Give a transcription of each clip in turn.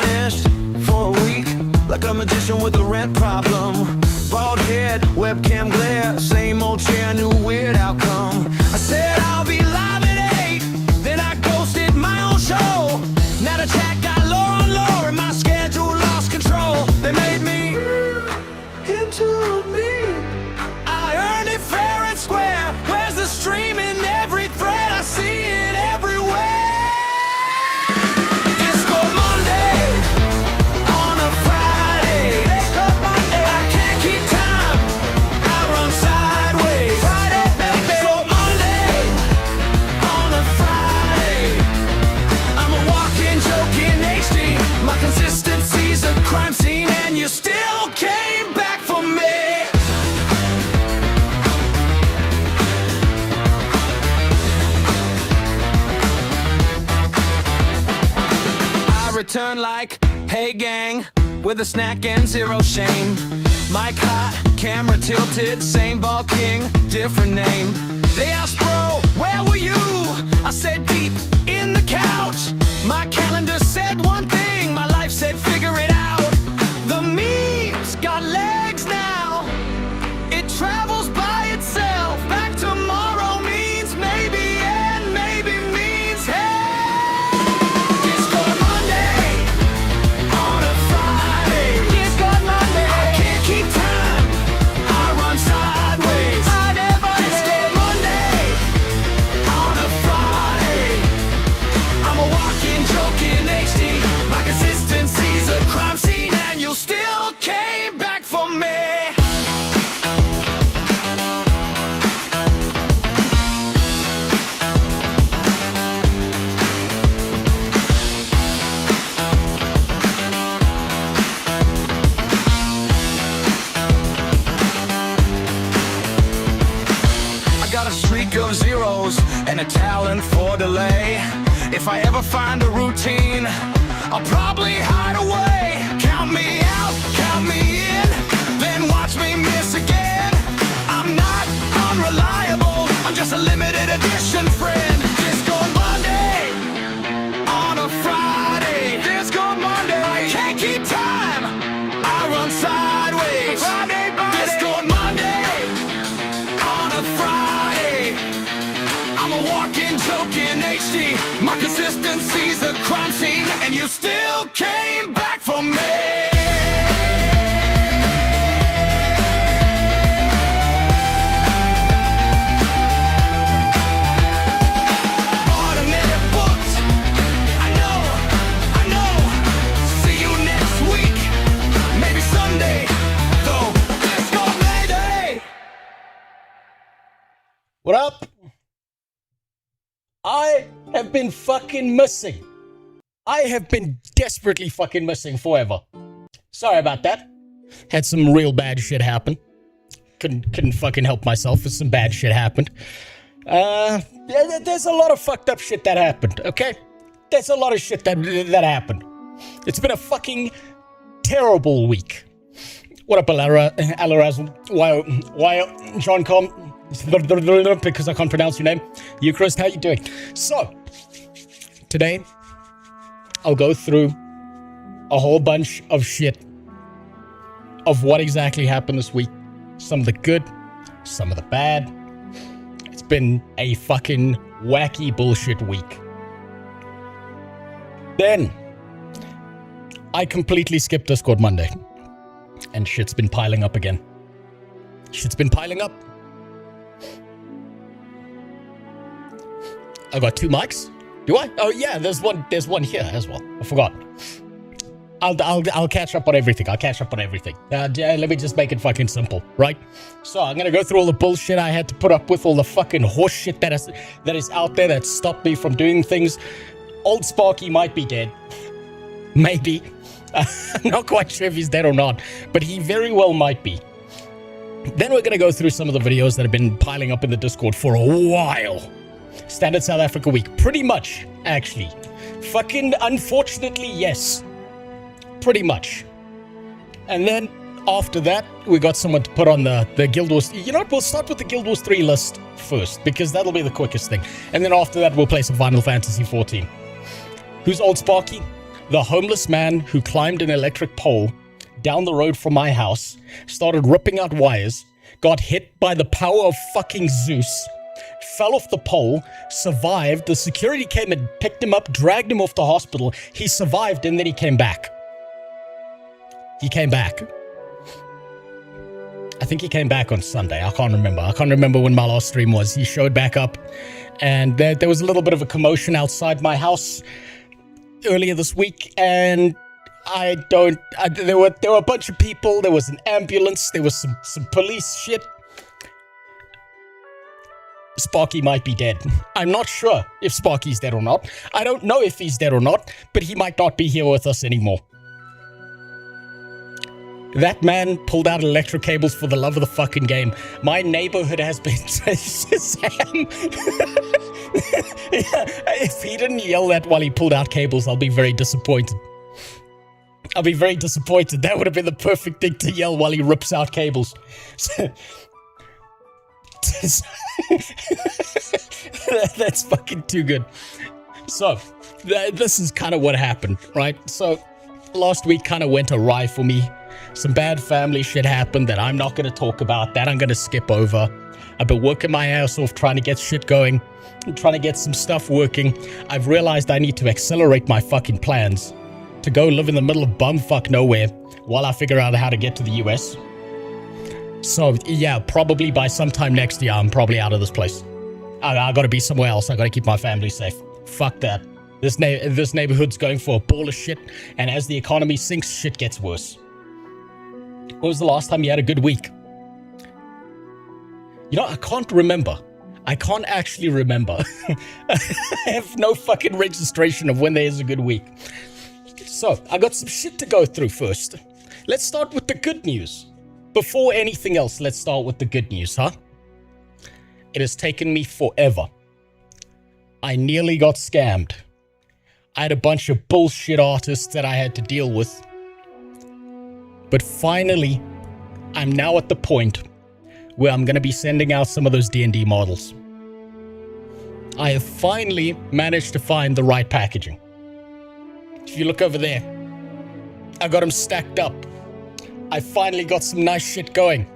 vanished for a week, like a magician with a rent problem. Bald head, webcam glare, same old chair, new weird outcome. I said I'll be live at 8, then I ghosted my own show. Now the chat got lower and lower, and my schedule lost control. They made me into me. I earned it fair and square. Where's the stream in every thread? I see it everywhere. Disco Monday on a Friday. I can't keep time. I run sideways. Disco Monday on a Friday. I'm a walking, joking HD. My consistency's a crime scene, and you still came back for me. I return like, hey gang, with a snack and zero shame. Mic hot, camera tilted, same ball king, different name. They asked, bro, where were you? I said, deep in the couch. My calendar said one thing, my life said, figure it out. The memes got legs now. It travels by itself. Back tomorrow means maybe, and maybe means hey. Disco Monday on a Friday. Disco Monday. I can't keep time. I run sideways. Disco Monday on a Friday. I'm a walking, joking HD. My consistency's a crime scene, and you still came back for me. I got a streak of zeros and a talent for delay. If I ever find a routine, I'll probably hide away. Count me out, count me in, then watch me miss again. I'm not unreliable, I'm just a limited edition friend. Disco Monday on a Friday. Disco Monday. I can't keep time, I run sideways. Disco Monday on a Friday. I'm a walking, joking HD. My consistency's a crime scene, and you still came back for me. Bought a minute booked. I know. See you next week. Maybe Sunday, though. Disco Mayday. What up? I have been fucking missing. I have been desperately fucking missing forever. Sorry about that. Had some real bad shit happen. Couldn't fucking help myself if some bad shit happened. There's a lot of fucked up shit that happened, okay? There's a lot of shit that happened. It's been a fucking terrible week. What up, Alaraz? Why, John Com? Because I can't pronounce your name. Eucharist, how you doing? So, today, I'll go through a whole bunch of shit of what exactly happened this week. Some of the good, some of the bad. It's been a fucking wacky bullshit week. Then, I completely skipped Discord Monday. And shit's been piling up again. Shit's been piling up. I got 2 mics. Do I? Oh yeah, there's one here as well. I forgot. I'll catch up on everything. Let me just make it fucking simple, right? So I'm gonna go through all the bullshit I had to put up with, all the fucking horse shit that is out there that stopped me from doing things. Old Sparky might be dead. Maybe. I'm not quite sure if he's dead or not, but he very well might be. Then we're gonna go through some of the videos that have been piling up in the Discord for a while. Standard South Africa week. Pretty much, actually. Fucking unfortunately, yes. Pretty much. And then, after that, we got someone to put on the Guild Wars... You know what? We'll start with the Guild Wars 3 list first, because that'll be the quickest thing. And then after that, we'll play some Final Fantasy 14. Who's Old Sparky? The homeless man who climbed an electric pole down the road from my house, started ripping out wires, got hit by the power of fucking Zeus, fell off the pole, survived. The security came and picked him up, dragged him off to hospital. He survived, and then he came back. He came back. I think he came back on Sunday. I can't remember. I can't remember when my last stream was. He showed back up, and there was a little bit of a commotion outside my house earlier this week, and there were a bunch of people. There was an ambulance. There was some police shit. Sparky might be dead. I'm not sure if Sparky's dead or not. I don't know if he's dead or not, but he might not be here with us anymore. That man pulled out electric cables for the love of the fucking game. My neighborhood has been Sam. If he didn't yell that while he pulled out cables, I'll be very disappointed. I'll be very disappointed. That would have been the perfect thing to yell while he rips out cables. That's fucking too good. So, this is kind of what happened, right? So, last week kind of went awry for me. Some bad family shit happened that I'm not going to talk about. That I'm going to skip over. I've been working my ass off trying to get shit going. Trying to get some stuff working. I've realized I need to accelerate my fucking plans to go live in the middle of bumfuck nowhere while I figure out how to get to the US. So, yeah, probably by sometime next year, I'm probably out of this place. I gotta be somewhere else. I gotta keep my family safe. Fuck that. This neighborhood's going for a ball of shit, and as the economy sinks, shit gets worse. When was the last time you had a good week? You know, I can't remember. I can't actually remember. I have no fucking registration of when there is a good week. So, I got some shit to go through first. Let's start with the good news. Before anything else, let's start with the good news, huh? It has taken me forever. I nearly got scammed. I had a bunch of bullshit artists that I had to deal with. But finally, I'm now at the point where I'm going to be sending out some of those D&D models. I have finally managed to find the right packaging. If you look over there, I got them stacked up. I finally got some nice shit going.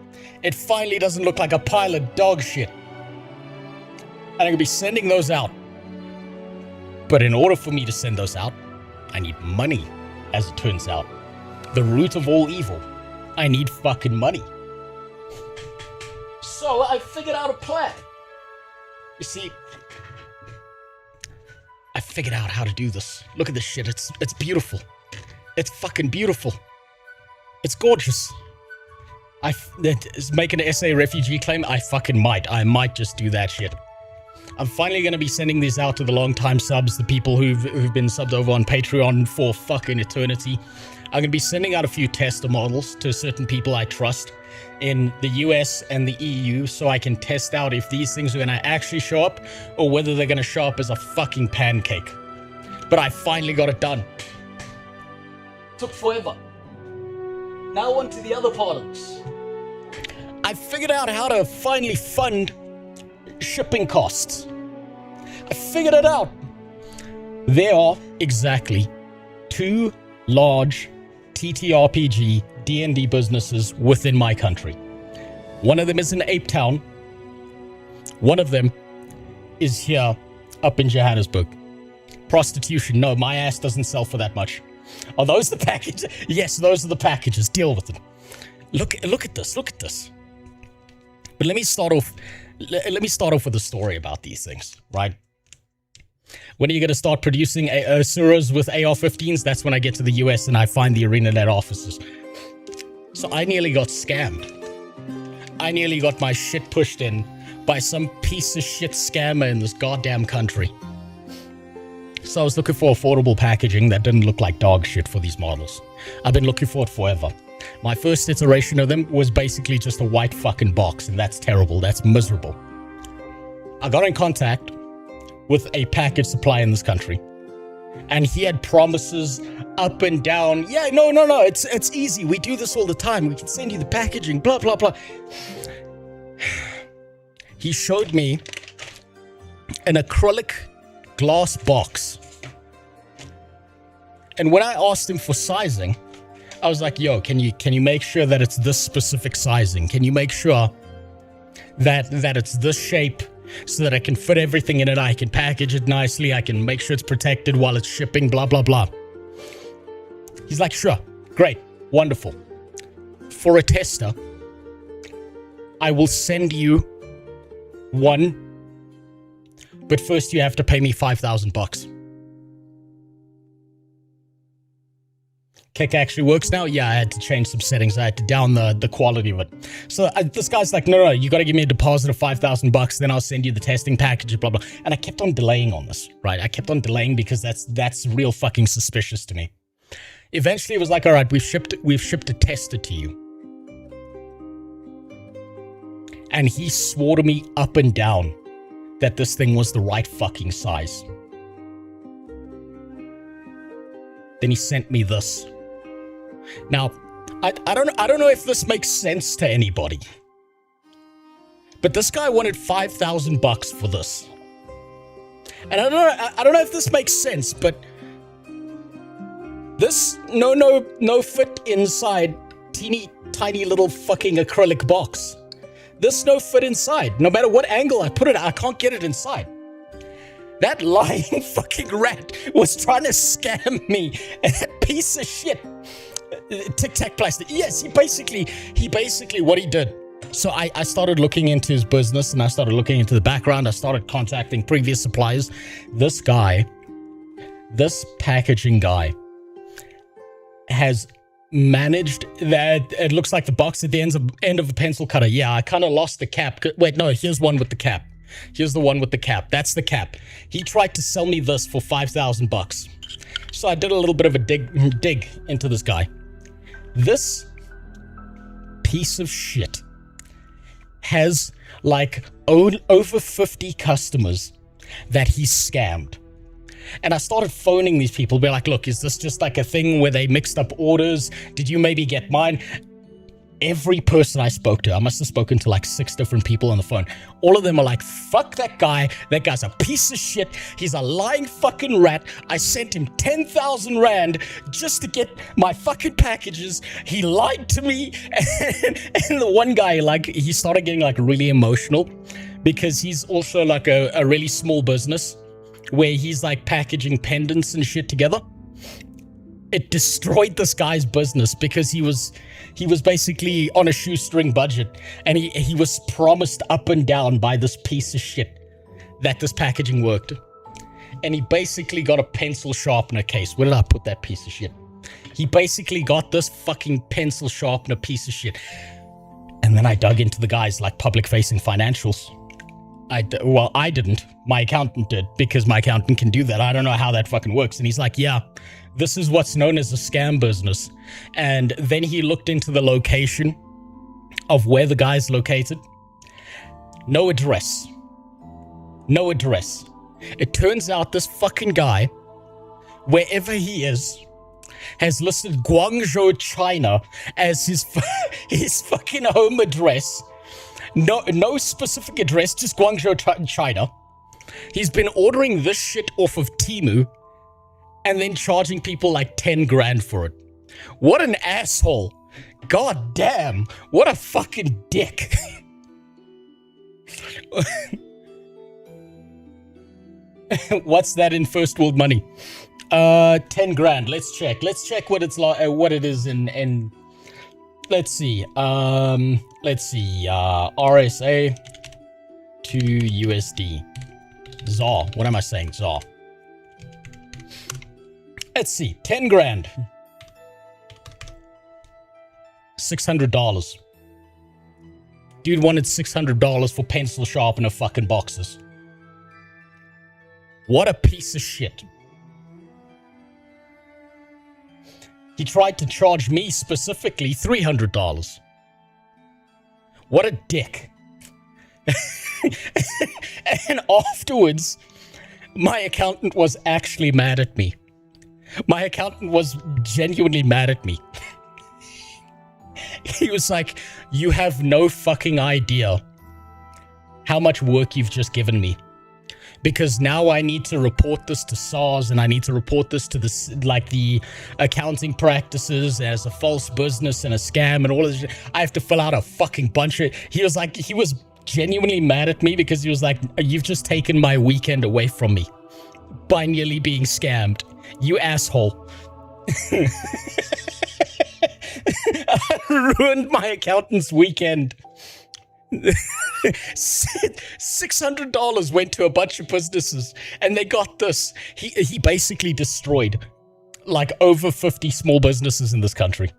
It finally doesn't look like a pile of dog shit. And I'm going to be sending those out. But in order for me to send those out, I need money, as it turns out. The root of all evil. I need fucking money. So I figured out a plan. You see, I figured out how to do this. Look at this shit. It's beautiful. It's fucking beautiful. It's gorgeous. Make an SA refugee claim? I fucking might. I might just do that shit. I'm finally going to be sending these out to the long-time subs, the people who've been subbed over on Patreon for fucking eternity. I'm going to be sending out a few tester models to certain people I trust in the US and the EU so I can test out if these things are going to actually show up or whether they're going to show up as a fucking pancake. But I finally got it done. Took forever. Now on to the other part of this. I figured out how to finally fund shipping costs. I figured it out. There are exactly 2 large TTRPG D&D businesses within my country. One of them is in Ape Town. One of them is here up in Johannesburg. Prostitution. No, my ass doesn't sell for that much. Are those the packages? Yes, those are the packages. Deal with them. Look at this. Look at this. But let me start off with a story about these things, right? When are you going to start producing Suros with AR-15s? That's when I get to the US and I find the ArenaNet offices. So I nearly got scammed. I nearly got my shit pushed in by some piece of shit scammer in this goddamn country. So I was looking for affordable packaging that didn't look like dog shit for these models. I've been looking for it forever. My first iteration of them was basically just a white fucking box, and that's terrible. That's miserable. I got in contact with a package supplier in this country, and he had promises up and down. Yeah, no, it's easy. We do this all the time. We can send you the packaging, blah, blah, blah. He showed me an acrylic glass box. And when I asked him for sizing, I was like, yo, can you make sure that it's this specific sizing? Can you make sure that it's this shape so that I can fit everything in it? I can package it nicely. I can make sure it's protected while it's shipping, blah, blah, blah. He's like, sure, great, wonderful. For a tester, I will send you one, but first you have to pay me $5,000. Kick actually works now? Yeah, I had to change some settings. I had to down the quality of it. So this guy's like, no, you got to give me a deposit of $5,000, then I'll send you the testing package, blah, blah. And I kept on delaying on this, right? I kept on delaying because that's real fucking suspicious to me. Eventually it was like, all right, we've shipped a tester to you. And he swore to me up and down that this thing was the right fucking size. Then he sent me this. Now, I don't know if this makes sense to anybody, but this guy wanted $5,000 for this, and I don't know if this makes sense, but this no fit inside teeny tiny little fucking acrylic box. This no fit inside. No matter what angle I put it, I can't get it inside. That lying fucking rat was trying to scam me. And that piece of shit. Tic Tac plastic. Yes, he basically what he did. So I started looking into his business and I started looking into the background. I started contacting previous suppliers. This packaging guy has managed that. It looks like the box at the end of a pencil cutter. Yeah, I kind of lost the cap. Wait, no, here's one with the cap. Here's the one with the cap. That's the cap. He tried to sell me this for $5,000. So I did a little bit of a dig into this guy. This piece of shit has like over 50 customers that he scammed. And I started phoning these people, be like, look, is this just like a thing where they mixed up orders? Did you maybe get mine? Every person I spoke to, I must have spoken to like 6 different people on the phone. All of them are like, fuck that guy. That guy's a piece of shit. He's a lying fucking rat. I sent him 10,000 Rand just to get my fucking packages. He lied to me. And the one guy, like, he started getting like really emotional because he's also like a really small business where he's like packaging pendants and shit together. It destroyed this guy's business because he was basically on a shoestring budget, and he was promised up and down by this piece of shit that this packaging worked. And he basically got a pencil sharpener case. Where did I put that piece of shit? He basically got this fucking pencil sharpener piece of shit. And then I dug into the guy's like public facing financials. Well, I didn't. My accountant did, because my accountant can do that. I don't know how that fucking works. And he's like, yeah, this is what's known as a scam business. And then he looked into the location of where the guy's located. No address. No address. It turns out this fucking guy, wherever he is, has listed Guangzhou, China as his fucking home address. No specific address, just Guangzhou, China. He's been ordering this shit off of Temu and then charging people like 10 grand for it. What an asshole. God damn. What a fucking dick. What's that in first world money? 10 grand. Let's check. Let's check what it's like, what it is in let's see. RSA to USD. ZAR. What am I saying? ZAR. Let's see. 10 grand. $600. Dude wanted $600 for pencil sharpener fucking boxes. What a piece of shit. He tried to charge me specifically $300. What a dick. And afterwards, my accountant was actually mad at me. My accountant was genuinely mad at me. He was like, you have no fucking idea how much work you've just given me. because now I need to report this to SARS and I need to report this to the accounting practices as a false business and a scam and all of this shit. I have to fill out a fucking bunch of... He was genuinely mad at me because he was like, you've just taken my weekend away from me by nearly being scammed. You asshole. I ruined my accountant's weekend. $600 went to a bunch of businesses and they got this. He basically destroyed like over 50 small businesses in this country.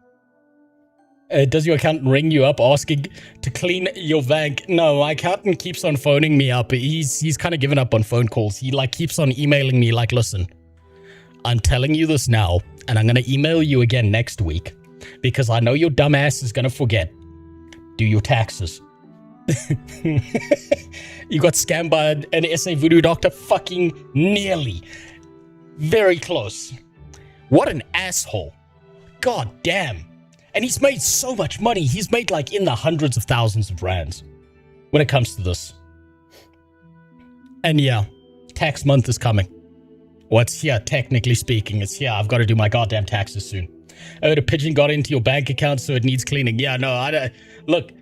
Does your accountant ring you up asking to clean your bank? No, my accountant keeps on phoning me up. He's kind of given up on phone calls. He like keeps on emailing me like, listen, I'm telling you this now and I'm going to email you again next week because I know your dumb ass is going to forget. Do your taxes. You got scammed by an SA voodoo doctor? Fucking nearly. Very close. What an asshole. God damn. And he's made so much money. He's made like in the hundreds of thousands of rands when it comes to this. And yeah, tax month is coming. Well, it's here, technically speaking. It's here. I've got to do my goddamn taxes soon. Oh, the pigeon got into your bank account, so it needs cleaning. Yeah, no, I don't. Look,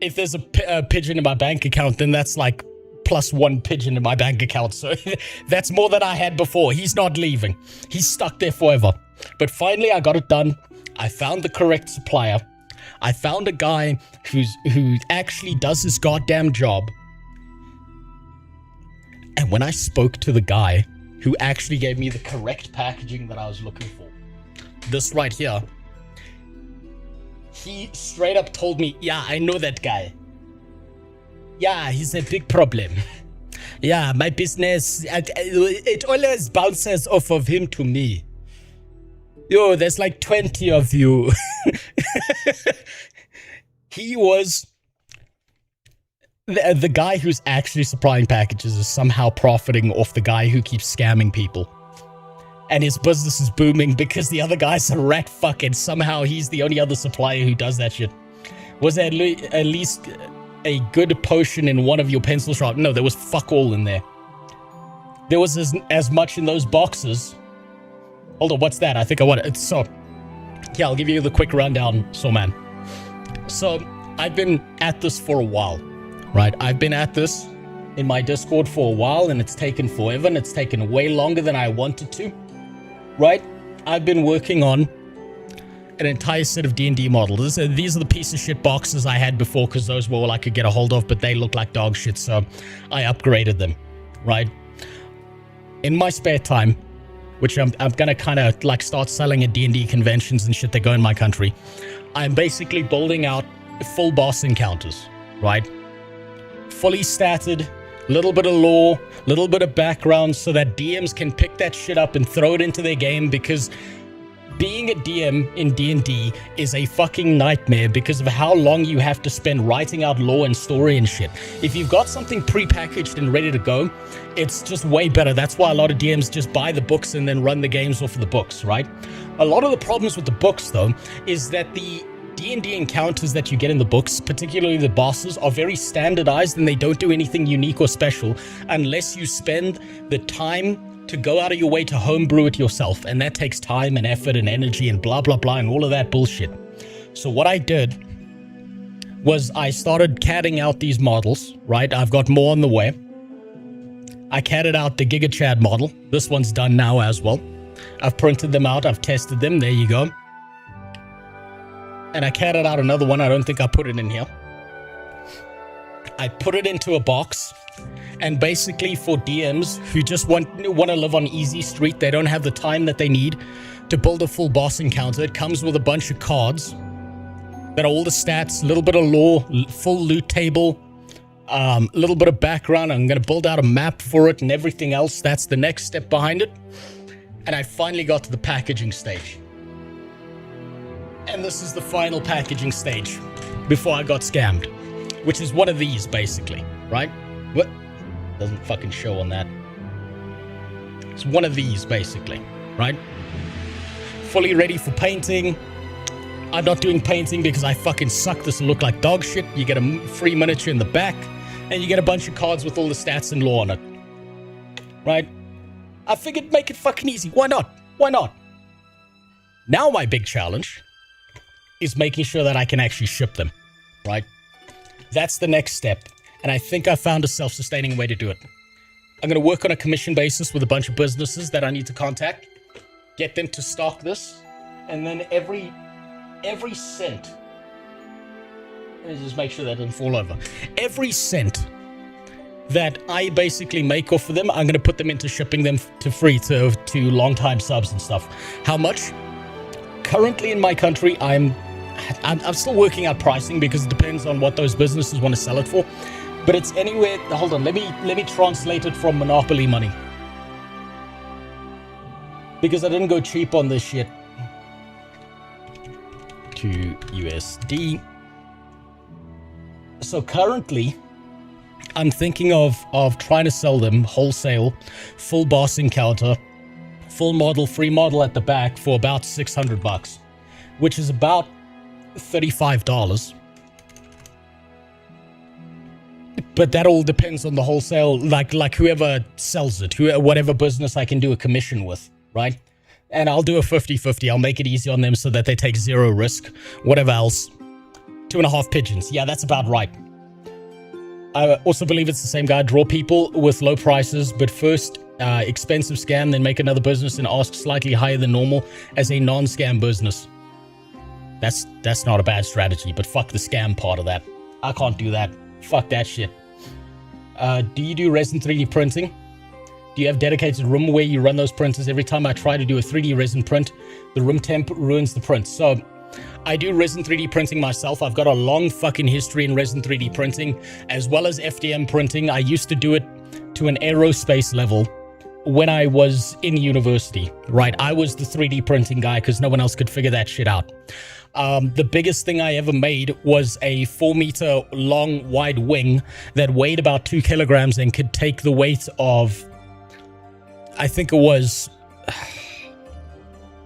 if there's a pigeon in my bank account, then that's like +1 pigeon in my bank account. So that's more than I had before. He's not leaving. He's stuck there forever. But finally, I got it done. I found the correct supplier. I found a guy who actually does his goddamn job. And when I spoke to the guy who actually gave me the correct packaging that I was looking for, this right here, he straight up told me, yeah, I know that guy. Yeah, he's a big problem. Yeah, my business, it always bounces off of him to me. Yo, there's like 20 of you. He was... The guy who's actually supplying packages is somehow profiting off the guy who keeps scamming people. And his business is booming because the other guy's a rat fuck and somehow he's the only other supplier who does that shit. Was there at least a good potion in one of your pencil sharpeners? No, there was fuck all in there. There was as much in those boxes. Hold on, what's that? I think I want it. So, yeah, I'll give you the quick rundown, so man. So, I've been at this for a while, right? I've been at this in my Discord for a while, and it's taken forever, and it's taken way longer than I wanted to, right? I've been working on an entire set of D&D models. These are the piece of shit boxes I had before, because those were all I could get a hold of, but they look like dog shit, so I upgraded them, right? In my spare time, which I'm gonna kind of like start selling at D&D conventions and shit that go in my country, I'm basically building out full boss encounters, right? Fully statted, little bit of lore, little bit of background, so that DMs can pick that shit up and throw it into their game, because being a DM in D&D is a fucking nightmare because of how long you have to spend writing out lore and story and shit. If you've got something pre-packaged and ready to go, it's just way better. That's why a lot of DMs just buy the books and then run the games off of the books, right? A lot of the problems with the books, though, is that the D&D encounters that you get in the books, particularly the bosses, are very standardized and they don't do anything unique or special unless you spend the time to go out of your way to homebrew it yourself, and that takes time and effort and energy and blah blah blah and all of that bullshit. So what I did was I started catting out these models, right? I've got more on the way. I catted out the Giga Chad model. This one's done now as well. I've printed them out, I've tested them, there you go. And I catted out another one. I don't think I put it in here. I put it into a box. And basically for DMs who just want to live on easy street, they don't have the time that they need to build a full boss encounter. It comes with a bunch of cards that are all the stats, a little bit of lore, full loot table, a little bit of background. I'm going to build out a map for it and everything else. That's the next step behind it. And I finally got to the packaging stage. And this is the final packaging stage before I got scammed, which is one of these basically, right? What? Doesn't fucking show on that. It's one of these basically, right? Fully ready for painting. I'm not doing painting because I fucking suck. This will look like dog shit. You get a free miniature in the back and you get a bunch of cards with all the stats and lore on it. right? I figured make it fucking easy. Why not? Why not? Now my big challenge is making sure that I can actually ship them, right? That's the next step. And I think I found a self-sustaining way to do it. I'm going to work on a commission basis with a bunch of businesses that I need to contact, get them to stock this, and then every cent, let me just make sure that doesn't fall over. Every cent that I basically make off of them, I'm going to put them into shipping them to free to long-time subs and stuff. How much? Currently in my country, I'm still working out pricing because it depends on what those businesses want to sell it for. But it's anywhere. Hold on, let me translate it from Monopoly money, because I didn't go cheap on this shit. To USD. So currently, I'm thinking of trying to sell them wholesale, full boss encounter, full model, free model at the back for about $600, which is about $35. But that all depends on the wholesale, like whoever sells it, whatever business I can do a commission with, right? And I'll do a 50-50. I'll make it easy on them so that they take zero risk. Whatever else. 2.5 pigeons. Yeah, that's about right. I also believe it's the same guy. Draw people with low prices, but first expensive scam, then make another business and ask slightly higher than normal as a non-scam business. That's not a bad strategy, but fuck the scam part of that. I can't do that. Fuck that shit. Do you do resin 3D printing? Do you have dedicated room where you run those printers? Every time I try to do a 3D resin print, the room temp ruins the print. So I do resin 3D printing myself. I've got a long fucking history in resin 3D printing, as well as FDM printing. I used to do it to an aerospace level when I was in university, right? I was the 3D printing guy because no one else could figure that shit out. The biggest thing I ever made was a 4-meter long wide wing that weighed about 2 kilograms and could take the weight of, I think it was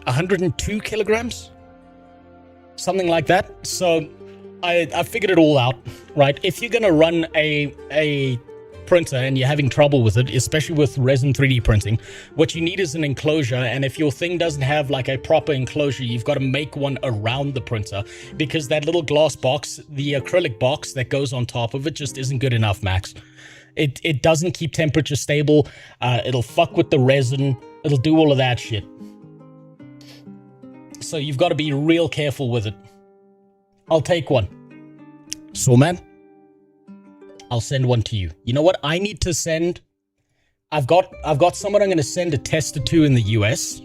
102 kilograms, something like that. So I figured it all out, right? If you're gonna run a printer and you're having trouble with it, especially with resin 3D printing, what you need is an enclosure. And if your thing doesn't have like a proper enclosure, you've got to make one around the printer, because that little glass box, the acrylic box that goes on top of it, just isn't good enough, Max. It doesn't keep temperature stable. It'll fuck with the resin. It'll do all of that shit. So you've got to be real careful with it. I'll take one. So, man, I'll send one to you. You know what? I need to send. I've got someone I'm going to send a tester to in the US.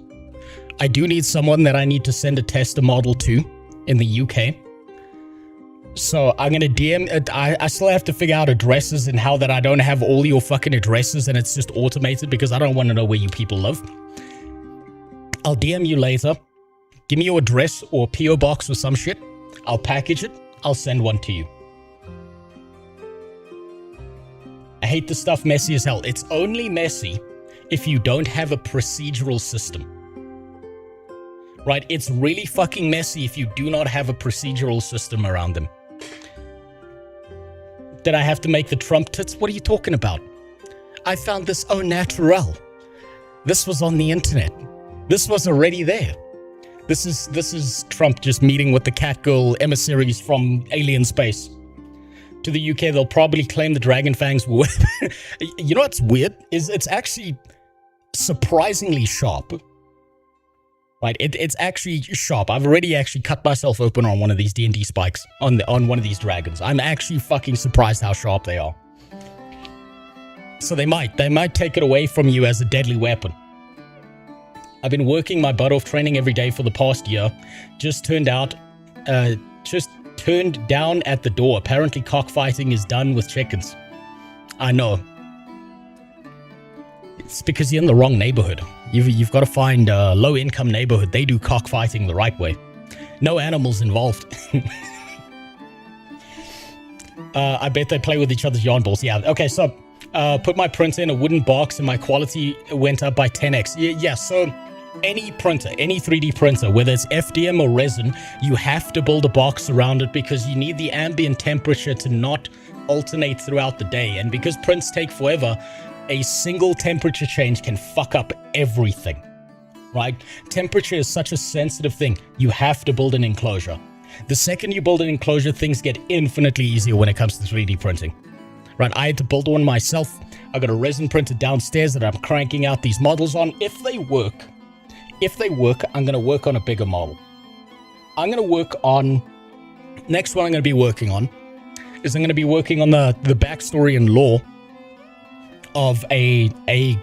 I do need someone that I need to send a tester model to in the UK. So I'm going to DM. I still have to figure out addresses and how that I don't have all your fucking addresses and it's just automated, because I don't want to know where you people live. I'll DM you later. Give me your address or PO box or some shit. I'll package it. I'll send one to you. I hate this stuff messy as hell. It's only messy if you don't have a procedural system. Right? It's really fucking messy if you do not have a procedural system around them. Did I have to make the Trump tits? What are you talking about? I found this au naturel. This was on the internet. This was already there. This is Trump just meeting with the Catgirl emissaries from alien space. To the UK, they'll probably claim the dragon fangs were... You know what's weird? Is it's actually surprisingly sharp. Right? It's actually sharp. I've already actually cut myself open on one of these D&D spikes on one of these dragons. I'm actually fucking surprised how sharp they are. So they might take it away from you as a deadly weapon. I've been working my butt off training every day for the past year. Just turned down at the door. Apparently cockfighting is done with chickens. I know. It's because you're in the wrong neighborhood. You've got to find a low-income neighborhood. They do cockfighting the right way. No animals involved. I bet they play with each other's yarn balls. Yeah, okay, so put my printer in a wooden box and my quality went up by 10x. Yeah, so any printer, any 3D printer, whether it's FDM or resin, you have to build a box around it because you need the ambient temperature to not alternate throughout the day. And because prints take forever, a single temperature change can fuck up everything, right? Temperature is such a sensitive thing. You have to build an enclosure. The second you build an enclosure, things get infinitely easier when it comes to 3D printing, right? I had to build one myself. I got a resin printer downstairs that I'm cranking out these models on. If they work, I'm going to work on a bigger model. I'm going to work on, next one I'm going to be working on is I'm going to be working on the backstory and lore of a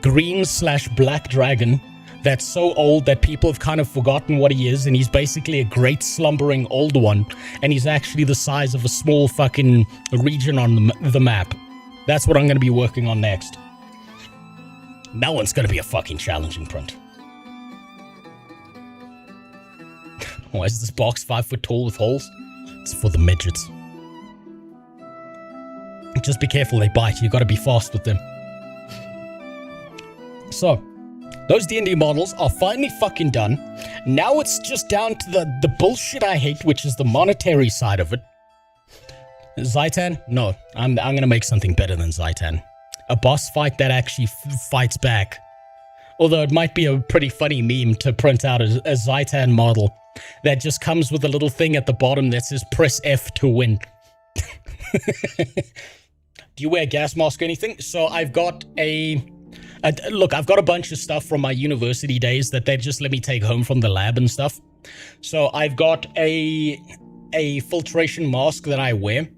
green/black dragon that's so old that people have kind of forgotten what he is, and he's basically a great slumbering old one, and he's actually the size of a small fucking region on the map. That's what I'm going to be working on next. That one's going to be a fucking challenging print. Why is this box 5 foot tall with holes? It's for the midgets. Just be careful, they bite. You got to be fast with them. So, those D&D models are finally fucking done. Now it's just down to the bullshit I hate, which is the monetary side of it. Zaitan? No, I'm gonna make something better than Zaitan. A boss fight that actually fights back. Although it might be a pretty funny meme to print out a Zaitan model that just comes with a little thing at the bottom that says press F to win. Do you wear a gas mask or anything? So I've got look, I've got a bunch of stuff from my university days that they just let me take home from the lab and stuff. So I've got a filtration mask that I wear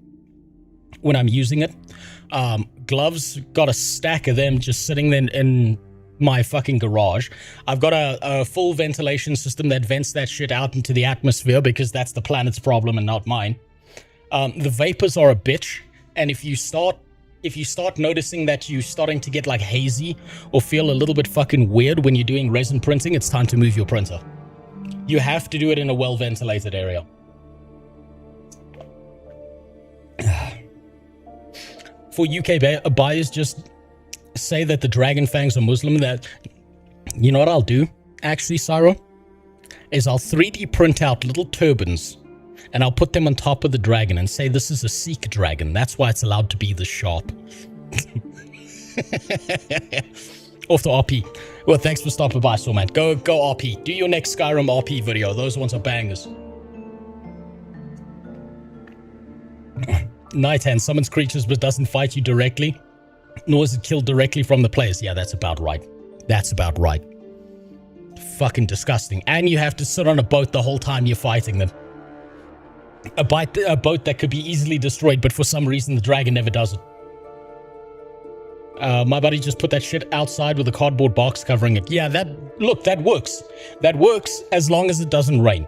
when I'm using it. Gloves, got a stack of them just sitting there in my fucking garage. I've got a full ventilation system that vents that shit out into the atmosphere because that's the planet's problem and not mine. The vapors are a bitch, and if you start noticing that you're starting to get like hazy or feel a little bit fucking weird when you're doing resin printing, it's time to move your printer. You have to do it in a well-ventilated area. For UK buyers, just say that the dragon fangs are Muslim. That, you know what I'll do, actually, Cyro? Is I'll 3D print out little turbans and I'll put them on top of the dragon and say this is a Sikh dragon. That's why it's allowed to be this sharp. Off the RP. Well, thanks for stopping by, so man. Go RP. Do your next Skyrim RP video. Those ones are bangers. Nighthand summons creatures but doesn't fight you directly, nor is it killed directly from the players. Yeah, that's about right. That's about right. Fucking disgusting. And you have to sit on a boat the whole time you're fighting them. A boat that could be easily destroyed, but for some reason the dragon never does it. My buddy just put that shit outside with a cardboard box covering it. Yeah, that works. That works as long as it doesn't rain.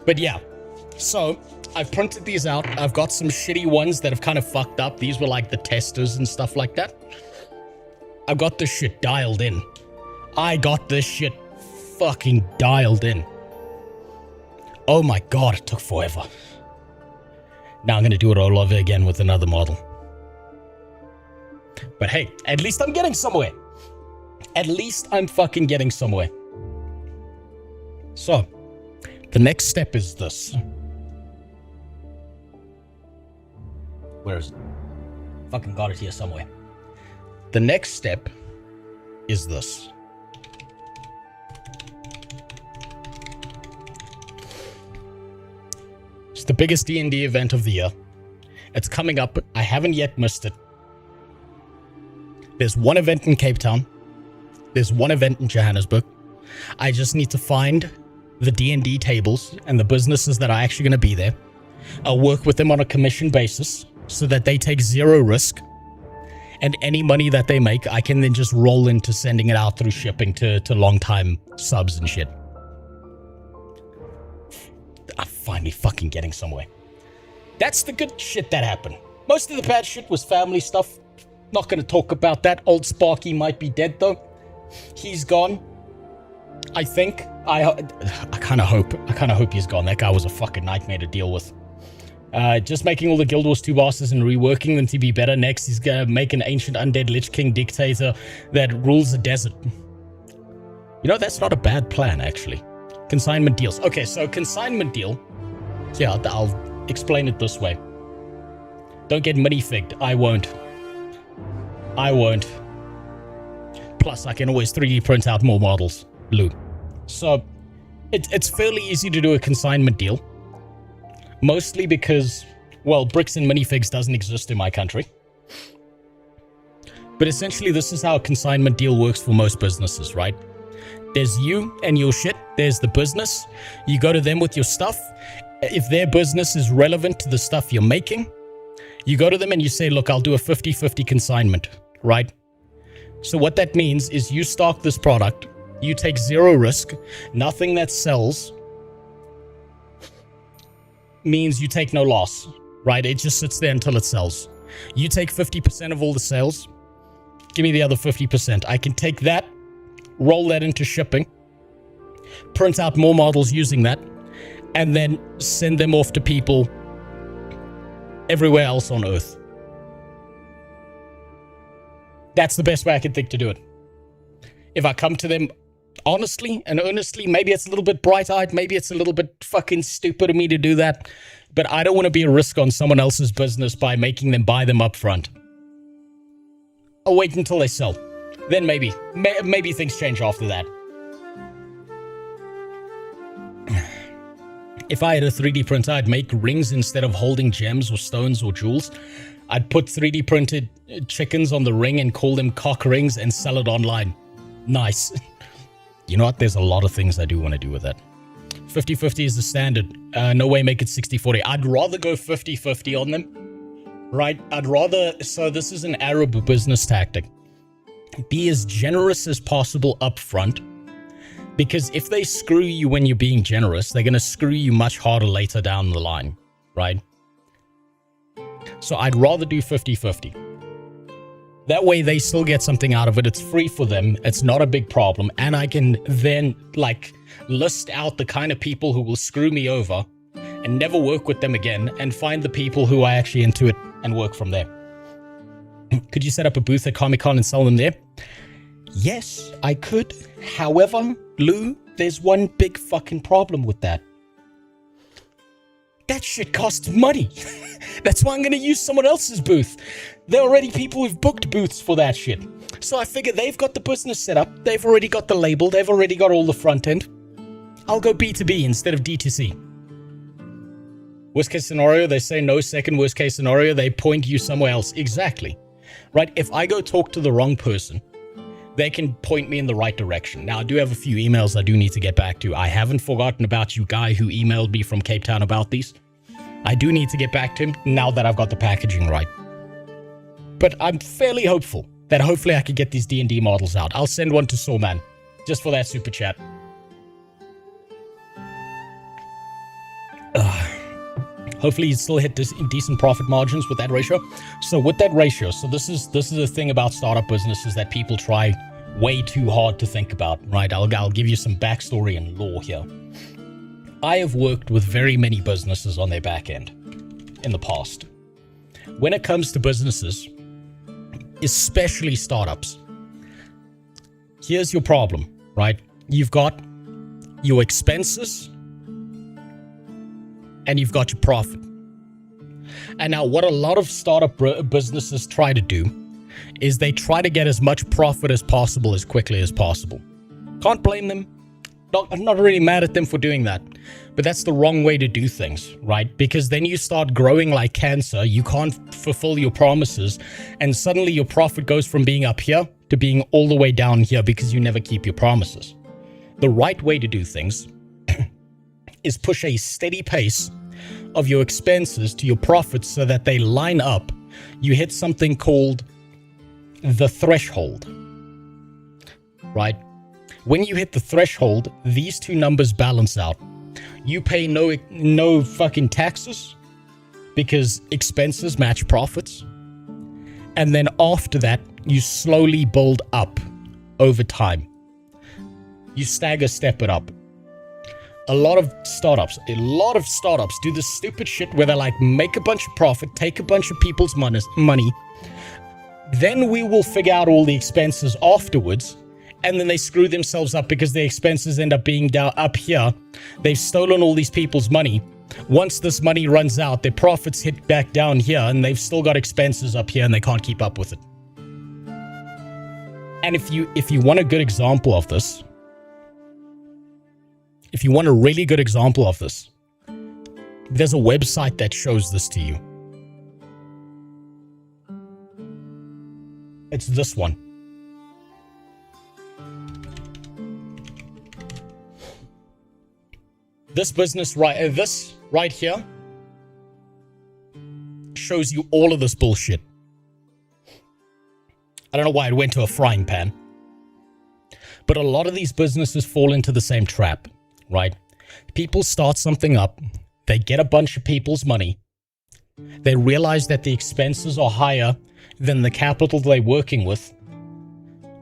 But yeah, so I've printed these out. I've got some shitty ones that have kind of fucked up. These were like the testers and stuff like that. I've got this shit dialed in. I got this shit fucking dialed in. Oh my god, it took forever. Now I'm gonna do it all over again with another model. But hey, at least I'm getting somewhere. At least I'm fucking getting somewhere. So, the next step is this. Where is it? Fucking got it here somewhere. The next step is this. It's the biggest D&D event of the year. It's coming up. I haven't yet missed it. There's one event in Cape Town. There's one event in Johannesburg. I just need to find the D&D tables and the businesses that are actually going to be there. I'll work with them on a commission basis so that they take zero risk. And any money that they make, I can then just roll into sending it out through shipping to long-time subs and shit. I'm finally fucking getting somewhere. That's the good shit that happened. Most of the bad shit was family stuff. Not gonna talk about that. Old Sparky might be dead though. He's gone. I think. I kind of hope he's gone. That guy was a fucking nightmare to deal with. Just making all the Guild Wars 2 bosses and reworking them to be better. Next, he's gonna make an ancient undead Lich King dictator that rules the desert. You know, that's not a bad plan, actually. Consignment deals. Okay, so consignment deal. Yeah, I'll explain it this way. Don't get minifigged. I won't. I won't. Plus, I can always 3D print out more models, Lou. So, it's fairly easy to do a consignment deal. Mostly because, well, bricks and minifigs doesn't exist in my country. But essentially, this is how a consignment deal works for most businesses, right? There's you and your shit. There's the business. You go to them with your stuff. If their business is relevant to the stuff you're making, you go to them and you say, look, I'll do a 50-50 consignment, right? So what that means is you stock this product. You take zero risk. Nothing that sells means you take no loss, right? It just sits there until it sells. You take 50% of all the sales. Give me the other 50%. I can take that, roll that into shipping, print out more models using that, and then send them off to people everywhere else on Earth. That's the best way I can think to do it. If I come to them honestly and earnestly, maybe it's a little bit bright-eyed, maybe it's a little bit fucking stupid of me to do that, but I don't want to be a risk on someone else's business by making them buy them up front. I'll wait until they sell. Then maybe things change after that. If I had a 3D printer, I'd make rings instead of holding gems or stones or jewels. I'd put 3D printed chickens on the ring and call them cock rings and sell it online. Nice. You know what? There's a lot of things I do want to do with that. 50-50 is the standard. No way make it 60-40. I'd rather go 50-50 on them. Right? I'd rather... So this is an Arab business tactic. Be as generous as possible up front. Because if they screw you when you're being generous, they're going to screw you much harder later down the line. Right? So I'd rather do 50-50. That way they still get something out of it. It's free for them. It's not a big problem. And I can then, like, list out the kind of people who will screw me over and never work with them again, and find the people who are actually into it and work from there. Could you set up a booth at Comic-Con and sell them there? Yes, I could. However, Lou, there's one big fucking problem with that. That shit costs money. That's why I'm going to use someone else's booth. There are already people who've booked booths for that shit. So I figure they've got the business set up. They've already got the label. They've already got all the front end. I'll go B2B instead of D2C. Worst case scenario, they say no. Second worst case scenario, they point you somewhere else. Exactly. Right? If I go talk to the wrong person, they can point me in the right direction. Now, I do have a few emails I do need to get back to. I haven't forgotten about you, guy who emailed me from Cape Town about these. I do need to get back to him now that I've got the packaging right. But I'm fairly hopeful that hopefully I can get these D&D models out. I'll send one to Sawman just for that super chat. Hopefully you still hit decent profit margins with that ratio. So with that ratio, so this is the thing about startup businesses that people try way too hard to think about, right? I'll give you some backstory and lore here. I have worked with very many businesses on their back end in the past. When it comes to businesses, especially startups, here's your problem, right? You've got your expenses and you've got your profit. And now what a lot of startup businesses try to do is they try to get as much profit as possible as quickly as possible. Can't blame them. I'm not really mad at them for doing that. But that's the wrong way to do things, right? Because then you start growing like cancer. You can't fulfill your promises. And suddenly your profit goes from being up here to being all the way down here because you never keep your promises. The right way to do things is push a steady pace of your expenses to your profits so that they line up. You hit something called the threshold, right? When you hit the threshold, these two numbers balance out. You pay no fucking taxes because expenses match profits. And then after that, you slowly build up over time. You stagger step it up. A lot of startups do this stupid shit where they like make a bunch of profit, take a bunch of people's money. Then we will figure out all the expenses afterwards. And then they screw themselves up because their expenses end up being down up here. They've stolen all these people's money. Once this money runs out, their profits hit back down here and they've still got expenses up here and they can't keep up with it. And if you want a good example of this, if you want a really good example of this, there's a website that shows this to you. It's this one. This business this right here shows you all of this bullshit. I don't know why it went to a frying pan. But a lot of these businesses fall into the same trap, right? People start something up. They get a bunch of people's money. They realize that the expenses are higher than the capital they're working with.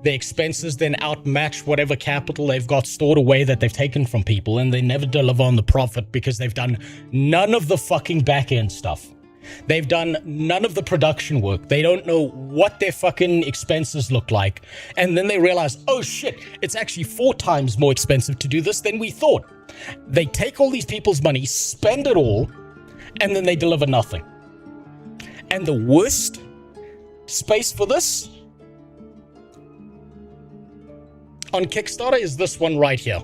The expenses then outmatch whatever capital they've got stored away that they've taken from people, and they never deliver on the profit because they've done none of the fucking back-end stuff. They've done none of the production work. They don't know what their fucking expenses look like. And then they realize, oh shit, it's actually 4 times more expensive to do this than we thought. They take all these people's money, spend it all, and then they deliver nothing. And the worst space for this on Kickstarter is this one right here.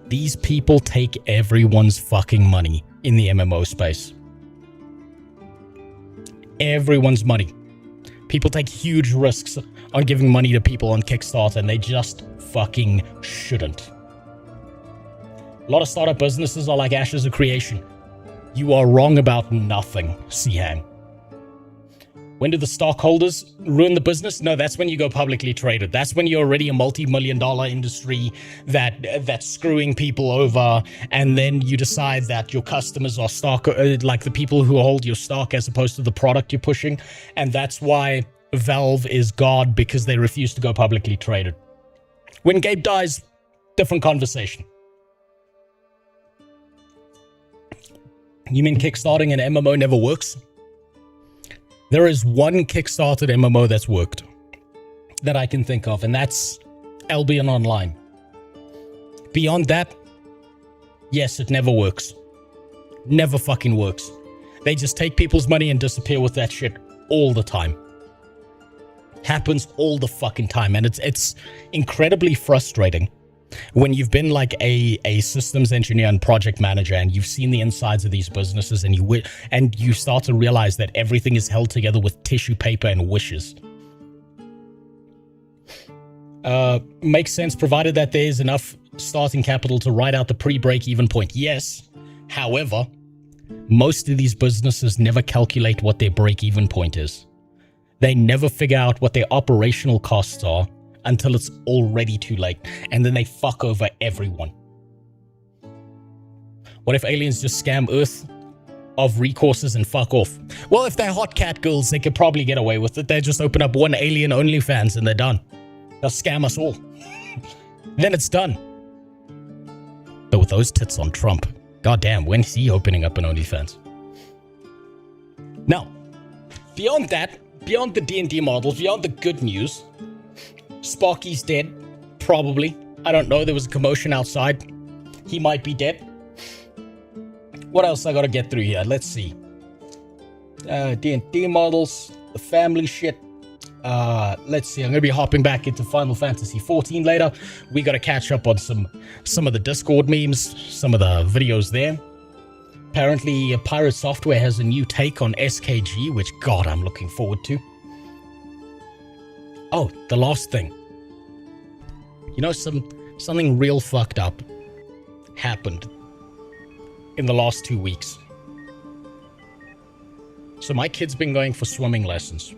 These people take everyone's fucking money in the MMO space. Everyone's money. People take huge risks on giving money to people on Kickstarter, and they just fucking shouldn't. A lot of startup businesses are like ashes of creation. You are wrong about nothing, Sihan. When do the stockholders ruin the business? No, that's when you go publicly traded. That's when you're already a multi-million-dollar industry that's screwing people over, and then you decide that your customers are stock, like the people who hold your stock as opposed to the product you're pushing, and that's why Valve is God, because they refuse to go publicly traded. When Gabe dies, different conversation. You mean kickstarting an MMO never works? There is one kickstarted MMO that's worked that I can think of, and that's Albion Online. Beyond that, yes, it never works. Never fucking works. They just take people's money and disappear with that shit all the time. Happens all the fucking time, and it's incredibly frustrating when you've been like a systems engineer and project manager, and you've seen the insides of these businesses, and you start to realize that everything is held together with tissue paper and wishes. Makes sense provided that there is enough starting capital to ride out the pre-break-even point. Yes, however, most of these businesses never calculate what their break-even point is. They never figure out what their operational costs are until it's already too late, and then they fuck over everyone. What if aliens just scam Earth of recourses and fuck off? Well, if they're hot cat girls, they could probably get away with it. They just open up one alien OnlyFans and they're done. They'll scam us all. Then it's done. But with those tits on Trump, goddamn, when is he opening up an OnlyFans? Now, beyond that, beyond the D&D models, beyond the good news, Sparky's dead, probably. I don't know, there was a commotion outside. He might be dead. What else I gotta get through here? Let's see. D&D models, the family shit. Let's see, I'm gonna be hopping back into Final Fantasy XIV later. We gotta catch up on some of the Discord memes, some of the videos there. Apparently, Pirate Software has a new take on SKG, which, God, I'm looking forward to. Oh, the last thing. You know, something real fucked up happened in the last 2 weeks. So my kid's been going for swimming lessons.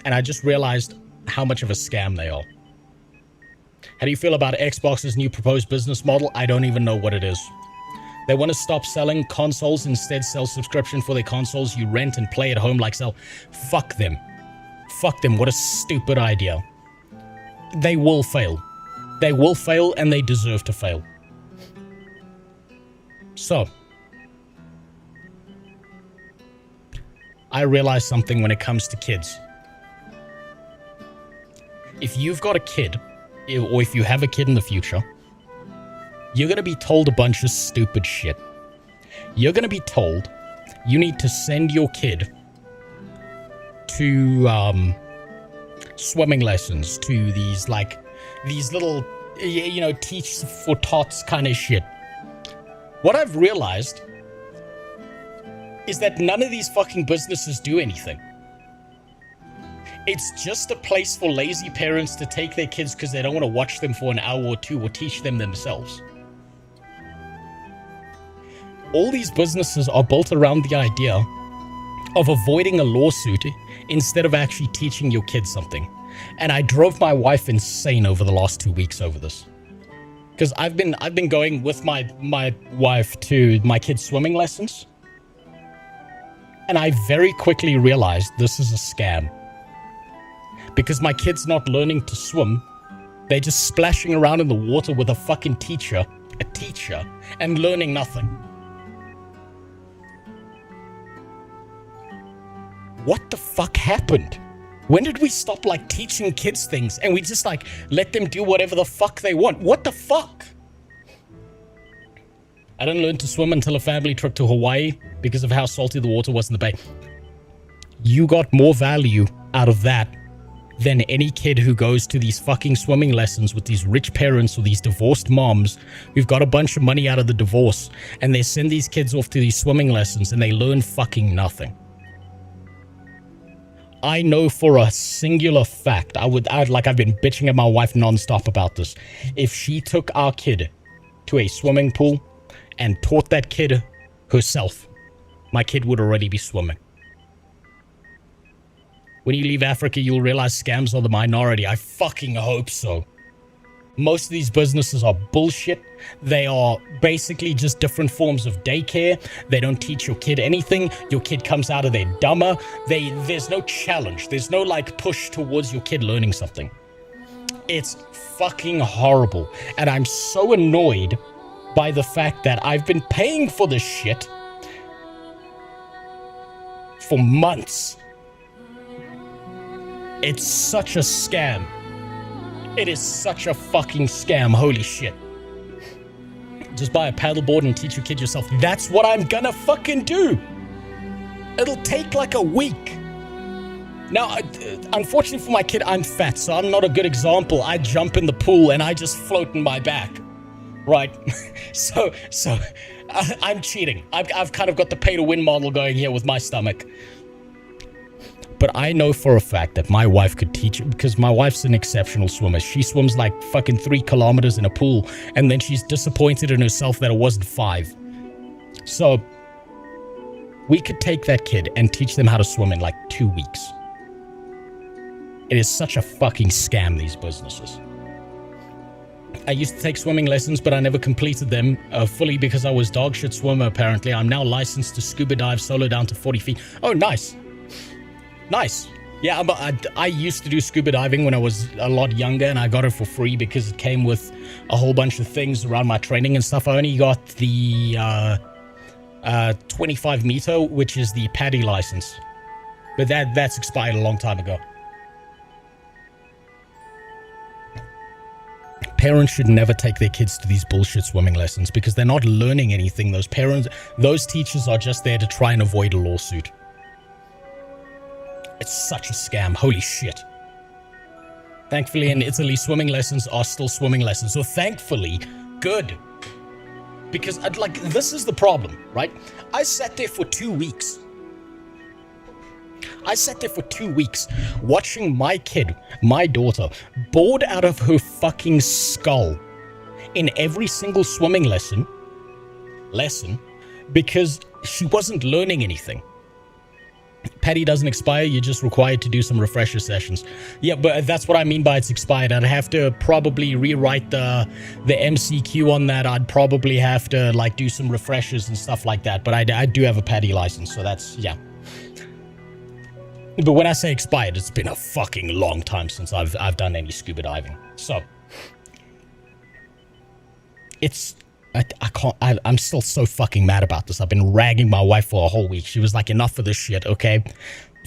And I just realized how much of a scam they are. How do you feel about Xbox's new proposed business model? I don't even know what it is. They want to stop selling consoles, instead sell subscription for their consoles you rent and play at home like sell. Fuck them. Fuck them. What a stupid idea. They will fail. They will fail, and they deserve to fail. So, I realized something when it comes to kids. If you've got a kid, or if you have a kid in the future, you're going to be told a bunch of stupid shit. You're going to be told you need to send your kid to swimming lessons, to these little, you know, teach for tots kind of shit. What I've realized is that none of these fucking businesses do anything. It's just a place for lazy parents to take their kids because they don't want to watch them for an hour or two or teach them themselves. All these businesses are built around the idea of avoiding a lawsuit instead of actually teaching your kids something. And I drove my wife insane over the last 2 weeks over this. Because I've been going with my wife to my kids' swimming lessons. And I very quickly realized this is a scam. Because my kid's not learning to swim. They're just splashing around in the water with a fucking teacher, and learning nothing. What the fuck happened? When did we stop like teaching kids things and we just like let them do whatever the fuck they want? What the fuck? I didn't learn to swim until a family trip to Hawaii because of how salty the water was in the bay. You got more value out of that than any kid who goes to these fucking swimming lessons with these rich parents or these divorced moms who've got a bunch of money out of the divorce, and they send these kids off to these swimming lessons and they learn fucking nothing. I know for a singular fact, I've been bitching at my wife nonstop about this. If she took our kid to a swimming pool and taught that kid herself, my kid would already be swimming. When you leave Africa, you'll realize scams are the minority. I fucking hope so. Most of these businesses are bullshit. They are basically just different forms of daycare. They don't teach your kid anything. Your kid comes out of there dumber. There's no challenge. There's no like push towards your kid learning something. It's fucking horrible. And I'm so annoyed by the fact that I've been paying for this shit for months. It's such a scam. It is such a fucking scam. Holy shit. Just buy a paddleboard and teach your kid yourself. That's what I'm gonna fucking do. It'll take like a week. Now, unfortunately for my kid, I'm fat, so I'm not a good example. I jump in the pool and I just float in my back. Right? so I'm cheating. I've kind of got the pay-to-win model going here with my stomach. But I know for a fact that my wife could teach it, because my wife's an exceptional swimmer. She swims like fucking 3 kilometers in a pool, and then she's disappointed in herself that it wasn't 5. So we could take that kid and teach them how to swim in like 2 weeks. It is such a fucking scam, these businesses. I used to take swimming lessons, but I never completed them fully because I was dog shit swimmer, apparently. I'm now licensed to scuba dive solo down to 40 feet. Oh, nice. Nice. Yeah, I used to do scuba diving when I was a lot younger, and I got it for free because it came with a whole bunch of things around my training and stuff. I only got the 25 meter, which is the PADI license. But that's expired a long time ago. Parents should never take their kids to these bullshit swimming lessons because they're not learning anything. Those teachers are just there to try and avoid a lawsuit. It's such a scam. Holy shit. Thankfully, in Italy, swimming lessons are still swimming lessons. So thankfully, good. Because, this is the problem, right? I sat there for 2 weeks. Watching my kid, my daughter, bored out of her fucking skull in every single swimming lesson because she wasn't learning anything. PADI doesn't expire, you're just required to do some refresher sessions. Yeah, but that's what I mean by it's expired. I'd have to probably rewrite the MCQ on that. I'd probably have to do some refreshers and stuff like that. But I do have a PADI license, so that's, yeah. But when I say expired, it's been a fucking long time since I've done any scuba diving. So it's I'm still so fucking mad about this. I've been ragging my wife for a whole week. She was like, enough of this shit, okay?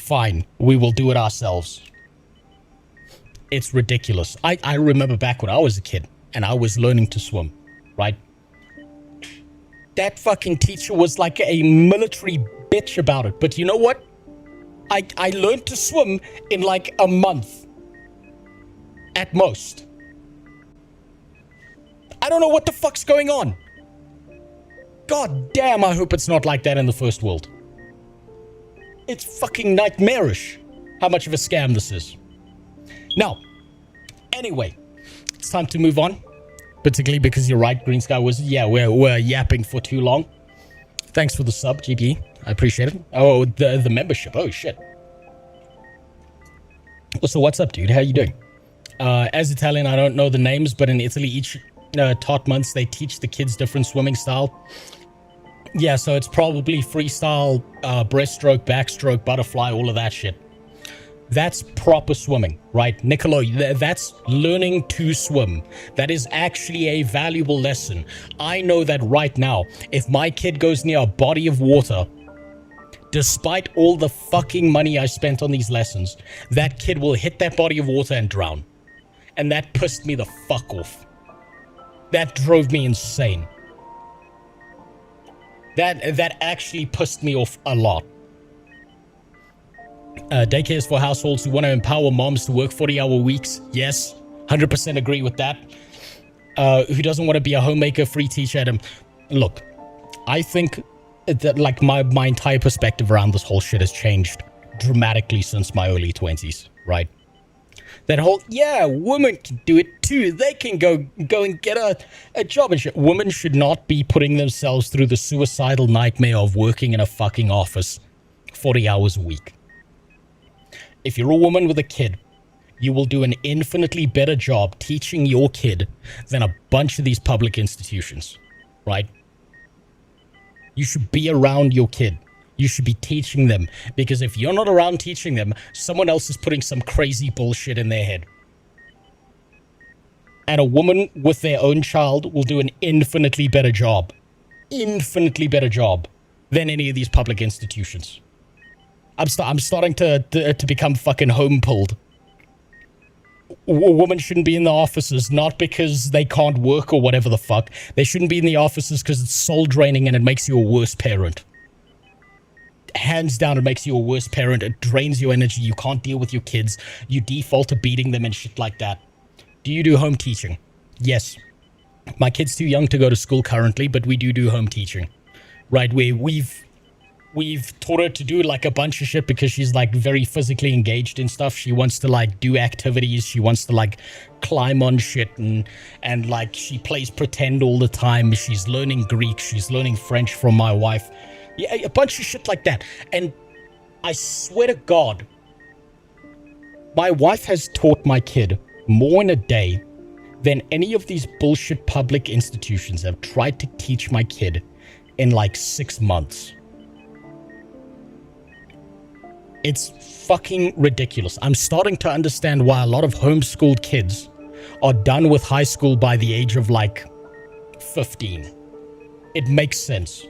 Fine, we will do it ourselves. It's ridiculous. I remember back when I was a kid and I was learning to swim, right? That fucking teacher was like a military bitch about it. But you know what? I learned to swim in like a month. At most. I don't know what the fuck's going on. God damn, I hope it's not like that in the first world. It's fucking nightmarish how much of a scam this is. Now, anyway, it's time to move on. Particularly because you're right, Green Sky was, yeah, we're yapping for too long. Thanks for the sub, GB. I appreciate it. Oh, the membership. Oh, shit. So what's up, dude? How you doing? As Italian, I don't know the names, but in Italy, each tot months, they teach the kids different swimming style. Yeah, so it's probably freestyle, breaststroke, backstroke, butterfly, all of that shit. That's proper swimming, right? Niccolo, that's learning to swim. That is actually a valuable lesson. I know that right now, if my kid goes near a body of water, despite all the fucking money I spent on these lessons, that kid will hit that body of water and drown. And that pissed me the fuck off. That drove me insane. That actually pissed me off a lot. Daycare is for households who want to empower moms to work 40-hour weeks. Yes, 100% agree with that. Who doesn't want to be a homemaker, free teacher, Adam? Look, I think that like my entire perspective around this whole shit has changed dramatically since my early 20s, right? That whole, yeah, women can do it too. They can go and get a job and shit. Women should not be putting themselves through the suicidal nightmare of working in a fucking office 40 hours a week. If you're a woman with a kid, you will do an infinitely better job teaching your kid than a bunch of these public institutions, right? You should be around your kid. You should be teaching them, because if you're not around teaching them, someone else is putting some crazy bullshit in their head. And a woman with their own child will do an infinitely better job than any of these public institutions. I'm starting to become fucking home-pulled. Women shouldn't be in the offices, not because they can't work or whatever the fuck. They shouldn't be in the offices because it's soul-draining and it makes you a worse parent. Hands down, it makes you a worse parent. It drains your energy. You can't deal with your kids. You default to beating them and shit like that. Do you do home teaching? Yes. My kid's too young to go to school currently, but we do home teaching. Right, we've taught her to do like a bunch of shit because she's like very physically engaged in stuff. She wants to like do activities. She wants to like climb on shit and like she plays pretend all the time. She's learning Greek. She's learning French from my wife. Yeah, a bunch of shit like that. And I swear to God, my wife has taught my kid more in a day than any of these bullshit public institutions have tried to teach my kid in like 6 months. It's fucking ridiculous. I'm starting to understand why a lot of homeschooled kids are done with high school by the age of like 15. It makes sense.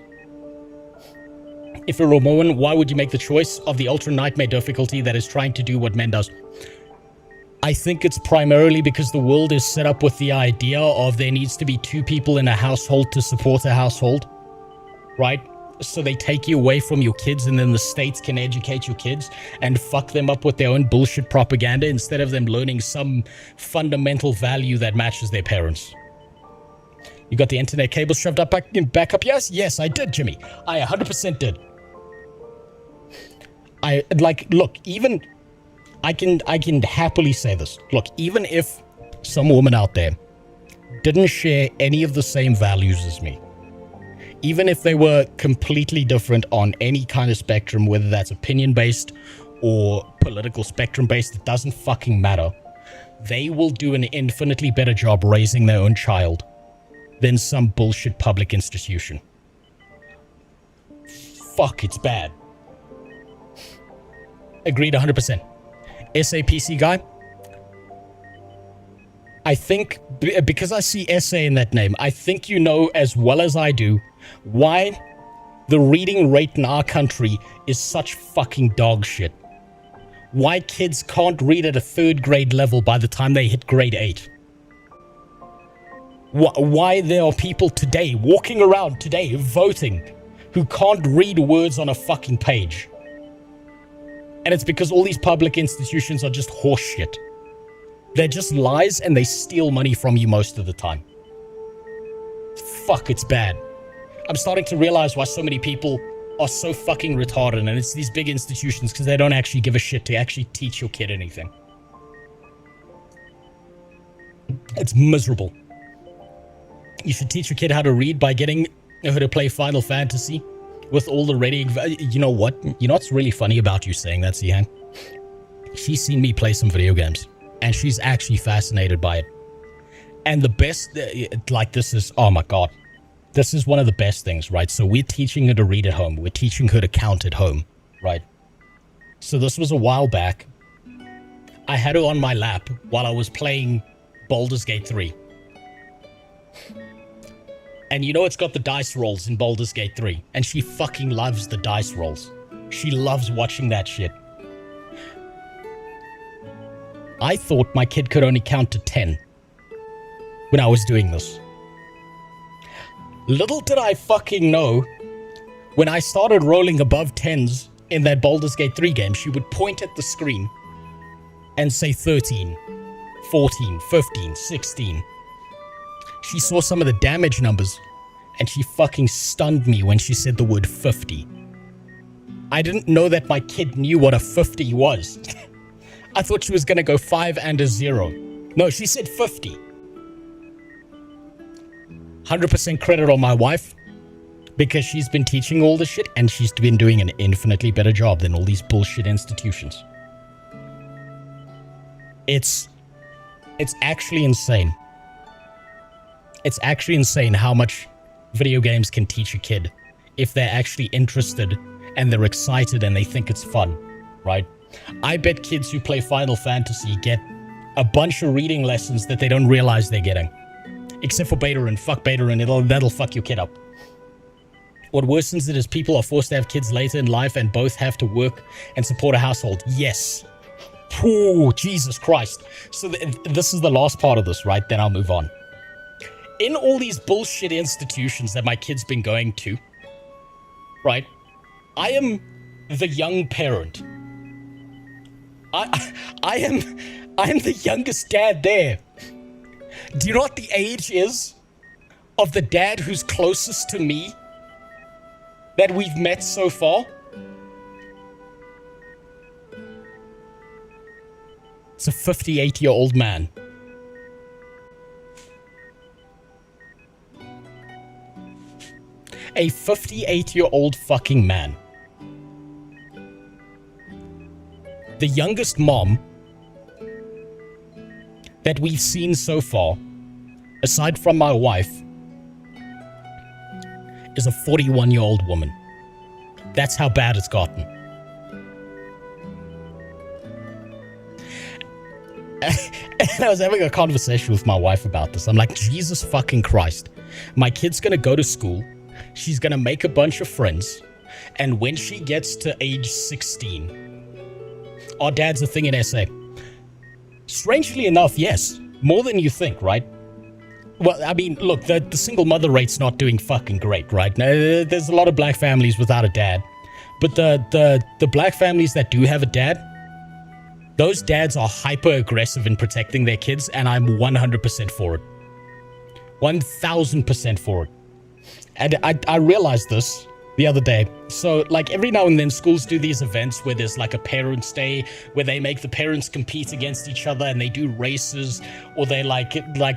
If you're a woman, why would you make the choice of the ultra nightmare difficulty that is trying to do what men does? I think it's primarily because the world is set up with the idea of there needs to be 2 people in a household to support a household, right? So they take you away from your kids and then the states can educate your kids and fuck them up with their own bullshit propaganda instead of them learning some fundamental value that matches their parents. You got the internet cable shoved up back up? Yes, I did, Jimmy. I 100% did. Look, even I can happily say this. Look, even if some woman out there didn't share any of the same values as me, even if they were completely different on any kind of spectrum, whether that's opinion-based or political spectrum-based, it doesn't fucking matter. They will do an infinitely better job raising their own child than some bullshit public institution. Fuck, it's bad. Agreed 100%. SAPC guy? I think, because I see SA in that name, I think you know as well as I do why the reading rate in our country is such fucking dog shit. Why kids can't read at a 3rd grade level by the time they hit grade 8. Why there are people today, walking around today, voting, who can't read words on a fucking page. And it's because all these public institutions are just horseshit. They're just lies and they steal money from you most of the time. Fuck, it's bad. I'm starting to realize why so many people are so fucking retarded, and it's these big institutions because they don't actually give a shit to actually teach your kid anything. It's miserable. You should teach your kid how to read by getting her to play Final Fantasy with all the rating. You know what? You know what's really funny about you saying that, Sihan? She's seen me play some video games, and she's actually fascinated by it. And the best, like, this is, oh my god. This is one of the best things, right? So we're teaching her to read at home. We're teaching her to count at home, right? So this was a while back. I had her on my lap while I was playing Baldur's Gate 3. And you know it's got the dice rolls in Baldur's Gate 3. And she fucking loves the dice rolls. She loves watching that shit. I thought my kid could only count to 10 when I was doing this. Little did I fucking know, when I started rolling above 10s in that Baldur's Gate 3 game, she would point at the screen and say 13, 14, 15, 16. She saw some of the damage numbers, and she fucking stunned me when she said the word 50. I didn't know that my kid knew what a 50 was. I thought she was gonna go 5 and a 0. No, she said 50. 100% credit on my wife, because she's been teaching all this shit and she's been doing an infinitely better job than all these bullshit institutions. It's actually insane. It's actually insane how much video games can teach a kid if they're actually interested and they're excited and they think it's fun, right? I bet kids who play Final Fantasy get a bunch of reading lessons that they don't realize they're getting. Except for beta and fuck beta, and that'll fuck your kid up. What worsens it is people are forced to have kids later in life and both have to work and support a household. Yes. Oh, Jesus Christ. So this is the last part of this, right? Then I'll move on. In all these bullshit institutions that my kid's been going to, right? I am the young parent. I am the youngest dad there. Do you know what the age is of the dad who's closest to me that we've met so far? It's a 58-year-old man. A 58-year-old fucking man. The youngest mom that we've seen so far, aside from my wife, is a 41-year-old woman. That's how bad it's gotten. And I was having a conversation with my wife about this. I'm like, Jesus fucking Christ. My kid's gonna go to school. She's gonna make a bunch of friends. And when she gets to age 16, our dad's a thing in SA. Strangely enough, yes. More than you think, right? Well, I mean, look, the single mother rate's not doing fucking great, right? There's a lot of black families without a dad. But the black families that do have a dad, those dads are hyper-aggressive in protecting their kids, and I'm 100% for it. 1,000% for it. And I realized this the other day. So, like, every now and then schools do these events where there's like a parents' day where they make the parents compete against each other and they do races, or they like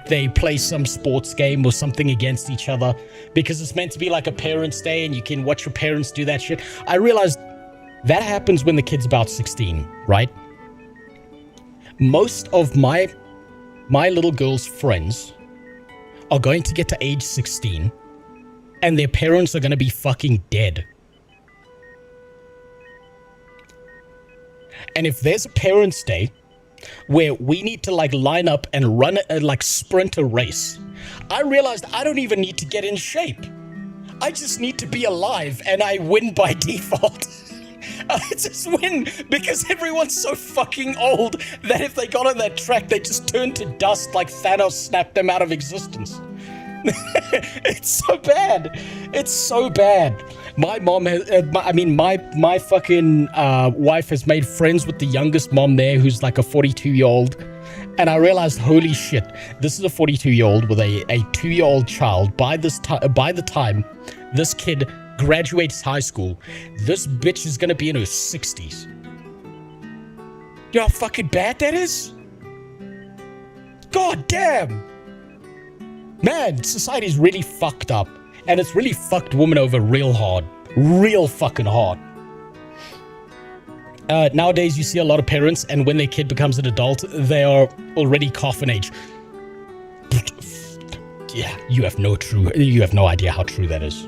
they play some sports game or something against each other because it's meant to be like a parents' day and you can watch your parents do that shit. I realized that happens when the kid's about 16, right? Most of my little girl's friends are going to get to age 16 and their parents are going to be fucking dead. And if there's a parents' day where we need to like line up and run like sprint a race, I realized I don't even need to get in shape. I just need to be alive and I win by default. I just win because everyone's so fucking old that if they got on that track, they just turn to dust like Thanos snapped them out of existence. It's so bad. It's so bad. My mom has, my fucking wife has made friends with the youngest mom there, who's like a 42-year-old. And I realized, holy shit, this is a 42-year-old with a 2-year-old child. By the time this kid graduates high school, this bitch is gonna be in her 60s. You know how fucking bad that is? God damn. Man, society's really fucked up. And it's really fucked women over real hard. Real fucking hard. Nowadays, you see a lot of parents, and when their kid becomes an adult, they are already coffin age. Yeah, you have no idea how true that is.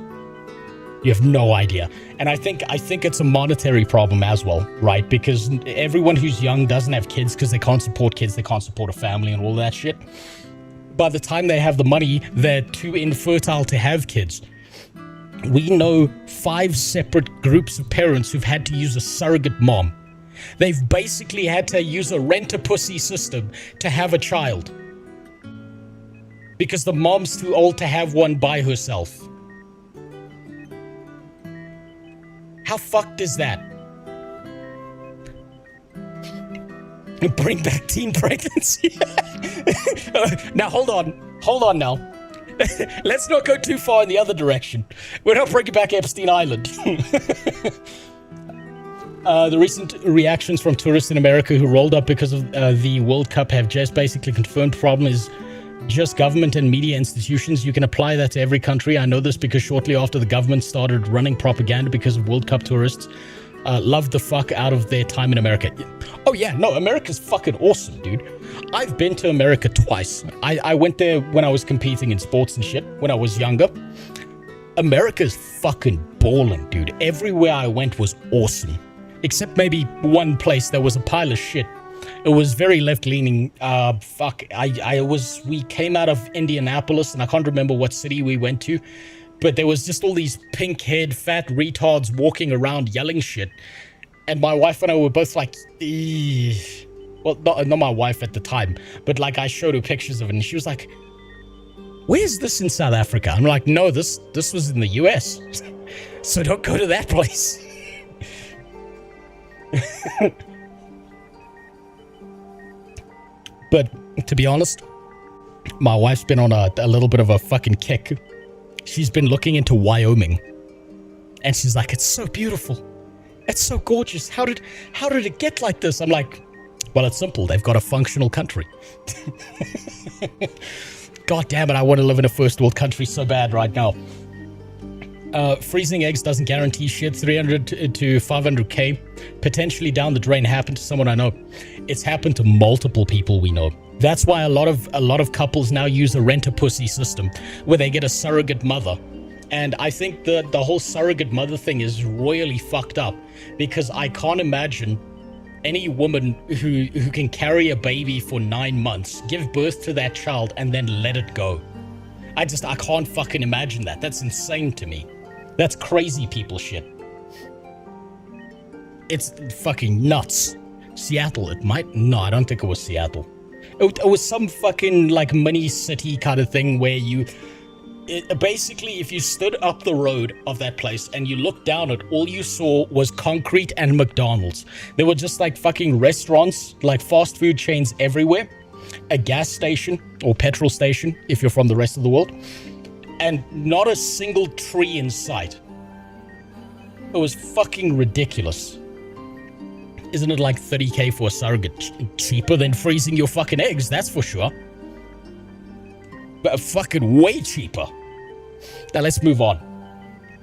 You have no idea. And I think it's a monetary problem as well, right? Because everyone who's young doesn't have kids because they can't support kids, they can't support a family and all that shit. By the time they have the money, they're too infertile to have kids. We know 5 separate groups of parents who've had to use a surrogate mom. They've basically had to use a rent-a-pussy system to have a child. Because the mom's too old to have one by herself. How fucked is that? Bring back teen pregnancy. Now, hold on now. Let's not go too far in the other direction. We're not bringing back Epstein Island. The recent reactions from tourists in America who rolled up because of the World Cup have just basically confirmed the problem is just government and media institutions. You can apply that to every country. I know this because shortly after the government started running propaganda because of World Cup, tourists loved the fuck out of their time in America. Oh yeah, no, America's fucking awesome, dude. I've been to America twice. I went there when I was competing in sports and shit, when I was younger. America's fucking ballin', dude. Everywhere I went was awesome. Except maybe one place that was a pile of shit. It was very left-leaning. We came out of Indianapolis, and I can't remember what city we went to, but there was just all these pink-haired fat retards walking around yelling shit. And my wife and I were both like, eesh. Well, not my wife at the time, but like I showed her pictures of it, and she was like, where's this in South Africa? I'm like, no, this was in the US. So don't go to that place. But to be honest, my wife's been on a little bit of a fucking kick. She's been looking into Wyoming, and she's like, it's so beautiful. It's so gorgeous. How did it get like this? I'm like, well, it's simple. They've got a functional country. God damn it, I want to live in a first world country so bad right now. Freezing eggs doesn't guarantee shit. 300 to 500k potentially down the drain happened to someone I know. It's happened to multiple people we know. That's why a lot of couples now use a rent-a-pussy system where they get a surrogate mother. And I think the whole surrogate mother thing is royally fucked up, because I can't imagine any woman who can carry a baby for 9 months, give birth to that child, and then let it go. I can't fucking imagine that. That's insane to me. That's crazy people shit. It's fucking nuts. Seattle, it might... No, I don't think it was Seattle. It was some fucking, like, mini city kind of thing where basically, if you stood up the road of that place and you looked down at, all you saw was concrete and McDonald's. There were just, like, fucking restaurants, like fast food chains everywhere. A gas station, or petrol station, if you're from the rest of the world. And not a single tree in sight. It was fucking ridiculous. Isn't it like 30k for a surrogate? Cheaper than freezing your fucking eggs, that's for sure. But fucking way cheaper. Now let's move on.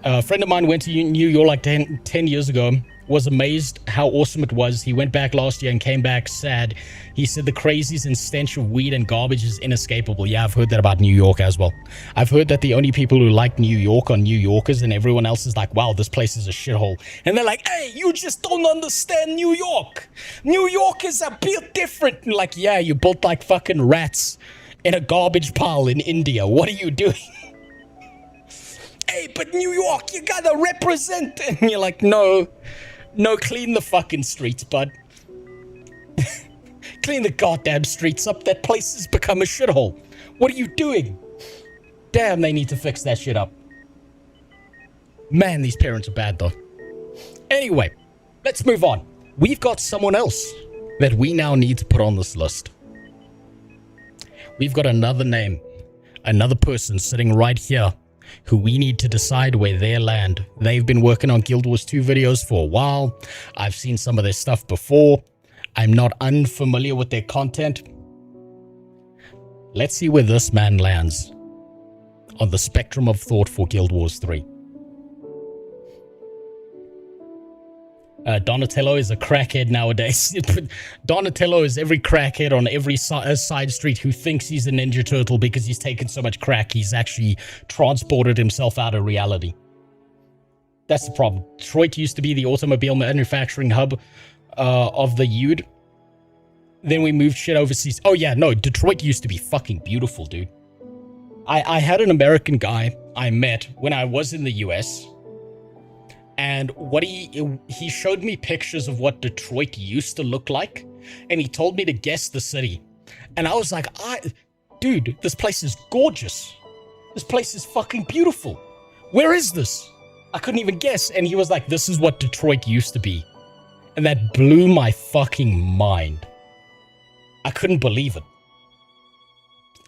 A friend of mine went to New York like 10 years ago. Was amazed how awesome it was. He went back last year and came back sad. He said the crazies and stench of weed and garbage is inescapable. Yeah, I've heard that about New York as well. I've heard that the only people who like New York are New Yorkers, and everyone else is like, wow, this place is a shithole. And they're like, hey, you just don't understand New York. New York is a bit different. And like, yeah, you built like fucking rats in a garbage pile in India. What are you doing? Hey, but New York, you gotta represent. And you're like, no, clean the fucking streets, bud. Clean the goddamn streets up. That place has become a shithole. What are you doing? damn, they need to fix that shit up. Man, these parents are bad, though. Anyway, let's move on. We've got someone else that we now need to put on this list. We've got another name, another person sitting right here who we need to decide where they land. They've been working on Guild Wars 2 videos for a while. I've seen some of their stuff before. I'm not unfamiliar with their content. Let's see where this man lands on the spectrum of thought for Guild Wars 3. Donatello is a crackhead nowadays. Donatello is every crackhead on every side street who thinks he's a Ninja Turtle because he's taken so much crack, he's actually transported himself out of reality. That's the problem. Detroit used to be the automobile manufacturing hub of the UD. Then we moved shit overseas. Oh yeah, no, Detroit used to be fucking beautiful, dude. I had an American guy I met when I was in the US. And what he showed me pictures of what Detroit used to look like, and he told me to guess the city. And I was like, dude, this place is gorgeous. This place is fucking beautiful. Where is this? I couldn't even guess. And he was like, this is what Detroit used to be. And that blew my fucking mind. I couldn't believe it.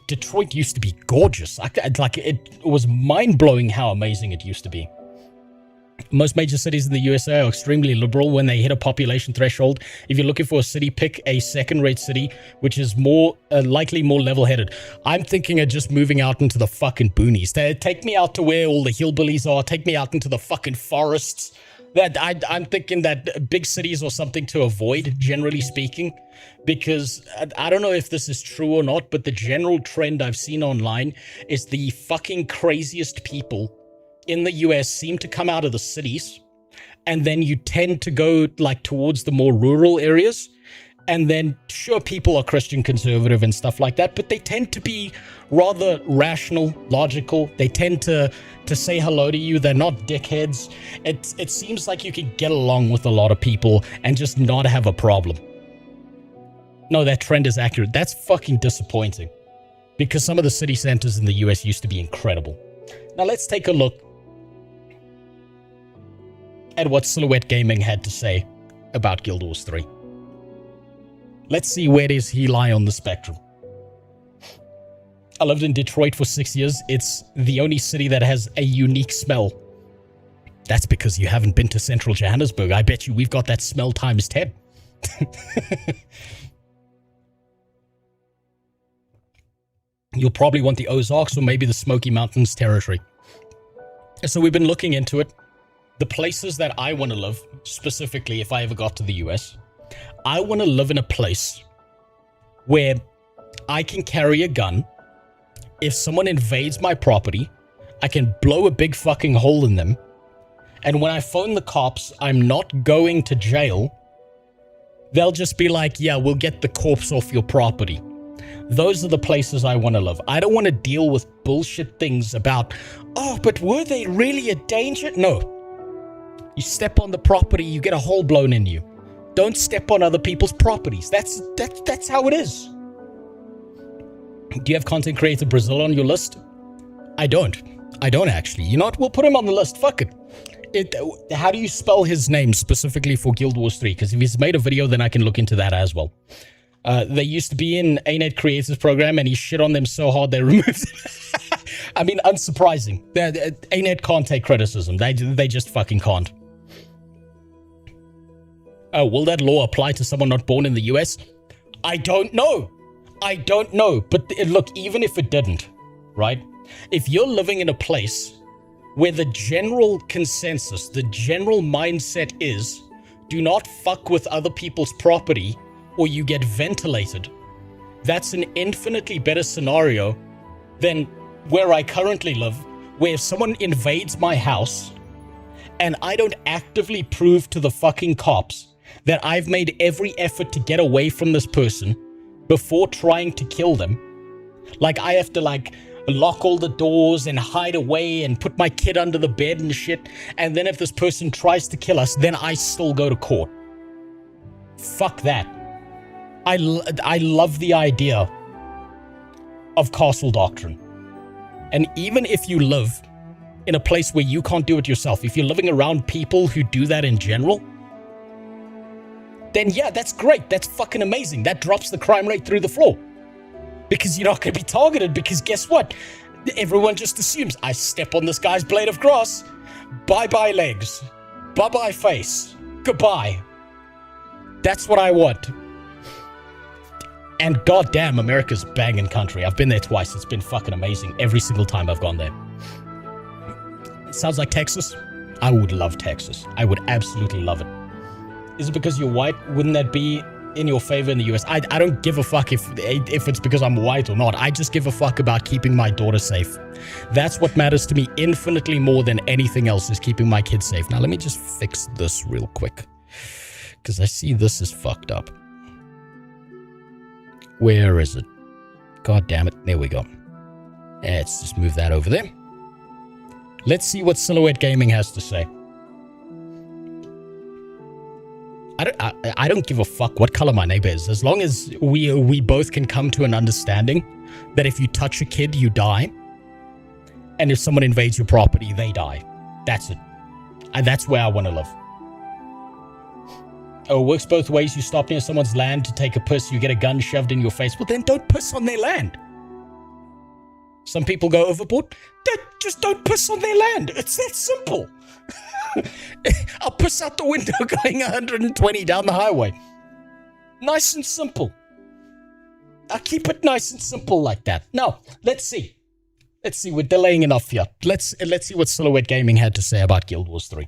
Detroit used to be gorgeous. It was mind-blowing how amazing it used to be. Most major cities in the USA are extremely liberal when they hit a population threshold. If you're looking for a city, pick a second-rate city, which is more likely more level-headed. I'm thinking of just moving out into the fucking boonies. Take me out to where all the hillbillies are. Take me out into the fucking forests. I'm thinking that big cities are something to avoid, generally speaking, because I don't know if this is true or not, but the general trend I've seen online is the fucking craziest people in the US seem to come out of the cities, and then you tend to go like towards the more rural areas, and then sure, people are Christian conservative and stuff like that, but they tend to be rather rational, logical. They tend to say hello to you. They're not dickheads. It seems like you can get along with a lot of people and just not have a problem. No, that trend is accurate. That's fucking disappointing, because some of the city centers in the US used to be incredible. Now let's take a look at what Silhouette Gaming had to say about Guild Wars 3. Let's see, where does he lie on the spectrum? I lived in Detroit for 6 years. It's the only city that has a unique smell. That's because you haven't been to central Johannesburg. I bet you we've got that smell times 10. You'll probably want the Ozarks or maybe the Smoky Mountains territory. So we've been looking into it. The places that I want to live, specifically if I ever got to the US, I want to live in a place where I can carry a gun. If someone invades my property, I can blow a big fucking hole in them. And when I phone the cops, I'm not going to jail. They'll just be like, yeah, we'll get the corpse off your property. Those are the places I want to live. I don't want to deal with bullshit things about, oh, but were they really a danger? No. You step on the property, you get a hole blown in you. Don't step on other people's properties. That's how it is. Do you have content creator Brazil on your list? I don't actually. You know what? We'll put him on the list. Fuck it. How do you spell his name specifically for Guild Wars 3? Because if he's made a video, then I can look into that as well. They used to be in ANET Creators program, and he shit on them so hard they removed it. I mean, unsurprising. ANET can't take criticism. They just fucking can't. Will that law apply to someone not born in the US? I don't know. But look, even if it didn't, right? If you're living in a place where the general consensus, the general mindset is, do not fuck with other people's property or you get ventilated, that's an infinitely better scenario than where I currently live, where if someone invades my house and I don't actively prove to the fucking cops that I've made every effort to get away from this person before trying to kill them. Like, I have to, like, lock all the doors and hide away and put my kid under the bed and shit. And then if this person tries to kill us, then I still go to court. Fuck that. I love the idea of castle doctrine. And even if you live in a place where you can't do it yourself, if you're living around people who do that in general, then yeah, that's great. That's fucking amazing. That drops the crime rate through the floor. Because you're not going to be targeted, because guess what? Everyone just assumes, I step on this guy's blade of grass. Bye-bye legs. Bye-bye face. Goodbye. That's what I want. And goddamn, America's banging country. I've been there twice. It's been fucking amazing every single time I've gone there. Sounds like Texas? I would love Texas. I would absolutely love it. Is it because you're white? Wouldn't that be in your favor in the US? I don't give a fuck if it's because I'm white or not. I just give a fuck about keeping my daughter safe. That's what matters to me infinitely more than anything else, is keeping my kids safe. Now, let me just fix this real quick, because I see this is fucked up. Where is it? God damn it. There we go. Let's just move that over there. Let's see what Silhouette Gaming has to say. I don't give a fuck what color my neighbor is, as long as we both can come to an understanding that if you touch a kid, you die. And if someone invades your property, they die. That's it. That's where I want to live. Oh, it works both ways. You stop near someone's land to take a piss, you get a gun shoved in your face. Well, then don't piss on their land. Some people go overboard. Just don't piss on their land. It's that simple. I'll piss out the window going 120 down the highway. Nice and simple. I'll keep it nice and simple like that. Now, let's see. We're delaying enough here. Let's see what Silhouette Gaming had to say about Guild Wars 3.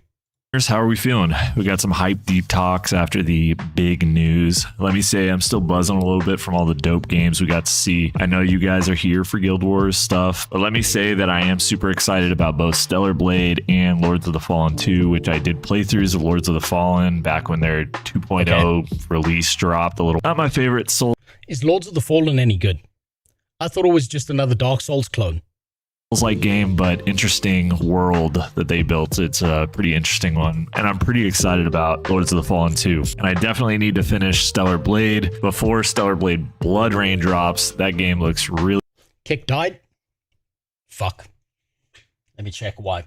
How are we feeling? We got some hype detox after the big news. Let me say I'm still buzzing a little bit from all the dope games we got to see. I know you guys are here for Guild Wars stuff, but let me say that I am super excited about both Stellar Blade and Lords of the Fallen 2, which I did playthroughs of Lords of the Fallen back when their 2.0 release dropped a little. Not my favorite Soul. Is Lords of the Fallen any good? I thought it was just another Dark Souls clone. Like game, but interesting world that they built. It's a pretty interesting one, and I'm pretty excited about Lords of the Fallen 2. And I definitely need to finish Stellar Blade before Stellar Blade Blood Rain drops. That game looks really... Kick died? Fuck. Let me check why.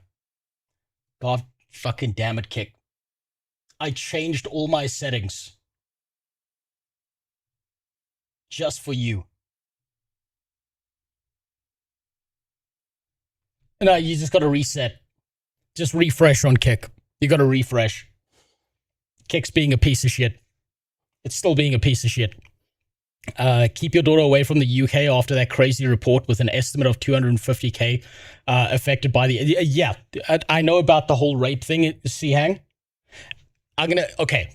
God fucking damn it, Kick. I changed all my settings. Just for you. No, you just gotta reset. Just refresh on Kick. You gotta refresh. Kick's being a piece of shit. It's still being a piece of shit. Keep your daughter away from the UK after that crazy report with an estimate of 250k affected by the... yeah, I know about the whole rape thing, Sihang. I'm gonna... Okay,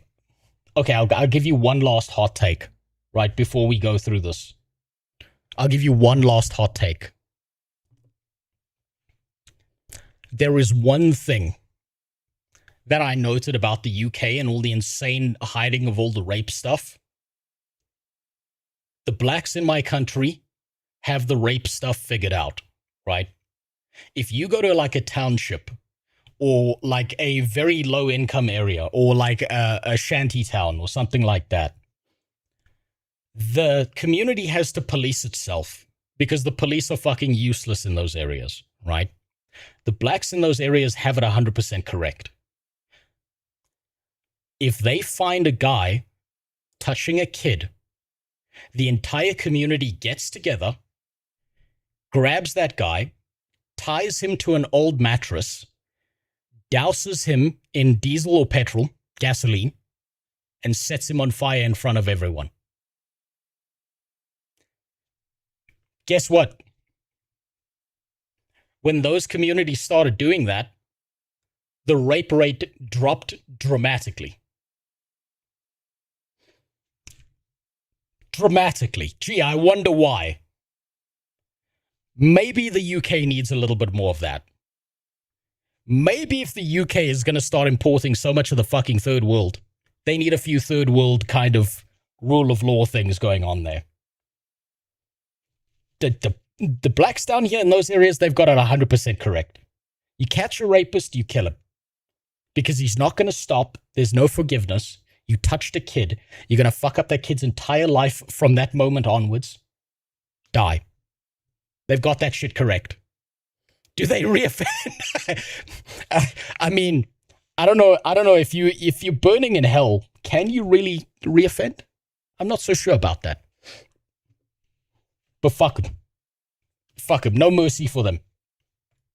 I'll give you one last hot take, right, before we go through this. I'll give you one last hot take. There is one thing that I noted about the UK and all the insane hiding of all the rape stuff. The blacks in my country have the rape stuff figured out, right? If you go to like a township or like a very low income area or like a shanty town or something like that, the community has to police itself because the police are fucking useless in those areas, right? The blacks in those areas have it 100% correct. If they find a guy touching a kid, the entire community gets together, grabs that guy, ties him to an old mattress, douses him in diesel or petrol, gasoline, and sets him on fire in front of everyone. Guess what? When those communities started doing that, the rape rate dropped dramatically. Dramatically. Gee, I wonder why. Maybe the UK needs a little bit more of that. Maybe if the UK is going to start importing so much of the fucking third world, they need a few third world kind of rule of law things going on there. The blacks down here in those areas, they've got it 100% correct. You catch a rapist, you kill him. Because he's not going to stop. There's no forgiveness. You touched a kid. You're going to fuck up that kid's entire life from that moment onwards. Die. They've got that shit correct. Do they reoffend? I mean, I don't know if you're burning in hell, can you really reoffend? I'm not so sure about that. But fuck them. Fuck them. No mercy for them.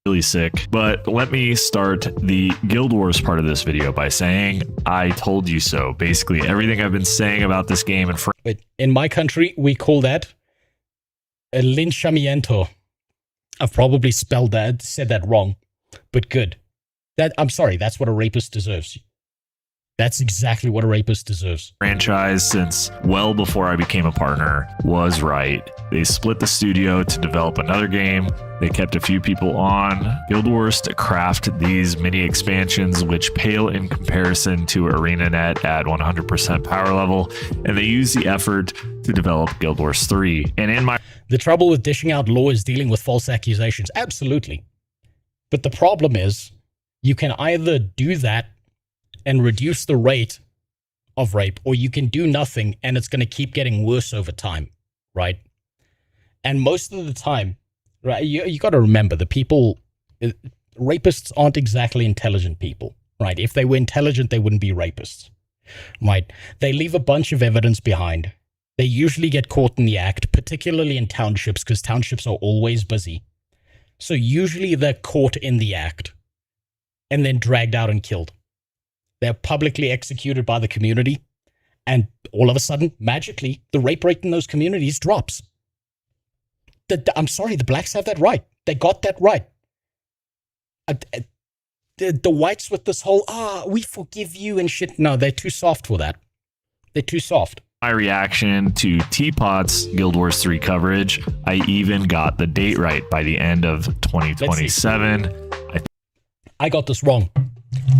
Really sick. But let me start the Guild Wars part of this video by saying I told you so. Basically, everything I've been saying about this game and But in my country, we call that a linchamiento. I've probably said that wrong, but good. I'm sorry, that's what a rapist deserves. That's exactly what a rapist deserves. franchise since well before I became a partner was right. They split the studio to develop another game. They kept a few people on Guild Wars to craft these mini expansions, which pale in comparison to ArenaNet at 100% power level. And they used the effort to develop Guild Wars 3. And in my The trouble with dishing out lore is dealing with false accusations. Absolutely. But the problem is, you can either do that and reduce the rate of rape, or you can do nothing and it's going to keep getting worse over time, right? And most of the time, right, you got to remember the people, rapists aren't exactly intelligent people, right? If they were intelligent, they wouldn't be rapists, right? They leave a bunch of evidence behind. They usually get caught in the act, particularly in townships, because townships are always busy. So usually they're caught in the act and then dragged out and killed. They're publicly executed by the community, and all of a sudden, magically, the rape rate in those communities drops. I'm sorry, the blacks have that right. They got that right. The whites with this whole, we forgive you and shit. No, they're too soft for that. They're too soft. My reaction to Teapot's Guild Wars 3 coverage, I even got the date right by the end of 2027. I got this wrong.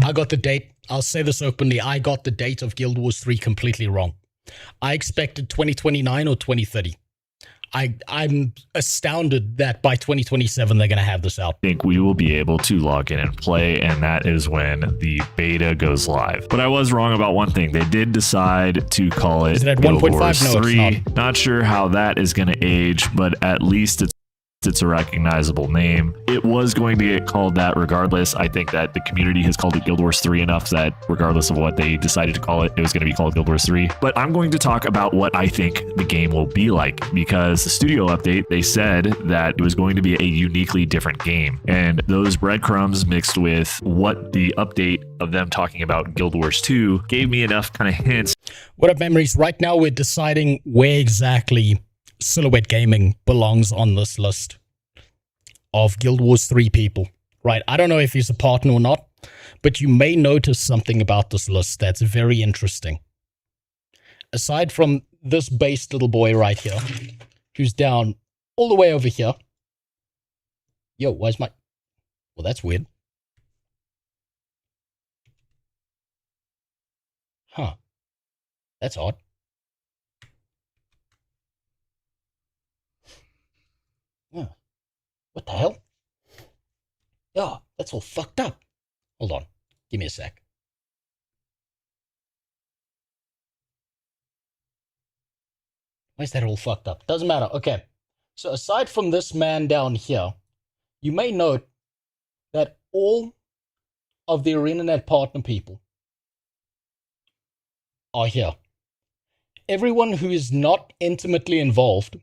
I got the date. I'll say this openly. I got the date of Guild Wars 3 completely wrong. I expected 2029 or 2030. I'm astounded that by 2027 they're going to have this out. I think we will be able to log in and play, and that is when the beta goes live. But I was wrong about one thing. They did decide to call it Is it at Guild 1.5? Wars No, 3. it's not. Not sure how that is going to age, but at least it's a recognizable name. It was going to get called that regardless. I think that the community has called it Guild Wars 3 enough that regardless of what they decided to call it, it was going to be called Guild Wars 3. But I'm going to talk about what I think the game will be like, because the studio update, they said that it was going to be a uniquely different game. And those breadcrumbs mixed with what the update of them talking about Guild Wars 2 gave me enough kind of hints. What up, memories? Right now we're deciding where exactly Silhouette Gaming belongs on this list of Guild Wars 3 people, right? I don't know if he's a partner or not, but you may notice something about this list that's very interesting. Aside from this based little boy right here, who's down all the way over here. Yo, where's my... Well, that's weird. Huh. That's odd. Yeah. What the hell? Yeah, that's all fucked up. Hold on. Give me a sec. Why is that all fucked up? Doesn't matter. Okay. So aside from this man down here, you may note that all of the ArenaNet partner people are here. Everyone who is not intimately involved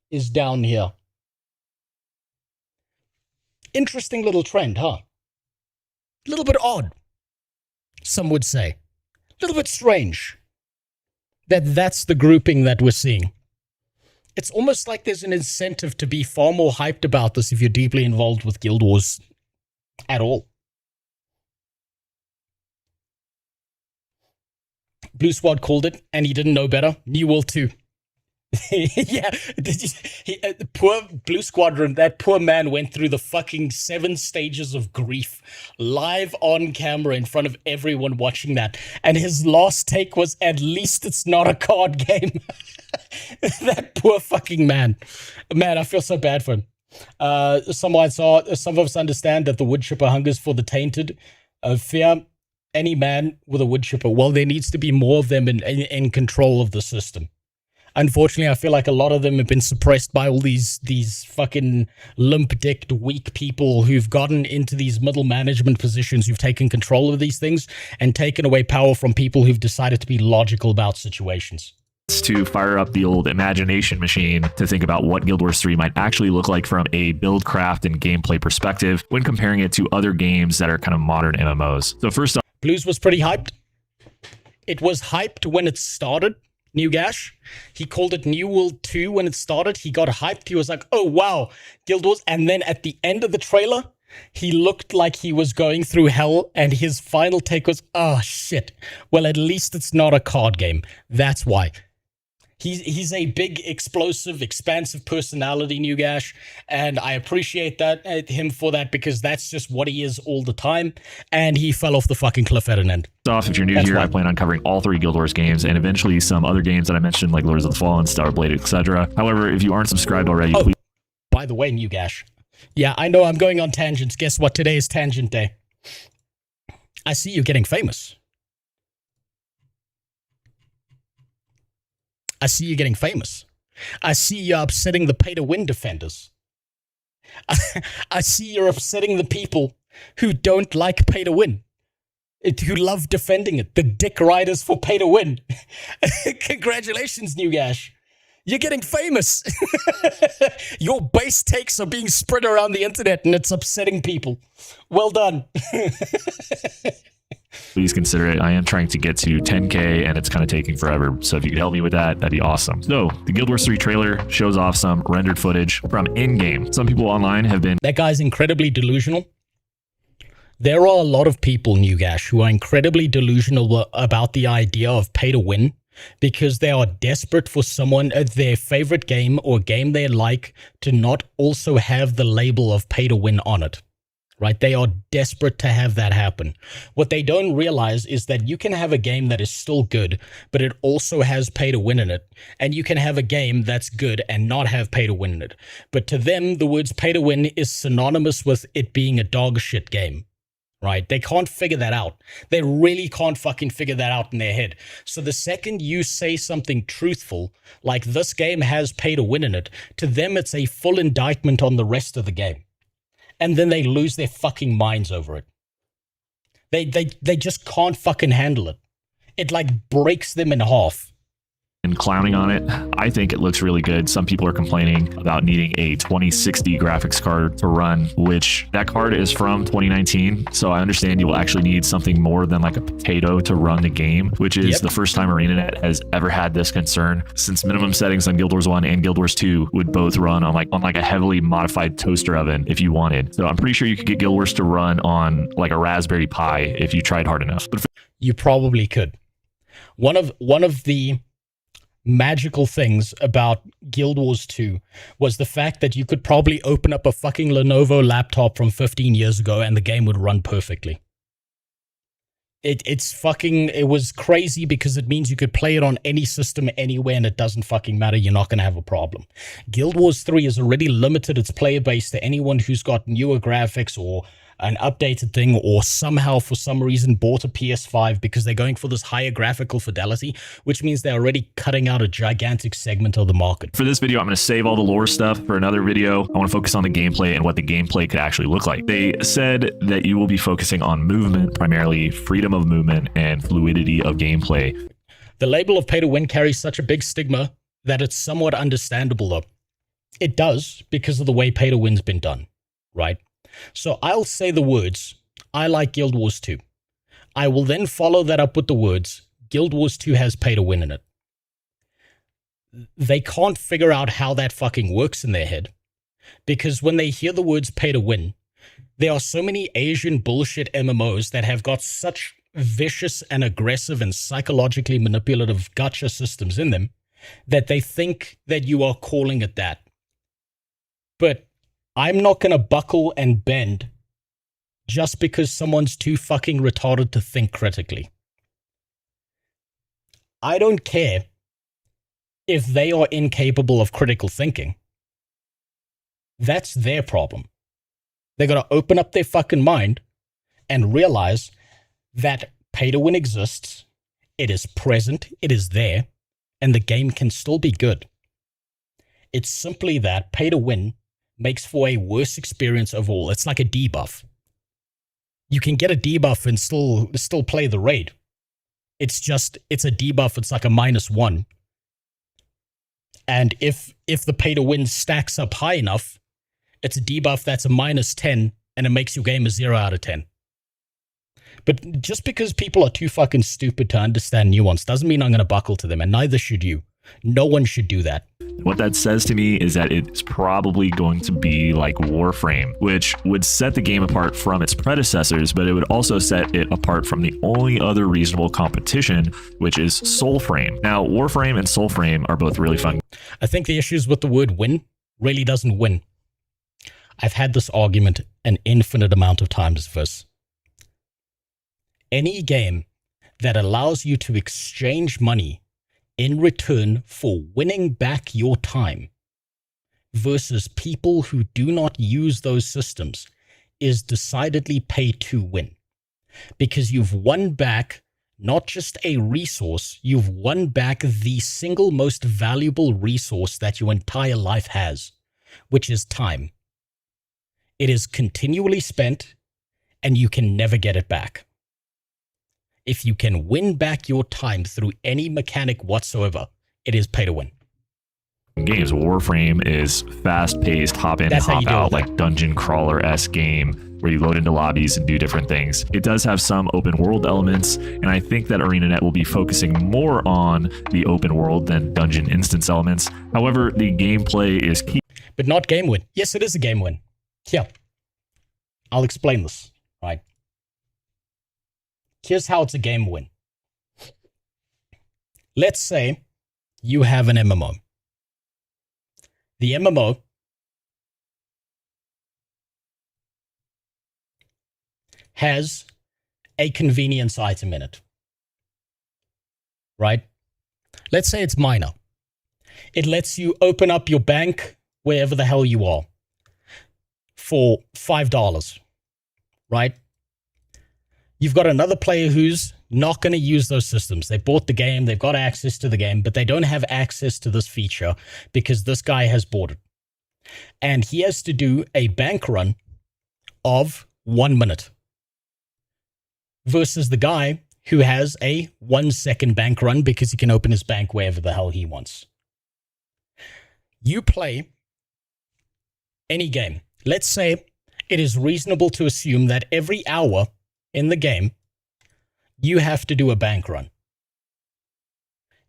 is down here. Interesting little trend, huh? A little bit odd, some would say. A little bit strange that that's the grouping that we're seeing. It's almost like there's an incentive to be far more hyped about this if you're deeply involved with Guild Wars at all. Blue Squad called it, and he didn't know better. New World 2. Yeah, poor Blue Squadron, that poor man went through the fucking 7 stages of grief live on camera in front of everyone watching that. And his last take was, at least it's not a card game. That poor fucking man. Man, I feel so bad for him. Some of us understand that the wood chipper hungers for the tainted. Fear any man with a wood chipper. Well, there needs to be more of them in control of the system. Unfortunately, I feel like a lot of them have been suppressed by all these fucking limp-dicked, weak people who've gotten into these middle management positions, who've taken control of these things and taken away power from people who've decided to be logical about situations. To fire up the old imagination machine to think about what Guild Wars 3 might actually look like from a build, craft, and gameplay perspective when comparing it to other games that are kind of modern MMOs. So first off, Blues was pretty hyped. It was hyped when it started. New Gash, he called it New World 2 when it started. He got hyped. He was like, oh, wow, Guild Wars. And then at the end of the trailer, he looked like he was going through hell. And his final take was, oh, shit. Well, at least it's not a card game. That's why. He's a big, explosive, expansive personality, New Gash, and I appreciate him for that, because that's just what he is all the time, and he fell off the fucking cliff at an end. If you're new here, I plan on covering all 3 Guild Wars games and eventually some other games that I mentioned, like Lords of the Fallen, Starblade, etc. However, if you aren't subscribed already, please... By the way, New Gash. Yeah, I know I'm going on tangents. Guess what? Today is Tangent Day. I see you getting famous. I see you getting famous. I see you upsetting the pay-to-win defenders. I see you're upsetting the people who don't like pay-to-win, who love defending it, the dick riders for pay-to-win. Congratulations, New Gash. You're getting famous. Your base takes are being spread around the internet and it's upsetting people. Well done. Please consider it. I am trying to get to 10K and it's kind of taking forever. So if you could help me with that, that'd be awesome. So the Guild Wars 3 trailer shows off some rendered footage from in-game. Some people online have been... That guy's incredibly delusional. There are a lot of people, New Gash, who are incredibly delusional about the idea of pay to win because they are desperate for someone, their favorite game or game they like, to not also have the label of pay to win on it. Right? They are desperate to have that happen. What they don't realize is that you can have a game that is still good, but it also has pay to win in it. And you can have a game that's good and not have pay to win in it. But to them, the words pay to win is synonymous with it being a dog shit game. Right? They can't figure that out. They really can't fucking figure that out in their head. So the second you say something truthful, like this game has pay to win in it, to them it's a full indictment on the rest of the game. And then they lose their fucking minds over it. They just can't fucking handle it. It like breaks them in half. And clowning on it. I think it looks really good. Some people are complaining about needing a 2060 graphics card to run, which that card is from 2019. So I understand you will actually need something more than like a potato to run the game, which is the first time ArenaNet has ever had this concern, since minimum settings on Guild Wars 1 and Guild Wars 2 would both run on like a heavily modified toaster oven if you wanted. So I'm pretty sure you could get Guild Wars to run on like a Raspberry Pi if you tried hard enough. But you probably could. One of the magical things about Guild Wars 2 was the fact that you could probably open up a fucking Lenovo laptop from 15 years ago and the game would run perfectly. It was crazy because it means you could play it on any system anywhere and it doesn't fucking matter. You're not going to have a problem. Guild Wars 3 has already limited its player base to anyone who's got newer graphics or an updated thing, or somehow for some reason bought a PS5 because they're going for this higher graphical fidelity, which means they're already cutting out a gigantic segment of the market. For this video, I'm going to save all the lore stuff for another video. I want to focus on the gameplay and what the gameplay could actually look like. They said that you will be focusing on movement, primarily freedom of movement and fluidity of gameplay. The label of pay to win carries such a big stigma that it's somewhat understandable though. It does, because of the way pay to win's been done, right? So I'll say the words, I like Guild Wars 2. I will then follow that up with the words, Guild Wars 2 has pay to win in it. They can't figure out how that fucking works in their head. Because when they hear the words pay to win, there are so many Asian bullshit MMOs that have got such vicious and aggressive and psychologically manipulative gacha systems in them that they think that you are calling it that. But I'm not going to buckle and bend just because someone's too fucking retarded to think critically. I don't care if they are incapable of critical thinking. That's their problem. They got to open up their fucking mind and realize that pay to win exists. It is present. It is there. and the game can still be good. It's simply that pay to win makes for a worse experience overall. It's like a debuff. You can get a debuff and still play the raid. It's a debuff. It's like a -1. And if the pay to win stacks up high enough, it's a debuff that's a -10, and it makes your game a 0 out of 10. But just because people are too fucking stupid to understand nuance doesn't mean I'm going to buckle to them, and neither should you. No one should do that. What that says to me is that it's probably going to be like Warframe, which would set the game apart from its predecessors, but it would also set it apart from the only other reasonable competition, which is Soulframe. Now, Warframe and Soulframe are both really fun. I think the issues with the word win really doesn't win. I've had this argument an infinite amount of times, Vis. Any game that allows you to exchange money in return for winning back your time versus people who do not use those systems is decidedly pay to win. Because you've won back not just a resource, you've won back the single most valuable resource that your entire life has, which is time. It is continually spent, and you can never get it back. If you can win back your time through any mechanic whatsoever, it is pay to win. Games. Warframe is fast-paced, hop in, That's how hop you deal out, with like dungeon crawler-esque game where you load into lobbies and do different things. It does have some open world elements, and I think that ArenaNet will be focusing more on the open world than dungeon instance elements. However, the gameplay is key. But not game win. Yes, it is a game win. Here, I'll explain this, right? Here's how it's a game win. Let's say you have an MMO. The MMO has a convenience item in it, right? Let's say it's minor. It lets you open up your bank wherever the hell you are for $5, right? You've got another player who's not going to use those systems. They bought the game, they've got access to the game, but they don't have access to this feature because this guy has bought it. And he has to do a bank run of 1 minute versus the guy who has a 1 second bank run because he can open his bank wherever the hell he wants. You play any game. Let's say it is reasonable to assume that every hour in the game, you have to do a bank run.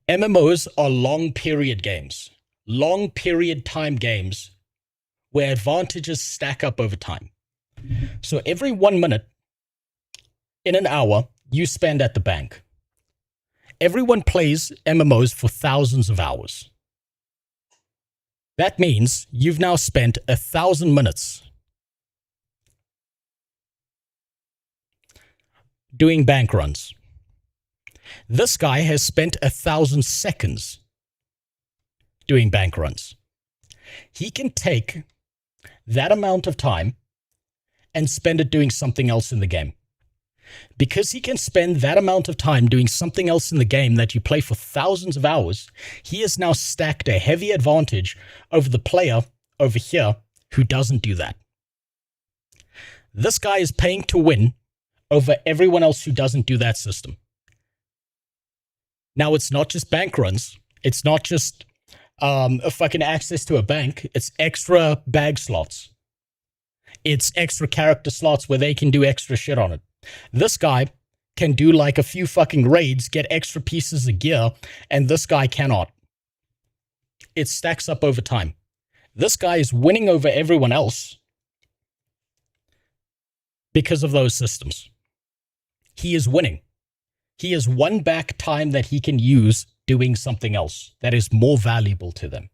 MMOs are long period games, long period time games where advantages stack up over time. So every 1 minute in an hour, you spend at the bank. Everyone plays MMOs for thousands of hours. That means you've now spent 1,000 minutes doing bank runs. This guy has spent 1,000 seconds doing bank runs. He can take that amount of time and spend it doing something else in the game. Because he can spend that amount of time doing something else in the game that you play for thousands of hours, he has now stacked a heavy advantage over the player over here who doesn't do that. This guy is paying to win over everyone else who doesn't do that system. Now, it's not just bank runs. It's not just a fucking access to a bank. It's extra bag slots. It's extra character slots where they can do extra shit on it. This guy can do like a few fucking raids, get extra pieces of gear, and this guy cannot. It stacks up over time. This guy is winning over everyone else because of those systems. He is winning. He has won back time that he can use doing something else that is more valuable to them.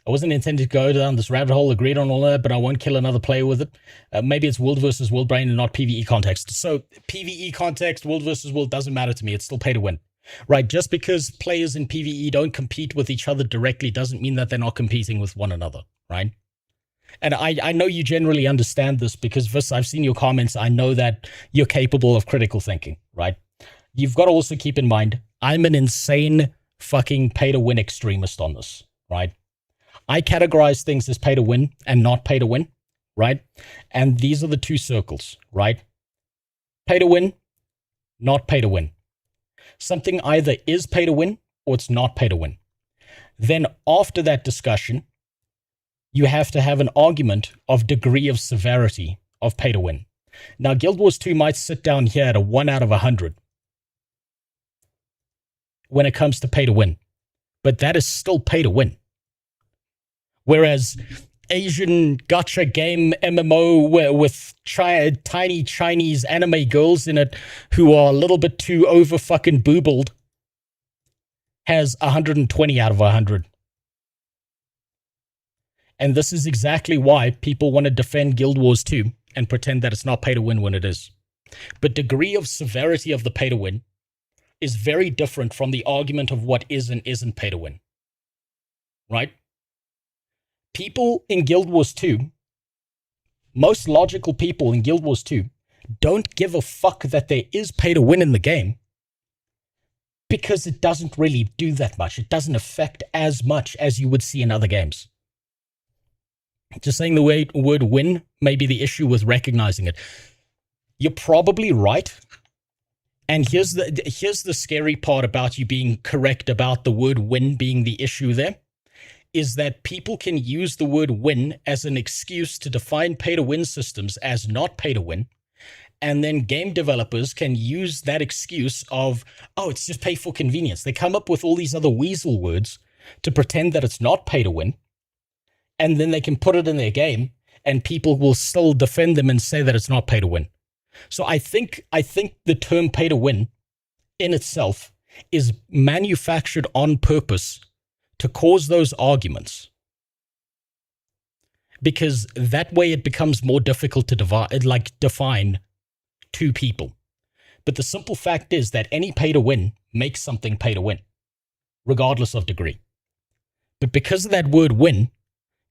I wasn't intended to go down this rabbit hole, agreed on all that, but I won't kill another player with it. Maybe it's world versus world brain and not PvE context. So PvE context, world versus world doesn't matter to me. It's still pay to win, right? Just because players in PvE don't compete with each other directly doesn't mean that they're not competing with one another, right? And I know you generally understand this because, Vis, I've seen your comments. I know that you're capable of critical thinking, right? you've got to also keep in mind, I'm an insane fucking pay-to-win extremist on this, right? I categorize things as pay-to-win and not pay-to-win, right? And these are the two circles, right? Pay-to-win, not pay-to-win. Something either is pay-to-win or it's not pay-to-win. Then after that discussion, you have to have an argument of degree of severity of pay-to-win. Now, Guild Wars 2 might sit down here at a 1 out of 100 when it comes to pay-to-win, but that is still pay-to-win. Whereas Asian gacha game MMO with tiny Chinese anime girls in it who are a little bit too over fucking boobled has 120 out of 100. And this is exactly why people want to defend Guild Wars 2 and pretend that it's not pay to win when it is. But degree of severity of the pay to win is very different from the argument of what is and isn't pay to win. Right? People in Guild Wars 2, most logical people in Guild Wars 2, don't give a fuck that there is pay to win in the game because it doesn't really do that much. It doesn't affect as much as you would see in other games. Just saying the word win may be the issue with recognizing it. You're probably right. And here's the scary part about you being correct about the word win being the issue there, is that people can use the word win as an excuse to define pay-to-win systems as not pay-to-win. And then game developers can use that excuse of, oh, it's just pay for convenience. They come up with all these other weasel words to pretend that it's not pay-to-win. And then they can put it in their game, and people will still defend them and say that it's not pay to win. So I think the term pay to win in itself is manufactured on purpose to cause those arguments. Because that way it becomes more difficult to define to people. But the simple fact is that any pay to win makes something pay to win, regardless of degree. But because of that word win,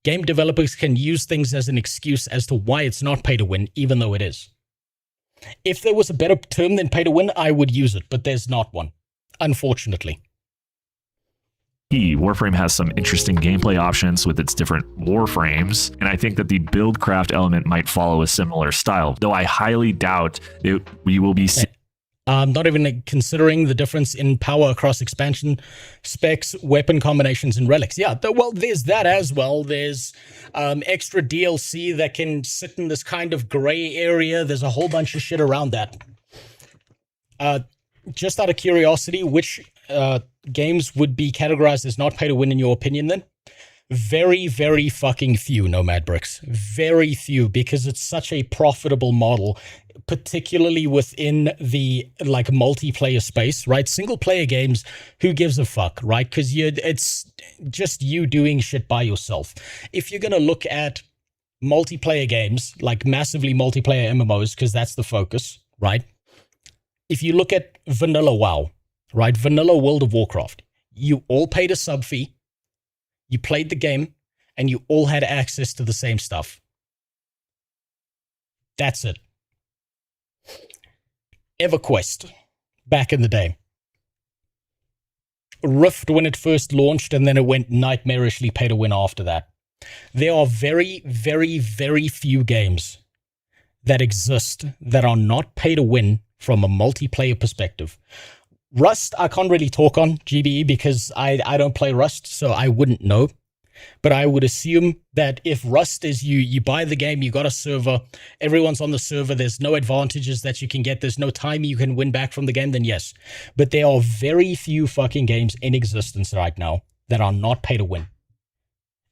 game developers can use things as an excuse as to why it's not pay to win, even though it is. If there was a better term than pay to win, I would use it, but there's not one, unfortunately. Warframe has some interesting gameplay options with its different warframes, and I think that the buildcraft element might follow a similar style, though I highly doubt we will be not even considering the difference in power across expansion specs, weapon combinations, and relics. Yeah, well, there's that as well. There's extra DLC that can sit in this kind of gray area. There's a whole bunch of shit around that. Just out of curiosity, which games would be categorized as not pay to win in your opinion then? Very, very fucking few, Nomad Bricks. Very few, because it's such a profitable model, particularly within the multiplayer space, right? Single player games, who gives a fuck, right? Because it's just you doing shit by yourself. If you're going to look at multiplayer games, like massively multiplayer MMOs, because that's the focus, right? If you look at vanilla WoW, right? Vanilla World of Warcraft, you all paid a sub fee. You played the game, and you all had access to the same stuff. That's it. EverQuest, back in the day. Rift when it first launched, and then it went nightmarishly pay to win after that. There are very, very, very few games that exist that are not pay to win from a multiplayer perspective. Rust, I can't really talk on GBE because I don't play Rust, so I wouldn't know. But I would assume that if Rust is you buy the game, you got a server, everyone's on the server, there's no advantages that you can get, there's no time you can win back from the game, then yes. But there are very few fucking games in existence right now that are not pay to win.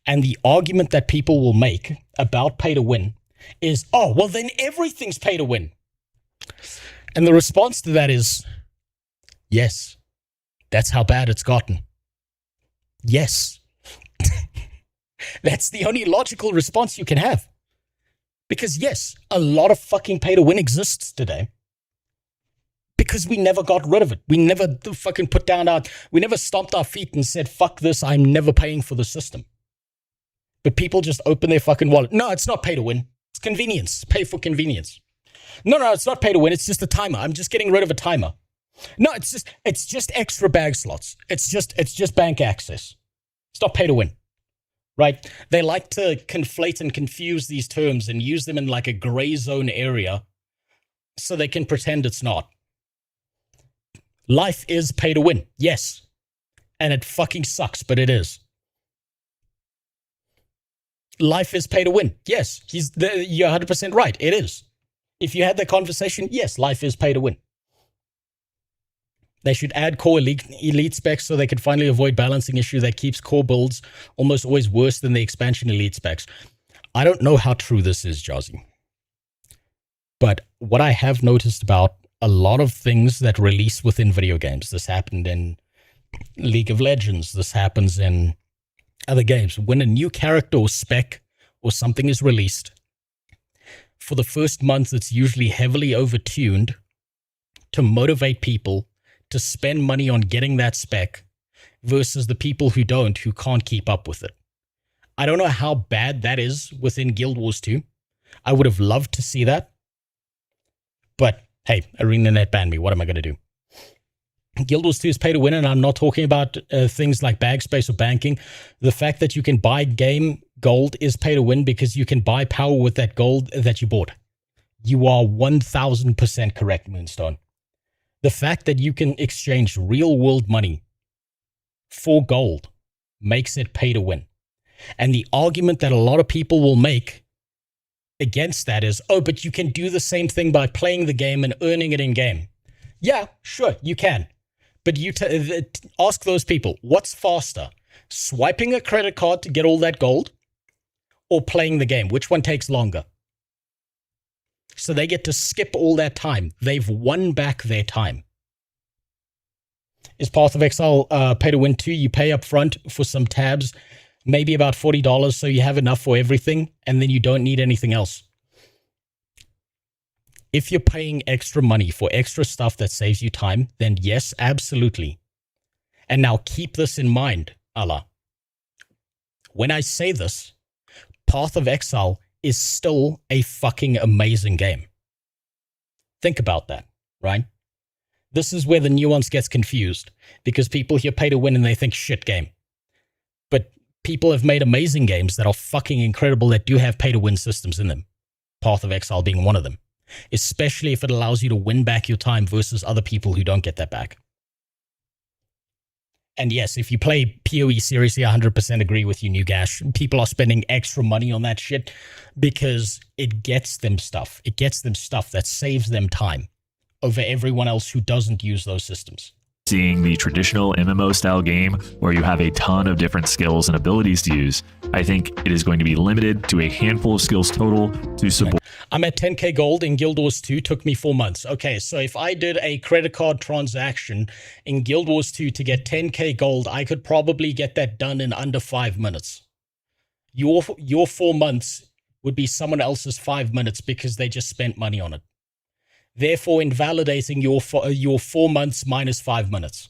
And the argument that people will make about pay to win is, oh, well then everything's pay to win. And the response to that is, yes, that's how bad it's gotten. Yes. That's the only logical response you can have. Because yes, a lot of fucking pay to win exists today. Because we never got rid of it. We never fucking we never stomped our feet and said, fuck this, I'm never paying for the system. But people just open their fucking wallet. No, it's not pay to win. It's convenience. Pay for convenience. No, it's not pay to win. It's just a timer. I'm just getting rid of a timer. No, it's just extra bag slots. It's just bank access. It's not pay to win. Right? They like to conflate and confuse these terms and use them in like a gray zone area so they can pretend it's not. Life is pay to win. Yes. And it fucking sucks, but it is. Life is pay to win. Yes. You're 100% right. It is. If you had that conversation, yes, life is pay to win. They should add core elite specs so they can finally avoid balancing issue that keeps core builds almost always worse than the expansion elite specs. I don't know how true this is, Jazzy. But what I have noticed about a lot of things that release within video games, this happened in League of Legends, this happens in other games. When a new character or spec or something is released, for the first month, it's usually heavily overtuned to motivate people to spend money on getting that spec versus the people who don't, who can't keep up with it. I don't know how bad that is within Guild Wars 2. I would have loved to see that. But hey, ArenaNet banned me. What am I going to do? Guild Wars 2 is pay to win, and I'm not talking about things like bag space or banking. The fact that you can buy game gold is pay to win because you can buy power with that gold that you bought. You are 1000% correct, Moonstone. The fact that you can exchange real world money for gold makes it pay to win. And the argument that a lot of people will make against that is, oh, but you can do the same thing by playing the game and earning it in game. Yeah, sure, you can. But you ask those people, what's faster? Swiping a credit card to get all that gold or playing the game? Which one takes longer? So they get to skip all that time. They've won back their time. Is Path of Exile pay to win too? You pay up front for some tabs, maybe about $40, so you have enough for everything, and then you don't need anything else. If you're paying extra money for extra stuff that saves you time, then yes, absolutely. And now keep this in mind, Allah. When I say this, Path of Exile is still a fucking amazing game. Think about that, right? This is where the nuance gets confused, because people hear pay to win and they think shit game. But people have made amazing games that are fucking incredible that do have pay to win systems in them. Path of Exile being one of them. Especially if it allows you to win back your time versus other people who don't get that back. And yes, if you play PoE seriously, I 100% agree with you, Newgash. People are spending extra money on that shit because it gets them stuff. It gets them stuff that saves them time over everyone else who doesn't use those systems. Seeing the traditional MMO style game where you have a ton of different skills and abilities to use, I think it is going to be limited to a handful of skills total to support. I'm at 10k gold in Guild Wars 2, took me 4 months. Okay, so if I did a credit card transaction in Guild Wars 2 to get 10k gold, I could probably get that done in under 5 minutes. Your 4 months would be someone else's 5 minutes because they just spent money on it. Therefore invalidating your 4 months minus 5 minutes.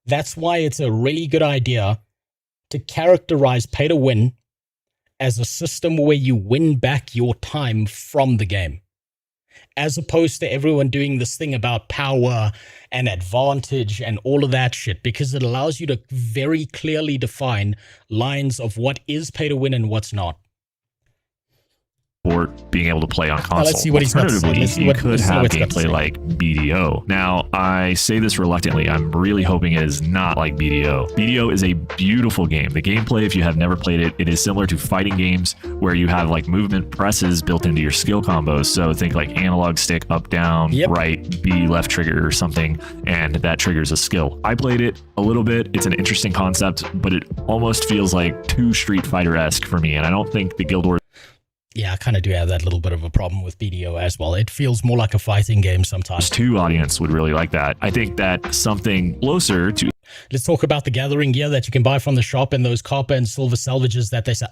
That's why it's a really good idea to characterize pay to win as a system where you win back your time from the game, as opposed to everyone doing this thing about power and advantage and all of that shit, because it allows you to very clearly define lines of what is pay to win and what's not. Being able to play on console. Let's see what he's got to say. Alternatively, you could have gameplay like BDO. Now, I say this reluctantly. I'm really hoping it is not like BDO. BDO is a beautiful game. The gameplay, if you have never played it, it is similar to fighting games where you have like movement presses built into your skill combos. So think like analog stick, up, down, right, B, left trigger or something, and that triggers a skill. I played it a little bit. It's an interesting concept, but it almost feels like too Street Fighter-esque for me, and I don't think the Guild Wars. Yeah, I kind of do have that little bit of a problem with BDO as well. It feels more like a fighting game sometimes. 2 audience would really like that. I think that something closer to... Let's talk about the gathering gear that you can buy from the shop and those copper and silver salvages that they sell.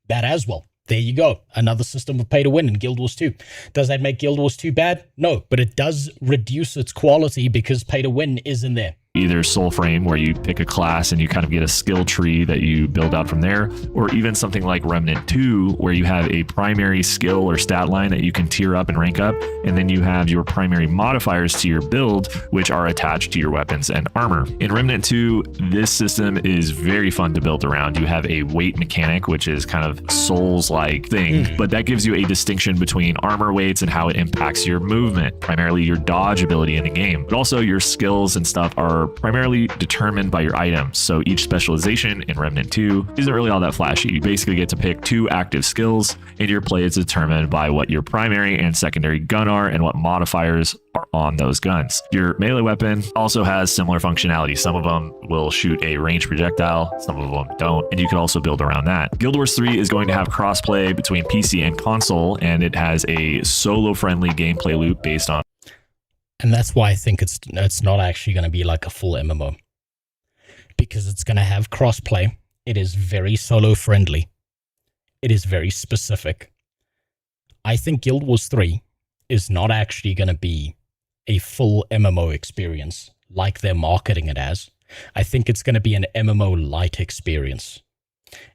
That as well. There you go. Another system of pay to win in Guild Wars 2. Does that make Guild Wars 2 bad? No, but it does reduce its quality because pay to win is in there. either Soulframe, where you pick a class and you kind of get a skill tree that you build out from there, or even something like Remnant 2, where you have a primary skill or stat line that you can tier up and rank up, and then you have your primary modifiers to your build, which are attached to your weapons and armor. In Remnant 2, this system is very fun to build around. You have a weight mechanic, which is kind of Souls-like thing, but that gives you a distinction between armor weights and how it impacts your movement, primarily your dodge ability in the game. But also your skills and stuff are primarily determined by your items. So each specialization in Remnant 2 isn't really all that flashy. You basically get to pick 2 active skills, and your play is determined by what your primary and secondary gun are and what modifiers are on those guns. Your melee weapon also has similar functionality. Some of them will shoot a ranged projectile, some of them don't, and you can also build around that. Guild Wars 3 is going to have crossplay between PC and console, and it has a solo-friendly gameplay loop based on. And that's why I think it's not actually going to be like a full MMO. Because it's going to have crossplay. It is very solo-friendly. It is very specific. I think Guild Wars 3 is not actually going to be a full MMO experience like they're marketing it as. I think it's going to be an MMO-light experience.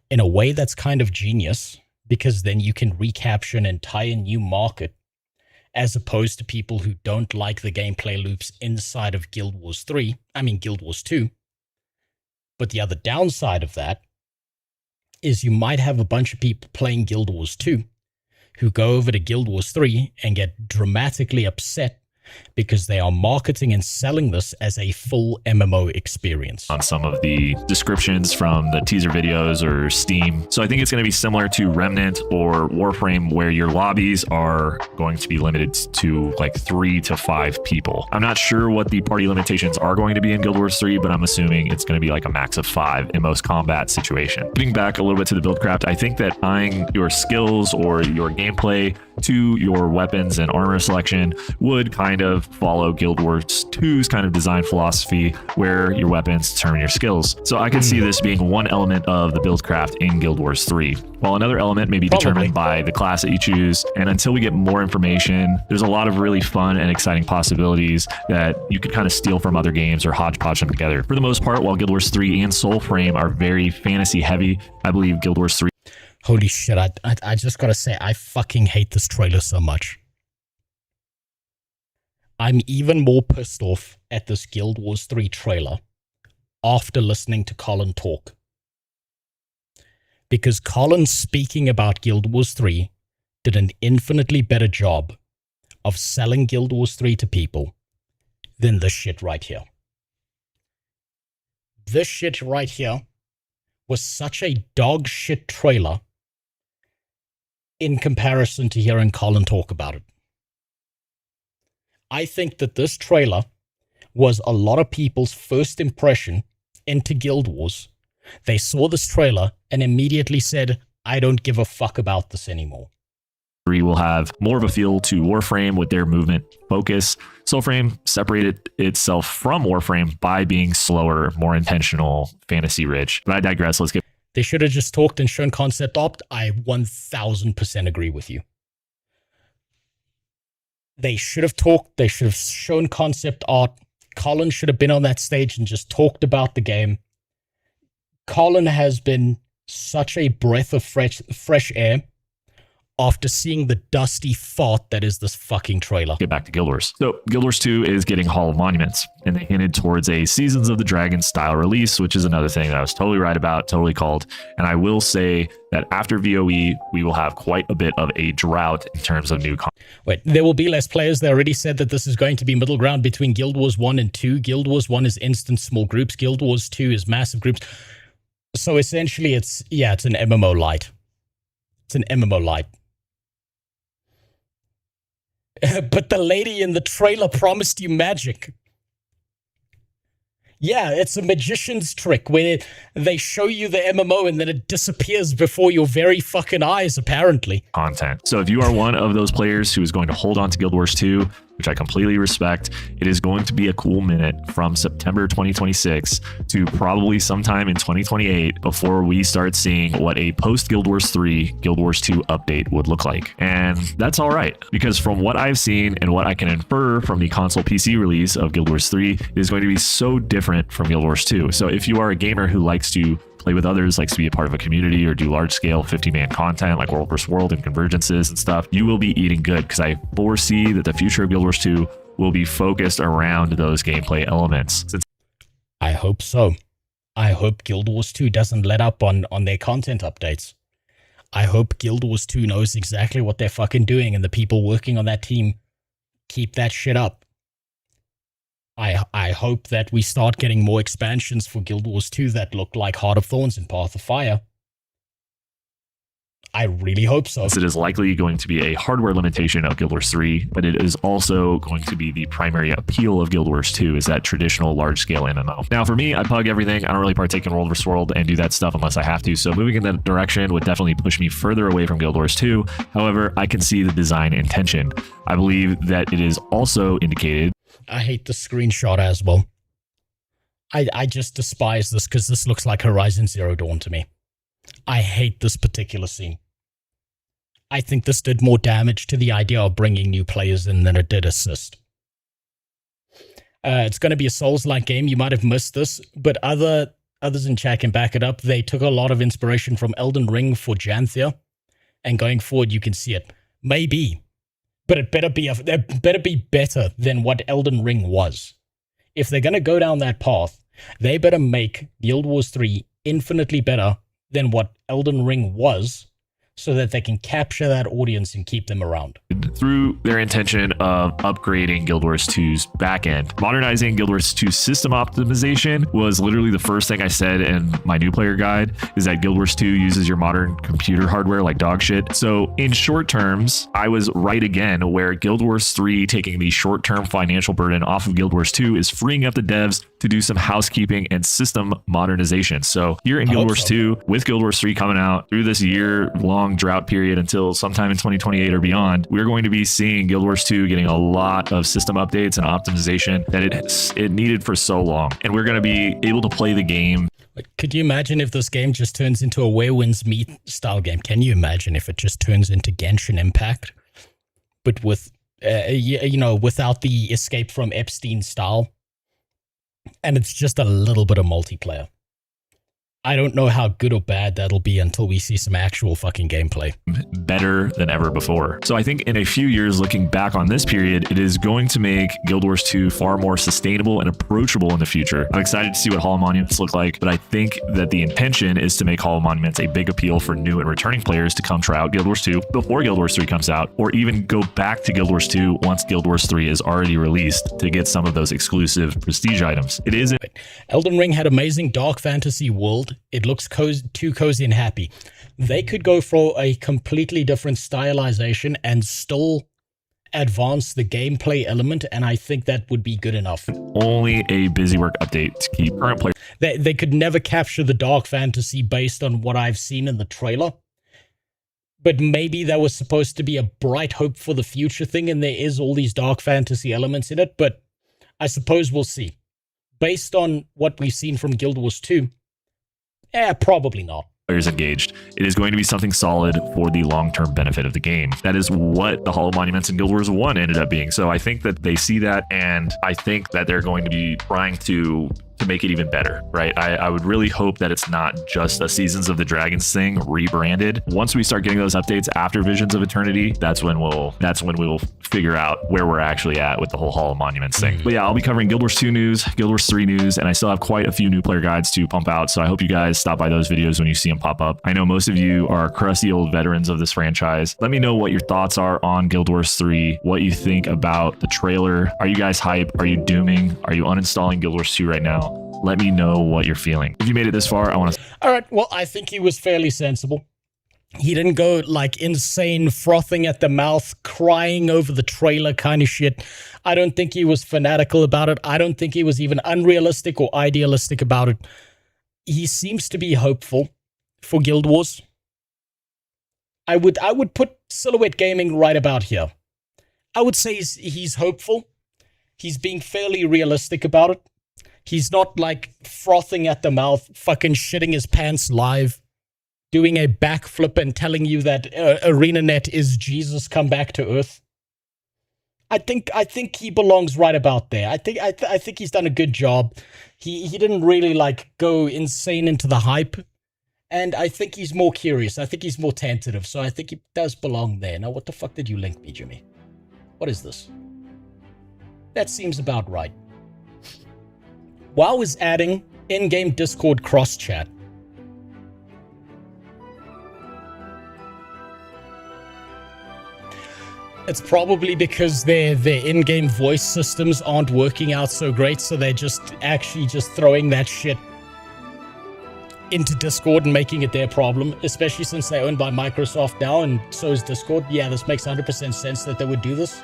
In a way that's kind of genius, because then you can recapture an entire new market, as opposed to people who don't like the gameplay loops inside of Guild Wars 3, Guild Wars 2. But the other downside of that is you might have a bunch of people playing Guild Wars 2 who go over to Guild Wars 3 and get dramatically upset because they are marketing and selling this as a full MMO experience. On some of the descriptions from the teaser videos or Steam. So I think it's going to be similar to Remnant or Warframe, where your lobbies are going to be limited to like 3 to 5 people. I'm not sure what the party limitations are going to be in Guild Wars 3, but I'm assuming it's going to be like a max of 5 in most combat situation. Getting back a little bit to the buildcraft, I think that tying your skills or your gameplay to your weapons and armor selection would kind of follow Guild Wars 2's kind of design philosophy, where your weapons determine your skills. So I could see this being one element of the buildcraft in Guild Wars 3, while another element may be determined by the class that you choose. And until we get more information, there's a lot of really fun and exciting possibilities that you could kind of steal from other games or hodgepodge them together. For the most part, while Guild Wars 3 and Soulframe are very fantasy heavy, I believe Guild Wars 3... Holy shit, I just gotta say, I fucking hate this trailer so much. I'm even more pissed off at this Guild Wars 3 trailer after listening to Colin talk. Because Colin speaking about Guild Wars 3 did an infinitely better job of selling Guild Wars 3 to people than this shit right here. This shit right here was such a dog shit trailer in comparison to hearing Colin talk about it. I think that this trailer was a lot of people's first impression into Guild Wars. They saw this trailer and immediately said, I don't give a fuck about this anymore. 3 will have more of a feel to Warframe with their movement focus. Soulframe separated itself from Warframe by being slower, more intentional, fantasy rich. But I digress. Let's get... They should have just talked and shown concept art. I 1000% agree with you. They should have talked. They should have shown concept art. Colin should have been on that stage and just talked about the game. Colin has been such a breath of fresh air after seeing the dusty fart that is this fucking trailer. Get back to Guild Wars. So Guild Wars 2 is getting Hall of Monuments, and they hinted towards a Seasons of the Dragon style release, which is another thing that I was totally right about, totally called. And I will say that after VOE, we will have quite a bit of a drought in terms of new content. Wait, there will be less players. They already said that this is going to be middle ground between Guild Wars 1 and 2. Guild Wars 1 is instant small groups. Guild Wars 2 is massive groups. So essentially it's an MMO light. It's an MMO light. But the lady in the trailer promised you magic. Yeah, it's a magician's trick where they show you the MMO and then it disappears before your very fucking eyes, apparently. So if you are one of those players who is going to hold on to Guild Wars 2, which I completely respect. It is going to be a cool minute from September 2026 to probably sometime in 2028 before we start seeing what a post Guild Wars 3, Guild Wars 2 update would look like. And that's all right, because from what I've seen and what I can infer from the console PC release of Guild Wars 3, it is going to be so different from Guild Wars 2. So if you are a gamer who likes to play with others, likes to be a part of a community or do large scale 50-man content like World vs. World and convergences and stuff, you will be eating good, because I foresee that the future of Guild Wars 2 will be focused around those gameplay elements. I hope so. I hope Guild Wars 2 doesn't let up on their content updates. I hope Guild Wars 2 knows exactly what they're fucking doing, and the people working on that team keep that shit up. I hope that we start getting more expansions for Guild Wars 2 that look like Heart of Thorns and Path of Fire. I really hope so. It is likely going to be a hardware limitation of Guild Wars 3, but it is also going to be the primary appeal of Guild Wars 2, is that traditional large-scale MMO. Now, for me, I pug everything. I don't really partake in World vs. World and do that stuff unless I have to, so moving in that direction would definitely push me further away from Guild Wars 2. However, I can see the design intention. I believe that it is also indicated. I hate the screenshot as well. I just despise this, because this looks like Horizon Zero Dawn to me. I hate this particular scene. I think this did more damage to the idea of bringing new players in than it did assist. It's going to be a Souls-like game. You might have missed this, but others in chat can back it up. They took a lot of inspiration from Elden Ring for Janthia, and going forward, you can see it. Maybe, but it better be better than what Elden Ring was. If they're going to go down that path, they better make Guild Wars 3 infinitely better than what Elden Ring was, so that they can capture that audience and keep them around. Through their intention of upgrading Guild Wars 2's backend. Modernizing Guild Wars 2's system optimization was literally the first thing I said in my new player guide, is that Guild Wars 2 uses your modern computer hardware like dog shit. So in short terms, I was right again, where Guild Wars 3 taking the short-term financial burden off of Guild Wars 2 is freeing up the devs to do some housekeeping and system modernization. So here in Guild Wars 2, with Guild Wars 3 coming out through this year-long drought period until sometime in 2028 or beyond, we're going to be seeing Guild Wars 2 getting a lot of system updates and optimization that it needed for so long. And we're going to be able to play the game. Could you imagine if this game just turns into a Where Winds Meet style game? Can you imagine if it just turns into Genshin Impact, but with, without the escape from Epstein style? And it's just a little bit of multiplayer. I don't know how good or bad that'll be until we see some actual fucking gameplay. Better than ever before. So I think in a few years, looking back on this period, it is going to make Guild Wars 2 far more sustainable and approachable in the future. I'm excited to see what Hall of Monuments look like, but I think that the intention is to make Hall of Monuments a big appeal for new and returning players to come try out Guild Wars 2 before Guild Wars 3 comes out, or even go back to Guild Wars 2 once Guild Wars 3 is already released to get some of those exclusive prestige items. It isn't. Elden Ring had amazing dark fantasy world. It looks too cozy and happy. They could go for a completely different stylization and still advance the gameplay element, and I think that would be good enough. Only a busy work update to keep current players. They could never capture the dark fantasy based on what I've seen in the trailer. But maybe that was supposed to be a bright hope for the future thing, and there is all these dark fantasy elements in it, but I suppose we'll see. Based on what we've seen from Guild Wars 2, probably not. Players engaged. It is going to be something solid for the long-term benefit of the game. That is what the Hall of Monuments in Guild Wars 1 ended up being. So I think that they see that, and I think that they're going to be trying to make it even better, right? I would really hope that it's not just a Seasons of the Dragons thing rebranded. Once we start getting those updates after Visions of Eternity, that's when we will figure out where we're actually at with the whole Hall of Monuments thing. But yeah, I'll be covering Guild Wars 2 news, Guild Wars 3 news, and I still have quite a few new player guides to pump out. So I hope you guys stop by those videos when you see them pop up. I know most of you are crusty old veterans of this franchise. Let me know what your thoughts are on Guild Wars 3, what you think about the trailer. Are you guys hype? Are you dooming? Are you uninstalling Guild Wars 2 right now? Let me know what you're feeling. If you made it this far, I want to... All right, well, I think he was fairly sensible. He didn't go, like, insane, frothing at the mouth, crying over the trailer kind of shit. I don't think he was fanatical about it. I don't think he was even unrealistic or idealistic about it. He seems to be hopeful for Guild Wars. I would put Silhouette Gaming right about here. I would say he's hopeful. He's being fairly realistic about it. He's not like frothing at the mouth, fucking shitting his pants live, doing a backflip and telling you that ArenaNet is Jesus come back to Earth. I think he belongs right about there. I think he's done a good job. He didn't really like go insane into the hype, and I think he's more curious. I think he's more tentative. So I think he does belong there. Now, what the fuck did you link me, Jimmy? What is this? That seems about right. WoW is adding in-game Discord cross-chat. It's probably because their in-game voice systems aren't working out so great, so they're just throwing that shit into Discord and making it their problem, especially since they're owned by Microsoft now, and so is Discord. Yeah, this makes 100% sense that they would do this.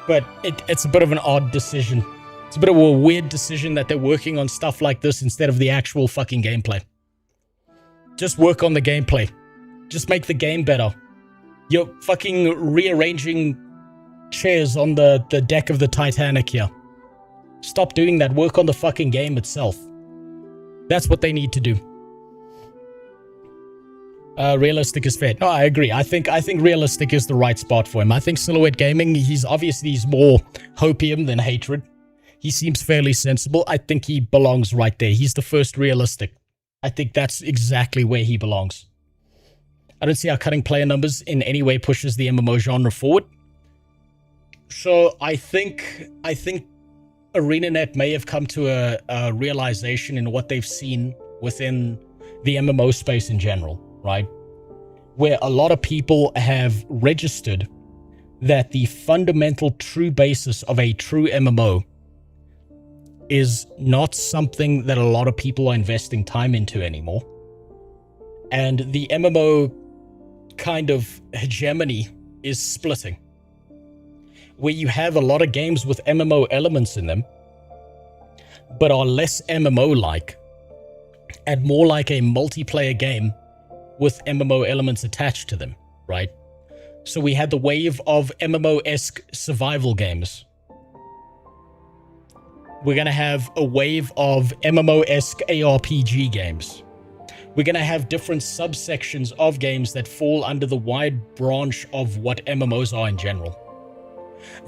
But it's a bit of an odd decision. It's a bit of a weird decision that they're working on stuff like this instead of the actual fucking gameplay. Just work on the gameplay. Just make the game better. You're fucking rearranging chairs on the deck of the Titanic here. Stop doing that. Work on the fucking game itself. That's what they need to do. Realistic is fair. No, I agree. I think realistic is the right spot for him. I think Silhouette Gaming, he's more hopium than hatred. He seems fairly sensible. I think he belongs right there. He's the first realistic. I think that's exactly where he belongs. I don't see how cutting player numbers in any way pushes the MMO genre forward. So I think ArenaNet may have come to a realization in what they've seen within the MMO space in general, right? Where a lot of people have registered that the fundamental true basis of a true MMO is not something that a lot of people are investing time into anymore. And the MMO kind of hegemony is splitting, where you have a lot of games with MMO elements in them, but are less MMO-like and more like a multiplayer game with MMO elements attached to them, right? So we had the wave of MMO-esque survival games. We're going to have a wave of MMO-esque ARPG games. We're going to have different subsections of games that fall under the wide branch of what MMOs are in general.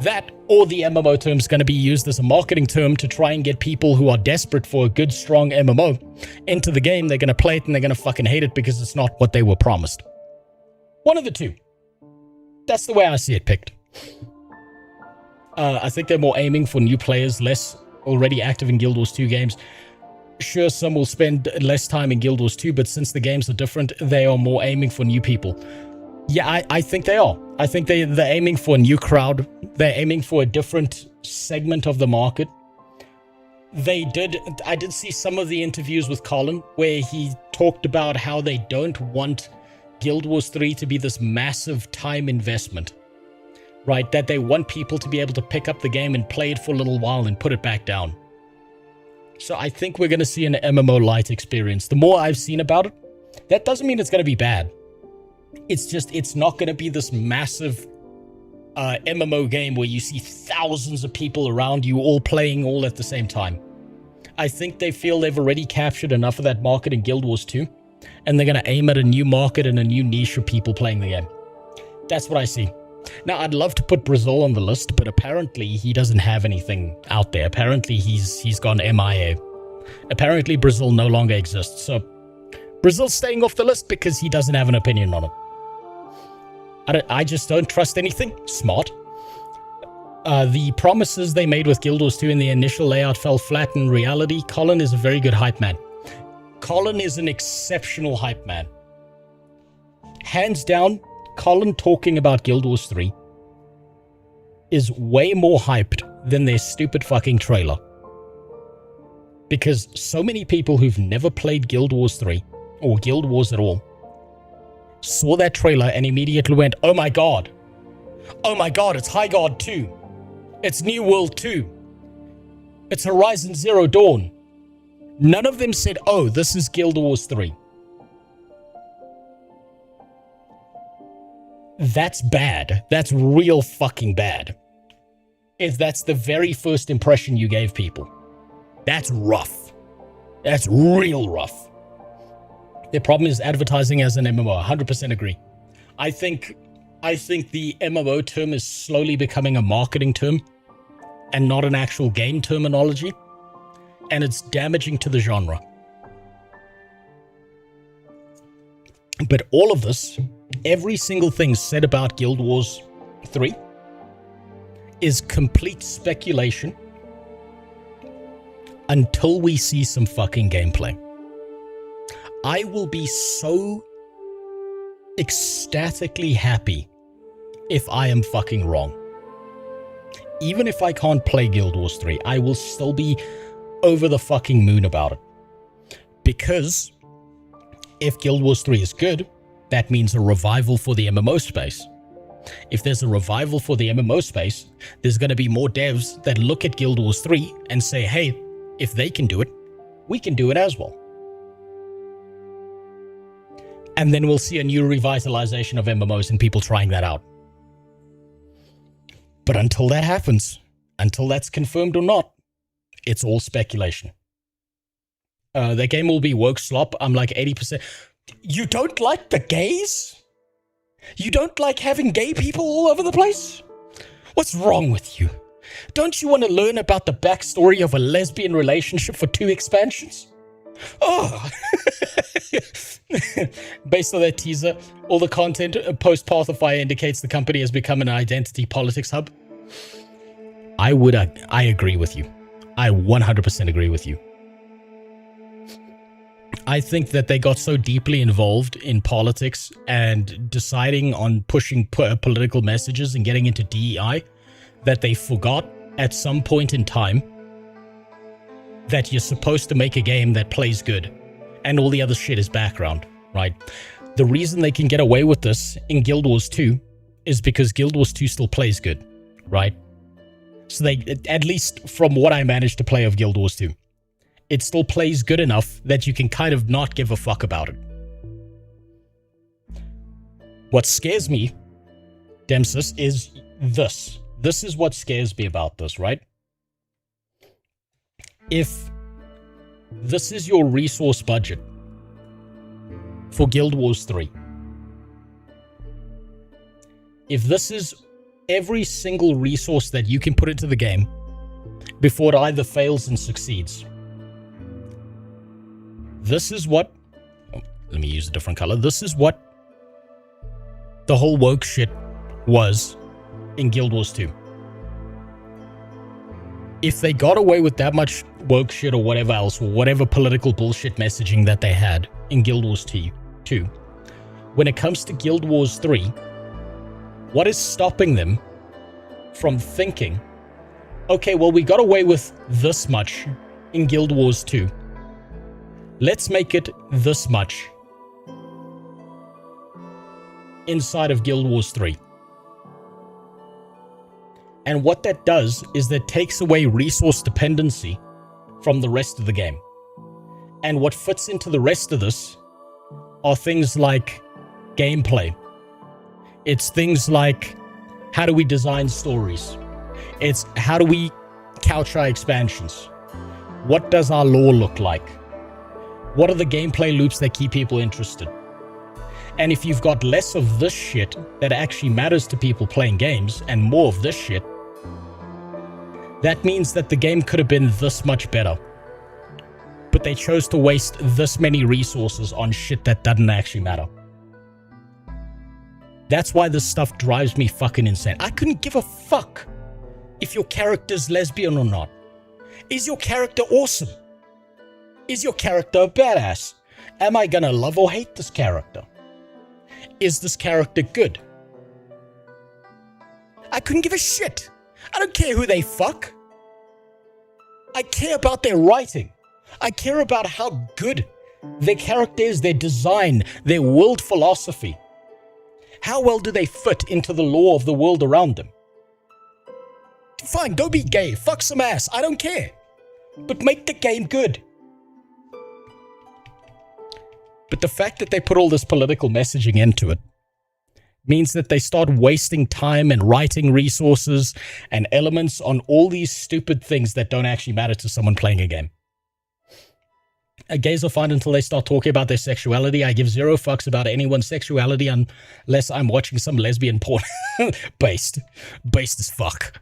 That, or the MMO term, is going to be used as a marketing term to try and get people who are desperate for a good, strong MMO into the game. They're going to play it and they're going to fucking hate it because it's not what they were promised. One of the two. That's the way I see it picked. I think they're more aiming for new players, less already active in Guild Wars 2 games. Sure, some will spend less time in Guild Wars 2, but since the games are different, they are more aiming for new people. Yeah, I think they are. I think they're aiming for a new crowd. They're aiming for a different segment of the market. I did see some of the interviews with Colin where he talked about how they don't want Guild Wars 3 to be this massive time investment, right? That they want people to be able to pick up the game and play it for a little while and put it back down. So I think we're going to see an MMO light experience. The more I've seen about it, that doesn't mean it's going to be bad. It's just, it's not going to be this massive MMO game where you see thousands of people around you all playing all at the same time. I think they feel they've already captured enough of that market in Guild Wars 2, and they're going to aim at a new market and a new niche of people playing the game. That's what I see. Now, I'd love to put Brazil on the list, but apparently he doesn't have anything out there. Apparently he's gone MIA. Apparently Brazil no longer exists. So Brazil's staying off the list because he doesn't have an opinion on it. I just don't trust anything. Smart. The promises they made with Guild Wars 2 in the initial layout fell flat in reality. Colin is a very good hype man. Colin is an exceptional hype man. Hands down, Colin talking about Guild Wars 3 is way more hyped than their stupid fucking trailer. Because so many people who've never played Guild Wars 3 or Guild Wars at all saw that trailer and immediately went, oh my god, it's High Guard 2, it's New World 2, it's Horizon Zero Dawn. None of them said, oh, this is Guild Wars 3. That's bad. That's real fucking bad. If that's the very first impression you gave people. That's rough. That's real rough. The problem is advertising as an MMO. 100% agree. I think the MMO term is slowly becoming a marketing term and not an actual game terminology. And it's damaging to the genre. But all of this, every single thing said about Guild Wars 3 is complete speculation until we see some fucking gameplay. I will be so ecstatically happy if I am fucking wrong. Even if I can't play Guild Wars 3, I will still be over the fucking moon about it. Because if Guild Wars 3 is good, that means a revival for the MMO space. If there's a revival for the MMO space, there's going to be more devs that look at Guild Wars 3 and say, hey, if they can do it, we can do it as well. And then we'll see a new revitalization of MMOs and people trying that out. But until that happens, until that's confirmed or not, it's all speculation. The game will be woke slop. I'm like 80%. You don't like the gays? You don't like having gay people all over the place? What's wrong with you? Don't you want to learn about the backstory of a lesbian relationship for 2 expansions? Oh! Based on that teaser, all the content post Path of Fire indicates the company has become an identity politics hub. I agree with you. I 100% agree with you. I think that they got so deeply involved in politics and deciding on pushing political messages and getting into DEI that they forgot at some point in time that you're supposed to make a game that plays good and all the other shit is background, right? The reason they can get away with this in Guild Wars 2 is because Guild Wars 2 still plays good, right? So they, at least from what I managed to play of Guild Wars 2, it still plays good enough that you can kind of not give a fuck about it. What scares me, Demsis, is this. This is what scares me about this, right? If this is your resource budget for Guild Wars 3, if this is every single resource that you can put into the game before it either fails and succeeds, this is what, let me use a different color. This is what the whole woke shit was in Guild Wars 2. If they got away with that much woke shit or whatever else, or whatever political bullshit messaging that they had in Guild Wars 2, when it comes to Guild Wars 3, what is stopping them from thinking, okay, well, we got away with this much in Guild Wars 2. Let's make it this much inside of Guild Wars 3. And what that does is that takes away resource dependency from the rest of the game. And what fits into the rest of this are things like gameplay. It's things like, how do we design stories? It's how do we couch our expansions? What does our lore look like? What are the gameplay loops that keep people interested? And if you've got less of this shit that actually matters to people playing games and more of this shit, that means that the game could have been this much better. But they chose to waste this many resources on shit that doesn't actually matter. That's why this stuff drives me fucking insane. I couldn't give a fuck if your character's lesbian or not. Is your character awesome? Is your character a badass? Am I gonna love or hate this character? Is this character good? I couldn't give a shit. I don't care who they fuck. I care about their writing. I care about how good their character is, their design, their world philosophy. How well do they fit into the lore of the world around them? Fine, don't be gay. Fuck some ass. I don't care. But make the game good. But the fact that they put all this political messaging into it means that they start wasting time and writing resources and elements on all these stupid things that don't actually matter to someone playing a game. Gays are fine until they start talking about their sexuality. I give zero fucks about anyone's sexuality unless I'm watching some lesbian porn. Based as fuck.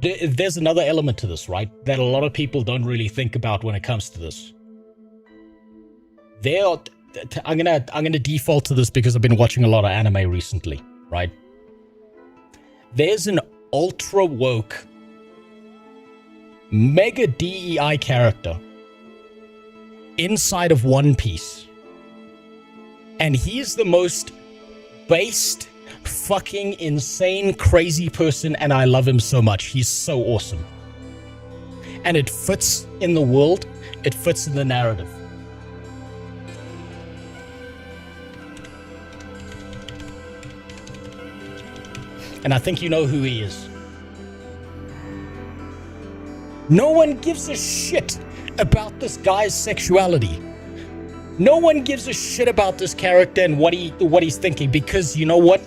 There's another element to this, right? That a lot of people don't really think about when it comes to this. I'm gonna default to this because I've been watching a lot of anime recently, right? There's an ultra woke, mega DEI character inside of One Piece, and he's the most based, fucking insane, crazy person, and I love him so much. He's so awesome, and it fits in the world. It fits in the narrative. And I think you know who he is. No one gives a shit about this guy's sexuality. No one gives a shit about this character and what he's thinking, because you know what?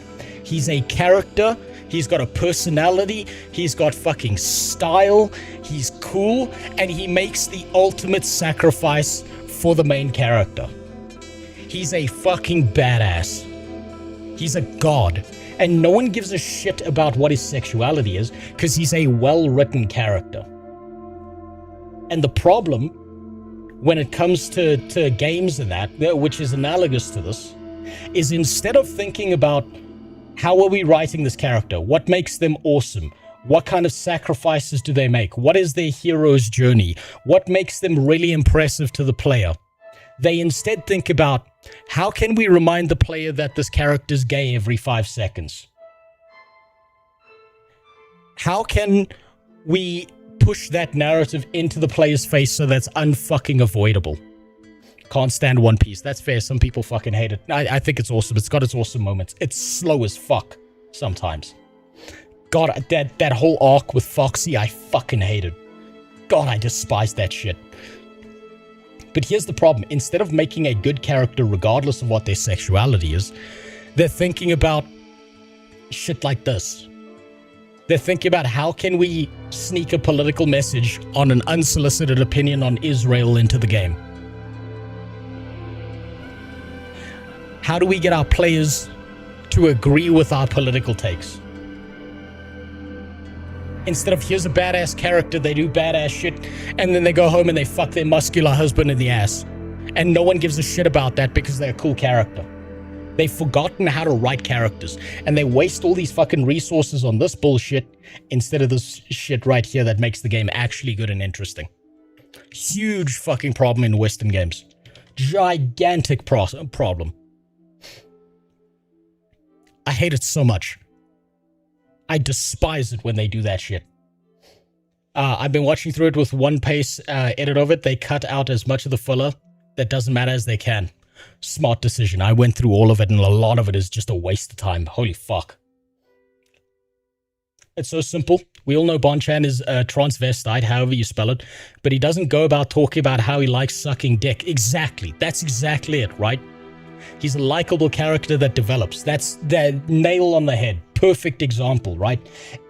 He's a character. He's got a personality. He's got fucking style. He's cool, and he makes the ultimate sacrifice for the main character. He's a fucking badass. He's a god. And no one gives a shit about what his sexuality is because he's a well-written character. And the problem when it comes to games and that, which is analogous to this, is instead of thinking about how are we writing this character, what makes them awesome, what kind of sacrifices do they make, what is their hero's journey, what makes them really impressive to the player, they instead think about how can we remind the player that this character's gay every 5 seconds? How can we push that narrative into the player's face so that's unfucking avoidable? Can't stand One Piece. That's fair. Some people fucking hate it. I think it's awesome. It's got its awesome moments. It's slow as fuck sometimes. God, that whole arc with Foxy, I fucking hated. God, I despise that shit. But here's the problem. Instead of making a good character regardless of what their sexuality is, they're thinking about shit like this. They're thinking about how can we sneak a political message on an unsolicited opinion on Israel into the game? How do we get our players to agree with our political takes? Instead of here's a badass character, they do badass shit, and then they go home and they fuck their muscular husband in the ass. And no one gives a shit about that because they're a cool character. They've forgotten how to write characters, and they waste all these fucking resources on this bullshit instead of this shit right here that makes the game actually good and interesting. Huge fucking problem in Western games. Gigantic problem. I hate it so much. I despise it when they do that shit. I've been watching through it with one pace edit of it. They cut out as much of the filler that doesn't matter as they can. Smart decision. I went through all of it, and a lot of it is just a waste of time. Holy fuck. It's so simple. We all know Bonchan is transvestite, however you spell it, but he doesn't go about talking about how he likes sucking dick. Exactly. That's exactly it, right? He's a likable character that develops. That's the nail on the head. Perfect example, right?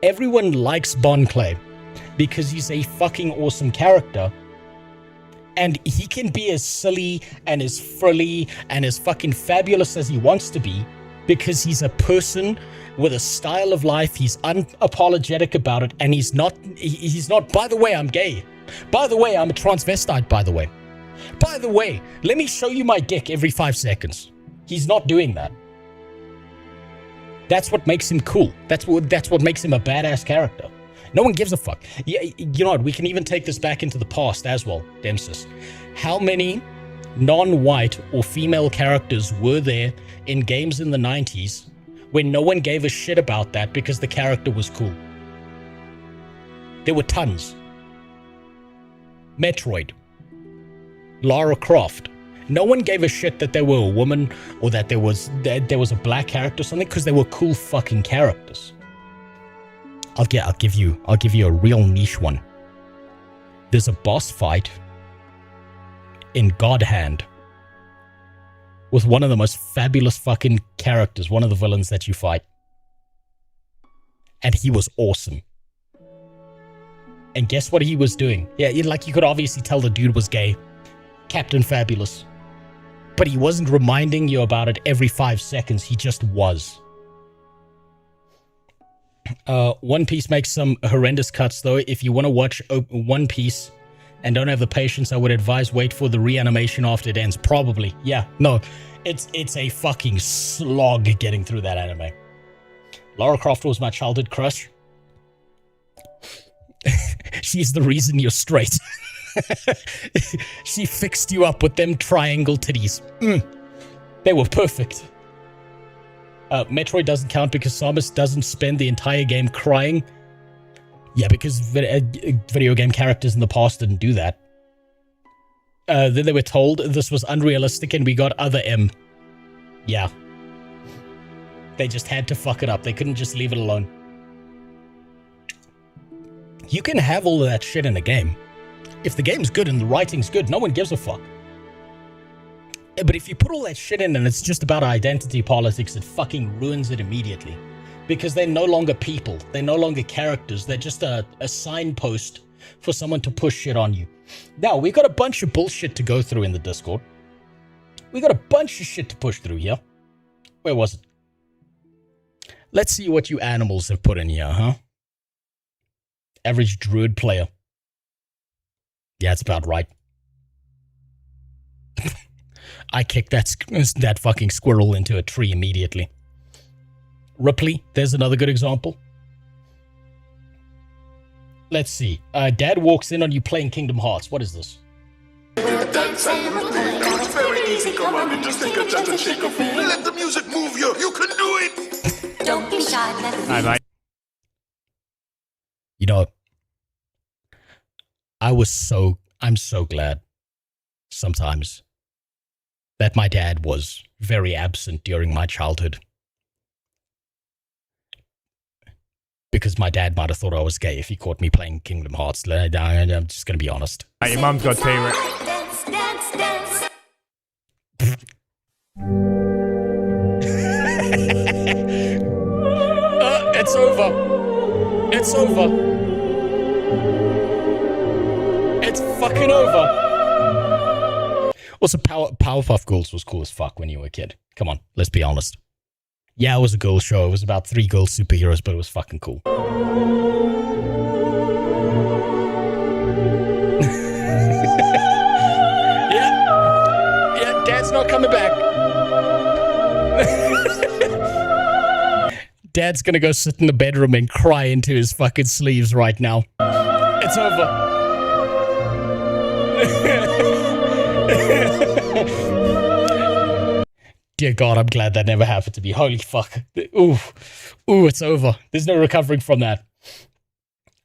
Everyone likes Bon Clay because he's a fucking awesome character, and he can be as silly and as frilly and as fucking fabulous as he wants to be because he's a person with a style of life. He's unapologetic about it, and he's not, by the way, I'm gay. By the way, I'm a transvestite, by the way. By the way, let me show you my dick every 5 seconds. He's not doing that. That's what makes him cool. That's what makes him a badass character. No one gives a fuck. Yeah, you know what? We can even take this back into the past as well, Demsis. How many non-white or female characters were there in games in the 90s when no one gave a shit about that because the character was cool? There were tons. Metroid. Lara Croft. No one gave a shit that they were a woman or that there was a black character or something because they were cool fucking characters. I'll give you a real niche one. There's a boss fight in God Hand with one of the most fabulous fucking characters, one of the villains that you fight. And he was awesome. And guess what he was doing? Yeah, like you could obviously tell the dude was gay. Captain Fabulous. But he wasn't reminding you about it every 5 seconds. He just was. One Piece makes some horrendous cuts, though. If you want to watch One Piece and don't have the patience, I would advise wait for the reanimation after it ends. Probably. Yeah, no. It's a fucking slog getting through that anime. Lara Croft was my childhood crush. She's the reason you're straight. She fixed you up with them triangle titties. They were perfect. Metroid doesn't count because Samus doesn't spend the entire game crying. Yeah, because video game characters in the past didn't do that. Then they were told this was unrealistic and we got other M. Yeah. They just had to fuck it up. They couldn't just leave it alone. You can have all of that shit in a game. If the game's good and the writing's good, no one gives a fuck. But if you put all that shit in and it's just about identity politics, it fucking ruins it immediately. Because they're no longer people. They're no longer characters. They're just a signpost for someone to push shit on you. Now, we got a bunch of bullshit to go through in the Discord. We got a bunch of shit to push through here. Where was it? Let's see what you animals have put in here, huh? Average druid player. Yeah, it's about right. I kicked that fucking squirrel into a tree immediately. Ripley, there's another good example. Let's see. Dad walks in on you playing Kingdom Hearts. What is this? Dance and it's very easy. Come on and just take a chance and shake a fool. Let the music move you. You can do it. Don't be shy. Hi, bye. You know, I'm so glad sometimes that my dad was very absent during my childhood. Because my dad might have thought I was gay if he caught me playing Kingdom Hearts. I'm just going to be honest. Your mum's got favorite. Dance, dance, dance. It's over. It's over. It's fucking over. Also, Powerpuff Girls was cool as fuck when you were a kid. Come on, let's be honest. Yeah, it was a girl show. It was about 3 girl superheroes, but it was fucking cool. Yeah, Dad's not coming back. Dad's gonna go sit in the bedroom and cry into his fucking sleeves right now. It's over. Dear God, I'm glad that never happened to me. Holy fuck. Ooh, it's over. There's no recovering from that.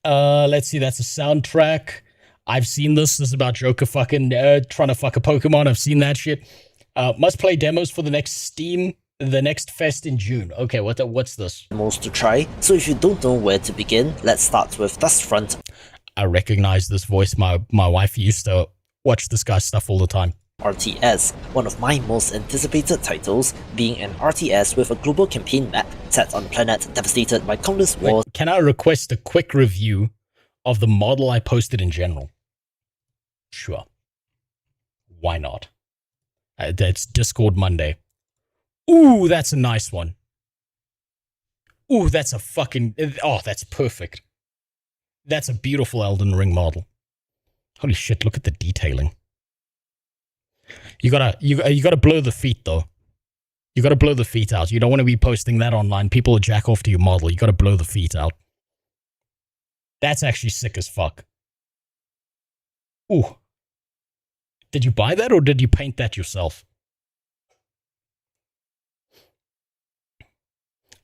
Let's see, that's a soundtrack. I've seen this. This is about Joker fucking trying to fuck a Pokemon. I've seen that shit. Must play demos for the next fest in June. Okay, what's this? Most to try, so if you don't know where to begin, let's start with Dustfront. I recognize this voice. My wife used to watch this guy's stuff all the time. RTS, one of my most anticipated titles, being an RTS with a global campaign map set on a planet devastated by countless wars. Wait, can I request a quick review of the model I posted in general? Sure. Why not? That's Discord Monday. Ooh, that's a nice one. Ooh, that's a fucking... Oh, that's perfect. That's a beautiful Elden Ring model. Holy shit, look at the detailing. You gotta blow the feet, though. You gotta blow the feet out. You don't want to be posting that online. People will jack off to your model. You gotta blow the feet out. That's actually sick as fuck. Ooh. Did you buy that or did you paint that yourself?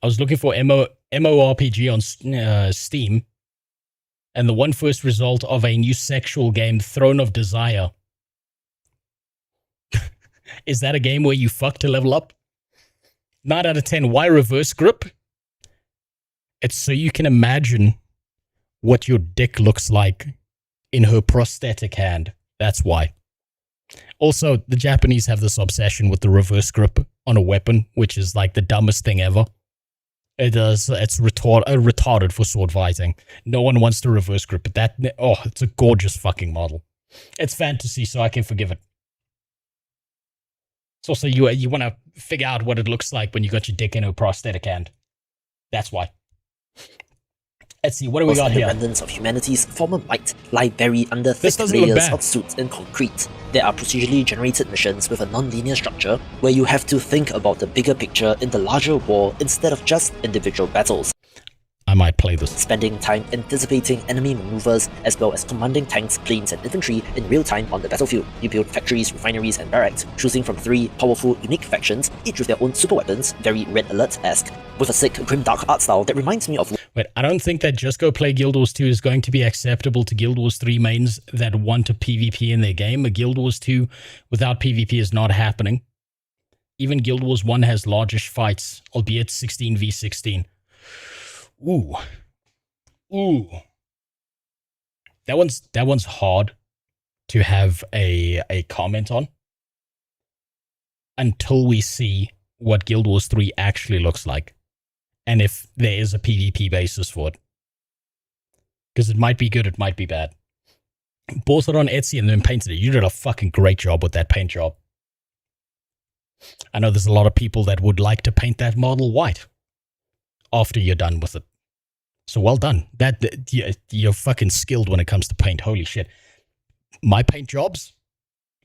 I was looking for MMORPG on Steam, and the one first result of a new sexual game, Throne of Desire. Is that a game where you fuck to level up? 9 out of 10. Why reverse grip? It's so you can imagine what your dick looks like in her prosthetic hand. That's why. Also, the Japanese have this obsession with the reverse grip on a weapon, which is like the dumbest thing ever. It's retarded for sword fighting. No one wants to reverse grip, but it's a gorgeous fucking model. It's fantasy, so I can forgive it. It's also, you want to figure out what it looks like when you got your dick in a prosthetic hand. That's why. Let's see, what do we got here? The remnants of humanity's former might lie buried under This thick doesn't look layers bad. of soot and concrete. There are procedurally generated missions with a non-linear structure where you have to think about the bigger picture in the larger war instead of just individual battles. I might play this. Spending time anticipating enemy maneuvers as well as commanding tanks, planes and infantry in real time on the battlefield. You build factories, refineries and barracks, choosing from 3 powerful, unique factions, each with their own super weapons, very Red Alert-esque, with a sick, grimdark art style that reminds me of... Wait, I don't think that just go play Guild Wars 2 is going to be acceptable to Guild Wars 3 mains that want a PvP in their game. A Guild Wars 2 without PvP is not happening. Even Guild Wars 1 has largish fights, albeit 16v16. Ooh. That one's hard to have a comment on until we see what Guild Wars 3 actually looks like. And if there is a PvP basis for it. Because it might be good, it might be bad. Bought it on Etsy and then painted it. You did a fucking great job with that paint job. I know there's a lot of people that would like to paint that model white after you're done with it. So well done. You're fucking skilled when it comes to paint. Holy shit. My paint jobs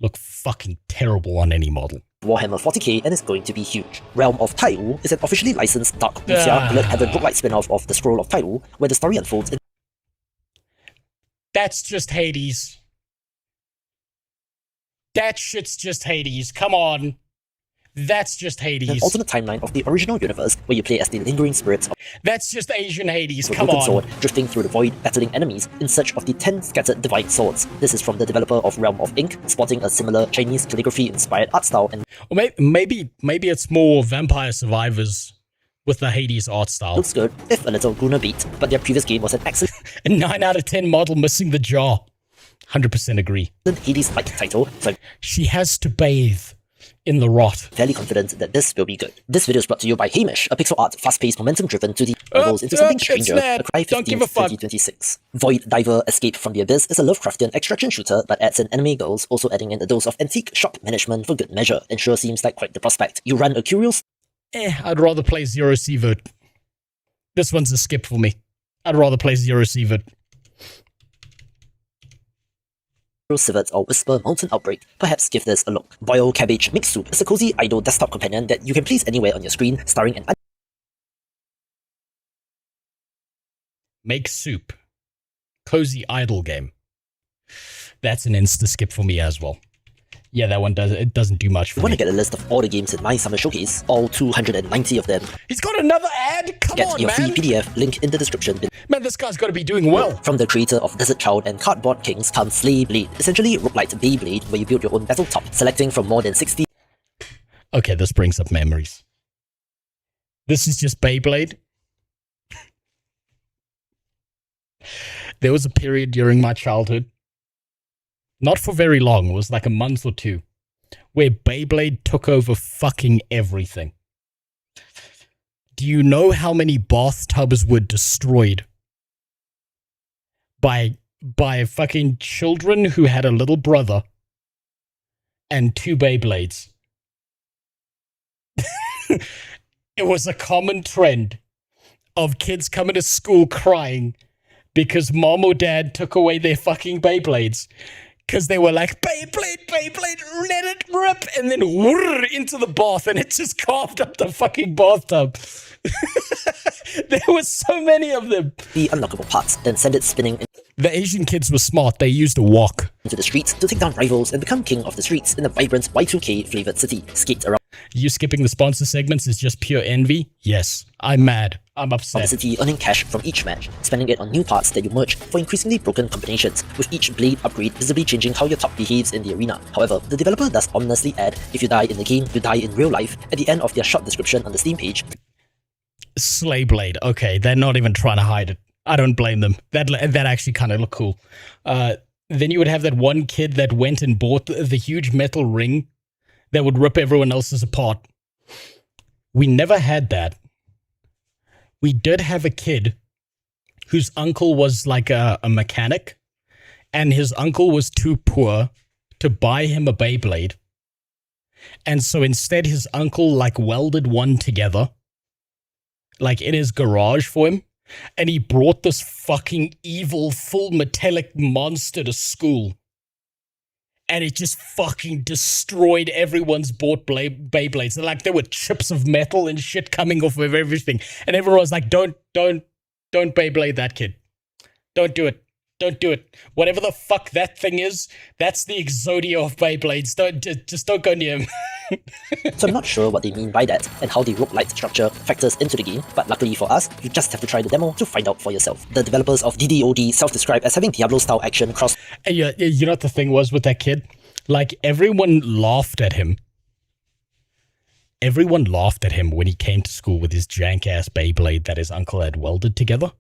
look fucking terrible on any model. Warhammer 40k and is going to be huge. Realm of Taiwu is an officially licensed Dark Wuxia Blood Heaven book-like spin-off of the Scroll of Taiwu, where the story unfolds in... That's just Hades. That shit's just Hades. Come on. That's just Hades. An alternate timeline of the original universe where you play as the lingering spirits of That's just Asian Hades. a Come broken on. sword, drifting through the void, battling enemies in search of the 10 scattered divine swords. This is from the developer of Realm of Ink, sporting a similar Chinese calligraphy-inspired art style and Or maybe it's more Vampire Survivors with the Hades art style. looks good, if a little Guna beat, but their previous game was an excellent A 9 out of 10 model missing the jaw. 100% agree. Hades-like title, so I'm She has to bathe in the rot. fairly confident that this will be good. This video is brought to you by Hamish, a pixel art, fast-paced, momentum-driven 2D levels into something it's stranger. Ned. Cry Don't 15th, give a fuck. 2026. Void Diver Escape from the Abyss is a Lovecraftian extraction shooter that adds in anime girls, also adding in a dose of antique shop management for good measure, and sure seems like quite the prospect. You run a curious I'd rather play Zero Seavert. This one's a skip for me. I'd rather play Zero Seavert. civet or whisper mountain outbreak. Perhaps give this a look. Boil Cabbage Mixed Soup is a cozy idle desktop companion that you can place anywhere on your screen, starring an Make soup. Cozy idle game. That's an insta skip for me as well. Yeah, that one doesn't do much for You want me. to get a list of all the games in my summer showcase, all 290 of them. He's got another ad? Come Get on, your man. free PDF, link in the description. Man, this guy's got to be doing well. From the creator of Desert Child and Cardboard Kings comes Slay Blade, essentially roguelite Beyblade, where you build your own battle top, selecting from more than 60 Okay, this brings up memories. This is just Beyblade. There was a period during my childhood, not for very long, it was like a month or two, where Beyblade took over fucking everything. Do you know how many bathtubs were destroyed by fucking children who had a little brother and 2 Beyblades? It was a common trend of kids coming to school crying because mom or dad took away their fucking Beyblades. Because they were like, Beyblade, let it rip, and then whirr into the bath, and it just carved up the fucking bathtub. There were so many of them. the unlockable parts, then send it spinning The Asian kids were smart. They used a wok. into the streets to take down rivals and become king of the streets in a vibrant Y2K flavored city. Skate around You skipping the sponsor segments is just pure envy? Yes. I'm mad. I'm the upset. city, earning cash from each match, spending it on new parts that you merge for increasingly broken combinations, with each blade upgrade visibly changing how your top behaves in the arena. However, the developer does ominously add, if you die in the game, you die in real life, at the end of their short description on the Steam page. Slayblade. Okay, they're not even trying to hide it. I don't blame them. That actually kind of looked cool. then you would have that one kid that went and bought the huge metal ring that would rip everyone else's apart. We never had that. We did have a kid whose uncle was like a mechanic, and his uncle was too poor to buy him a Beyblade. And so instead his uncle like welded one together, like in his garage for him, and he brought this fucking evil full metallic monster to school. And it just fucking destroyed everyone's bought Beyblades. And like there were chips of metal and shit coming off of everything. And everyone was like, don't Beyblade that kid. Don't do it. Don't do it. Whatever the fuck that thing is, that's the Exodia of Beyblades. Just don't go near him. So I'm not sure what they mean by that and how the roguelite structure factors into the game, but luckily for us, you just have to try the demo to find out for yourself. The developers of DDoD self-describe as having Diablo-style action cross... And you know what the thing was with that kid? Like, everyone laughed at him. Everyone laughed at him when he came to school with his jank-ass Beyblade that his uncle had welded together.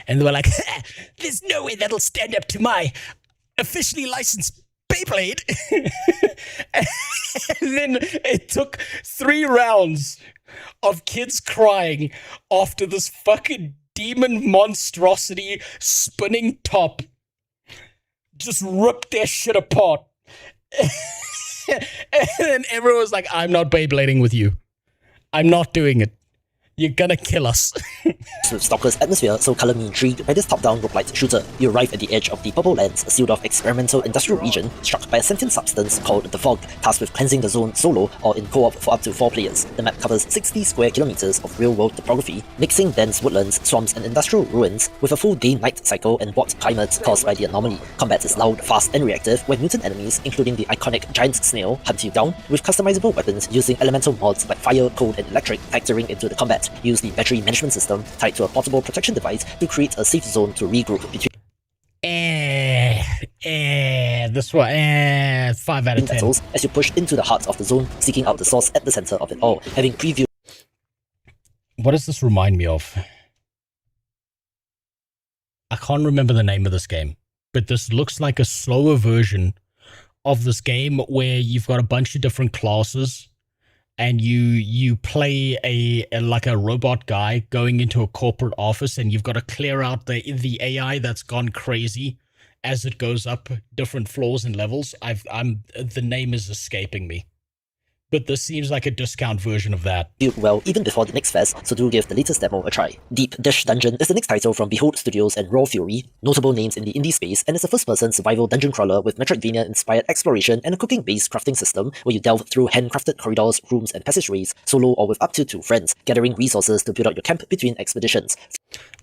And they were like, there's no way that'll stand up to my officially licensed Beyblade. And then it took 3 rounds of kids crying after this fucking demon monstrosity spinning top just ripped their shit apart. And then everyone was like, I'm not Beyblading with you. I'm not doing it. You're gonna kill us. Stalker's atmosphere, so color me intrigued by this top-down roguelite shooter. You arrive at the edge of the Purple Lands, a sealed-off experimental industrial region struck by a sentient substance called the Fog, tasked with cleansing the zone solo or in co-op for up to 4 players. The map covers 60 square kilometers of real-world topography, mixing dense woodlands, swamps, and industrial ruins with a full day-night cycle and warped climates caused by the anomaly. Combat is loud, fast, and reactive, where mutant enemies, including the iconic giant snail, hunt you down with customizable weapons using elemental mods like fire, cold, and electric factoring into the combat. Use the battery management system tied to a portable protection device to create a safe zone to regroup between this one, 5 out of 10. battles as you push into the heart of the zone, seeking out the source at the center of it all. Having previewed... What does this remind me of? I can't remember the name of this game, but this looks like a slower version of this game where you've got a bunch of different classes and you play like a robot guy going into a corporate office, and you've got to clear out the AI that's gone crazy as it goes up different floors and levels. The name is escaping me, but this seems like a discount version of that. well even before the next fest, so do give the latest demo a try. Deep Dish Dungeon is the next title from Behold Studios and Raw Fury, notable names in the indie space, and it's a first-person survival dungeon crawler with Metroidvania-inspired exploration and a cooking-based crafting system where you delve through handcrafted corridors, rooms, and passageways, solo or with up to 2 friends, gathering resources to build out your camp between expeditions.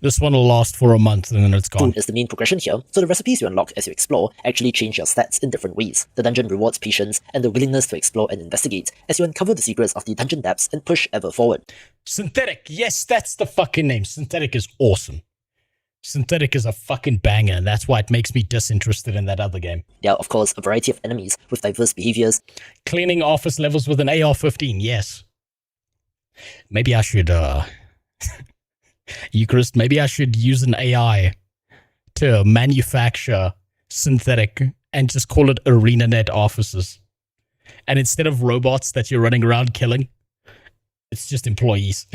This one will last for a month and then it's gone. Food is the main progression here, so the recipes you unlock as you explore actually change your stats in different ways. The dungeon rewards patience and the willingness to explore and investigate as you uncover the secrets of the dungeon depths and push ever forward. Synthetic, yes, that's the fucking name. Synthetic is awesome. Synthetic is a fucking banger, and that's why it makes me disinterested in that other game. There are, of course, a variety of enemies with diverse behaviors. Cleaning office levels with an AR-15, yes. Maybe I should, Eucharist, maybe I should use an AI to manufacture Synthetic and just call it ArenaNet offices. And instead of robots that you're running around killing, it's just employees.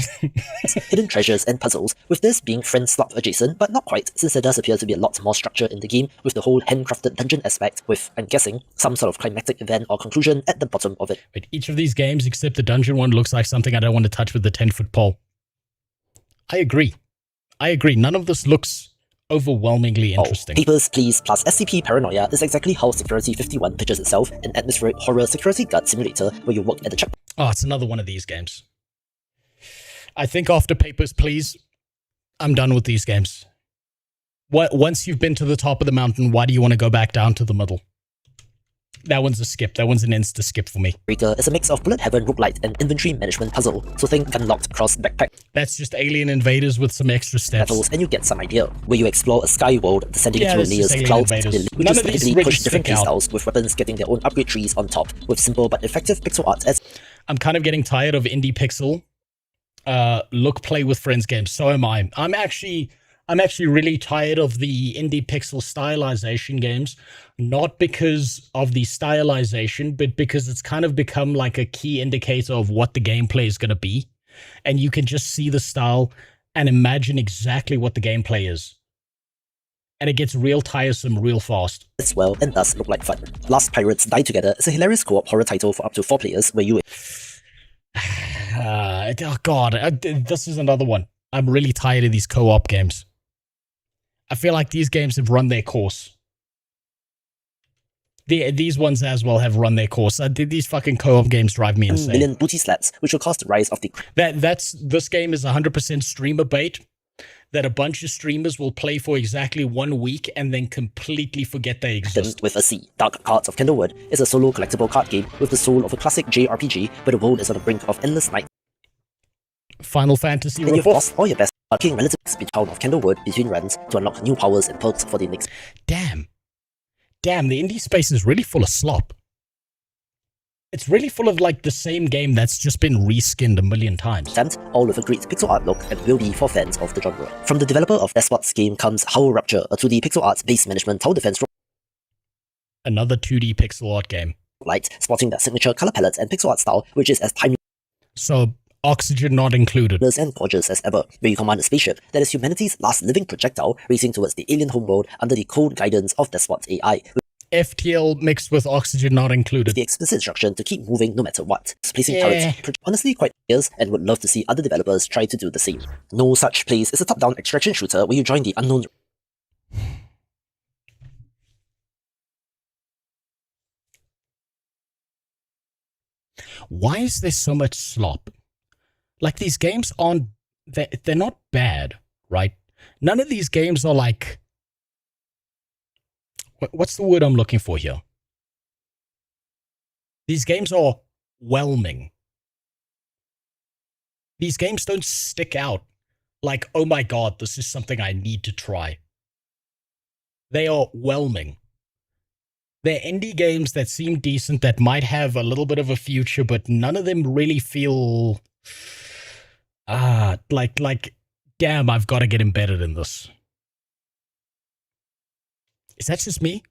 Hidden treasures and puzzles, with this being friend slot adjacent, but not quite, since there does appear to be a lot more structure in the game with the whole handcrafted dungeon aspect with, I'm guessing, some sort of climactic event or conclusion at the bottom of it. But each of these games, except the dungeon one, looks like something I don't want to touch with the 10-foot pole. I agree. None of this looks overwhelmingly interesting. Papers, Please plus SCP Paranoia is exactly how Security 51 pitches itself, an atmospheric horror security guard simulator where you work at the checkpoint. Oh, it's another one of these games. I think after Papers, Please, I'm done with these games. Once you've been to the top of the mountain, why do you want to go back down to the middle? That one's a skip. That one's an insta-skip for me. Breaker is a mix of bullet heaven roguelite and inventory management puzzle, so think gun-locked cross backpack That's just alien invaders with some extra steps. battles, and you get some idea, where you explore a sky world descending through layers of clouds, which is typically push different playstyles, with weapons getting their own upgrade trees on top, with simple but effective pixel art as... I'm kind of getting tired of indie pixel look play with friends games. So am I. I'm actually I'm actually really tired of the indie pixel stylization games, not because of the stylization, but because it's kind of become like a key indicator of what the gameplay is going to be. And you can just see the style and imagine exactly what the gameplay is. And it gets real tiresome real fast. As well and does look like fun. Last Pirates Die Together is a hilarious co-op horror title for up to 4 players where you... Oh god, this is another one. I'm really tired of these co-op games. I feel like these games have run their course. These ones as well have run their course. These fucking co-op games drive me insane. million booty slaps, which will cause the rise of the... This game is 100% streamer bait. That a bunch of streamers will play for exactly 1 week and then completely forget they exist. With a C. Dark Cards of Candlewood is a solo collectible card game with the soul of a classic JRPG, but the world is on the brink of endless night. Final Fantasy And you've ripoff. lost all your best king relatives in town of Candlewood between runs to unlock new powers and perks for the next... Damn, the indie space is really full of slop. It's really full of like the same game that's just been reskinned a million times. And all with a great pixel art look and will be for fans of the genre. From the developer of Despot's game comes Howl Rupture, a 2D pixel art base management tower defense Another 2D pixel art game. light, sporting their signature color palette and pixel art style, which is as timeless So, Oxygen not included. and gorgeous as ever, where you command a spaceship that is humanity's last living projectile racing towards the alien homeworld under the cold guidance of Despot's AI. FTL mixed with Oxygen not included. The explicit instruction to keep moving no matter what. Placing turrets honestly quite years and would love to see other developers try to do the same. No Such Place is a top-down extraction shooter where you join the unknown... Why is there so much slop? Like, these games aren't... They're not bad, right? None of these games are like... What's the word I'm looking for here? These games are whelming. These games don't stick out like, oh my god, this is something I need to try. They are whelming. They're indie games that seem decent, that might have a little bit of a future, but none of them really feel... like, damn, I've got to get embedded in this. Is that just me?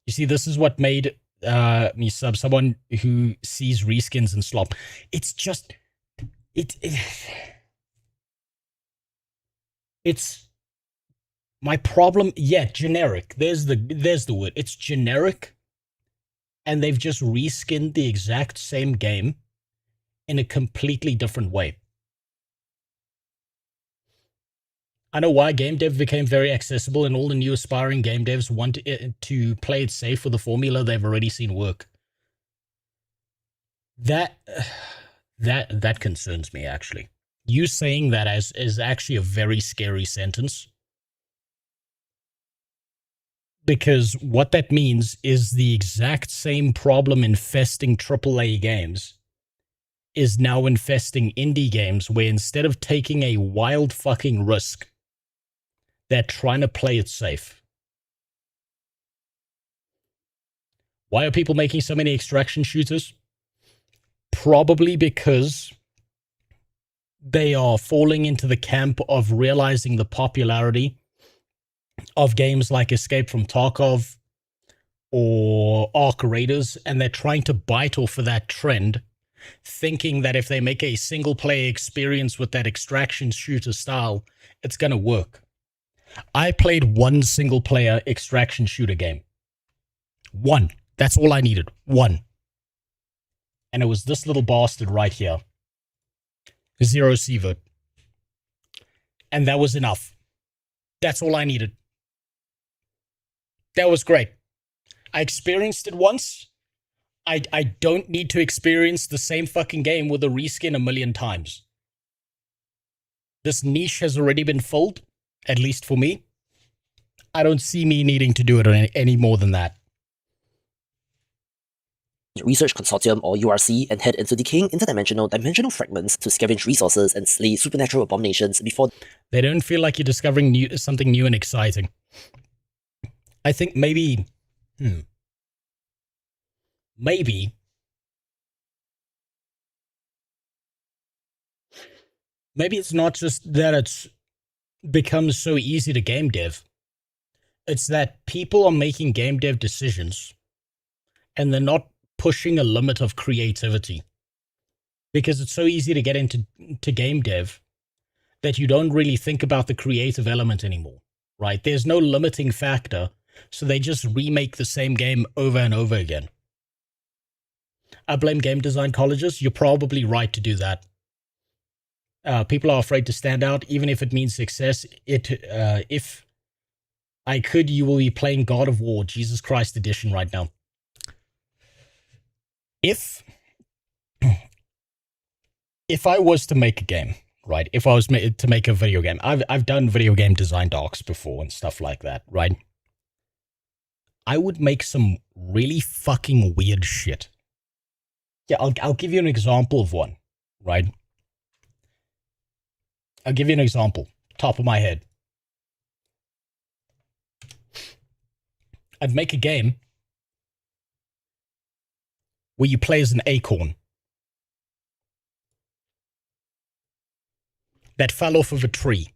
You see, this is what made me sub someone who sees reskins and slop. It's just... It's... My problem... Yeah, generic. There's the word. It's generic. And they've just reskinned the exact same game in a completely different way. I know why game dev became very accessible and all the new aspiring game devs want to play it safe with a formula they've already seen work. That concerns me, actually. You saying that is actually a very scary sentence. Because what that means is the exact same problem infesting AAA games is now infesting indie games, where instead of taking a wild fucking risk, they're trying to play it safe. Why are people making so many extraction shooters? Probably because they are falling into the camp of realizing the popularity of games like Escape from Tarkov or Ark Raiders, and they're trying to bite off of that trend, thinking that if they make a single-player experience with that extraction shooter style, it's going to work. I played one single-player extraction shooter game. One. That's all I needed. One. And it was this little bastard right here. Zero Sievert. And that was enough. That's all I needed. That was great. I experienced it once. I don't need to experience the same fucking game with a reskin a million times. This niche has already been filled, at least for me. I don't see me needing to do it any more than that. Research Consortium or URC and head into decaying dimensional fragments to scavenge resources and slay supernatural abominations before... They don't feel like you're discovering something new and exciting. I think maybe... Maybe it's not just that it's becomes so easy to game dev, it's that people are making game dev decisions and they're not pushing a limit of creativity. Because it's so easy to get into game dev that you don't really think about the creative element anymore, right? There's no limiting factor, so they just remake the same game over and over again. I blame game design colleges. You're probably right to do that. People are afraid to stand out, even if it means success. If I could, you will be playing God of War, Jesus Christ edition right now. If I was to make a game, right? If I was to make a video game, I've done video game design docs before and stuff like that, right? I would make some really fucking weird shit. Yeah, I'll give you an example of one, right? I'll give you an example, top of my head. I'd make a game where you play as an acorn that fell off of a tree,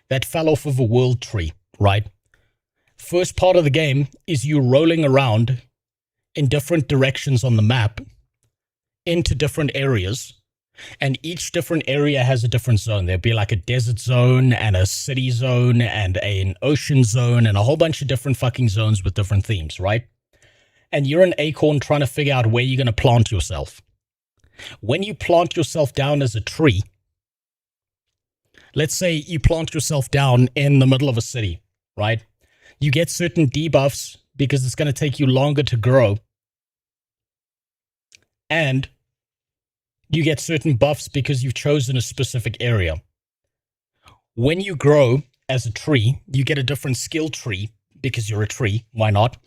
that fell off of a world tree, right? First part of the game is you rolling around in different directions on the map into different areas, and each different area has a different zone. There'll be like a desert zone and a city zone and an ocean zone and a whole bunch of different fucking zones with different themes, right? And you're an acorn trying to figure out where you're going to plant yourself. When you plant yourself down as a tree, let's say you plant yourself down in the middle of a city, right? You get certain debuffs because it's going to take you longer to grow. And you get certain buffs because you've chosen a specific area. When you grow as a tree, you get a different skill tree because you're a tree. Why not?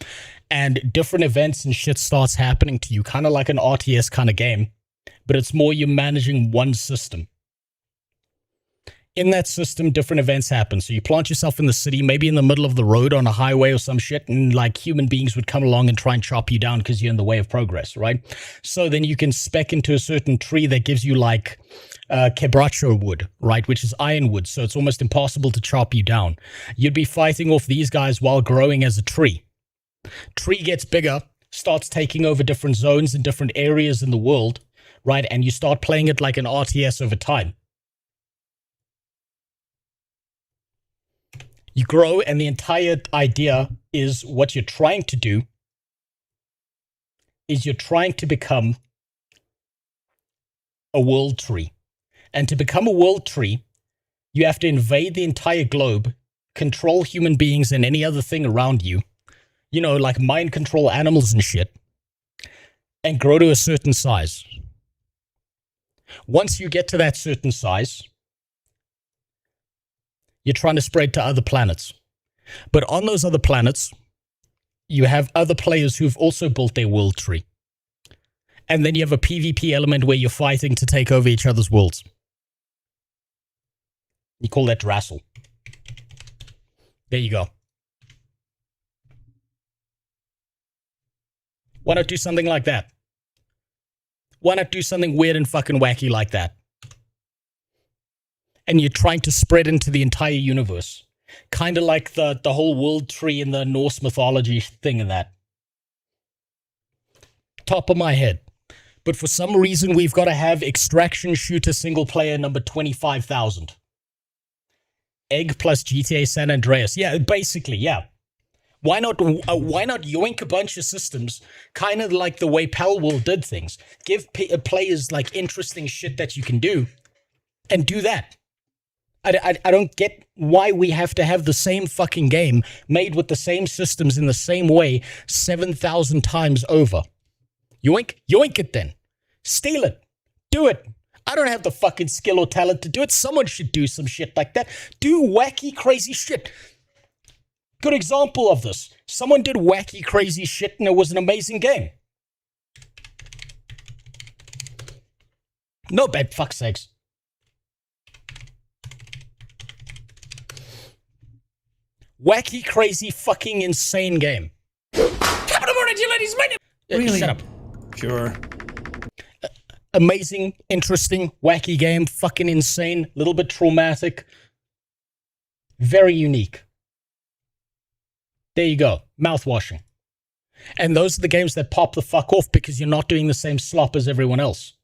And different events and shit starts happening to you, kind of like an RTS kind of game, but it's more you're managing one system. In that system, different events happen. So you plant yourself in the city, maybe in the middle of the road on a highway or some shit, and like human beings would come along and try and chop you down because you're in the way of progress, right? So then you can spec into a certain tree that gives you like quebracho wood, right? Which is ironwood. So it's almost impossible to chop you down. You'd be fighting off these guys while growing as a tree. Tree gets bigger, starts taking over different zones and different areas in the world, right? And you start playing it like an RTS over time. You grow, and the entire idea is what you're trying to do is you're trying to become a world tree. And to become a world tree, you have to invade the entire globe, control human beings and any other thing around you, you know, like mind control animals and shit, and grow to a certain size. Once you get to that certain size, you're trying to spread to other planets. But on those other planets, you have other players who've also built their world tree. And then you have a PvP element where you're fighting to take over each other's worlds. You call that Drassel. There you go. Why not do something like that? Why not do something weird and fucking wacky like that? And you're trying to spread into the entire universe. Kind of like the whole world tree in the Norse mythology thing and that. Top of my head. But for some reason, we've got to have extraction shooter single player number 25,000. Egg plus GTA San Andreas. Yeah, basically, yeah. Why not yoink a bunch of systems, kind of like the way Palworld did things? Give players like interesting shit that you can do, and do that. I don't get why we have to have the same fucking game made with the same systems in the same way 7,000 times over. Yoink it then. Steal it. Do it. I don't have the fucking skill or talent to do it. Someone should do some shit like that. Do wacky, crazy shit. Good example of this. Someone did wacky, crazy shit and it was an amazing game. No bad fuck's sakes. Wacky, crazy, fucking insane game. Top of the morning, you ladies. My name. Really? Shut up. Sure. Amazing, interesting, wacky game. Fucking insane. Little bit traumatic. Very unique. There you go. Mouth-washing. And those are the games that pop the fuck off because you're not doing the same slop as everyone else.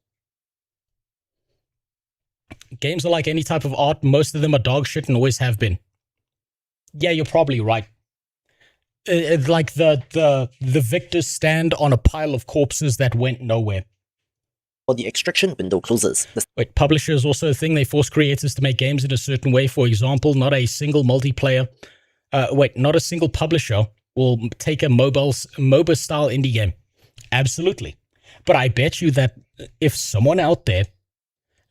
Games are like any type of art. Most of them are dog shit and always have been. Yeah, you're probably right. Like the victors stand on a pile of corpses that went nowhere. Or the extraction window closes. Wait, publisher is also a thing. They force creators to make games in a certain way. For example, not a single multiplayer. Not a single publisher will take a MOBA style indie game. Absolutely. But I bet you that if someone out there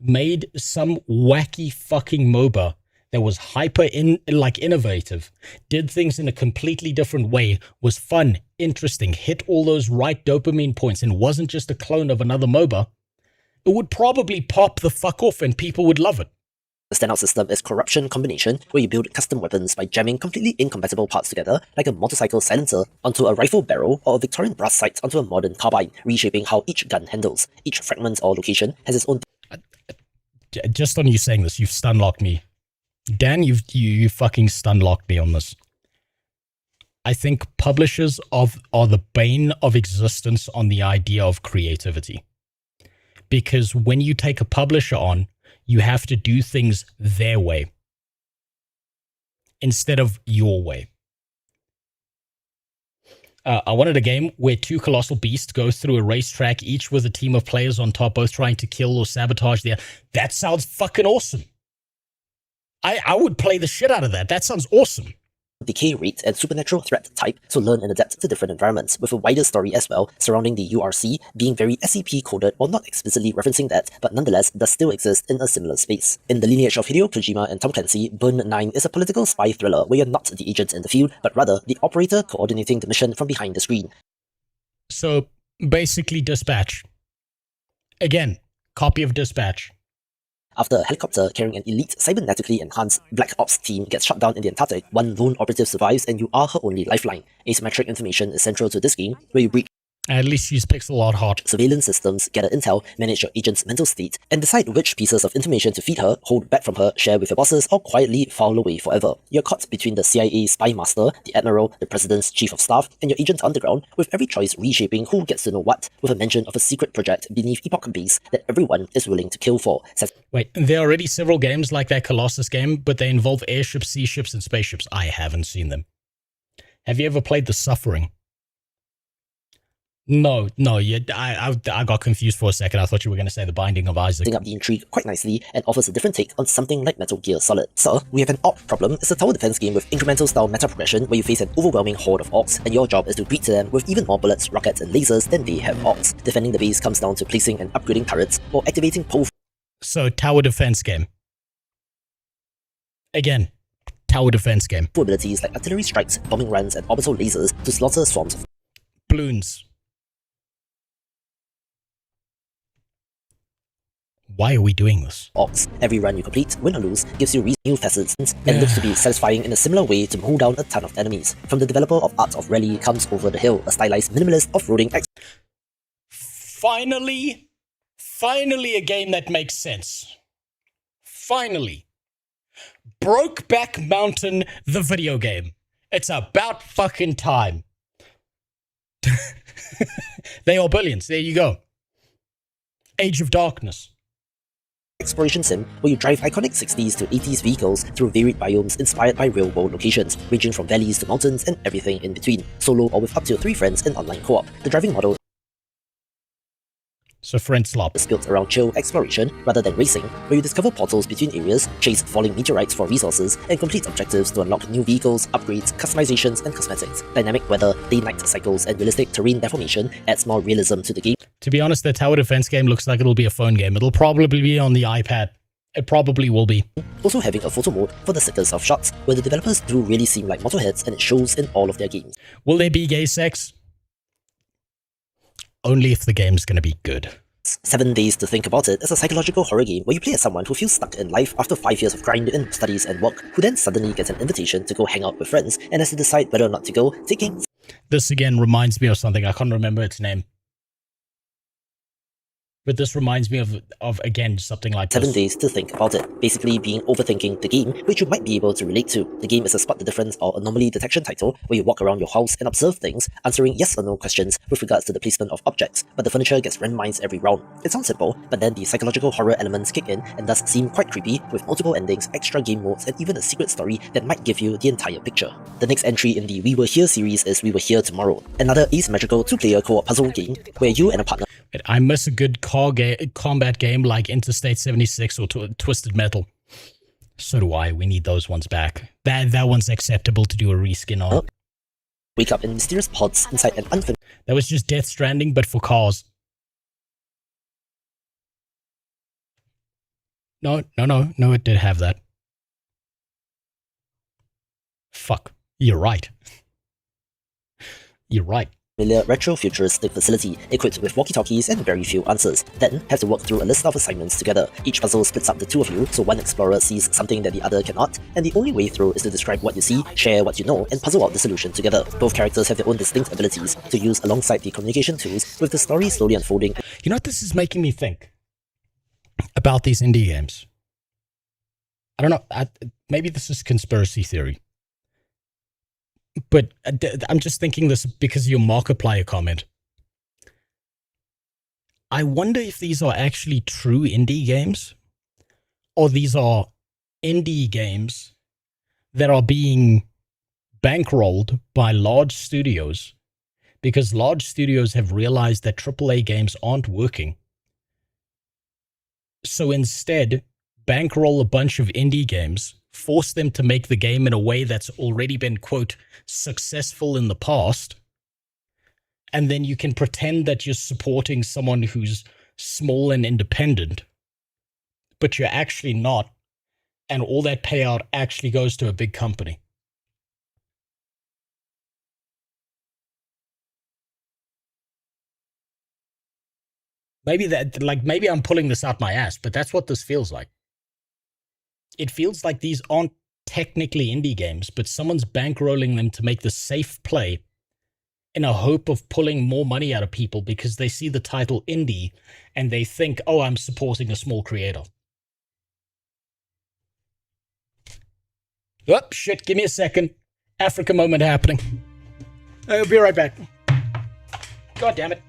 made some wacky fucking MOBA that was innovative, did things in a completely different way, was fun, interesting, hit all those right dopamine points, and wasn't just a clone of another MOBA, it would probably pop the fuck off and people would love it. The standout system is Corruption Combination, where you build custom weapons by jamming completely incompatible parts together, like a motorcycle silencer onto a rifle barrel or a Victorian brass sight onto a modern carbine, reshaping how each gun handles. Each fragment or location has its own... Just on you saying this, you've stun-locked me. Dan, you fucking stun-locked me on this. I think publishers are the bane of existence on the idea of creativity. Because when you take a publisher on, you have to do things their way instead of your way. I wanted a game where two colossal beasts go through a racetrack, each with a team of players on top, both trying to kill or sabotage the other. That sounds fucking awesome. I would play the shit out of that. That sounds awesome. Decay rate and supernatural threat type, so learn and adapt to different environments, with a wider story as well, surrounding the URC being very SCP-coded or not explicitly referencing that, but nonetheless does still exist in a similar space. In the lineage of Hideo Kojima and Tom Clancy, Burn 9 is a political spy thriller where you're not the agent in the field, but rather the operator coordinating the mission from behind the screen. So, basically Dispatch. Again, copy of Dispatch. After a helicopter carrying an elite cybernetically enhanced Black Ops team gets shot down in the Antarctic, one lone operative survives and you are her only lifeline. Asymmetric information is central to this game, where you breach At least she's pixel art hot. surveillance systems, gather intel, manage your agent's mental state, and decide which pieces of information to feed her, hold back from her, share with your bosses, or quietly file away forever. You're caught between the CIA spy master, the admiral, the president's chief of staff, and your agent underground, with every choice reshaping who gets to know what, with a mention of a secret project beneath Epoch Base that everyone is willing to kill for. Wait, there are already several games like that Colossus game, but they involve airships, sea ships, and spaceships. I haven't seen them. Have you ever played The Suffering? No, I got confused for a second. I thought you were going to say The Binding of Isaac. Up the intrigue quite nicely and offers a different take on something like Metal Gear Solid. So, we have an orc problem. It's a tower defense game with incremental style meta progression where you face an overwhelming horde of orcs, and your job is to greet to them with even more bullets, rockets, and lasers than they have orcs. Defending the base comes down to placing and upgrading turrets or activating pole So, tower defense game. Again, tower defense game. abilities like artillery strikes, bombing runs, and orbital lasers to slaughter swarms of Balloons. Why are we doing this? orcs. Every run you complete, win or lose, gives you new facets and looks to be satisfying in a similar way to mow down a ton of enemies. From the developer of Art of Rally comes Over the Hill, a stylized minimalist off-roading Finally a game that makes sense. Finally. Brokeback Mountain, the video game. It's about fucking time. They are billions. There you go. Age of Darkness. exploration sim where you drive iconic 60s to 80s vehicles through varied biomes inspired by real-world locations, ranging from valleys to mountains and everything in between, solo or with up to 3 friends in online co-op. The driving model So friend slop. is built around chill exploration rather than racing, where you discover portals between areas, chase falling meteorites for resources, and complete objectives to unlock new vehicles, upgrades, customizations, and cosmetics. Dynamic weather, day-night cycles, and realistic terrain deformation adds more realism to the game. To be honest, the tower defense game looks like it'll be a phone game. It'll probably be on the iPad. It probably will be. Also having a photo mode for the sickest of shots, where the developers do really seem like motorheads and it shows in all of their games. Will there be gay sex? Only if the game's gonna be good. 7 Days to Think About It is a psychological horror game where you play as someone who feels stuck in life after 5 years of grind in studies and work, who then suddenly gets an invitation to go hang out with friends and has to decide whether or not to go, taking This again reminds me of something. I can't remember its name. But this reminds me of again, something like 7 this. days to think about it, basically being overthinking the game, which you might be able to relate to. The game is a spot the difference or anomaly detection title, where you walk around your house and observe things, answering yes or no questions with regards to the placement of objects, but the furniture gets randomized every round. It sounds simple, but then the psychological horror elements kick in and thus seem quite creepy, with multiple endings, extra game modes, and even a secret story that might give you the entire picture. The next entry in the We Were Here series is We Were Here Tomorrow, another asymmetrical 2-player co-op puzzle game where you and a partner I miss a good combat game like Interstate 76 or Twisted Metal. So do I. We need those ones back. That one's acceptable to do a reskin on. wake up in mysterious pods inside an unfamiliar That was just Death Stranding, but for cars. No, it did have that. Fuck. You're right. You're right. retro-futuristic facility equipped with walkie-talkies and very few answers. Then have to work through a list of assignments together. Each puzzle splits up the two of you, so one explorer sees something that the other cannot, and the only way through is to describe what you see, share what you know, and puzzle out the solution together. Both characters have their own distinct abilities to use alongside the communication tools, with the story slowly unfolding. You know what this is making me think about these indie games? I don't know. Maybe this is conspiracy theory. But I'm just thinking this because of your Markiplier comment. I wonder if these are actually true indie games, or these are indie games that are being bankrolled by large studios because large studios have realized that AAA games aren't working. So instead, bankroll a bunch of indie games, force them to make the game in a way that's already been, quote, successful in the past, and then you can pretend that you're supporting someone who's small and independent, but you're actually not, and all that payout actually goes to a big company. Maybe I'm pulling this out my ass, but that's what this feels like. It feels like these aren't technically indie games, but someone's bankrolling them to make the safe play in a hope of pulling more money out of people because they see the title indie and they think, oh, I'm supporting a small creator. Oh, shit, give me a second. Africa moment happening. I'll be right back. God damn it.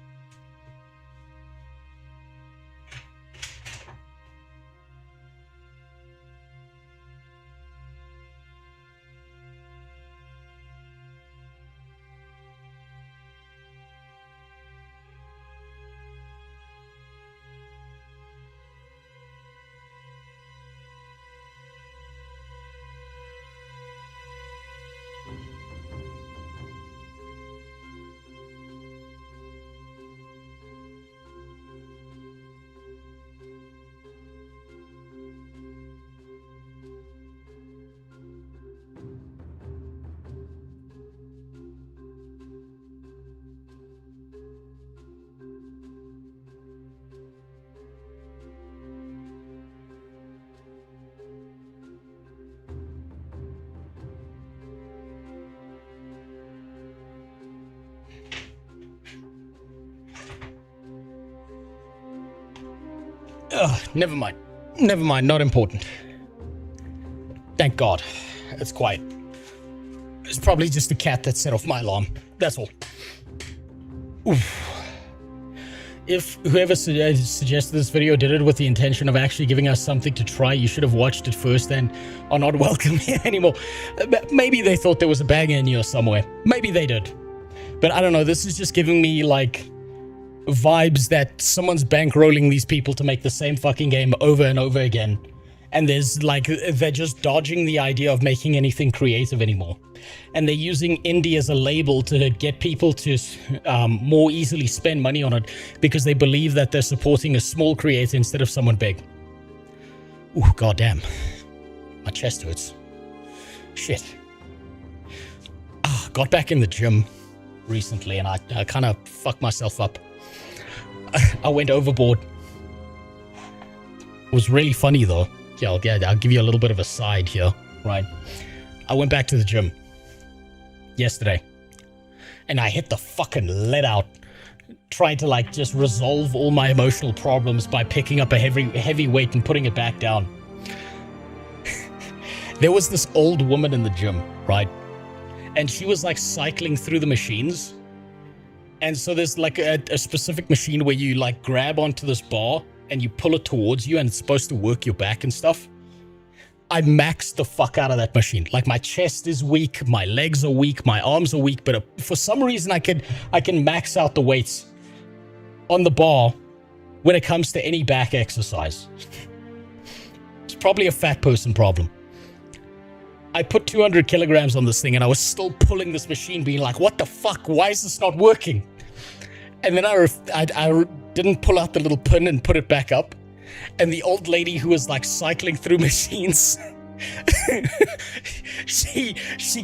Never mind, not important. Thank God. It's quiet. It's probably just the cat that set off my alarm. That's all. Oof. If whoever suggested this video did it with the intention of actually giving us something to try, you should have watched it first and are not welcome here anymore. Maybe they thought there was a banger in here somewhere. Maybe they did. But I don't know, this is just giving me, like, vibes that someone's bankrolling these people to make the same fucking game over and over again. And there's, like, they're just dodging the idea of making anything creative anymore. And they're using indie as a label to get people to more easily spend money on it because they believe that they're supporting a small creator instead of someone big. Ooh, goddamn. My chest hurts. Shit. Got back in the gym recently and I kind of fucked myself up. I went overboard. It was really funny though. Yeah, I'll give you a little bit of a side here, right? I went back to the gym yesterday and I hit the fucking let out trying to like just resolve all my emotional problems by picking up a heavy weight and putting it back down. There was this old woman in the gym, right? And she was like cycling through the machines. And so there's like a specific machine where you like grab onto this bar and you pull it towards you and it's supposed to work your back and stuff. I maxed the fuck out of that machine. Like my chest is weak, my legs are weak, my arms are weak, but for some reason I can max out the weights on the bar when it comes to any back exercise. It's probably a fat person problem. I put 200 kilograms on this thing and I was still pulling this machine being like, what the fuck? Why is this not working? And then I didn't pull out the little pin and put it back up. And the old lady who was like cycling through machines, she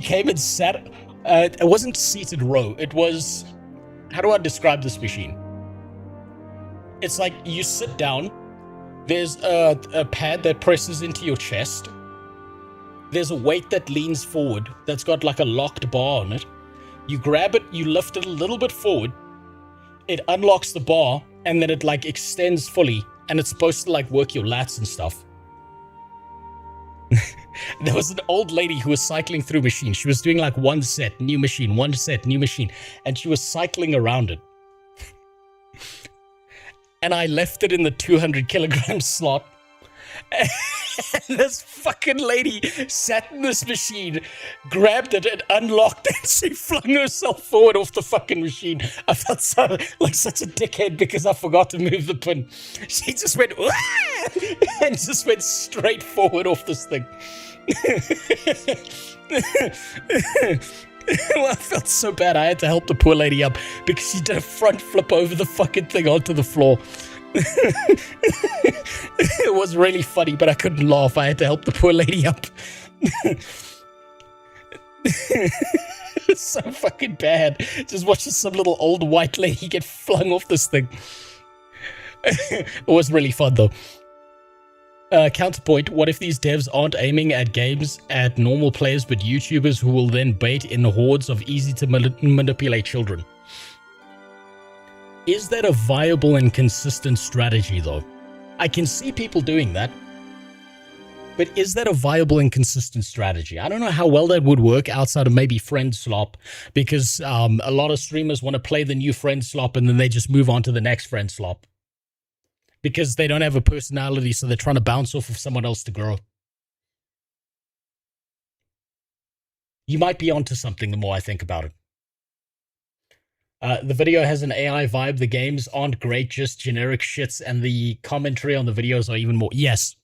came and sat. It wasn't seated row. It was, how do I describe this machine? It's like you sit down. There's a pad that presses into your chest. There's a weight that leans forward that's got like a locked bar on it. You grab it, you lift it a little bit forward. It unlocks the bar and then it like extends fully. And it's supposed to like work your lats and stuff. There was an old lady who was cycling through machines. She was doing like one set, new machine, one set, new machine. And she was cycling around it. And I left it in the 200 kilogram slot. And this fucking lady sat in this machine, grabbed it and unlocked it, and she flung herself forward off the fucking machine. I felt so like such a dickhead because I forgot to move the pin. She just went Wah! And just went straight forward off this thing. Well, I felt so bad. I had to help the poor lady up because she did a front flip over the fucking thing onto the floor. It was really funny, but I couldn't laugh. I had to help the poor lady up. It's so fucking bad. Just watching some little old white lady get flung off this thing. It was really fun though. Counterpoint, what if these devs aren't aiming at games at normal players but YouTubers who will then bait in hordes of easy to manipulate children? Is that a viable and consistent strategy, though? I can see people doing that. But is that a viable and consistent strategy? I don't know how well that would work outside of maybe friend slop, because a lot of streamers want to play the new friend slop and then they just move on to the next friend slop. Because they don't have a personality, so they're trying to bounce off of someone else to grow. You might be onto something the more I think about it. The video has an AI vibe. The games aren't great, just generic shits, and the commentary on the videos are even more. Yes.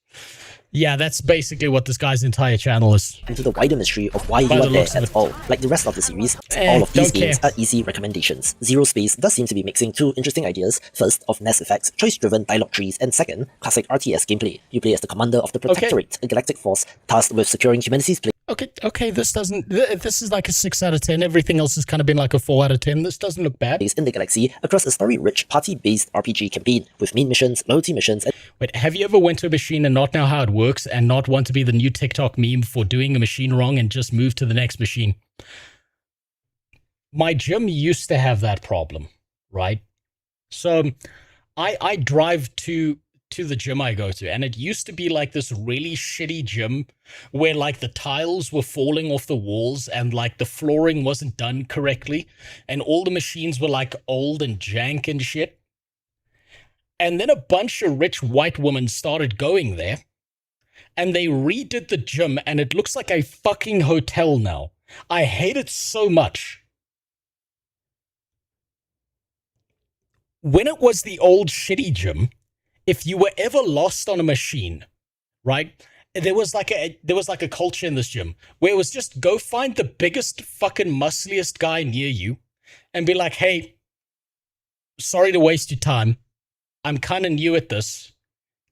Yeah, that's basically what this guy's entire channel is. Into the wider mystery of why you are there at all. Like the rest of the series, all of these games are easy recommendations. Zero Space does seem to be mixing two interesting ideas. First, of Mass Effect, choice-driven dialogue trees, and second, classic RTS gameplay. You play as the commander of the Protectorate, a galactic force tasked with securing humanity's place. Okay, this is like a 6 out of 10. Everything else has kind of been like a 4 out of 10. This doesn't look bad. In the galaxy across a story-rich, party-based RPG campaign with main missions, loyalty missions, and wait, have you ever went to a machine and not know how it works and not want to be the new TikTok meme for doing a machine wrong and just move to the next machine? My gym used to have that problem, right? So I drive to the gym I go to, and it used to be like this really shitty gym where like the tiles were falling off the walls and like the flooring wasn't done correctly and all the machines were like old and jank and shit. And then a bunch of rich white women started going there and they redid the gym and it looks like a fucking hotel now. I hate it so much. When it was the old shitty gym, if you were ever lost on a machine, right, there was like a culture in this gym where it was just go find the biggest fucking muscliest guy near you and be like, hey, sorry to waste your time. I'm kind of new at this.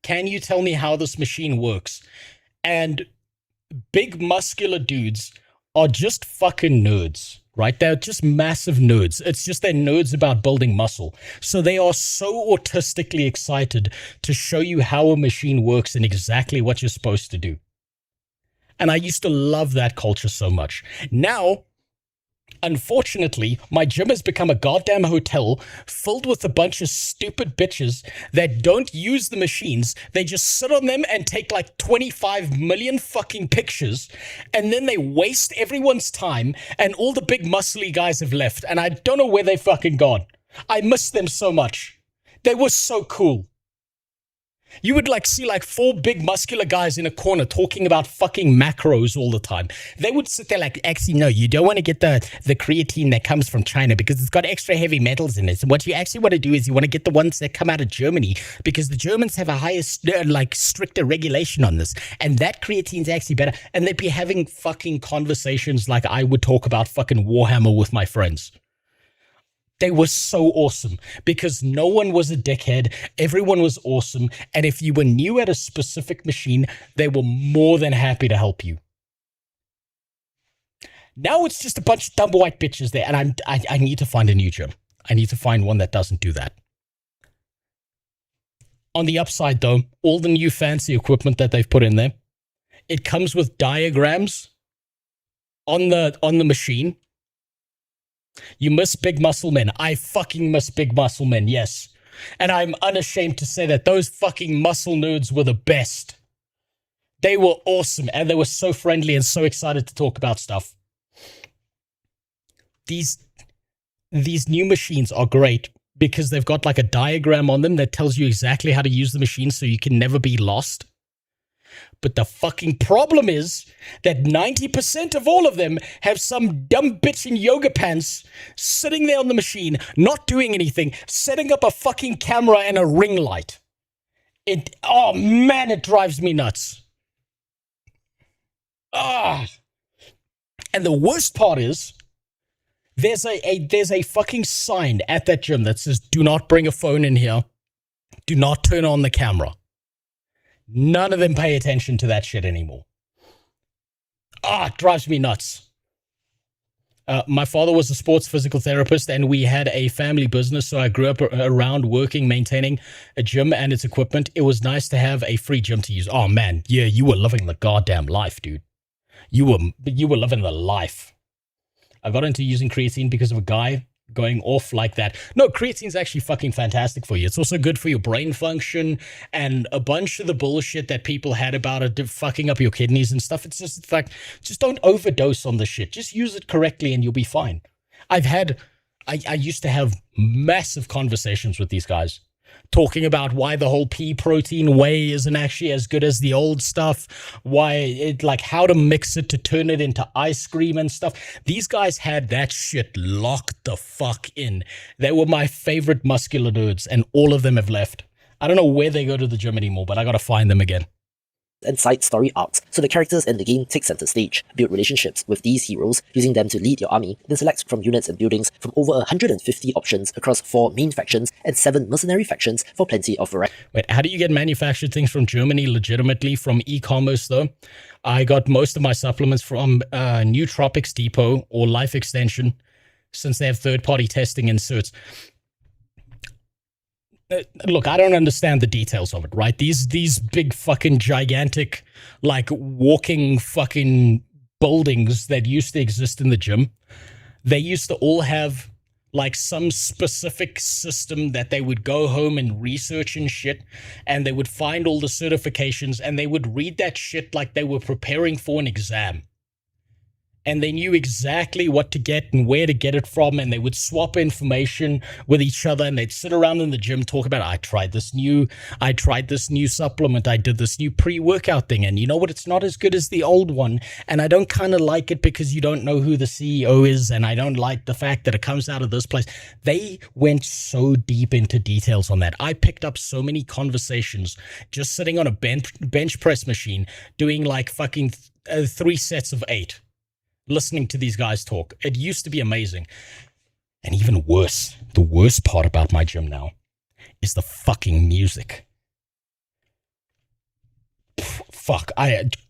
Can you tell me how this machine works? And big muscular dudes are just fucking nerds, right? They're just massive nerds. It's just they're nerds about building muscle. So they are so autistically excited to show you how a machine works and exactly what you're supposed to do. And I used to love that culture so much. Now, Unfortunately, my gym has become a goddamn hotel filled with a bunch of stupid bitches that don't use the machines. They just sit on them and take like 25 million fucking pictures, and then they waste everyone's time, and all the big muscly guys have left, and I don't know where they fucking gone. I miss them so much. They were so cool. You would like see like 4 big muscular guys in a corner talking about fucking macros all the time. They would sit there like, actually, no, you don't want to get the creatine that comes from China because it's got extra heavy metals in it. And what you actually want to do is you want to get the ones that come out of Germany because the Germans have a higher, like stricter regulation on this. And that creatine's actually better. And they'd be having fucking conversations like I would talk about fucking Warhammer with my friends. They were so awesome because no one was a dickhead. Everyone was awesome. And if you were new at a specific machine, they were more than happy to help you. Now it's just a bunch of dumb white bitches there. And I need to find a new gym. I need to find one that doesn't do that. On the upside though, all the new fancy equipment that they've put in there, it comes with diagrams on the machine. You miss big muscle men. I fucking miss big muscle men, yes. And I'm unashamed to say that those fucking muscle nerds were the best. They were awesome, and they were so friendly and so excited to talk about stuff. These new machines are great because they've got like a diagram on them that tells you exactly how to use the machine so you can never be lost. But the fucking problem is that 90% of all of them have some dumb bitch in yoga pants sitting there on the machine, not doing anything, setting up a fucking camera and a ring light. Oh man, it drives me nuts. Ah. And the worst part is, there's a fucking sign at that gym that says, do not bring a phone in here. Do not turn on the camera. None of them pay attention to that shit anymore. It drives me nuts. My father was a sports physical therapist and we had a family business, so I grew up around working, maintaining a gym and its equipment. It was nice to have a free gym to use. Oh man, yeah, you were living the goddamn life, dude. You were living the life. I got into using creatine because of a guy going off like that. No, creatine's actually fucking fantastic for you. It's also good for your brain function and a bunch of the bullshit that people had about it fucking up your kidneys and stuff. It's like, just don't overdose on the shit. Just use it correctly and you'll be fine. I used to have massive conversations with these guys talking about why the whole pea protein whey isn't actually as good as the old stuff, like how to mix it to turn it into ice cream and stuff. These guys had that shit locked the fuck in. They were my favorite muscular nerds, and all of them have left. I don't know where they go to the gym anymore, but I gotta find them again. And side story arcs, so the characters in the game take center stage. Build relationships with these heroes, using them to lead your army, then select from units and buildings from over 150 options across 4 main factions and 7 mercenary factions for plenty of variety. Wait, how do you get manufactured things from Germany legitimately from e-commerce though? I got most of my supplements from New Tropics Depot or Life Extension, since they have third-party testing inserts. Look, I don't understand the details of it, right? These big fucking gigantic, like walking fucking buildings that used to exist in the gym, they used to all have like some specific system that they would go home and research and shit, and they would find all the certifications and they would read that shit like they were preparing for an exam. And they knew exactly what to get and where to get it from, and they would swap information with each other, and they'd sit around in the gym talk about, I tried this new supplement, I did this new pre-workout thing, and you know what, it's not as good as the old one, and I don't kind of like it because you don't know who the CEO is, and I don't like the fact that it comes out of this place. They went so deep into details on that. I picked up so many conversations just sitting on a bench press machine doing like fucking 3 sets of 8. Listening to these guys talk. It used to be amazing. And even worse, the worst part about my gym now is the fucking music.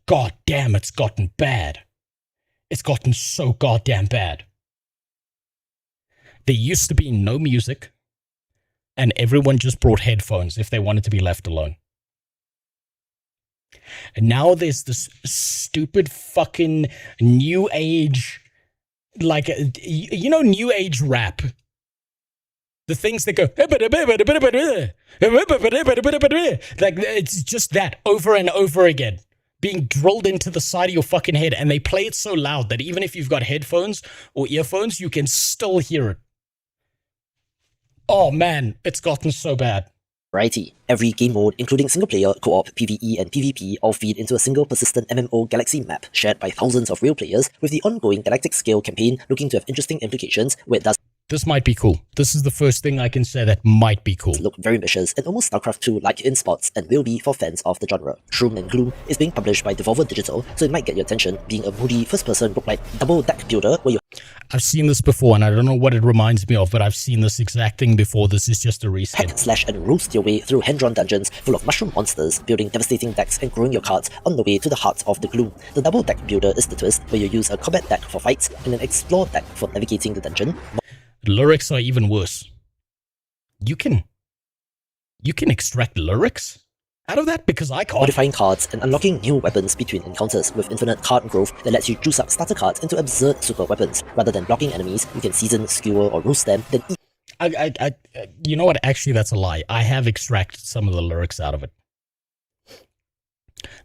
God damn, it's gotten bad. It's gotten so goddamn bad. There used to be no music, and everyone just brought headphones if they wanted to be left alone. And now there's this stupid fucking new age like, you know, new age rap. The things that go, like, it's just that over and over again, being drilled into the side of your fucking head, and they play it so loud that even if you've got headphones or earphones, you can still hear it. Oh man, it's gotten so bad. Variety. Every game mode, including single-player, co-op, PvE, and PvP, all feed into a single persistent MMO galaxy map shared by thousands of real players, with the ongoing galactic-scale campaign looking to have interesting implications where it does This might be cool. This is the first thing I can say that might be cool. look very ambitious and almost StarCraft 2-like in spots, and will be for fans of the genre. Shroom and Gloom is being published by Devolver Digital, so it might get your attention, being a moody first-person roguelike double-deck builder where you I've seen this before, and I don't know what it reminds me of, but I've seen this exact thing before. This is just a reskin. hack, slash, and roast your way through hand-drawn dungeons full of mushroom monsters, building devastating decks and growing your cards on the way to the heart of the gloom. The double-deck builder is the twist, where you use a combat deck for fights and an explore deck for navigating the dungeon. Lyrics are even worse. You can extract lyrics out of that, because I can't. Modifying cards and unlocking new weapons between encounters with infinite card growth that lets you juice up starter cards into absurd super weapons. Rather than blocking enemies, you can season, skewer, or roast them, then eat You know what? Actually, that's a lie. I have extracted some of the lyrics out of it.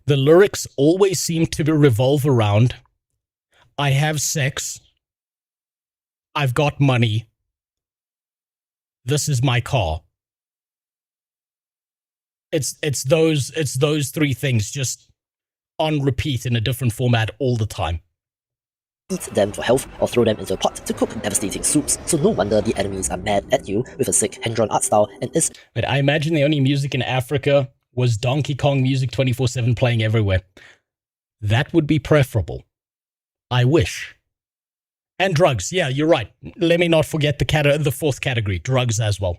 The lyrics always seem to revolve around, I have sex, I've got money, this is my car. It's those three things just on repeat in a different format all the time. eat them for health, or throw them into a pot to cook devastating soups, so no wonder the enemies are mad at you with a sick hand-drawn art style and is But I imagine the only music in Africa was Donkey Kong music 24/7 playing everywhere. That would be preferable. I wish. And drugs. Yeah, you're right. Let me not forget the fourth category, drugs as well.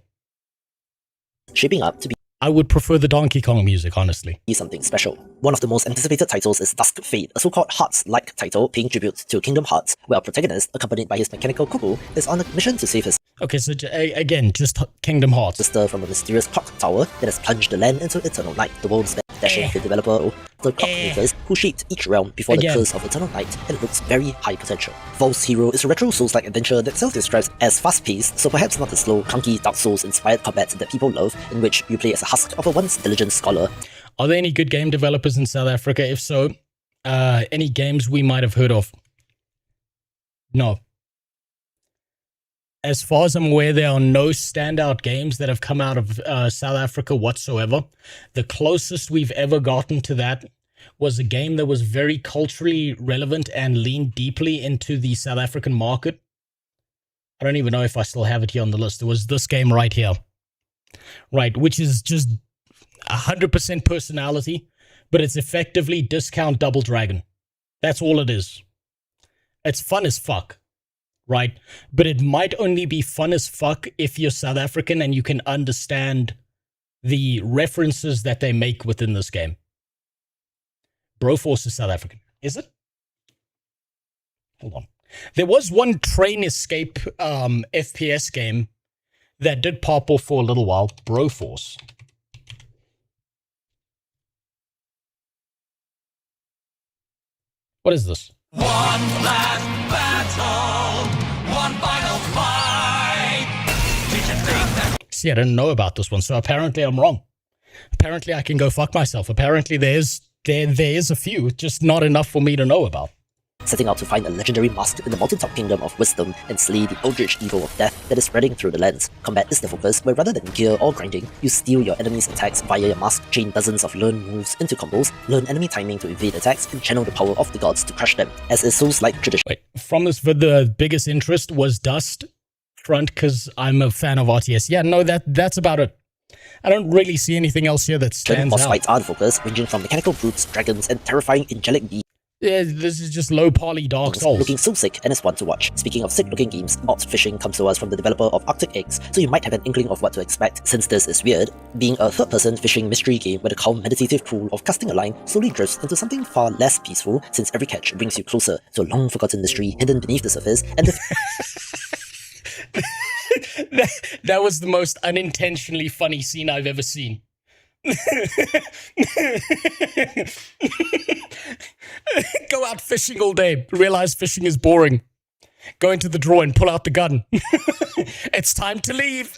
shaping up to be I would prefer the Donkey Kong music, honestly. something special. One of the most anticipated titles is Dusk Fate, a so-called Hearts-like title paying tribute to Kingdom Hearts, where our protagonist, accompanied by his mechanical cuckoo, is on a mission to save his Okay, so again, just Kingdom Hearts. sister from a mysterious clock tower that has plunged the land into eternal night. The world's dashing the developer, the clockmakers who shaped each realm before Again. the curse of eternal night, and it looks very high potential. Vol's Hero is a retro Souls-like adventure that self-describes as fast-paced, so perhaps not the slow, clunky Dark Souls-inspired combat that people love, in which you play as a husk of a once diligent scholar. Are there any good game developers in South Africa? If so, any games we might have heard of? No. As far as I'm aware, there are no standout games that have come out of South Africa whatsoever. The closest we've ever gotten to that was a game that was very culturally relevant and leaned deeply into the South African market. I don't even know if I still have it here on the list. It was this game right here. Right, which is just 100% personality, but it's effectively discount Double Dragon. That's all it is. It's fun as fuck. Right? But it might only be fun as fuck if you're South African and you can understand the references that they make within this game. Broforce is South African. Is it? Hold on. There was one train escape FPS game that did pop off for a little while. Broforce. What is this? One last battle, one final fight. Did you think that? See, I didn't know about this one, so apparently I'm wrong. Apparently I can go fuck myself. Apparently there is a few, just not enough for me to know about. Setting out to find a legendary mask in the mountaintop kingdom of wisdom and slay the eldritch evil of death that is spreading through the lands. Combat is the focus, where rather than gear or grinding, you steal your enemy's attacks via your mask, chain dozens of learned moves into combos, learn enemy timing to evade attacks, and channel the power of the gods to crush them. As is Souls-like tradition, Wait, from this, the biggest interest was Dust Front, because I'm a fan of RTS. Yeah, no, that's about it. I don't really see anything else here that stands boss out. fights are the focus, ranging from mechanical brutes, dragons, and terrifying angelic beings. Yeah, this is just low poly Dark Souls. Looking so sick and is one to watch. Speaking of sick looking games, Alt Fishing comes to us from the developer of Arctic Eggs, so you might have an inkling of what to expect, since this is weird. Being a third-person fishing mystery game where the calm meditative pool of casting a line slowly drifts into something far less peaceful, since every catch brings you closer to a long-forgotten mystery hidden beneath the surface, and the that was the most unintentionally funny scene I've ever seen. Go out fishing all day, realize fishing is boring. Go into the drawer and pull out the gun. It's time to leave.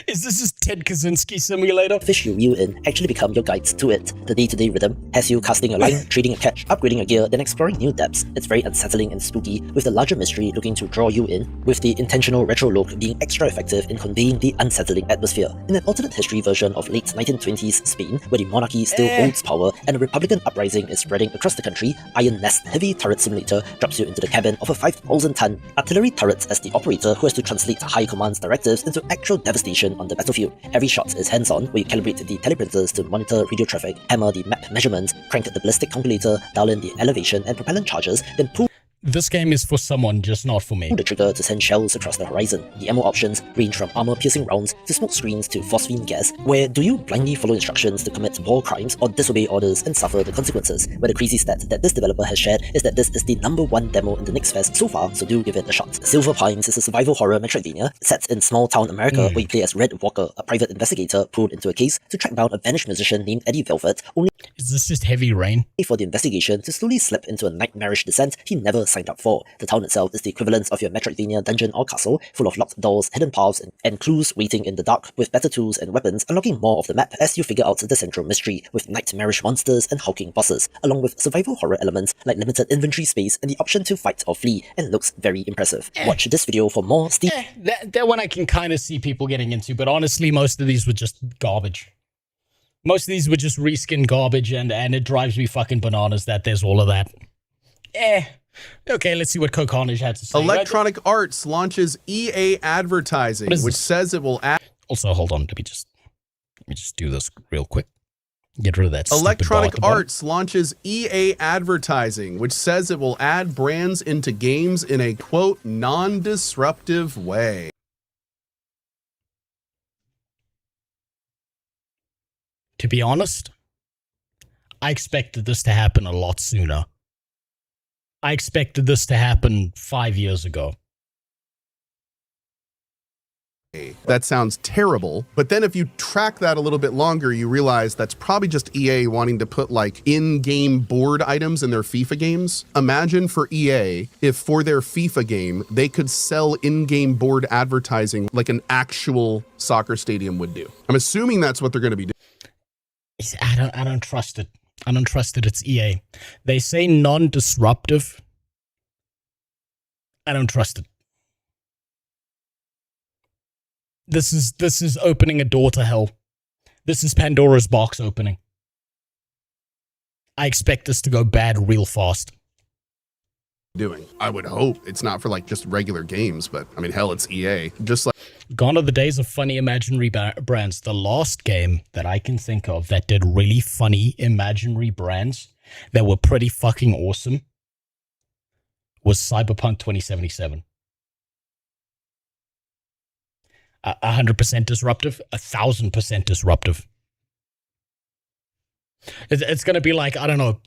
Is this his Ted Kaczynski simulator? Fish you reel in actually become your guides to it. The day-to-day rhythm has you casting a line, trading a catch, upgrading your gear, then exploring new depths. It's very unsettling and spooky, with the larger mystery looking to draw you in, with the intentional retro look being extra effective in conveying the unsettling atmosphere. In an alternate history version of late 1920s Spain, where the monarchy still holds power and a Republican uprising is spreading across the country, Iron Nest Heavy Turret Simulator drops you into the cabin of a 5,000-ton artillery turret as the operator who has to translate High Command's directives into actual devastation on the battlefield. Every shot is hands-on, where you calibrate the teleprinters to monitor radio traffic, hammer the map measurements, crank the ballistic calculator, dial in the elevation and propellant charges, then pull This game is for someone, just not for me. the trigger to send shells across the horizon. The ammo options range from armor-piercing rounds to smoke screens to phosphine gas, where do you blindly follow instructions to commit war crimes or disobey orders and suffer the consequences? Where the crazy stat that this developer has shared is that this is the #1 demo in the Nix Fest so far, so do give it a shot. Silver Pines is a survival horror Metroidvania set in small-town America where you play as Red Walker, a private investigator pulled into a case to track down a vanished musician named Eddie Velvet, only Is this just Heavy Rain? for the investigation to slowly slip into a nightmarish descent he never signed up for. The town itself is the equivalent of your Metroidvania dungeon or castle, full of locked doors, hidden paths, and clues waiting in the dark, with better tools and weapons unlocking more of the map as you figure out the central mystery, with nightmarish monsters and hulking bosses, along with survival horror elements like limited inventory space and the option to fight or flee, and looks very impressive. Watch this video for more Steam That one I can kind of see people getting into, but honestly, most of these were just garbage. Most of these were just reskin garbage, and it drives me fucking bananas that there's all of that. Okay, let's see what Carnage had to say. Electronic Arts launches EA advertising, What is which this? says it will add. Also, hold on, let me just do this real quick. Get rid of that stupid bar at Electronic the bottom. Arts launches EA advertising, which says it will add brands into games in a quote non-disruptive way. To be honest, I expected this to happen a lot sooner. I expected this to happen 5 years ago. That sounds terrible, but then if you track that a little bit longer, you realize that's probably just EA wanting to put like in-game board items in their FIFA games. Imagine for EA, if for their FIFA game, they could sell in-game board advertising like an actual soccer stadium would do. I'm assuming that's what they're going to be doing. I don't trust it. I don't trust it. It's EA. They say non-disruptive. I don't trust it. This is opening a door to hell. This is Pandora's box opening. I expect this to go bad real fast. I would hope it's not for like just regular games, but I mean, hell, it's EA. Just like Gone are the days of funny imaginary brands. The last game that I can think of that did really funny imaginary brands that were pretty fucking awesome was Cyberpunk 2077. 100% disruptive, 1,000% disruptive. It's going to be like, I don't know,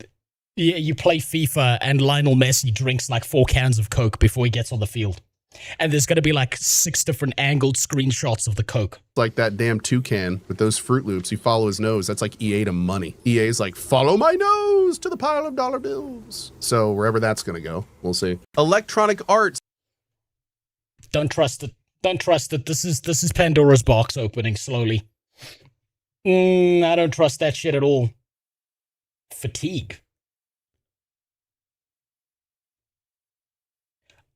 you play FIFA and Lionel Messi drinks like 4 cans of Coke before he gets on the field. And there's going to be like 6 different angled screenshots of the Coke. that damn toucan with those Fruit Loops. You follow his nose. That's like EA to money. EA's like, follow my nose to the pile of dollar bills. So wherever that's going to go, we'll see. Electronic Arts. Don't trust it. Don't trust it. This is Pandora's box opening slowly. I don't trust that shit at all. Fatigue.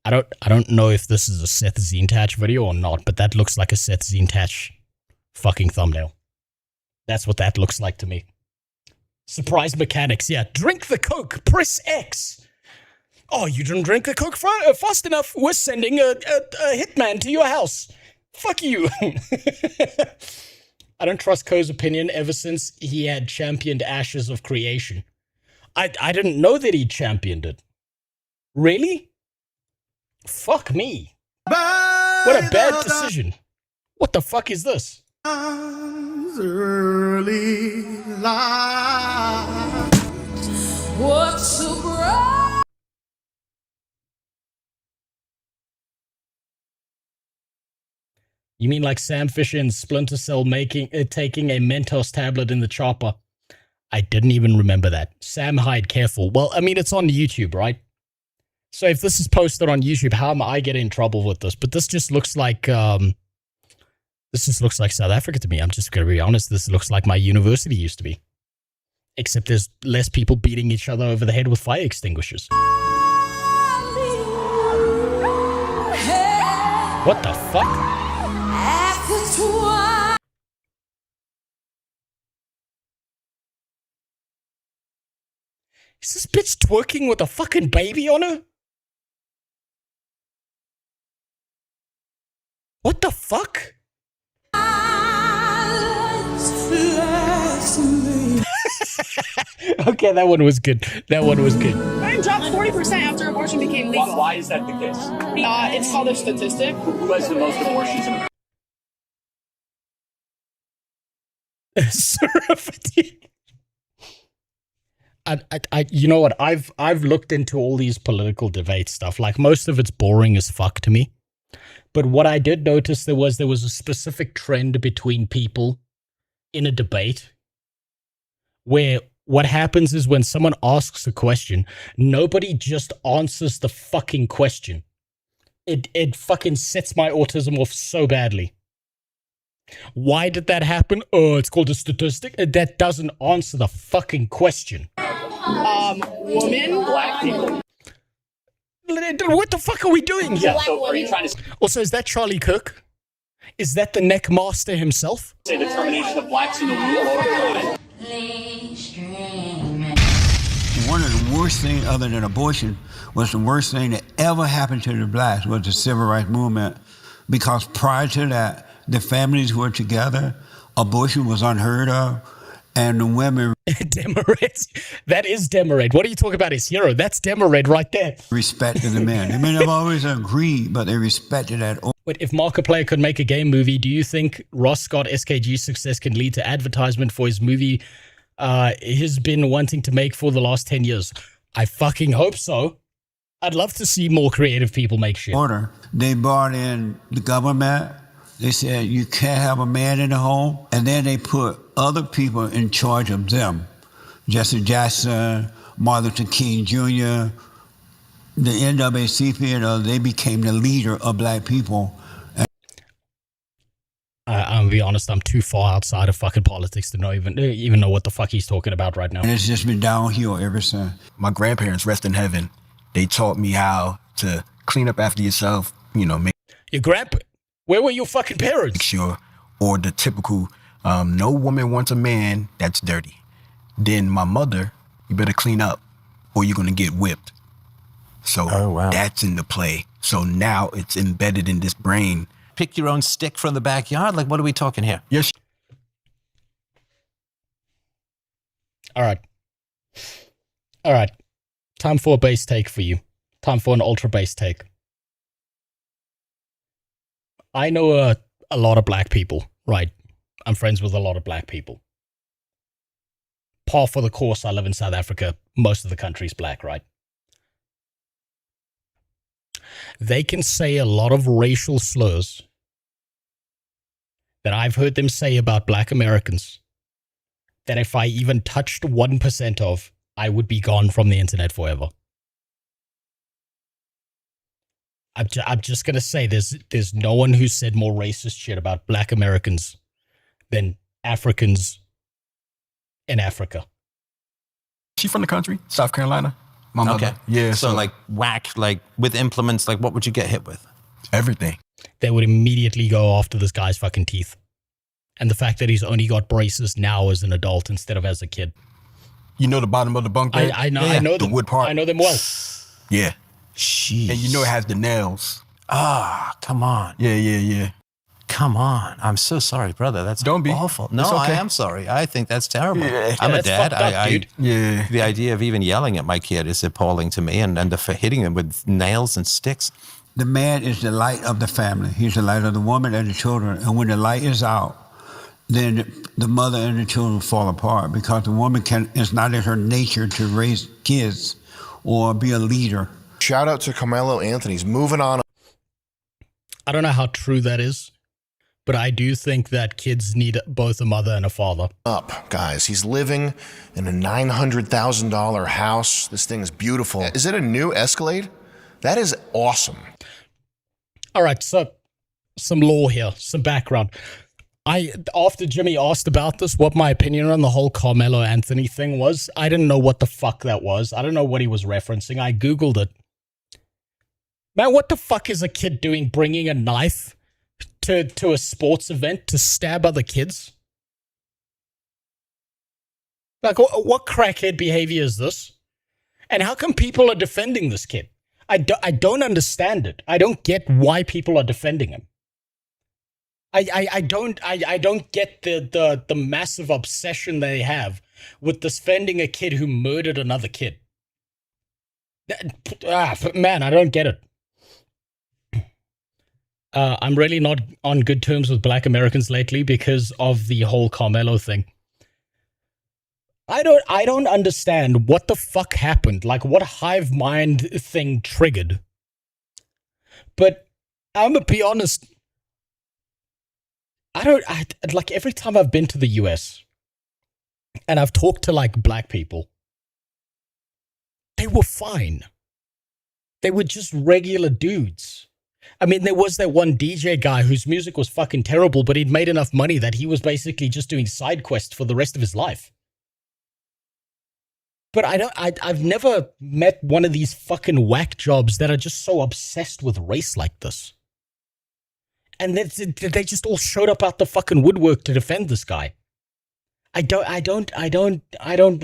I don't know if this is a Seth Zintach video or not, but that looks like a Seth Zintach fucking thumbnail. That's what that looks like to me. Surprise mechanics, yeah. Drink the Coke, press X. Oh, you didn't drink the Coke fast enough. We're sending a hitman to your house. Fuck you. I don't trust Ko's opinion ever since he had championed Ashes of Creation. I didn't know that he championed it. Really? Fuck me. What a bad decision. What the fuck is this? Early light. What's so bright? You mean like Sam Fisher in Splinter Cell taking a Mentos tablet in the chopper? I didn't even remember that. Sam Hyde, careful. Well, I mean, it's on YouTube, right? So if this is posted on YouTube, how am I getting in trouble with this? But this just looks like South Africa to me. I'm just going to be honest. This looks like my university used to be. Except there's less people beating each other over the head with fire extinguishers. What the fuck? Is this bitch twerking with a fucking baby on her? What the fuck? Okay, that one was good. That one was good. Women dropped 40% after abortion became legal. Why is that the case? It's called a statistic. Who has the most abortions in Surrogacy. You know what? I've looked into all these political debate stuff. Like, most of it's boring as fuck to me. But what I did notice there was a specific trend between people in a debate where what happens is when someone asks a question, nobody just answers the fucking question. It fucking sets my autism off so badly. Why did that happen? Oh, it's called a statistic. That doesn't answer the fucking question. Woman, black people? What the fuck are we doing here? So are you trying to Also, is that Charlie Kirk? Is that the neck master himself? say the termination of blacks in the rule? One of the worst things other than abortion was the worst thing that ever happened to the blacks was the civil rights movement, because prior to that, the families were together, abortion was unheard of, and the women Demerit. That is Demerit. What are you talking about his hero? That's Demerit right there. respected the men. They may not have always agreed, but they respected that. But if Markiplier could make a game movie, do you think Ross Scott SKG's success can lead to advertisement for his movie he's been wanting to make for the last 10 years? I fucking hope so. I'd love to see more creative people make shit. Order. They brought in the government. They said you can't have a man in the home, and then they put other people in charge of them. Jesse Jackson, Martin Luther King Jr., the NAACP, they became the leader of black people. I'm gonna be honest, I'm too far outside of fucking politics to know even know what the fuck he's talking about right now. And it's just been downhill ever since. My grandparents, rest in heaven, they taught me how to clean up after yourself, make Your grandpa? Where were your fucking parents? sure, or the typical, no woman wants a man that's dirty. Then my mother, you better clean up or you're gonna get whipped. So that's in the play. So now it's embedded in this brain. Pick your own stick from the backyard? Like, what are we talking here? Yes. All right. Time for a base take for you. Time for an ultra base take. I know a lot of black people, right? I'm friends with a lot of black people. Par for the course, I live in South Africa. Most of the country's black, right? They can say a lot of racial slurs that I've heard them say about black Americans that if I even touched 1% of, I would be gone from the internet forever. I'm just going to say there's no one who said more racist shit about black Americans than Africans in Africa. She from the country, South Carolina. My mother. Okay. Yeah. So like whack, like with implements, like what would you get hit with? Everything. They would immediately go after this guy's fucking teeth. And the fact that he's only got braces now as an adult instead of as a kid. You know the bottom of the bunk bed? I know the them. wood part. I know them well. Yeah. Jeez. And you know it has the nails. Ah, come on. Yeah. Come on. I'm so sorry, brother. That's Don't be. awful. No, It's okay. I am sorry. I think that's terrible. Yeah. I'm a that's dad. fucked up, dude. Yeah. The idea of even yelling at my kid is appalling to me, and for hitting them with nails and sticks. The man is the light of the family. He's the light of the woman and the children. And when the light is out, then the mother and the children fall apart, because the woman it's not in her nature to raise kids or be a leader. Shout out to Carmelo Anthony's moving on. I don't know how true that is, but I do think that kids need both a mother and a father. Up, guys. He's living in a $900,000 house. This thing is beautiful. Is it a new Escalade? That is awesome. All right, so some lore here, some background. After Jimmy asked about this, what my opinion on the whole Carmelo Anthony thing was, I didn't know what the fuck that was. I don't know what he was referencing. I Googled it. Man, what the fuck is a kid doing bringing a knife to a sports event to stab other kids? Like, what crackhead behavior is this? And how come people are defending this kid? I don't understand it. I don't get why people are defending him. I don't get the massive obsession they have with defending a kid who murdered another kid. Man, I don't get it. I'm really not on good terms with Black Americans lately because of the whole Carmelo thing. I don't understand what the fuck happened, like what hive mind thing triggered. But I'm gonna be honest, like every time I've been to the US and I've talked to like black people, they were fine. They were just regular dudes. I mean, there was that one DJ guy whose music was fucking terrible, but he'd made enough money that he was basically just doing side quests for the rest of his life. But I've never met one of these fucking whack jobs that are just so obsessed with race like this. And they just all showed up out the fucking woodwork to defend this guy. I don't,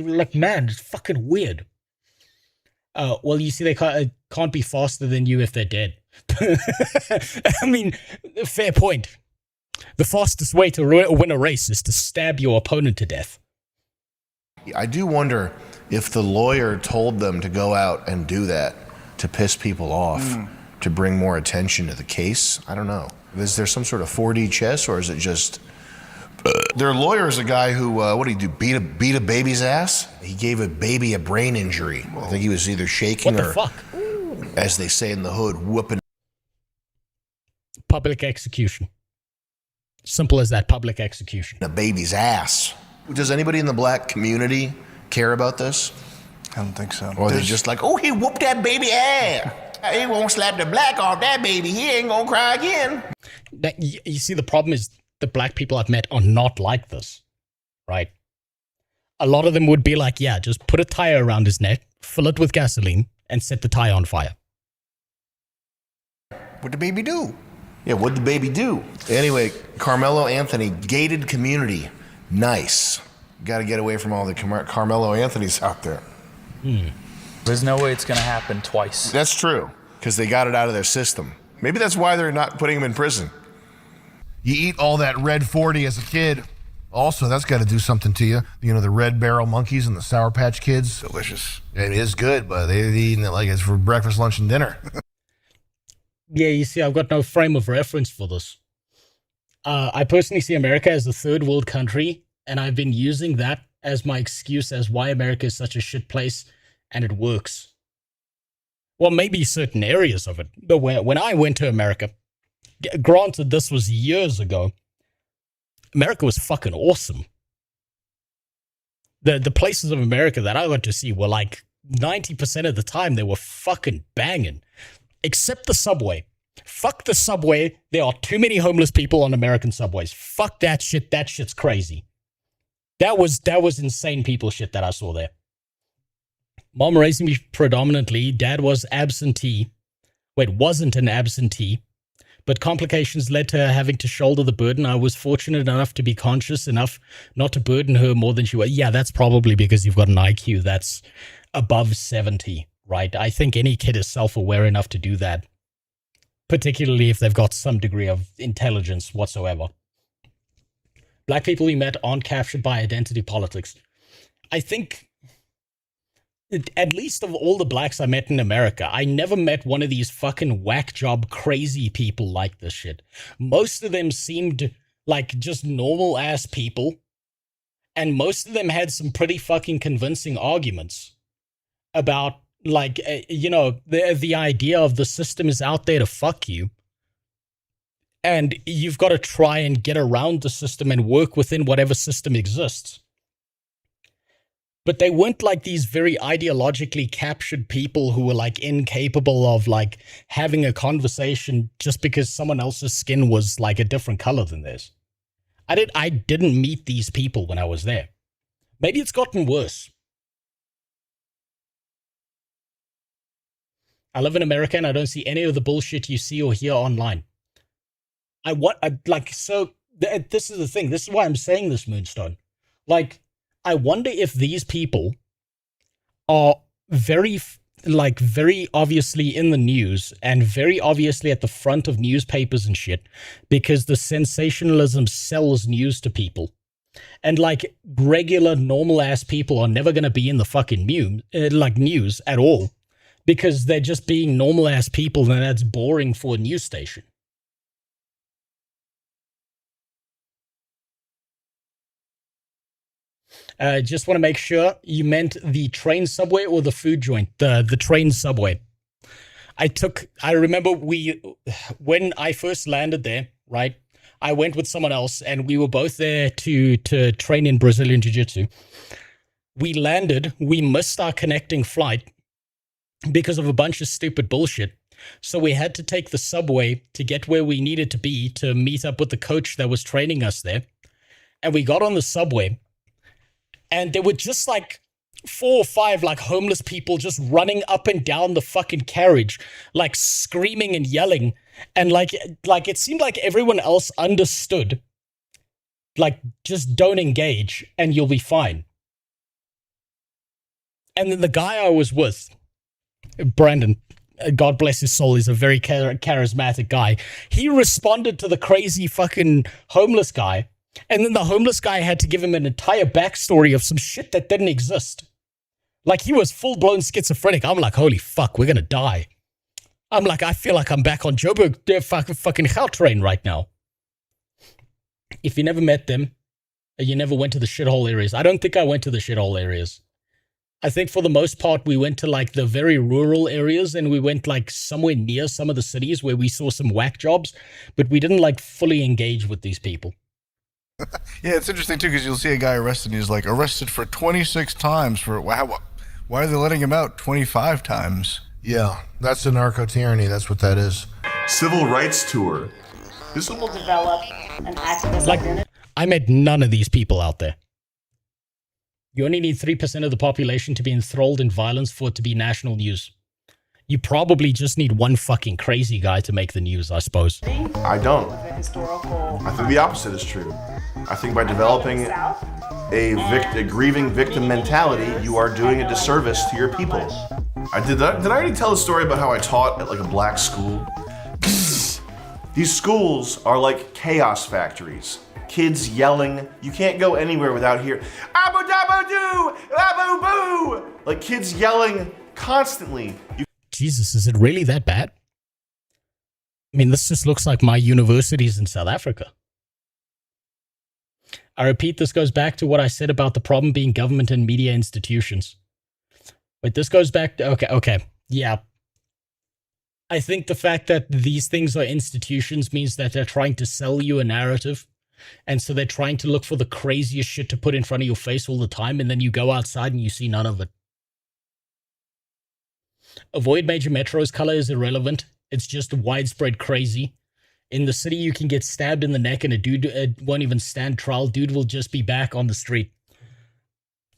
like, man, it's fucking weird. Well, you see, they can't be faster than you if they're dead. I mean, fair point. The fastest way to win a race is to stab your opponent to death. I do wonder if the lawyer told them to go out and do that to piss people off, to bring more attention to the case. I don't know. Is there some sort of 4D chess, or is it just... Their lawyer is a guy who, what did he do, beat a baby's ass? He gave a baby a brain injury. I think he was either shaking or, fuck? As they say in the hood, whooping. Public execution. Simple as that, public execution. A baby's ass. Does anybody in the black community care about this? I don't think so. Or are they just like, oh, he whooped that baby ass. He won't slap the black off that baby. He ain't gonna cry again. You see, the problem is the black people I've met are not like this, right? A lot of them would be like, yeah, just put a tire around his neck, fill it with gasoline, and set the tire on fire. What'd the baby do? Yeah, what'd the baby do? Anyway, Carmelo Anthony, gated community. Nice. Got to get away from all the Carmelo Anthonys out there. There's no way it's going to happen twice. That's true, because they got it out of their system. Maybe that's why they're not putting him in prison. You eat all that red 40 as a kid. Also, that's got to do something to you. You know, the red barrel monkeys and the Sour Patch Kids. Delicious. It is good, but they're eating it like it's for breakfast, lunch, and dinner. Yeah, you see, I've got no frame of reference for this. I personally see America as a third world country, and I've been using that as my excuse as why America is such a shit place, and it works. Well, maybe certain areas of it, but when I went to America, granted this was years ago, America was fucking awesome. The places of America that I went to see were like 90% of the time they were fucking banging, except the subway. Fuck the subway. There are too many homeless people on American subways. Fuck that shit. That shit's crazy. That was insane people shit that I saw there. Mom raised me predominantly. Dad was absentee. Wasn't an absentee. But complications led to her having to shoulder the burden. I was fortunate enough to be conscious enough not to burden her more than she was. Yeah, that's probably because you've got an IQ that's above 70, right? I think any kid is self-aware enough to do that, particularly if they've got some degree of intelligence whatsoever. Black people we met aren't captured by identity politics. I think, at least of all the blacks I met in America, I never met one of these fucking whack job crazy people like this shit. Most of them seemed like just normal ass people, and most of them had some pretty fucking convincing arguments about, like, the idea of the system is out there to fuck you, and you've got to try and get around the system and work within whatever system exists. But they weren't like these very ideologically captured people who were like incapable of like having a conversation just because someone else's skin was like a different color than theirs. I didn't meet these people when I was there. Maybe it's gotten worse. I live in America and I don't see any of the bullshit you see or hear online. This is the thing. This is why I'm saying this, Moonstone. Like, I wonder if these people are very obviously in the news and very obviously at the front of newspapers and shit because the sensationalism sells news to people. And like regular normal ass people are never going to be in the fucking news at all because they're just being normal ass people and that's boring for a news station. Just want to make sure you meant the train subway or the food joint, the train subway. I remember when I first landed there, right? I went with someone else and we were both there to train in Brazilian Jiu-Jitsu. We landed, we missed our connecting flight because of a bunch of stupid bullshit. So we had to take the subway to get where we needed to be to meet up with the coach that was training us there. And we got on the subway and there were just like 4 or 5 like homeless people just running up and down the fucking carriage, like screaming and yelling. And like it seemed like everyone else understood, like just don't engage and you'll be fine. And then the guy I was with, Brandon, God bless his soul, is a very charismatic guy. He responded to the crazy fucking homeless guy. And then the homeless guy had to give him an entire backstory of some shit that didn't exist. Like he was full-blown schizophrenic. I'm like, holy fuck, we're gonna die. I'm like, I feel like I'm back on Joburg fucking hell train right now. If you never met them, you never went to the shithole areas. I don't think I went to the shithole areas. I think for the most part, we went to like the very rural areas and we went like somewhere near some of the cities where we saw some whack jobs, but we didn't like fully engage with these people. Yeah, it's interesting too because you'll see a guy arrested and he's like arrested for 26 times for why are they letting him out 25 times? Yeah, that's the narco tyranny. That's what that is. Civil rights tour. This will develop an activist identity. I met none of these people out there. You only need 3% of the population to be enthralled in violence for it to be national news. You probably just need one fucking crazy guy to make the news, I suppose. I don't. I think the opposite is true. I think by developing a grieving victim mentality, you are doing a disservice to your people. Did I already tell a story about how I taught at like a black school? These schools are like chaos factories. Kids yelling. You can't go anywhere without hearing Abu Dabu Doo, Abu Boo. Like kids yelling constantly. Jesus, is it really that bad? I mean, this just looks like my universities in South Africa. I repeat, this goes back to what I said about the problem being government and media institutions. But this goes back to, okay, yeah. I think the fact that these things are institutions means that they're trying to sell you a narrative. And so they're trying to look for the craziest shit to put in front of your face all the time, and then you go outside and you see none of it. Avoid major metros. Color is irrelevant. It's just widespread crazy. In the city, you can get stabbed in the neck and a dude won't even stand trial. Dude will just be back on the street.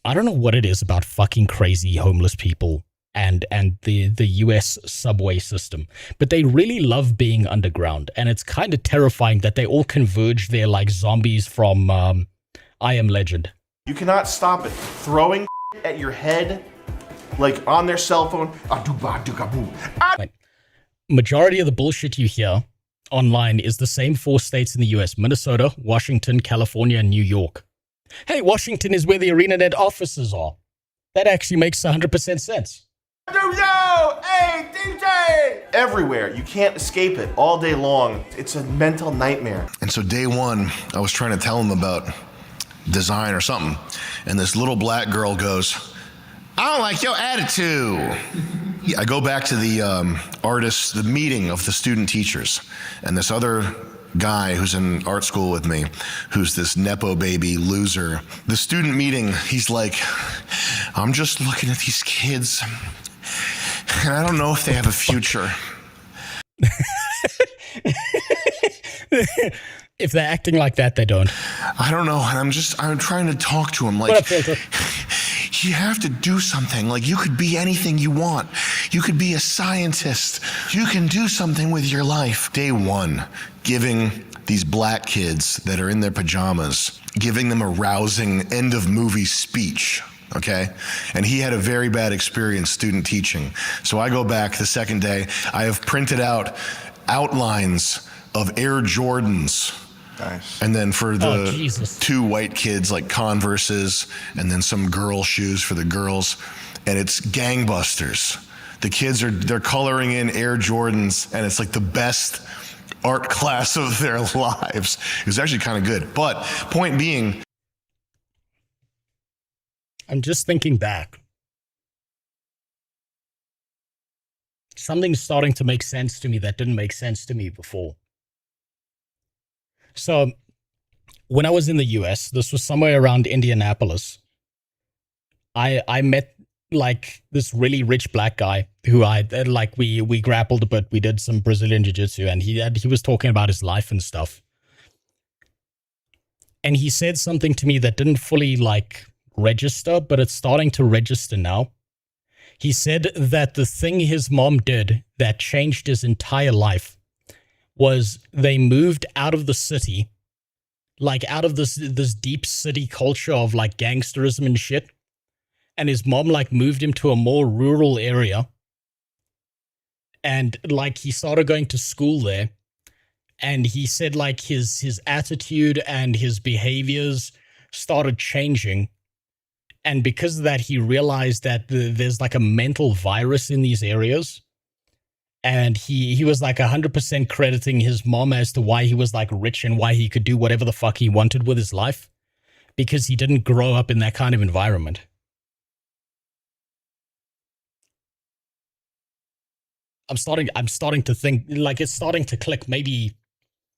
I don't know what it is about fucking crazy homeless people and the US subway system, but they really love being underground, and it's kind of terrifying that they all converge there like zombies from I Am Legend. You cannot stop it. Throwing at your head, like on their cell phone. Majority of the bullshit you hear online is the same 4 states in the US: Minnesota, Washington, California, and New York. Hey, Washington is where the ArenaNet offices are. That actually makes 100% sense. Yo, hey, DJ! Everywhere. You can't escape it all day long. It's a mental nightmare. And so day one, I was trying to tell him about design or something. And this little black girl goes, I don't like your attitude. I go back to the artists, the meeting of the student teachers. And this other guy who's in art school with me, who's this Nepo baby loser. The student meeting, he's like, I'm just looking at these kids, and I don't know if they have a future. If they're acting like that, they don't. I don't know, and I'm trying to talk to them like, you have to do something. Like, you could be anything you want. You could be a scientist. You can do something with your life. Day one, giving these black kids that are in their pajamas, giving them a rousing end of movie speech. Okay. And he had a very bad experience student teaching. So I go back the second day. I have printed out outlines of Air Jordans. Nice. And then for the two white kids, like Converses, and then some girl shoes for the girls. And it's gangbusters. The kids they're coloring in Air Jordans, and it's like the best art class of their lives. It was actually kind of good. But point being, I'm just thinking back. Something's starting to make sense to me that didn't make sense to me before. So, when I was in the US, this was somewhere around Indianapolis, I met like this really rich black guy who we grappled a bit. We did some Brazilian jiu-jitsu, and he was talking about his life and stuff. And he said something to me that didn't fully register, but it's starting to register now. He said that the thing his mom did that changed his entire life was they moved out of the city, out of this deep city culture of gangsterism and shit. And his mom moved him to a more rural area. And he started going to school there. And he said his attitude and his behaviors started changing. And because of that, he realized that there's a mental virus in these areas. And he was 100% crediting his mom as to why he was rich and why he could do whatever the fuck he wanted with his life, because he didn't grow up in that kind of environment. I'm starting to think it's starting to click. Maybe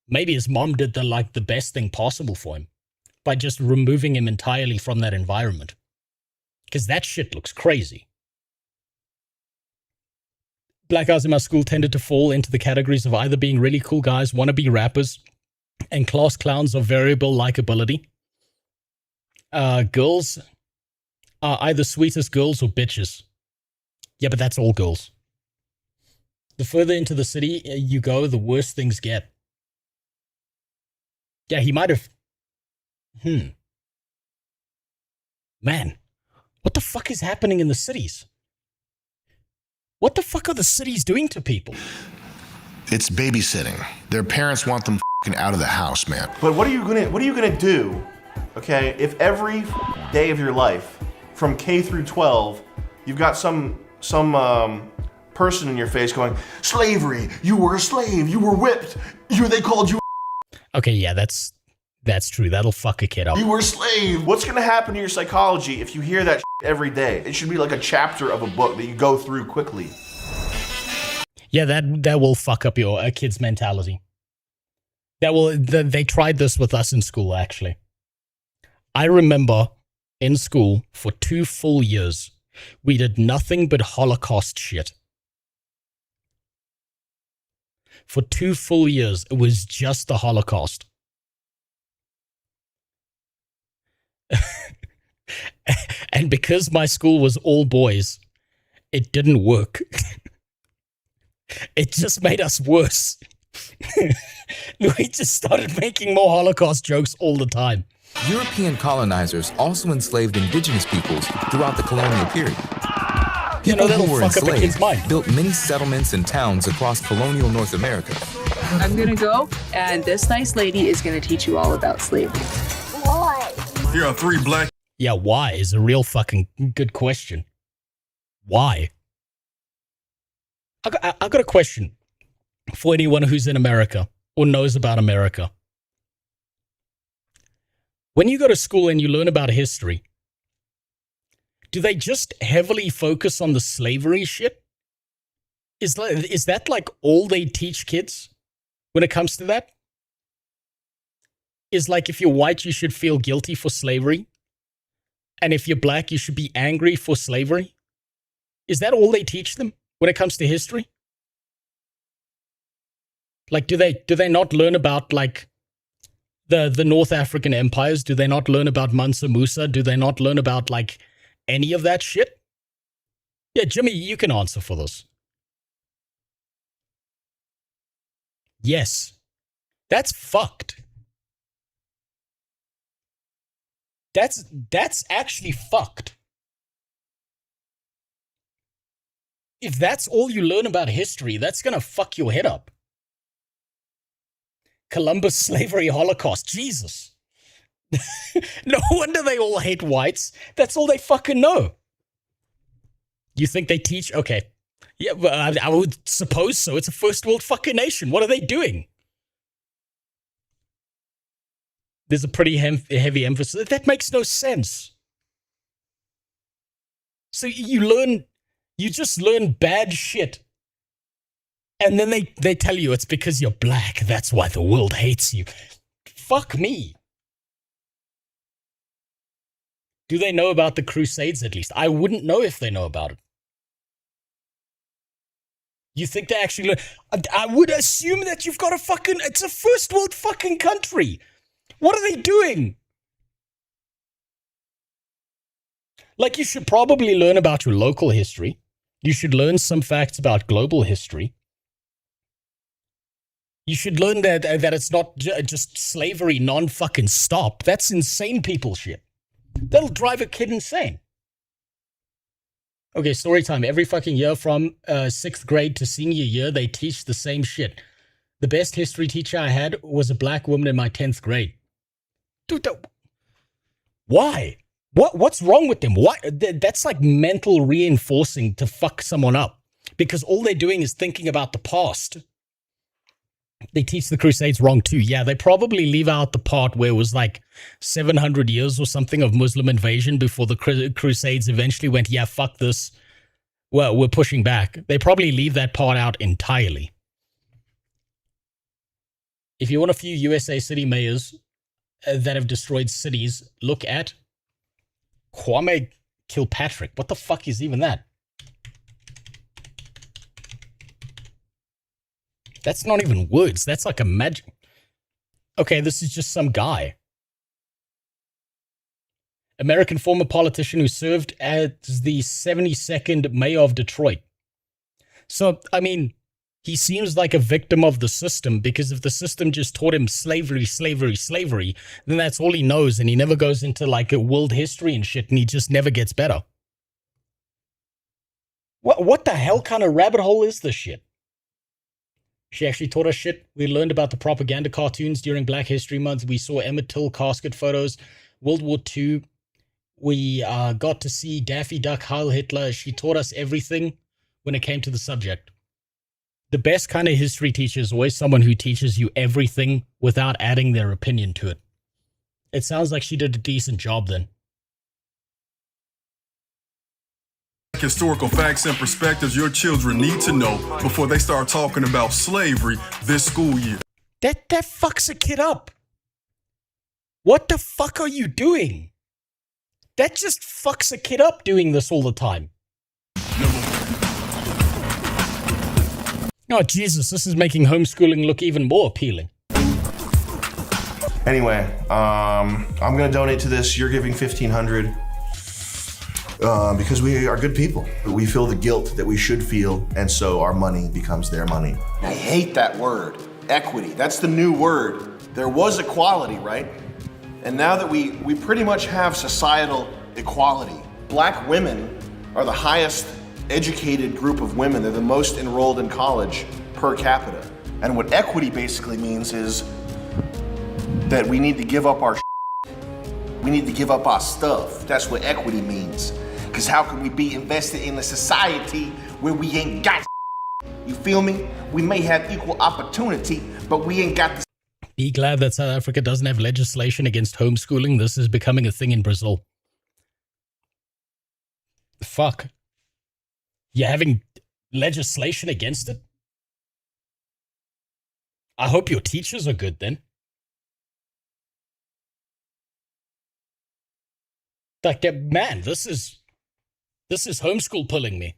his mom did the best thing possible for him by just removing him entirely from that environment, because that shit looks crazy. Black guys in my school tended to fall into the categories of either being really cool guys, wannabe rappers, and class clowns of variable likability. Girls are either sweet as girls or bitches. Yeah, but that's all girls. The further into the city you go, the worse things get. Yeah, he might have... Man, what the fuck is happening in the cities? What the fuck are the cities doing to people? it's babysitting. Their parents want them out of the house, man. But what are you gonna do, okay, if every day of your life, from K through 12, you've got some person in your face going, slavery, you were a slave, you were whipped, they called you. Okay, yeah, that's true. That'll fuck a kid up. You were a slave. What's gonna happen to your psychology if you hear that every day? It should be like a chapter of a book that you go through quickly. Yeah, that will fuck up your kid's mentality. They tried this with us in school, actually. I remember in school for 2 full years, we did nothing but Holocaust shit. For 2 full years, it was just the Holocaust. And because my school was all boys, it didn't work. It just made us worse. We just started making more Holocaust jokes all the time. European colonizers also enslaved indigenous peoples throughout the colonial period. People who were enslaved built many settlements and towns across colonial North America. I'm gonna go, and this nice lady is gonna teach you all about slavery. Why? Here are 3 black... Yeah, why is a real fucking good question. Why? I got a question for anyone who's in America or knows about America. When you go to school and you learn about history, do they just heavily focus on the slavery shit? Is that like all they teach kids when it comes to that? Is like if you're white, you should feel guilty for slavery? And if you're black, you should be angry for slavery? Is that all they teach them when it comes to history? Like, do they not learn about, like, the North African empires? Do they not learn about Mansa Musa? Do they not learn about, like, any of that shit? Yeah, Jimmy, you can answer for this. Yes. That's fucked. That's actually fucked. If that's all you learn about history, that's gonna fuck your head up. Columbus, slavery, Holocaust. Jesus. No wonder they all hate whites. That's all they fucking know. You think they teach? Okay. Yeah, well, I would suppose so. It's a first world fucking nation. What are they doing? There's a pretty heavy emphasis. That makes no sense. So you just learn bad shit. And then they tell you it's because you're black. That's why the world hates you. Fuck me. Do they know about the Crusades at least? I wouldn't know if they know about it. You think they actually learn? I would assume that you've got it's a first world fucking country. What are they doing? Like, you should probably learn about your local history. You should learn some facts about global history. You should learn that it's not just slavery non-fucking stop. That's insane people shit. That'll drive a kid insane. Okay, story time. Every fucking year from 6th grade to senior year, they teach the same shit. The best history teacher I had was a black woman in my 10th grade. Dude, why? What's wrong with them? Why? That's like mental reinforcing to fuck someone up. Because all they're doing is thinking about the past. They teach the Crusades wrong too. Yeah, they probably leave out the part where it was like 700 years or something of Muslim invasion before the Crusades eventually went, yeah, fuck this. Well, we're pushing back. They probably leave that part out entirely. If you want a few USA city mayors that have destroyed cities, look at Kwame Kilpatrick. What the fuck is even that? That's not even words. That's like a magic. Okay, this is just some guy. American former politician who served as the 72nd mayor of Detroit. So, I mean, he seems like a victim of the system, because if the system just taught him slavery, then that's all he knows, and he never goes into like a world history and shit, and he just never gets better. What the hell kind of rabbit hole is this shit? She actually taught us shit. We learned about the propaganda cartoons during Black History Month. We saw Emmett Till casket photos. World War II. We got to see Daffy Duck, Heil Hitler. She taught us everything when it came to the subject. The best kind of history teacher is always someone who teaches you everything without adding their opinion to it. It sounds like she did a decent job then. Historical facts and perspectives your children need to know before they start talking about slavery this school year. That fucks a kid up. What the fuck are you doing? That just fucks a kid up doing this all the time. Oh, Jesus, this is making homeschooling look even more appealing. Anyway, I'm gonna donate to this. You're giving $1,500 because we are good people. We feel the guilt that we should feel, and so our money becomes their money. I hate that word, equity. That's the new word. There was equality, right? And now that we pretty much have societal equality. Black women are the highest educated group of women. They're the most enrolled in college per capita. And what equity basically means is that we need to give up our we need to give up our stuff. That's what equity means. Because how can we be invested in a society where we ain't got You feel me? We may have equal opportunity, but we ain't got the Be glad that South Africa doesn't have legislation against homeschooling. This is becoming a thing in Brazil. Fuck. You're having legislation against it? I hope your teachers are good then. Like, man, this is homeschool pulling me.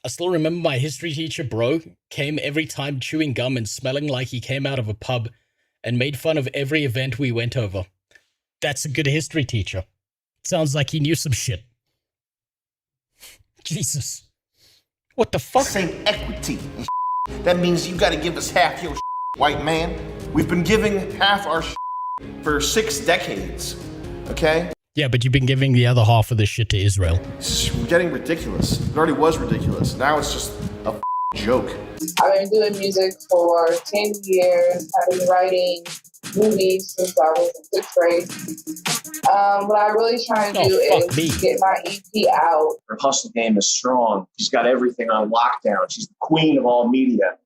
I still remember my history teacher, bro, came every time chewing gum and smelling like he came out of a pub and made fun of every event we went over. That's a good history teacher. Sounds like he knew some shit. Jesus. What the fuck? Same equity. That means you gotta give us half your white man. We've been giving half our for 6 decades, okay? Yeah, but you've been giving the other half of this shit to Israel. It's getting ridiculous. It already was ridiculous. Now it's just a joke. I've been doing music for 10 years. I've been writing movies since I was in 6th grade. What I really try to do is get my EP out. Her hustle game is strong. She's got everything on lockdown. She's the queen of all media.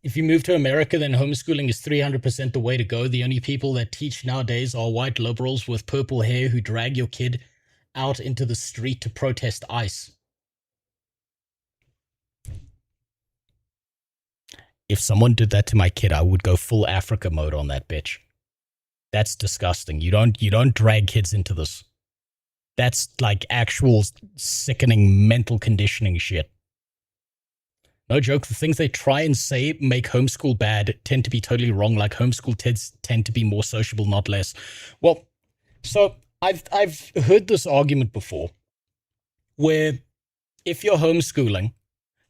If you move to America, then homeschooling is 300% the way to go. The only people that teach nowadays are white liberals with purple hair who drag your kid out into the street to protest ICE. If someone did that to my kid, I would go full Africa mode on that bitch. That's disgusting. You don't drag kids into this. That's like actual sickening mental conditioning shit. No joke, the things they try and say make homeschool bad tend to be totally wrong. Like homeschool kids tend to be more sociable, not less. Well, so I've heard this argument before where if you're homeschooling,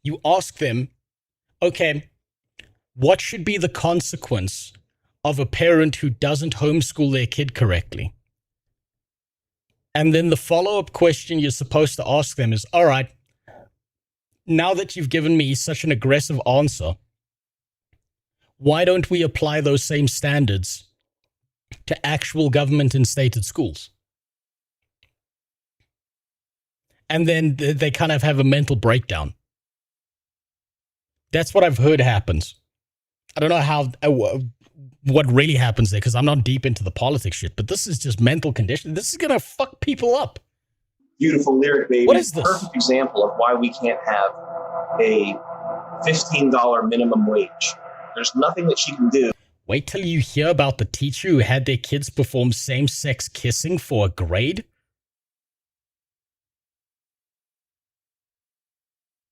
you ask them, okay, what should be the consequence of a parent who doesn't homeschool their kid correctly? And then the follow-up question you're supposed to ask them is, all right, now that you've given me such an aggressive answer, why don't we apply those same standards to actual government and stated schools? And then they kind of have a mental breakdown. That's what I've heard happens. I don't know what really happens there because I'm not deep into the politics shit, but this is just mental condition. This is going to fuck people up. Beautiful lyric, baby. What is this? Perfect example of why we can't have a $15 minimum wage. There's nothing that she can do. Wait till you hear about the teacher who had their kids perform same-sex kissing for a grade.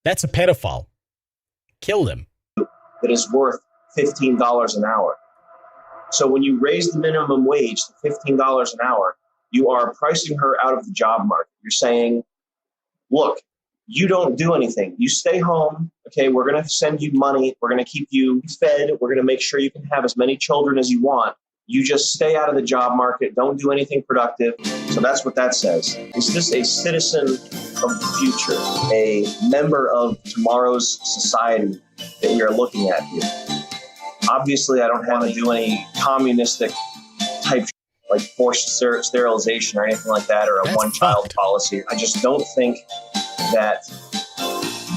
That's a pedophile. Kill them. That is worth $15 an hour. So when you raise the minimum wage to $15 an hour, you are pricing her out of the job market. You're saying, look, you don't do anything. You stay home. Okay, we're going to send you money. We're going to keep you fed. We're going to make sure you can have as many children as you want. You just stay out of the job market. Don't do anything productive. So that's what that says. Is this a citizen of the future, a member of tomorrow's society that we are looking at here? Obviously, I don't want to do any communistic type like forced sterilization or anything like that, or a one-child policy. I just don't think that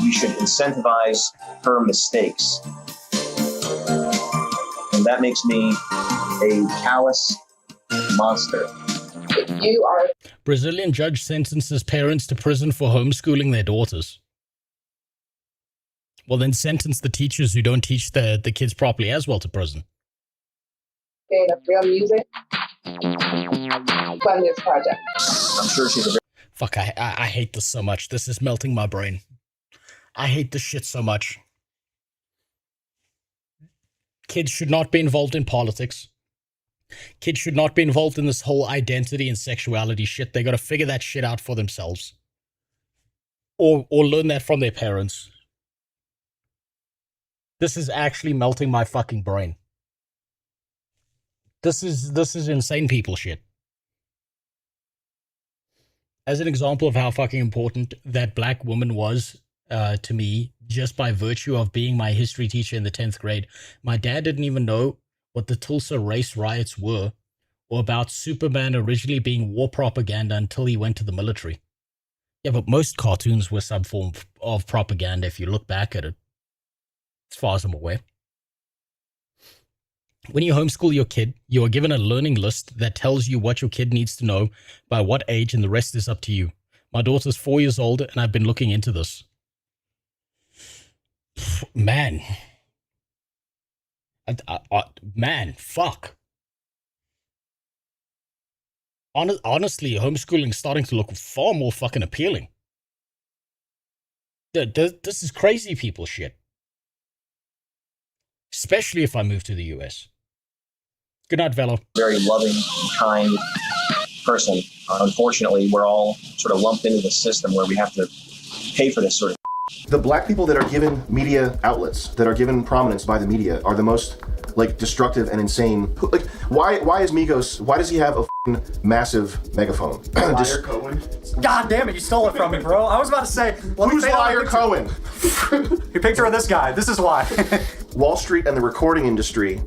we should incentivize her mistakes. And that makes me a callous monster. You are. Brazilian judge sentences parents to prison for homeschooling their daughters. Well, then sentence the teachers who don't teach the kids properly as well to prison. Of real music from this project. I'm sure she's a Fuck, I hate this so much. This is melting my brain. I hate this shit so much. Kids should not be involved in politics. Kids should not be involved in this whole identity and sexuality shit. They got to figure that shit out for themselves. Or learn that from their parents. This is actually melting my fucking brain. This is insane people shit. As an example of how fucking important that black woman was to me, just by virtue of being my history teacher in the 10th grade, my dad didn't even know what the Tulsa race riots were, or about Superman originally being war propaganda until he went to the military. Yeah, but most cartoons were some form of propaganda if you look back at it, as far as I'm aware. When you homeschool your kid, you are given a learning list that tells you what your kid needs to know by what age, and the rest is up to you. My daughter's 4 years old, and I've been looking into this. Man. Man, fuck. Honestly, homeschooling's starting to look far more fucking appealing. This is crazy people shit. Especially if I move to the US. Good night, Velo. Very loving, kind person. Unfortunately, we're all sort of lumped into the system where we have to pay for this sort of. The black people that are given media outlets, that are given prominence by the media, are the most like destructive and insane. Like, why is Migos? Why does he have a massive megaphone? Liar Cohen. God damn it! You stole it from me, bro. I was about to say. Who's Liar Cohen? Your picture of this guy. This is why. Wall Street and the recording industry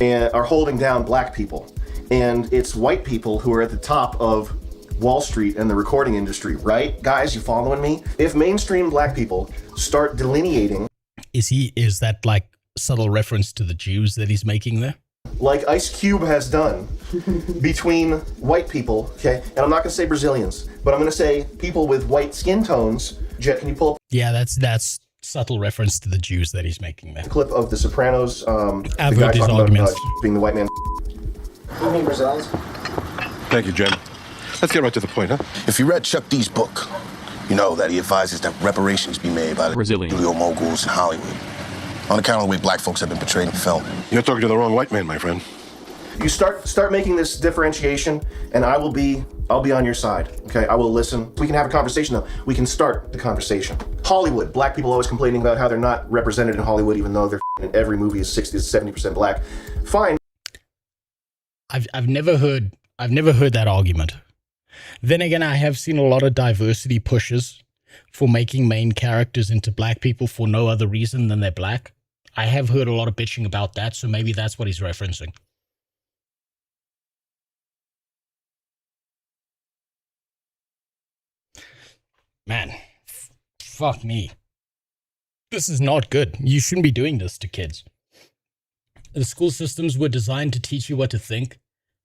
are holding down black people, and it's white people who are at the top of Wall Street and the recording industry, right? Guys, you following me? If mainstream black people start delineating... Is that like subtle reference to the Jews that he's making there? Like Ice Cube has done between white people, okay? And I'm not going to say Brazilians, but I'm going to say people with white skin tones. Jet, can you pull up... Yeah, that's subtle reference to the Jews that he's making there. Clip of The Sopranos. I've heard these arguments. Being the white man. You mean Brazilians? Thank you, Jim. Let's get right to the point, huh? If you read Chuck D's book, you know that he advises that reparations be made by the Brazilian moguls in Hollywood on account of the way black folks have been portrayed in film. You're talking to the wrong white man, my friend. You start making this differentiation, and I'll be on your side. Okay, I will listen. We can have a conversation though. We can start the conversation. Hollywood, black people always complaining about how they're not represented in Hollywood, even though they're in every movie is 60 to 70% black. Fine. I've never heard that argument. Then again, I have seen a lot of diversity pushes for making main characters into black people for no other reason than they're black. I have heard a lot of bitching about that, so maybe that's what he's referencing. Man, fuck me. This is not good. You shouldn't be doing this to kids. The school systems were designed to teach you what to think.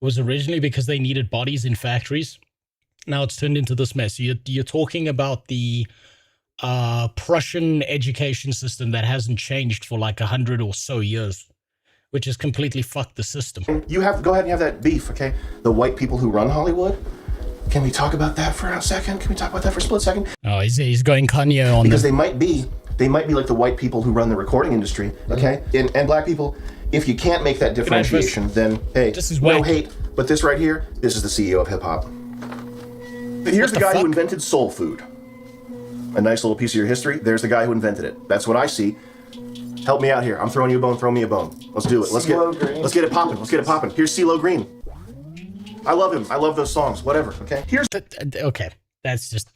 It was originally because they needed bodies in factories. Now it's turned into this mess. You're talking about the Prussian education system that hasn't changed for like 100 or so years, which has completely fucked the system. Go ahead and have that beef, okay? The white people who run Hollywood. Can we talk about that for a second? Can we talk about that for a split second? Oh, he's going Kanye on because they might be like the white people who run the recording industry, okay? And black people, if you can't make that differentiation, then hey, no hate. But this right here, this is the CEO of hip hop. Here's the guy who invented soul food. A nice little piece of your history. There's the guy who invented it. That's what I see. Help me out here. I'm throwing you a bone. Throw me a bone. Let's do it. Let's get it popping. Let's get it popping. Here's CeeLo Green. I love him. I love those songs. Whatever. Okay. Okay. That's just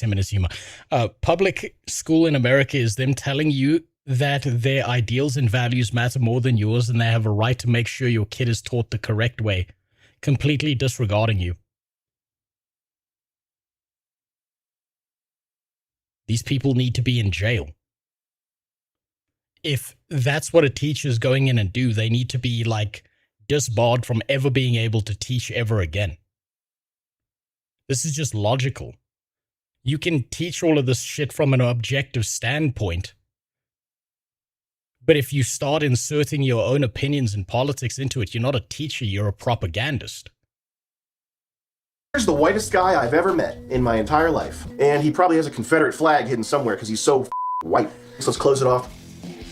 him and his humor. Public school in America is them telling you that their ideals and values matter more than yours, and they have a right to make sure your kid is taught the correct way, completely disregarding you. These people need to be in jail. If that's what a teacher's going in and do, they need to be like disbarred from ever being able to teach ever again. This is just logical. You can teach all of this shit from an objective standpoint, but if you start inserting your own opinions and politics into it, you're not a teacher, you're a propagandist. Here's the whitest guy I've ever met in my entire life. And he probably has a Confederate flag hidden somewhere because he's so white. So let's close it off.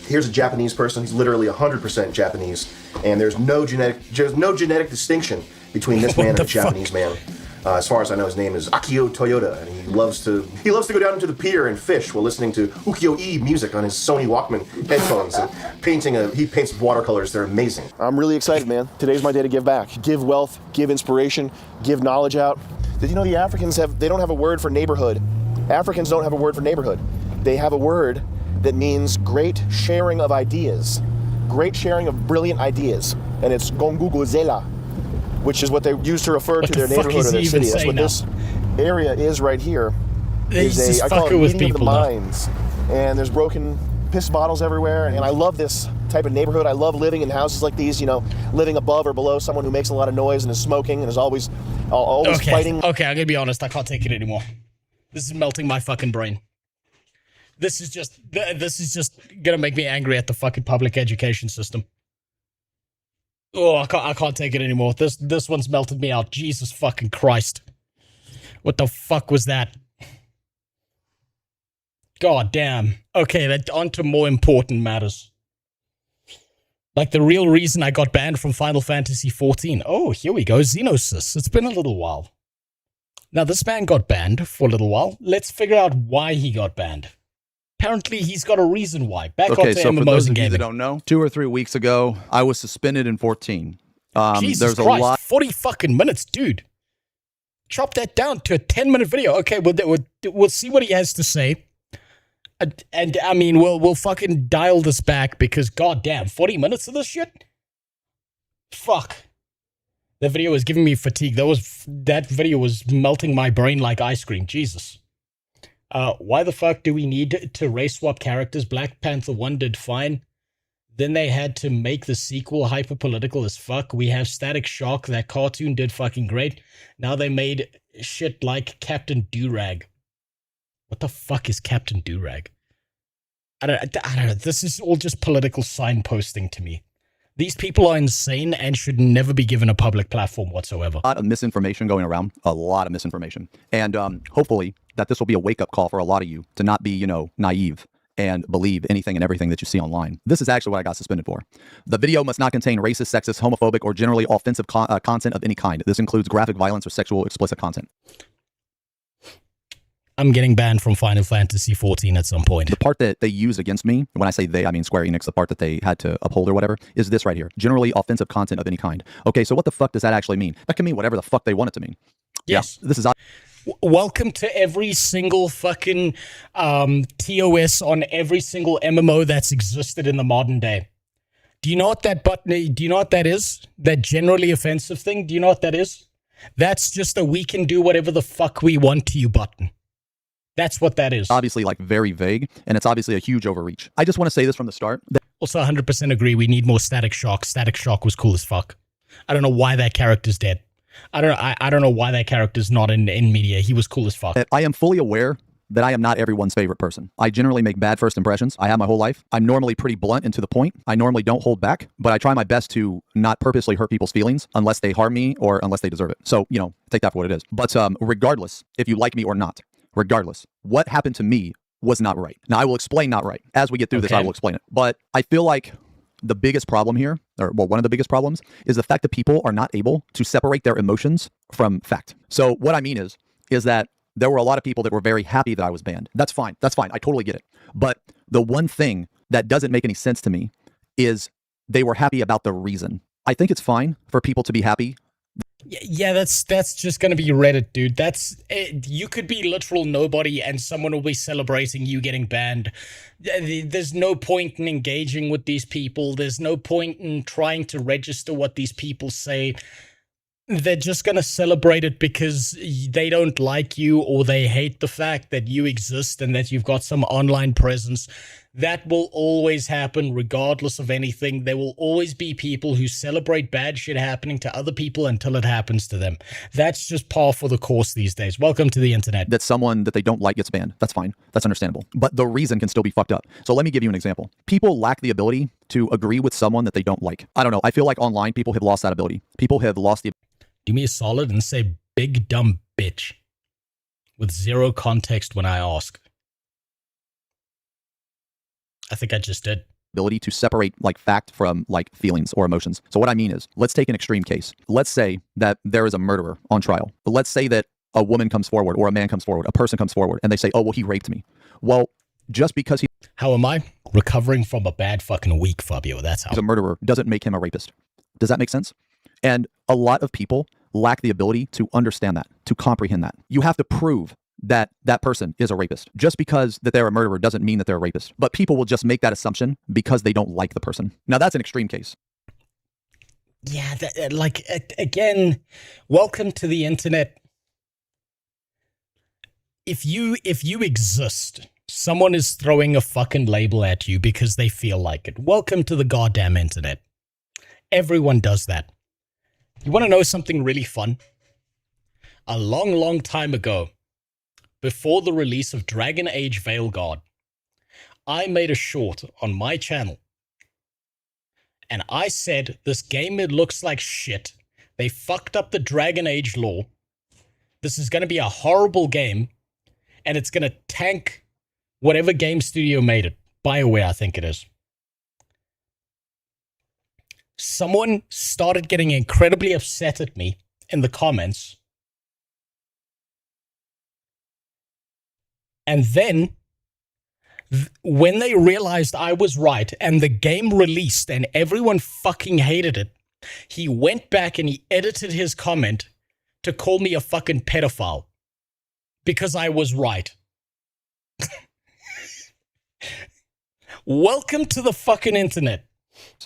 Here's a Japanese person. He's literally 100% Japanese. And there's no genetic distinction between this man and a Japanese man. As far as I know, his name is Akio Toyota, and he loves to go down into the pier and fish while listening to ukiyo-e music on his Sony Walkman headphones and he paints watercolors. They're amazing. I'm really excited, man. Today's my day to give back. Give wealth, give inspiration, give knowledge out. Did you know the Africans they don't have a word for neighborhood? Africans don't have a word for neighborhood. They have a word that means great sharing of ideas, great sharing of brilliant ideas, and it's gonguguzela, which is what they use to refer to their neighborhood or their city. That's what this area is right here. I call it a meeting of the minds. And there's broken piss bottles everywhere. And I love this type of neighborhood. I love living in houses like these, living above or below someone who makes a lot of noise and is smoking and is always fighting. Okay, I'm going to be honest. I can't take it anymore. This is melting my fucking brain. This is just going to make me angry at the fucking public education system. Oh, I can't take it anymore. This one's melted me out. Jesus fucking Christ. What the fuck was that? God damn. Okay, on to more important matters. Like the real reason I got banned from Final Fantasy XIV. Oh, here we go. Xenosis. It's been a little while. Now, this man got banned for a little while. Let's figure out why he got banned. Apparently, he's got a reason why. Back okay, onto so MMOs for those and of you gaming. that don't know, 2 or 3 weeks ago, I was suspended in 14. Jesus there's a Christ, lot. 40 fucking minutes, dude. Chop that down to a 10-minute video. Okay, we'll see what he has to say. And I mean, we'll fucking dial this back because goddamn, 40 minutes of this shit? Fuck. That video was giving me fatigue. That video was melting my brain like ice cream. Jesus. Why the fuck do we need to race swap characters? Black Panther 1 did fine. Then they had to make the sequel hyper-political as fuck. We have Static Shock. That cartoon did fucking great. Now they made shit like Captain Durag. What the fuck is Captain Durag? I don't know. This is all just political signposting to me. These people are insane and should never be given a public platform whatsoever. A lot of misinformation going around. A lot of misinformation. And hopefully that this will be a wake-up call for a lot of you to not be, naive and believe anything and everything that you see online. This is actually what I got suspended for. The video must not contain racist, sexist, homophobic, or generally offensive content of any kind. This includes graphic violence or sexual explicit content. I'm getting banned from Final Fantasy XIV at some point. The part that they use against me, when I say they, I mean Square Enix, the part that they had to uphold or whatever, is this right here. Generally offensive content of any kind. Okay, so what the fuck does that actually mean? That can mean whatever the fuck they want it to mean. Yes. Yeah, this is... Welcome to every single fucking TOS on every single MMO that's existed in the modern day. Do you know what that button, do you know what that is? That generally offensive thing? Do you know what that is? That's just a we can do whatever the fuck we want to you button. That's what that is. Obviously, like, very vague, and it's obviously a huge overreach. I just want to say this from the start. Also, 100% agree, we need more Static Shock. Static Shock was cool as fuck. I don't know why that character's dead. I don't know why that character's not in media. He was cool as fuck. I am fully aware that I am not everyone's favorite person. I generally make bad first impressions. I have my whole life. I'm normally pretty blunt and to the point. I normally don't hold back, but I try my best to not purposely hurt people's feelings unless they harm me or unless they deserve it. So, take that for what it is. But regardless, if you like me or not, regardless, what happened to me was not right. Now, I will explain not right. As we get through this, I will explain it. But I feel like the biggest problem here, one of the biggest problems, is the fact that people are not able to separate their emotions from fact. So what I mean is that there were a lot of people that were very happy that I was banned. That's fine. That's fine. I totally get it. But the one thing that doesn't make any sense to me is they were happy about the reason. I think it's fine for people to be happy. Yeah, that's just gonna be Reddit, dude. You could be literal nobody and someone will be celebrating you getting banned. There's no point in engaging with these people. There's no point in trying to register what these people say. They're just gonna celebrate it because they don't like you or they hate the fact that you exist and that you've got some online presence. That will always happen regardless of anything. There will always be people who celebrate bad shit happening to other people until it happens to them. That's just par for the course these days. Welcome to the internet. That someone that they don't like gets banned. That's fine. That's understandable. But the reason can still be fucked up. So let me give you an example. People lack the ability to agree with someone that they don't like. I don't know. I feel like online people have lost that ability. People have lost the... Do me a solid and say big dumb bitch with zero context when I ask. I think I just did. Ability to separate like fact from like feelings or emotions. So what I mean is, let's take an extreme case. Let's say that there is a murderer on trial. Let's say that a woman comes forward or a man comes forward, a person comes forward and they say, oh, well, he raped me. Well, just because he... How am I? Recovering from a bad fucking week, Fabio. That's how. He's a murderer doesn't make him a rapist. Does that make sense? And a lot of people lack the ability to understand that, to comprehend that. You have to prove that that person is a rapist. Just because that they're a murderer doesn't mean that they're a rapist. But people will just make that assumption because they don't like the person. Now, that's an extreme case. Yeah, again, welcome to the internet. If you exist, someone is throwing a fucking label at you because they feel like it. Welcome to the goddamn internet. Everyone does that. You want to know something really fun? A long, long time ago, before the release of Dragon Age Veilguard, I made a short on my channel. and I said, this game, it looks like shit. They fucked up the Dragon Age lore. This is going to be a horrible game, and it's going to tank whatever game studio made it. BioWare, I think it is. Someone started getting incredibly upset at me in the comments. And then, when they realized I was right and the game released and everyone fucking hated it, he went back and he edited his comment to call me a fucking pedophile because I was right. Welcome to the fucking internet.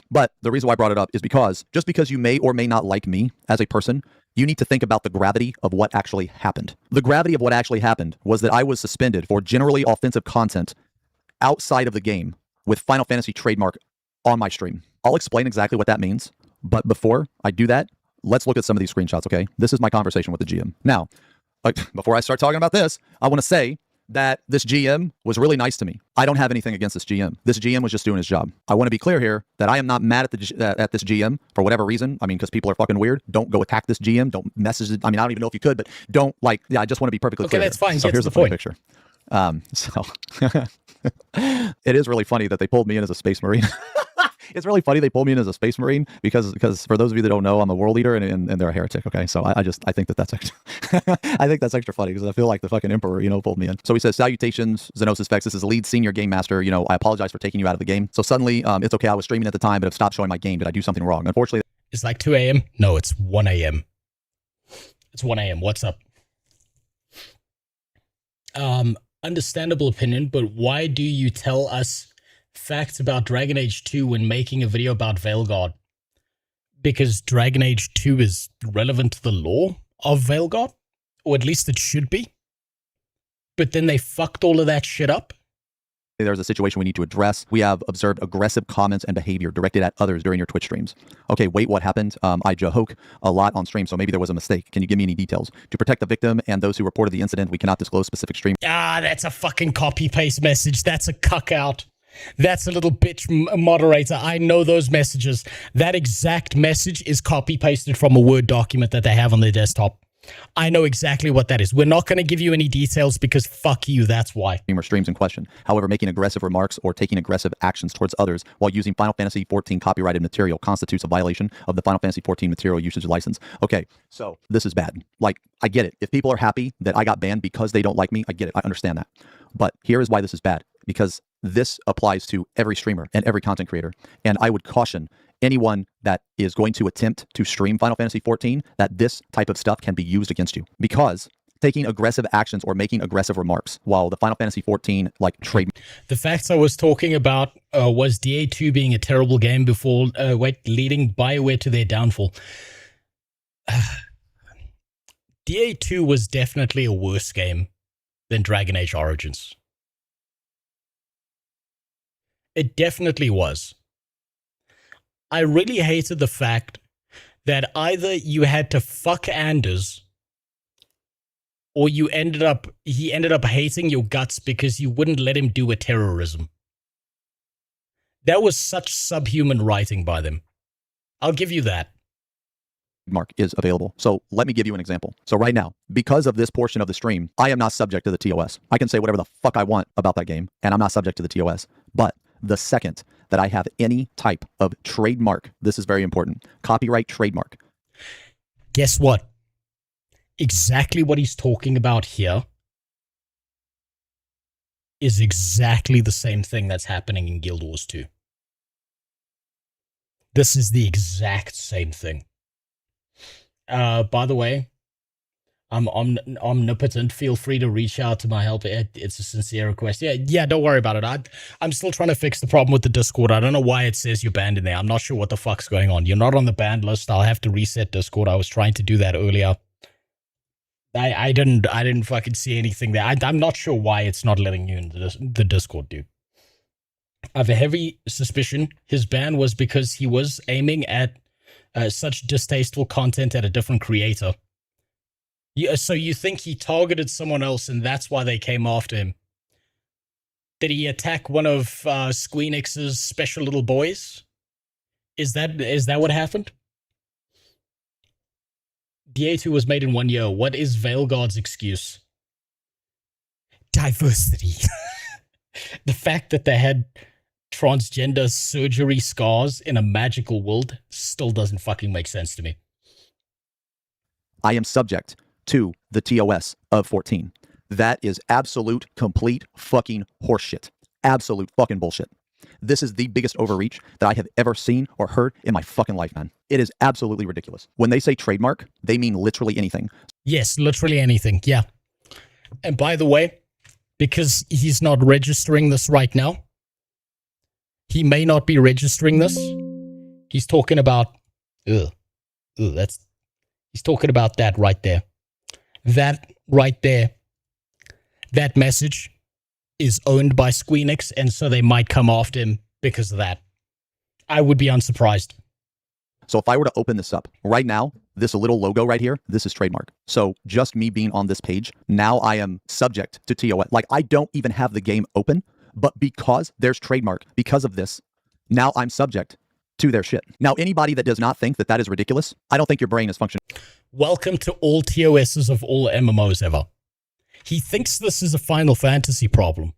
But the reason why I brought it up is because just because you may or may not like me as a person, you need to think about the gravity of what actually happened. The gravity of what actually happened was that I was suspended for generally offensive content outside of the game with Final Fantasy trademark on my stream. I'll explain exactly what that means. But before I do that, let's look at some of these screenshots, okay? This is my conversation with the GM. Now, before I start talking about this, I want to say that this GM was really nice to me. I don't have anything against this GM. This GM was just doing his job. I want to be clear here that I am not mad at this GM for whatever reason. I mean, because people are fucking weird. Don't go attack this GM. Don't message it. I mean, I don't even know if you could, but don't I just want to be perfectly clear. Okay, that's fine. So here's the funny picture. It is really funny that they pulled me in as a Space Marine. It's really funny they pulled me in as a Space Marine because for those of you that don't know, I'm a world leader and they're a heretic. Okay, so I think that's extra. I think that's extra funny because I feel like the fucking emperor, pulled me in. So he says, "Salutations, Xenosis Vex. This is the lead senior game master. I apologize for taking you out of the game. So suddenly, it's okay. I was streaming at the time, but I've stopped showing my game. Did I do something wrong? Unfortunately, it's like 2 a.m. No, it's 1 a.m. It's 1 a.m. What's up? Understandable opinion, but why do you tell us facts about Dragon Age 2 when making a video about Veilguard? Because Dragon Age 2 is relevant to the lore of Veilguard, or at least it should be. But then they fucked all of that shit up. There's a situation we need to address. We have observed aggressive comments and behavior directed at others during your Twitch streams. Okay, wait, what happened? I joke a lot on stream, so maybe there was a mistake. Can you give me any details? To protect the victim and those who reported the incident, we cannot disclose specific stream. That's a fucking copy-paste message. That's a cuck-out. That's a little bitch moderator. I know those messages. That exact message is copy-pasted from a Word document that they have on their desktop. I know exactly what that is. We're not going to give you any details because fuck you, that's why. Streams in question. However, making aggressive remarks or taking aggressive actions towards others while using Final Fantasy XIV copyrighted material constitutes a violation of the Final Fantasy XIV material usage license. Okay, so this is bad. Like, I get it. If people are happy that I got banned because they don't like me, I get it. I understand that. But here is why this is bad. Because this applies to every streamer and every content creator. And I would caution anyone that is going to attempt to stream Final Fantasy XIV that this type of stuff can be used against you. Because taking aggressive actions or making aggressive remarks while the Final Fantasy XIV trade... The facts I was talking about was DA2 being a terrible game before leading BioWare to their downfall. DA2 was definitely a worse game than Dragon Age Origins. It definitely was. I really hated the fact that either you had to fuck Anders or he ended up hating your guts because you wouldn't let him do a terrorism. That was such subhuman writing by them. I'll give you that. Mark is available. So let me give you an example. So right now, because of this portion of the stream, I am not subject to the TOS. I can say whatever the fuck I want about that game, and I'm not subject to the TOS. But the second that I have any type of trademark, this is very important, copyright trademark. Guess what? Exactly what he's talking about here is exactly the same thing that's happening in Guild Wars 2. This is the exact same thing. By the way, I'm omnipotent. Feel free to reach out to my help. It's a sincere request. Yeah, don't worry about it. I'm still trying to fix the problem with the Discord. I don't know why it says you're banned in there. I'm not sure what the fuck's going on. You're not on the banned list. I'll have to reset Discord. I was trying to do that earlier. I didn't fucking see anything there. I'm not sure why it's not letting you in the Discord, dude. I have a heavy suspicion his ban was because he was aiming at such distasteful content at a different creator. So you think he targeted someone else and that's why they came after him? Did he attack one of Squeenix's special little boys? Is that what happened? DA2 was made in 1 year. What is Veilguard's excuse? Diversity. The fact that they had transgender surgery scars in a magical world still doesn't fucking make sense to me. I am subject to the TOS of 14. That is absolute, complete fucking horseshit. Absolute fucking bullshit. This is the biggest overreach that I have ever seen or heard in my fucking life, man. It is absolutely ridiculous. When they say trademark, they mean literally anything. Yes, literally anything, yeah. And by the way, because he's not registering this right now, he may not be registering this. He's talking about, he's talking about that right there. That right there, that message is owned by Squeenix, and so they might come after him because of that. I would be unsurprised. So if I were to open this up right now, this little logo right here, this is trademark. So just me being on this page, now I am subject to TOS. Like, I don't even have the game open, but because there's trademark, because of this, now I'm subject to their shit. Now, anybody that does not think that that is ridiculous, I don't think your brain is functioning. Welcome to all TOSs of all MMOs ever. He thinks this is a Final Fantasy problem.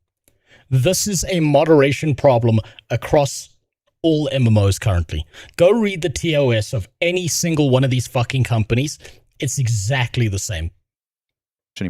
This is a moderation problem across all MMOs currently. Go read the TOS of any single one of these fucking companies. It's exactly the same.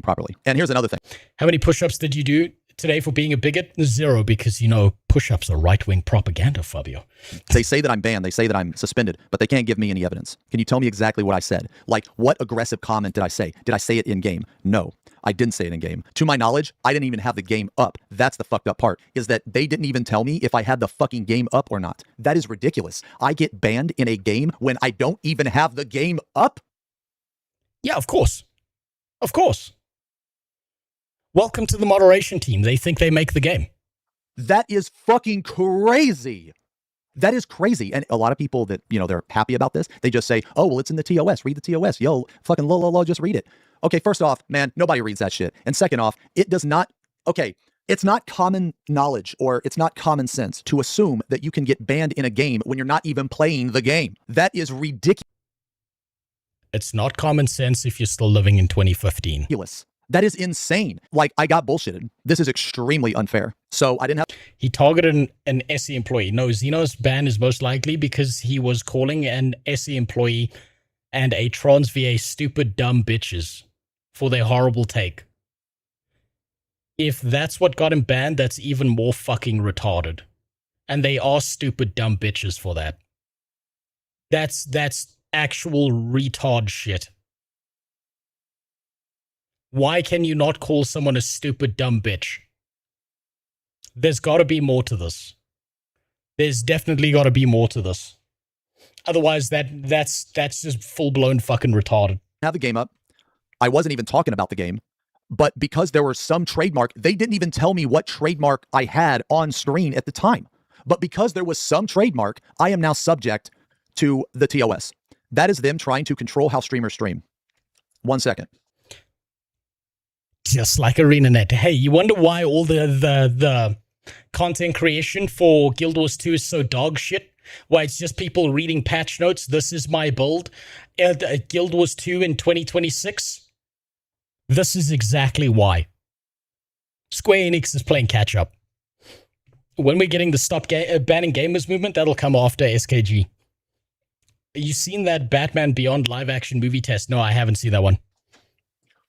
Properly. And here's another thing. How many push-ups did you do today for being a bigot? 0, because, you know, push-ups are right-wing propaganda, Fabio. They say that I'm banned. They say that I'm suspended, but they can't give me any evidence. Can you tell me exactly what I said? Like, what aggressive comment did I say? Did I say it in-game? No. I didn't say it in game. To my knowledge, I didn't even have the game up. That's the fucked up part, is that they didn't even tell me if I had the fucking game up or not. That is ridiculous. I get banned in a game when I don't even have the game up? Yeah, of course. Of course. Welcome to the moderation team. They think they make the game. That is fucking crazy. That is crazy. And a lot of people that, you know, they're happy about this, they just say, oh, well, it's in the TOS. Read the TOS. Yo, fucking lo, just read it. Okay, first off, man, nobody reads that shit. And second off, it does not, okay, it's not common knowledge or it's not common sense to assume that you can get banned in a game when you're not even playing the game. That is ridiculous. It's not common sense if you're still living in 2015. That is insane. Like, I got bullshitted. This is extremely unfair. So I didn't have... He targeted an SE employee. No, Xeno's ban is most likely because he was calling an SE employee and a trans VA stupid dumb bitches for their horrible take. If that's what got him banned, that's even more fucking retarded. And they are stupid dumb bitches for that. That's actual retard shit. Why can you not call someone a stupid dumb bitch? There's got to be more to this. There's definitely got to be more to this. Otherwise, that's just full-blown fucking retarded. Have the game up. I wasn't even talking about the game. But because there was some trademark, they didn't even tell me what trademark I had on screen at the time. But because there was some trademark, I am now subject to the TOS. That is them trying to control how streamers stream. 1 second. Just like ArenaNet. Hey, you wonder why all the content creation for Guild Wars 2 is so dog shit? Why it's just people reading patch notes. This is my build. Guild Wars 2 in 2026. This is exactly why. Square Enix is playing catch up. When we're getting the stop banning gamers movement, that'll come after SKG. You seen that Batman Beyond live action movie test? No, I haven't seen that one.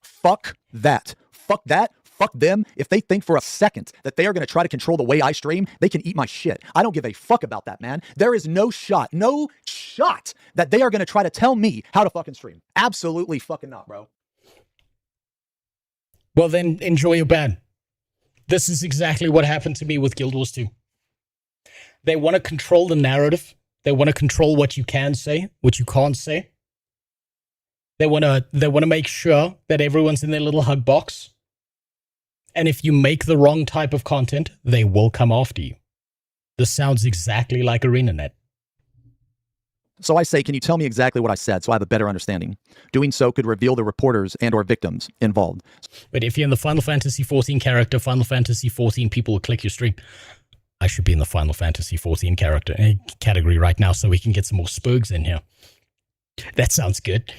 Fuck that. Fuck that. Fuck them. If they think for a second that they are going to try to control the way I stream, they can eat my shit. I don't give a fuck about that, man. There is no shot that they are going to try to tell me how to fucking stream. Absolutely fucking not, bro. Well, then enjoy your ban. This is exactly what happened to me with Guild Wars 2. They want to control the narrative. They want to control what you can say, what you can't say. They want to make sure that everyone's in their little hug box. And if you make the wrong type of content, they will come after you. This sounds exactly like ArenaNet. So I say, can you tell me exactly what I said so I have a better understanding? Doing so could reveal the reporters and or victims involved. But if you're in the Final Fantasy 14 character, Final Fantasy 14 people will click your stream. I should be in the Final Fantasy 14 category right now so we can get some more spurgs in here. That sounds good.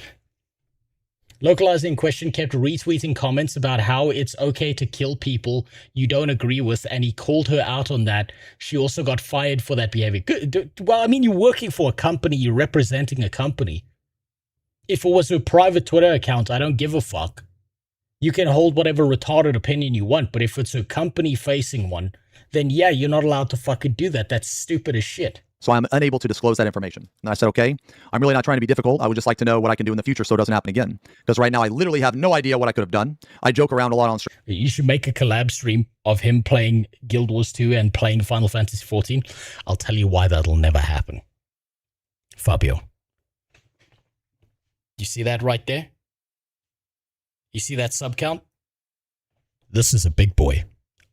Localizer in question kept retweeting comments about how it's okay to kill people you don't agree with, and he called her out on that. She also got fired for that behavior. Good. Well, I mean, you're working for a company, you're representing a company. If it was a private Twitter account, I don't give a fuck. You can hold whatever retarded opinion you want, but if it's a company-facing one, then yeah, you're not allowed to fucking do that. That's stupid as shit. So I'm unable to disclose that information. And I said, okay, I'm really not trying to be difficult. I would just like to know what I can do in the future so it doesn't happen again. Because right now I literally have no idea what I could have done. I joke around a lot on stream. You should make a collab stream of him playing Guild Wars 2 and playing Final Fantasy 14. I'll tell you why that'll never happen. Fabio. You see that right there? You see that sub count? This is a big boy.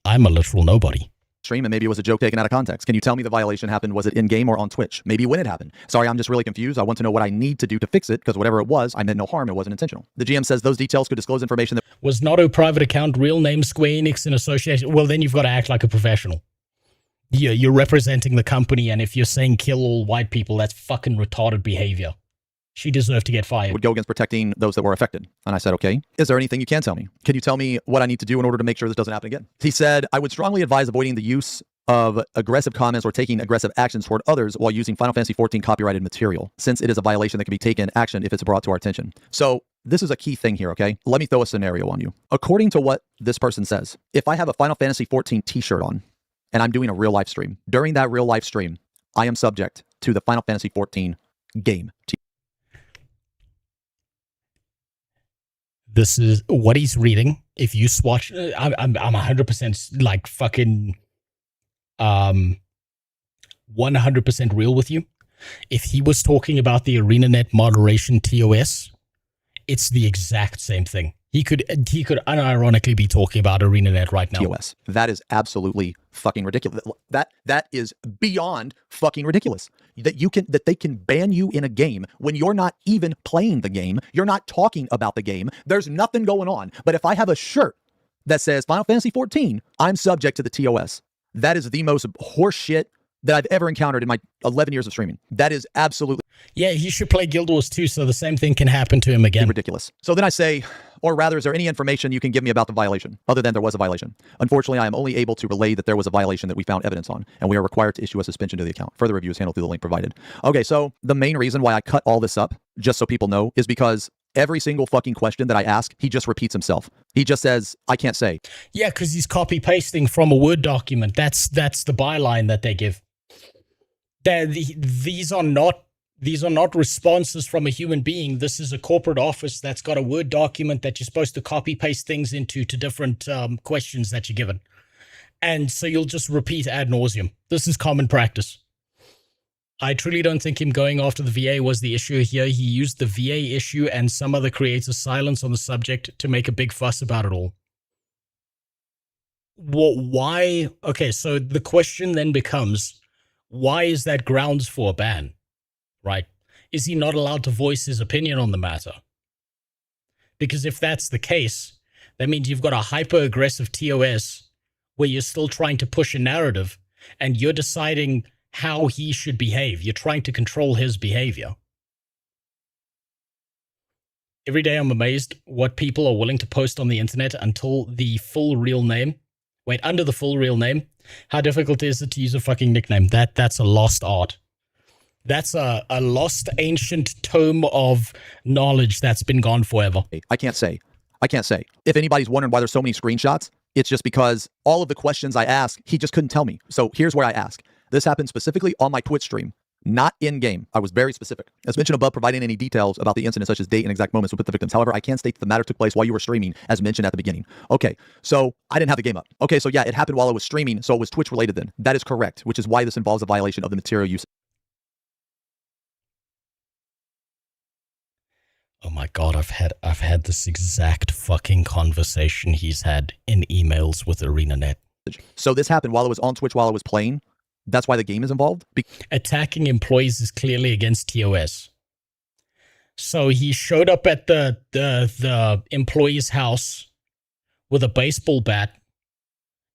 I'm a literal nobody. Stream, and maybe it was a joke taken out of context. Can you tell me the violation happened? Was it in-game or on Twitch? Maybe when it happened. Sorry, I'm just really confused. I want to know what I need to do to fix it, because whatever it was, I meant no harm. It wasn't intentional. The GM says those details could disclose information that was not a private account, real name, Square Enix in association. Well, then you've got to act like a professional. You're representing the company, and if you're saying kill all white people, that's fucking retarded behavior. She deserved to get fired. Would go against protecting those that were affected. And I said, okay, is there anything you can tell me? Can you tell me what I need to do in order to make sure this doesn't happen again? He said, I would strongly advise avoiding the use of aggressive comments or taking aggressive actions toward others while using Final Fantasy 14 copyrighted material, since it is a violation that can be taken action if it's brought to our attention. So this is a key thing here, okay? Let me throw a scenario on you. According to what this person says, if I have a Final Fantasy 14 t-shirt on and I'm doing a real life stream, during that real life stream, I am subject to the Final Fantasy 14 game. This is what he's reading. If you swatch, I'm 100% like fucking 100% real with you. If he was talking about the ArenaNet moderation TOS, it's the exact same thing. He could unironically be talking about ArenaNet right now. TOS. That is absolutely fucking ridiculous. That is beyond fucking ridiculous. That they can ban you in a game when you're not even playing the game. You're not talking about the game. There's nothing going on. But if I have a shirt that says Final Fantasy 14, I'm subject to the TOS. That is the most horseshit that I've ever encountered in my 11 years of streaming. That is absolutely... Yeah, he should play Guild Wars 2 so the same thing can happen to him again. Ridiculous. So then I say, or rather, is there any information you can give me about the violation, other than there was a violation? Unfortunately, I am only able to relay that there was a violation that we found evidence on, and we are required to issue a suspension to the account. Further review is handled through the link provided. Okay, so the main reason why I cut all this up, just so people know, is because every single fucking question that I ask, he just repeats himself. He just says, I can't say. Yeah, because he's copy-pasting from a Word document. That's the byline that they give. These are not responses from a human being. This is a corporate office that's got a Word document that you're supposed to copy paste things into to different questions that you're given. And so you'll just repeat ad nauseum. This is common practice. I truly don't think him going after the VA was the issue here. He used the VA issue and some other creators' silence on the subject to make a big fuss about it all. Why? Okay, so the question then becomes, why is that grounds for a ban? Right? Is he not allowed to voice his opinion on the matter? Because if that's the case, that means you've got a hyper-aggressive TOS where you're still trying to push a narrative and you're deciding how he should behave. You're trying to control his behavior. Every day I'm amazed what people are willing to post on the internet until the full real name. Wait, under the full real name? How difficult is it to use a fucking nickname? That's a lost art. That's a lost ancient tome of knowledge that's been gone forever. I can't say. If anybody's wondering why there's so many screenshots, it's just because all of the questions I ask, he just couldn't tell me. So here's where I ask. This happened specifically on my Twitch stream, not in-game. I was very specific. As mentioned above, providing any details about the incident, such as date and exact moments with the victims. However, I can state that the matter took place while you were streaming, as mentioned at the beginning. Okay, so I didn't have the game up. Okay, so yeah, it happened while I was streaming, so it was Twitch-related then. That is correct, which is why this involves a violation of the material use. Oh my god, I've had this exact fucking conversation he's had in emails with ArenaNet. So this happened while I was on Twitch while I was playing. That's why the game is involved? Attacking employees is clearly against TOS. So he showed up at the employee's house with a baseball bat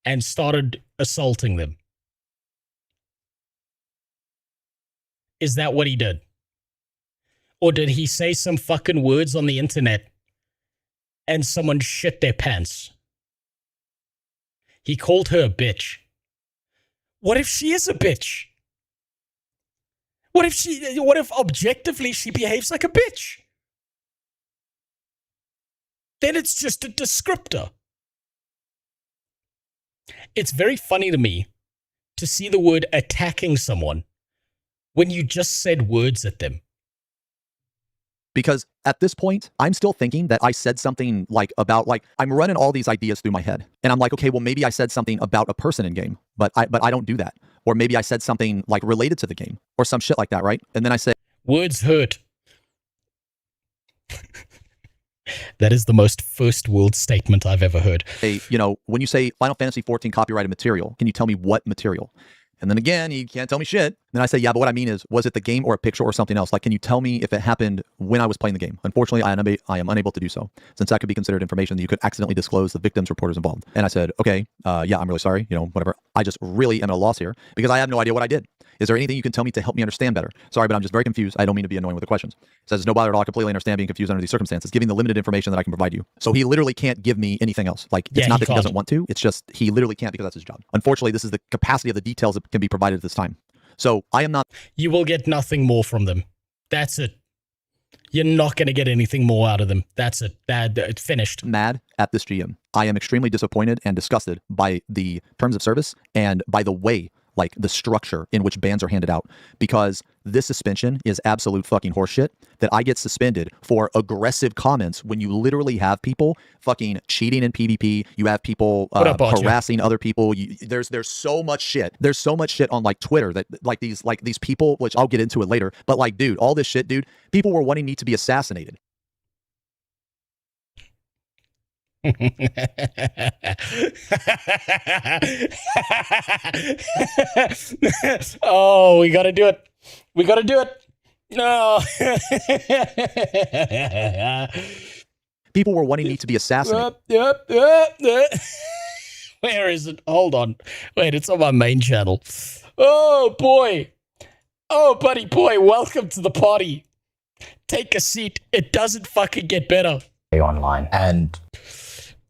and started assaulting them. Is that what he did? Or did he say some fucking words on the internet and someone shit their pants? He called her a bitch. What if she is a bitch? What if objectively she behaves like a bitch? Then it's just a descriptor. It's very funny to me to see the word attacking someone when you just said words at them. Because at this point, I'm still thinking that I said something like about, like, I'm running all these ideas through my head. And I'm like, okay, well, maybe I said something about a person in game, but I don't do that. Or maybe I said something like related to the game or some shit like that, right? And then I say, words hurt. That is the most first world statement I've ever heard. hey, you know, when you say Final Fantasy 14 copyrighted material, can you tell me what material? And then again, you can't tell me shit. Then I say, yeah, but what I mean is, was it the game or a picture or something else? Like, can you tell me if it happened when I was playing the game? Unfortunately, I am unable to do so, since that could be considered information that you could accidentally disclose the victims, reporters involved. And I said, okay, yeah, I'm really sorry, you know, whatever. I just really am at a loss here because I have no idea what I did. Is there anything you can tell me to help me understand better? Sorry, but I'm just very confused. I don't mean to be annoying with the questions. It says, no bother at all. I completely understand being confused under these circumstances, giving the limited information that I can provide you. So he literally can't give me anything else. Like, it's not that he doesn't want to. It's just he literally can't because that's his job. Unfortunately, this is the capacity of the details that can be provided at this time. So I am not... You will get nothing more from them. That's it. You're not going to get anything more out of them. That's it. It's finished. Mad at this GM. I am extremely disappointed and disgusted by the terms of service and by the way, like, the structure in which bans are handed out, because this suspension is absolute fucking horseshit that I get suspended for aggressive comments when you literally have people fucking cheating in PvP. You have people harassing other people. There's so much shit. There's so much shit on, like, Twitter that like these people, which I'll get into it later. But, like, dude, all this shit, dude, people were wanting me to be assassinated. Oh, we gotta do it. We gotta do it. No. People were wanting me to be assassinated. Where is it? Hold on. Wait, it's on my main channel. Oh, boy. Oh, buddy boy, welcome to the party. Take a seat. It doesn't fucking get better. Online. And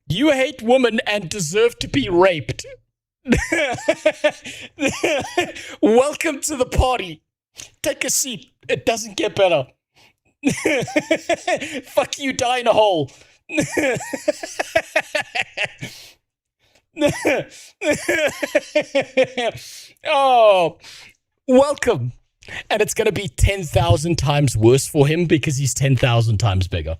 you hate women and deserve to be raped. Welcome to the party. Take a seat. It doesn't get better. Fuck you, die in a hole. Oh, welcome. And it's going to be 10,000 times worse for him because he's 10,000 times bigger.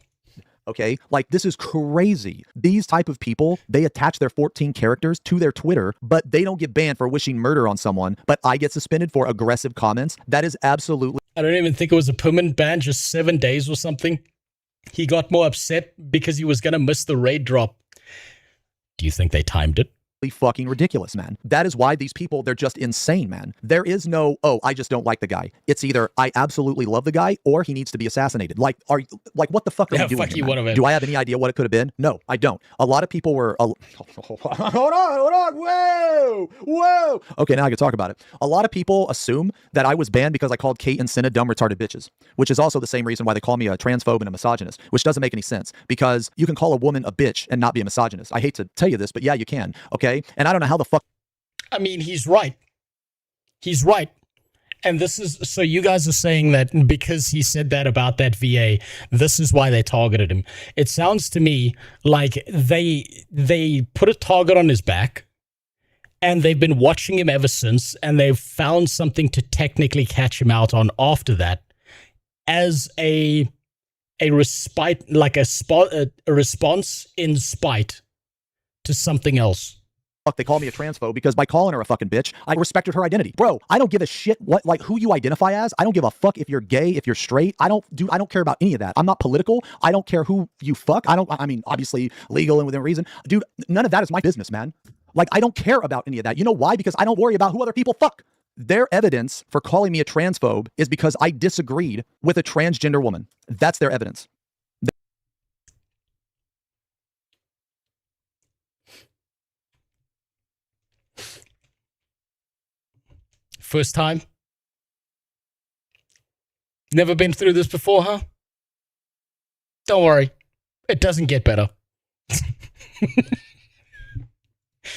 Okay, like, this is crazy. These type of people, they attach their 14 characters to their Twitter, but they don't get banned for wishing murder on someone, but I get suspended for aggressive comments. That is absolutely... I don't even think it was a permanent ban, just 7 days or something. He got more upset because he was going to miss the raid drop. Do you think they timed it? Fucking ridiculous, man. That is why these people, they're just insane, man. There is no, oh, I just don't like the guy. It's either I absolutely love the guy or he needs to be assassinated. Like, what the fuck are you doing here, man? Do I have any idea what it could have been? No, I don't. A lot of people were hold on, whoa. Okay, now I can talk about it. A lot of people assume that I was banned because I called Kate and Senna dumb retarded bitches, which is also the same reason why they call me a transphobe and a misogynist, which doesn't make any sense because you can call a woman a bitch and not be a misogynist. I hate to tell you this, but yeah, you can. Okay. And I don't know how the fuck. I mean, he's right. He's right. And this is, so you guys are saying that because he said that about that VA, this is why they targeted him. It sounds to me like they put a target on his back and they've been watching him ever since, and they've found something to technically catch him out on after that as a respite, like a response in spite to something else. Fuck, they call me a transphobe because by calling her a fucking bitch, I respected her identity. Bro, I don't give a shit who you identify as. I don't give a fuck if you're gay, if you're straight. I don't care about any of that. I'm not political. I don't care who you fuck. I mean, obviously legal and within reason. Dude, none of that is my business, man. Like, I don't care about any of that. You know why? Because I don't worry about who other people fuck. Their evidence for calling me a transphobe is because I disagreed with a transgender woman. That's their evidence. First time? Never been through this before, huh? Don't worry. It doesn't get better.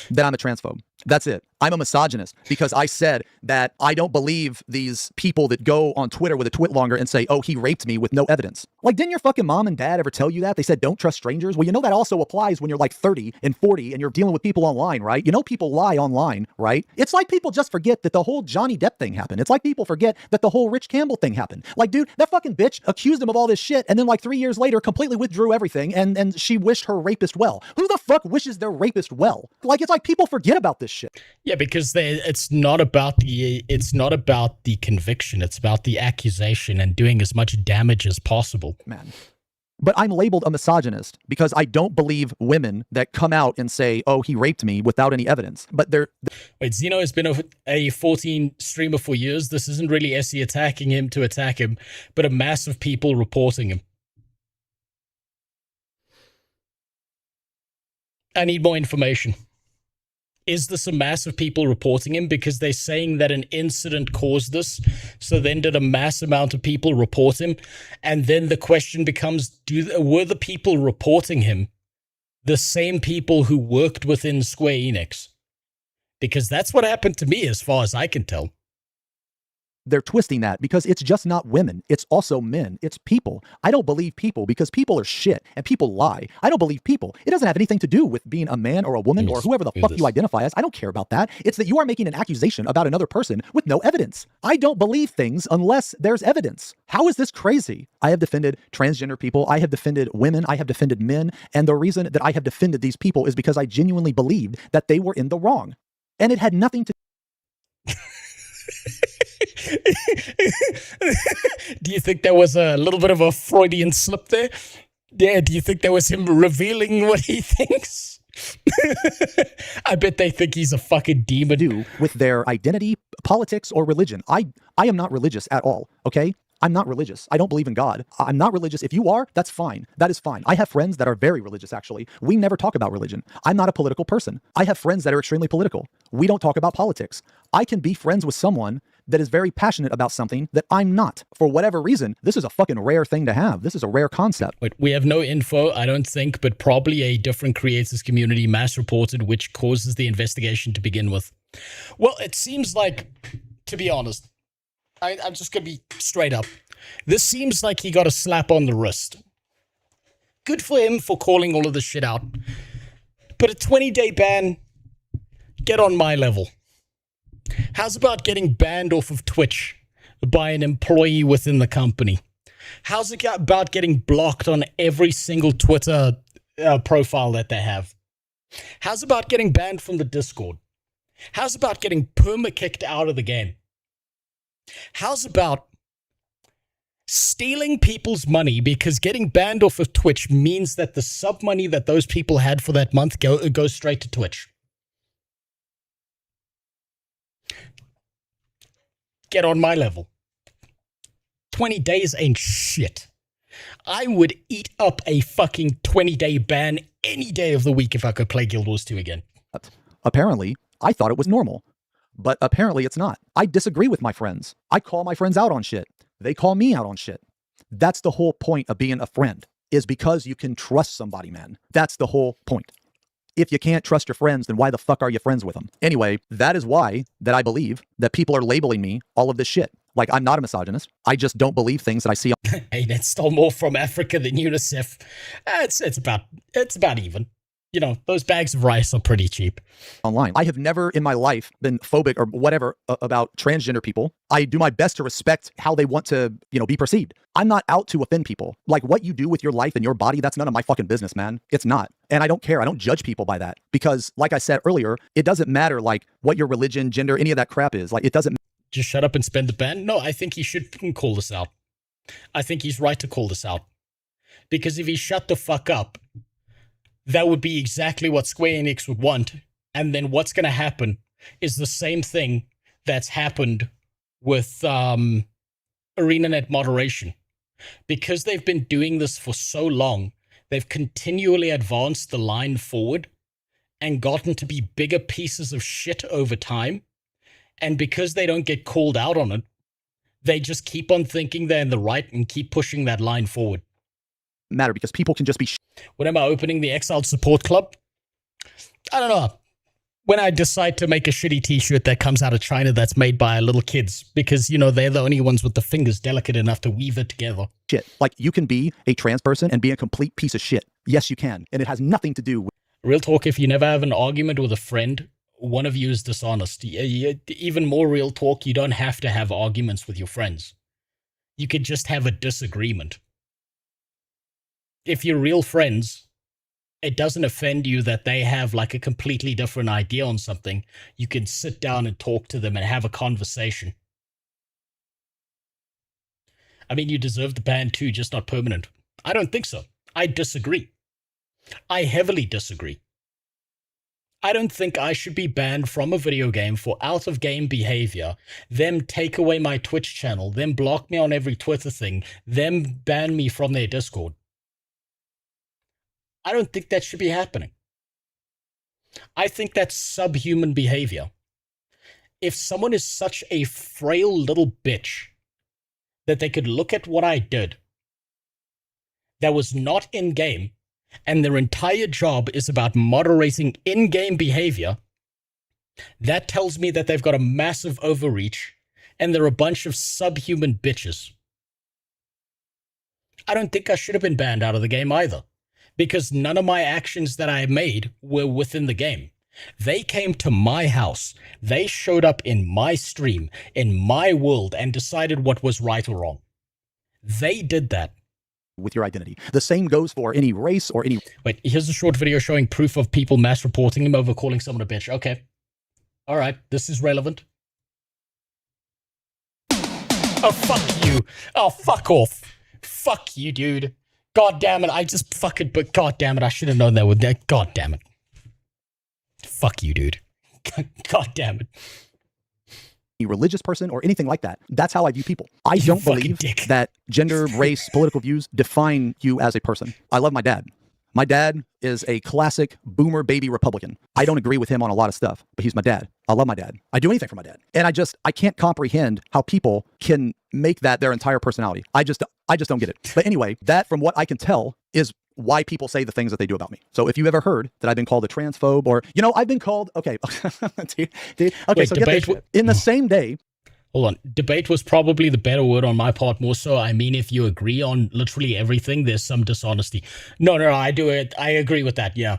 Then I'm a transphobe. That's it. I'm a misogynist because I said that I don't believe these people that go on Twitter with a twit longer and say, oh, he raped me with no evidence. Like, didn't your fucking mom and dad ever tell you that? They said, don't trust strangers. Well, you know that also applies when you're like 30 and 40 and you're dealing with people online, right? You know people lie online, right? It's like people just forget that the whole Johnny Depp thing happened. It's like people forget that the whole Rich Campbell thing happened. Like, dude, that fucking bitch accused him of all this shit and then like 3 years later completely withdrew everything and she wished her rapist well. Who the fuck wishes their rapist well? Like, it's like people forget about this shit. Yeah, because it's not about the conviction. It's about the accusation and doing as much damage as possible. Man. But I'm labeled a misogynist because I don't believe women that come out and say, oh, he raped me without any evidence. But Wait, Zeno has been a 14 streamer for years. This isn't really Essie attacking him to attack him, but a mass of people reporting him. I need more information. Is this a mass of people reporting him? Because they're saying that an incident caused this. So then did a mass amount of people report him? And then the question becomes, were the people reporting him the same people who worked within Square Enix? Because that's what happened to me as far as I can tell. They're twisting that because it's just not women. It's also men. It's people. I don't believe people because people are shit and people lie. I don't believe people. It doesn't have anything to do with being a man or a woman or whoever the fuck you identify as. I don't care about that. It's that you are making an accusation about another person with no evidence. I don't believe things unless there's evidence. How is this crazy? I have defended transgender people. I have defended women. I have defended men. And the reason that I have defended these people is because I genuinely believed that they were in the wrong. And it had nothing to Do you think there was a little bit of a Freudian slip there? Yeah, do you think that was him revealing what he thinks? I bet they think he's a fucking demon. Do with their identity, politics, or religion. I am not religious at all, okay? I'm not religious. I don't believe in God. I'm not religious. If you are, that's fine. That is fine. I have friends that are very religious, actually. We never talk about religion. I'm not a political person. I have friends that are extremely political. We don't talk about politics. I can be friends with someone that is very passionate about something that I'm not. For whatever reason, this is a fucking rare thing to have. This is a rare concept. Wait, we have no info, I don't think, but probably a different creators community mass reported, which causes the investigation to begin with. Well, it seems like, to be honest, I'm just going to be straight up. This seems like he got a slap on the wrist. Good for him for calling all of this shit out. But a 20-day ban, get on my level. How's about getting banned off of Twitch by an employee within the company? How's it about getting blocked on every single Twitter profile that they have? How's about getting banned from the Discord? How's about getting perma-kicked out of the game? How's about stealing people's money because getting banned off of Twitch means that the sub money that those people had for that month goes straight to Twitch? Get on my level. 20 days ain't shit. I would eat up a fucking 20-day ban any day of the week if I could play Guild Wars 2 again. Apparently, I thought it was normal. But apparently it's not. I disagree with my friends. I call my friends out on shit. They call me out on shit. That's the whole point of being a friend, is because you can trust somebody, man. That's the whole point. If you can't trust your friends, then why the fuck are you friends with them? Anyway, that is why that I believe that people are labeling me all of this shit. Like, I'm not a misogynist. I just don't believe things that I see on Hey, that stole more from Africa than UNICEF. It's about even. You know, those bags of rice are pretty cheap. Online. I have never in my life been phobic or whatever about transgender people. I do my best to respect how they want to, be perceived. I'm not out to offend people. Like, what you do with your life and your body, that's none of my fucking business, man. It's not. And I don't care. I don't judge people by that. Because, like I said earlier, it doesn't matter, like, what your religion, gender, any of that crap is. Like, it doesn't. Just shut up and spend the ban? No, I think he should call this out. I think he's right to call this out. Because if he shut the fuck up, that would be exactly what Square Enix would want. And then what's going to happen is the same thing that's happened with ArenaNet moderation. Because they've been doing this for so long, they've continually advanced the line forward and gotten to be bigger pieces of shit over time. And because they don't get called out on it, They just keep on thinking they're in the right and keep pushing that line forward. Matter because people can just be. When am I opening the Exiled Support Club? I don't know. When I decide to make a shitty t-shirt that comes out of China that's made by little kids because, you know, they're the only ones with the fingers delicate enough to weave it together. Shit. Like, you can be a trans person and be a complete piece of shit. Yes, you can. And it has nothing to do with... Real talk, if you never have an argument with a friend, one of you is dishonest. Even more real talk, you don't have to have arguments with your friends. You could just have a disagreement. If you're real friends, it doesn't offend you that they have like a completely different idea on something. You can sit down and talk to them and have a conversation. I mean, you deserve the ban too, just not permanent. I don't think so. I disagree. I heavily disagree. I don't think I should be banned from a video game for out-of-game behavior, them take away my Twitch channel, them block me on every Twitter thing, them ban me from their Discord. I don't think that should be happening. I think that's subhuman behavior. If someone is such a frail little bitch that they could look at what I did that was not in-game, and their entire job is about moderating in-game behavior, that tells me that they've got a massive overreach and they're a bunch of subhuman bitches. I don't think I should have been banned out of the game either, because none of my actions that I made were within the game. They came to my house, they showed up in my stream, in my world, and decided what was right or wrong. They did that. With your identity. The same goes for any race or any... Wait, here's a short video showing proof of people mass reporting him over calling someone a bitch. Okay. All right, this is relevant. Oh, fuck you. Oh, fuck off. Fuck you, dude. God damn it, I just fucking... But god damn it, I should have known that with that. God damn it. Fuck you, dude. God damn it. Any religious person or anything like that. That's how I view people. I don't believe that gender, race, political views define you as a person. I love my dad. My dad is a classic boomer baby Republican. I don't agree with him on a lot of stuff, but he's my dad. I love my dad. I do anything for my dad. And I can't comprehend how people can make that their entire personality. I just don't get it. But anyway, that from what I can tell is why people say the things that they do about me. So if you ever heard that I've been called a transphobe or, you know, I've been called, okay, dude, okay, wait, so get this shit. In the same day. Hold on. Debate was probably the better word on my part more so. I mean, if you agree on literally everything, there's some dishonesty. No, I do it. I agree with that. Yeah.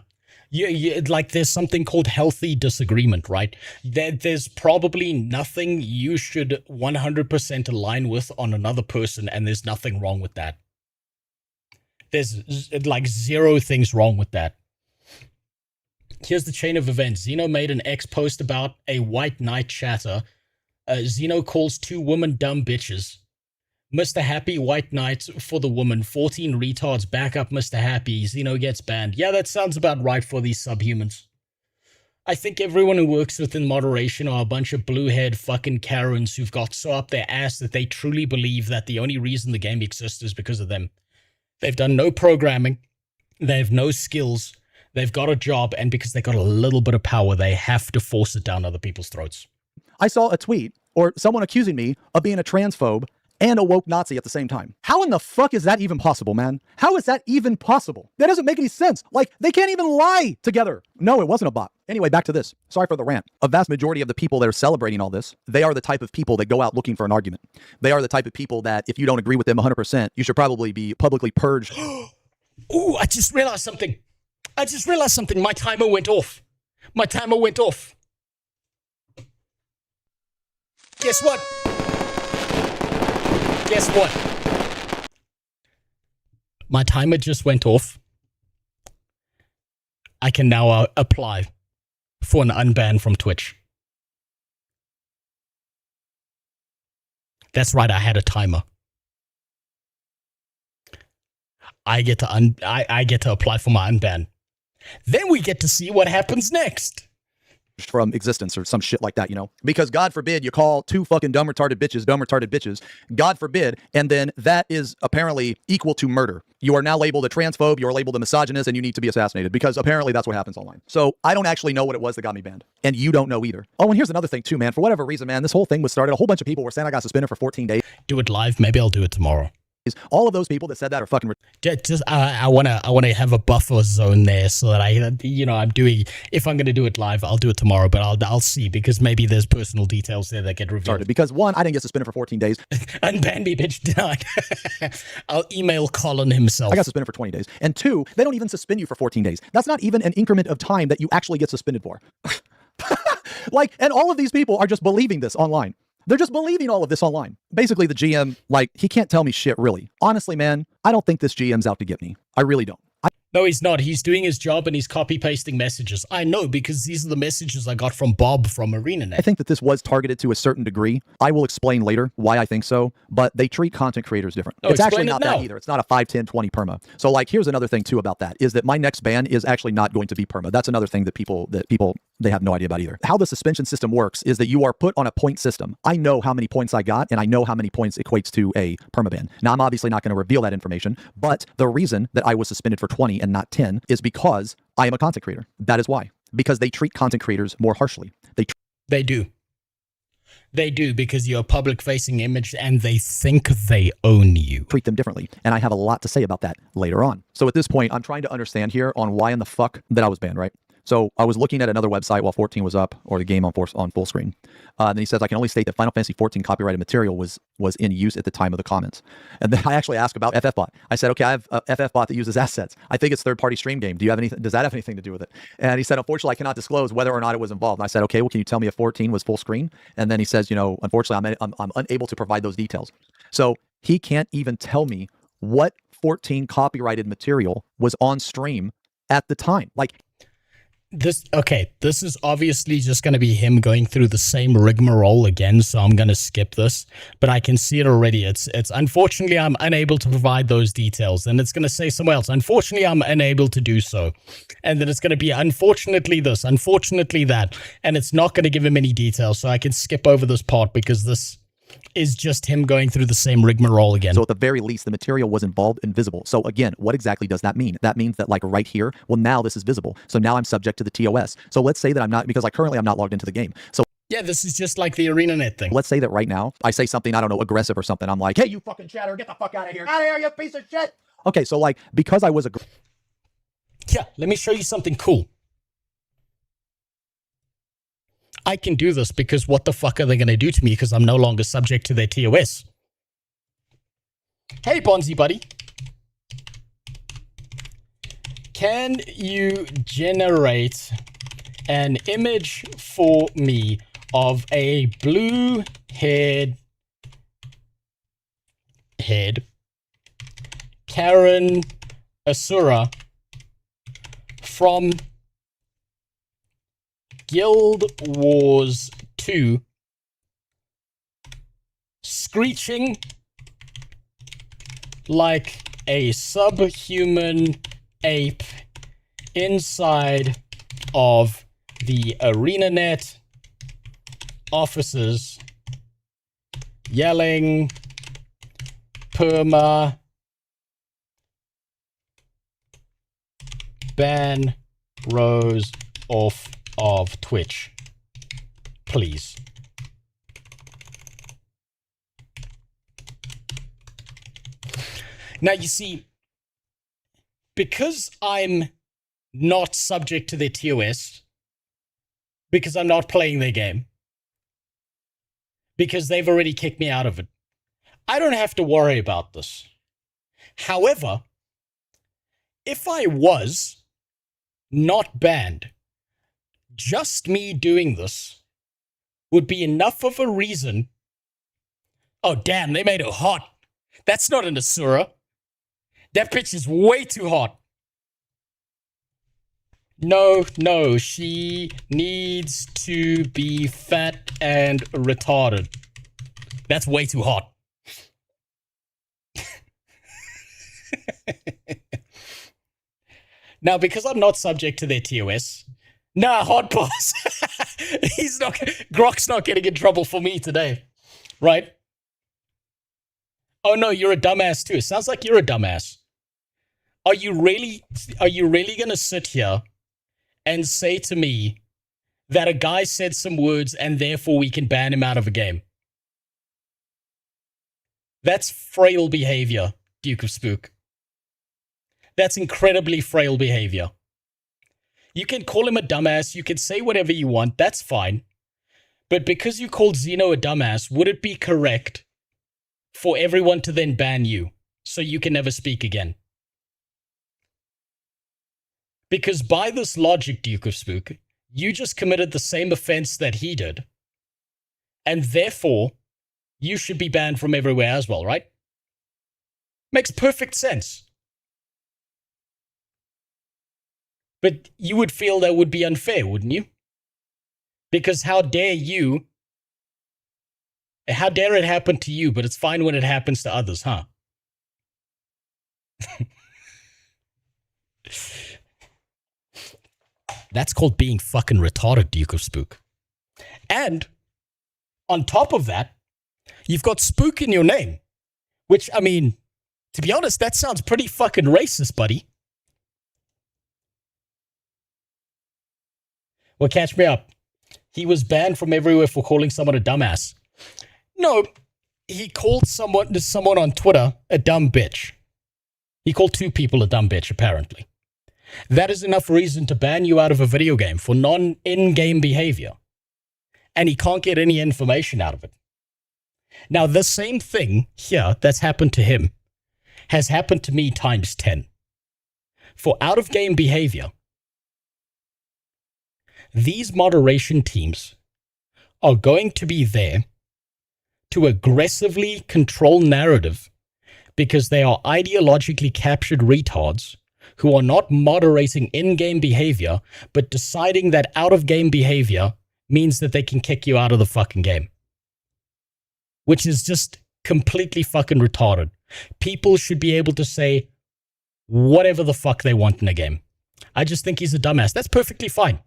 Like there's something called healthy disagreement, right? There's probably nothing you should 100% align with on another person, and there's nothing wrong with that. There's like zero things wrong with that. Here's the chain of events. Xeno made an X post about a white knight chatter. Xeno calls 2 women dumb bitches. Mr. Happy white knight for the woman. 14 retards back up Mr. Happy. Xeno gets banned. Yeah, that sounds about right for these subhumans. I think everyone who works within moderation are a bunch of blue-haired fucking Karens who've got so up their ass that they truly believe that the only reason the game exists is because of them. They've done no programming. They have no skills. They've got a job, and because they got a little bit of power, they have to force it down other people's throats. I saw a tweet or someone accusing me of being a transphobe and a woke Nazi at the same time. How in the fuck is that even possible, man? How is that even possible? That doesn't make any sense. Like, they can't even lie together. No, it wasn't a bot. Anyway, back to this. Sorry for the rant. A vast majority of the people that are celebrating all this, they are the type of people that go out looking for an argument. They are the type of people that if you don't agree with them 100%, you should probably be publicly purged. Ooh, I just realized something. My timer went off. Guess what? My timer just went off. I can now apply for an unban from Twitch. That's right, I had a timer. I get to apply for my unban. Then we get to see what happens next. from existence or some shit like that, you know? Because God forbid you call two fucking dumb retarded bitches, God forbid, and then that is apparently equal to murder. You are now labeled a transphobe, you are labeled a misogynist, and you need to be assassinated because apparently that's what happens online. So I don't actually know what it was that got me banned. And you don't know either. Oh, and here's another thing too, man. For whatever reason, man, this whole thing was started. A whole bunch of people were saying I got suspended for 14 days. Do it live. Maybe I'll do it tomorrow. All of those people that said that are fucking. I wanna have a buffer zone there so that I'm doing. If I'm gonna do it live, I'll do it tomorrow. But I'll see because maybe there's personal details there that get revealed. Because one, I didn't get suspended for 14 days. Unban me, bitch, denied. I'll email Colin himself. I got suspended for 20 days. And two, they don't even suspend you for 14 days. That's not even an increment of time that you actually get suspended for. Like, and all of these people are just believing this online. They're just believing all of this online. Basically, the GM, like, he can't tell me shit, really. Honestly, man, I don't think this GM's out to get me. I really don't. No, he's not. He's doing his job and he's copy-pasting messages. I know, because these are the messages I got from Bob from ArenaNet. I think that this was targeted to a certain degree. I will explain later why I think so, but they treat content creators different. Oh, it's actually not now. that either. It's not a 5, 10, 20 perma. So, like, here's another thing, too, about that, is that my next ban is actually not going to be perma. That's another thing that people they have no idea about either. How the suspension system works is that you are put on a point system. I know how many points I got, and I know how many points equates to a permaban. Now, I'm obviously not going to reveal that information, but the reason that I was suspended for 20 and not 10 is because I am a content creator. That is why. Because they treat content creators more harshly. They do. They do, because you're a public-facing image and they think they own you. Treat them differently. And I have a lot to say about that later on. So at this point, I'm trying to understand here on why in the fuck that I was banned, right? So I was looking at another website while 14 was up, or the game on full screen. And then he says, I can only state that Final Fantasy 14 copyrighted material was in use at the time of the comments. And then I actually asked about FFbot. I said, okay, I have a FFbot that uses assets. I think it's third-party stream game. Does that have anything to do with it? And he said, unfortunately, I cannot disclose whether or not it was involved. And I said, okay, well, can you tell me if 14 was full screen? And then he says, unfortunately, I'm unable to provide those details. So he can't even tell me what 14 copyrighted material was on stream at the time. Like, this is obviously just going to be him going through the same rigmarole again, so I'm going to skip this, but I can see it already. It's unfortunately, I'm unable to provide those details, and it's going to say somewhere else, unfortunately, I'm unable to do so, and then it's going to be unfortunately this, unfortunately that, and it's not going to give him any details, so I can skip over this part because this is just him going through the same rigmarole again. So at the very least, the material was involved and visible. So again, what exactly does that mean? That means that, like, right here, well, now this is visible. So now I'm subject to the TOS. So let's say that I'm not, because like currently I'm not logged into the game. So yeah, this is just like the ArenaNet thing. Let's say that right now I say something, I don't know, aggressive or something. I'm like, hey, you fucking chatter, get the fuck out of here. Out of here, you piece of shit. Okay, so like, because I was yeah, let me show you something cool. I can do this because what the fuck are they going to do to me because I'm no longer subject to their TOS? Hey, Bonzi buddy. Can you generate an image for me of a blue-haired Karen Asura from Guild Wars 2 screeching like a subhuman ape inside of the ArenaNet offices, yelling perma ban Rose off of Twitch, please. Now, you see, because I'm not subject to their TOS, because I'm not playing their game, because they've already kicked me out of it, I don't have to worry about this. However, if I was not banned, just me doing this would be enough of a reason. Oh, damn, they made her hot. That's not an Asura. That bitch is way too hot. No, she needs to be fat and retarded. That's way too hot. Now, because I'm not subject to their TOS, nah, hot boss. Grok's not getting in trouble for me today, right? Oh no, you're a dumbass too. Sounds like you're a dumbass. Are you really gonna sit here and say to me that a guy said some words and therefore we can ban him out of a game? That's frail behavior, Duke of Spook. That's incredibly frail behavior. You can call him a dumbass, you can say whatever you want, that's fine. But because you called Xeno a dumbass, would it be correct for everyone to then ban you so you can never speak again? Because by this logic, Duke of Spook, you just committed the same offense that he did. And therefore, you should be banned from everywhere as well, right? Makes perfect sense. But you would feel that would be unfair, wouldn't you? Because how dare it happen to you, but it's fine when it happens to others, huh? That's called being fucking retarded, Duke of Spook. And on top of that, you've got Spook in your name. Which, I mean, to be honest, that sounds pretty fucking racist, buddy. Well, catch me up. He was banned from everywhere for calling someone a dumbass. No, he called someone on Twitter a dumb bitch. He called 2 people a dumb bitch, apparently. That is enough reason to ban you out of a video game for non-in-game behavior. And he can't get any information out of it. Now, the same thing here that's happened to him has happened to me times 10. For out-of-game behavior, these moderation teams are going to be there to aggressively control narrative because they are ideologically captured retards who are not moderating in-game behavior, but deciding that out-of-game behavior means that they can kick you out of the fucking game. Which is just completely fucking retarded. People should be able to say whatever the fuck they want in a game. I just think he's a dumbass. That's perfectly fine.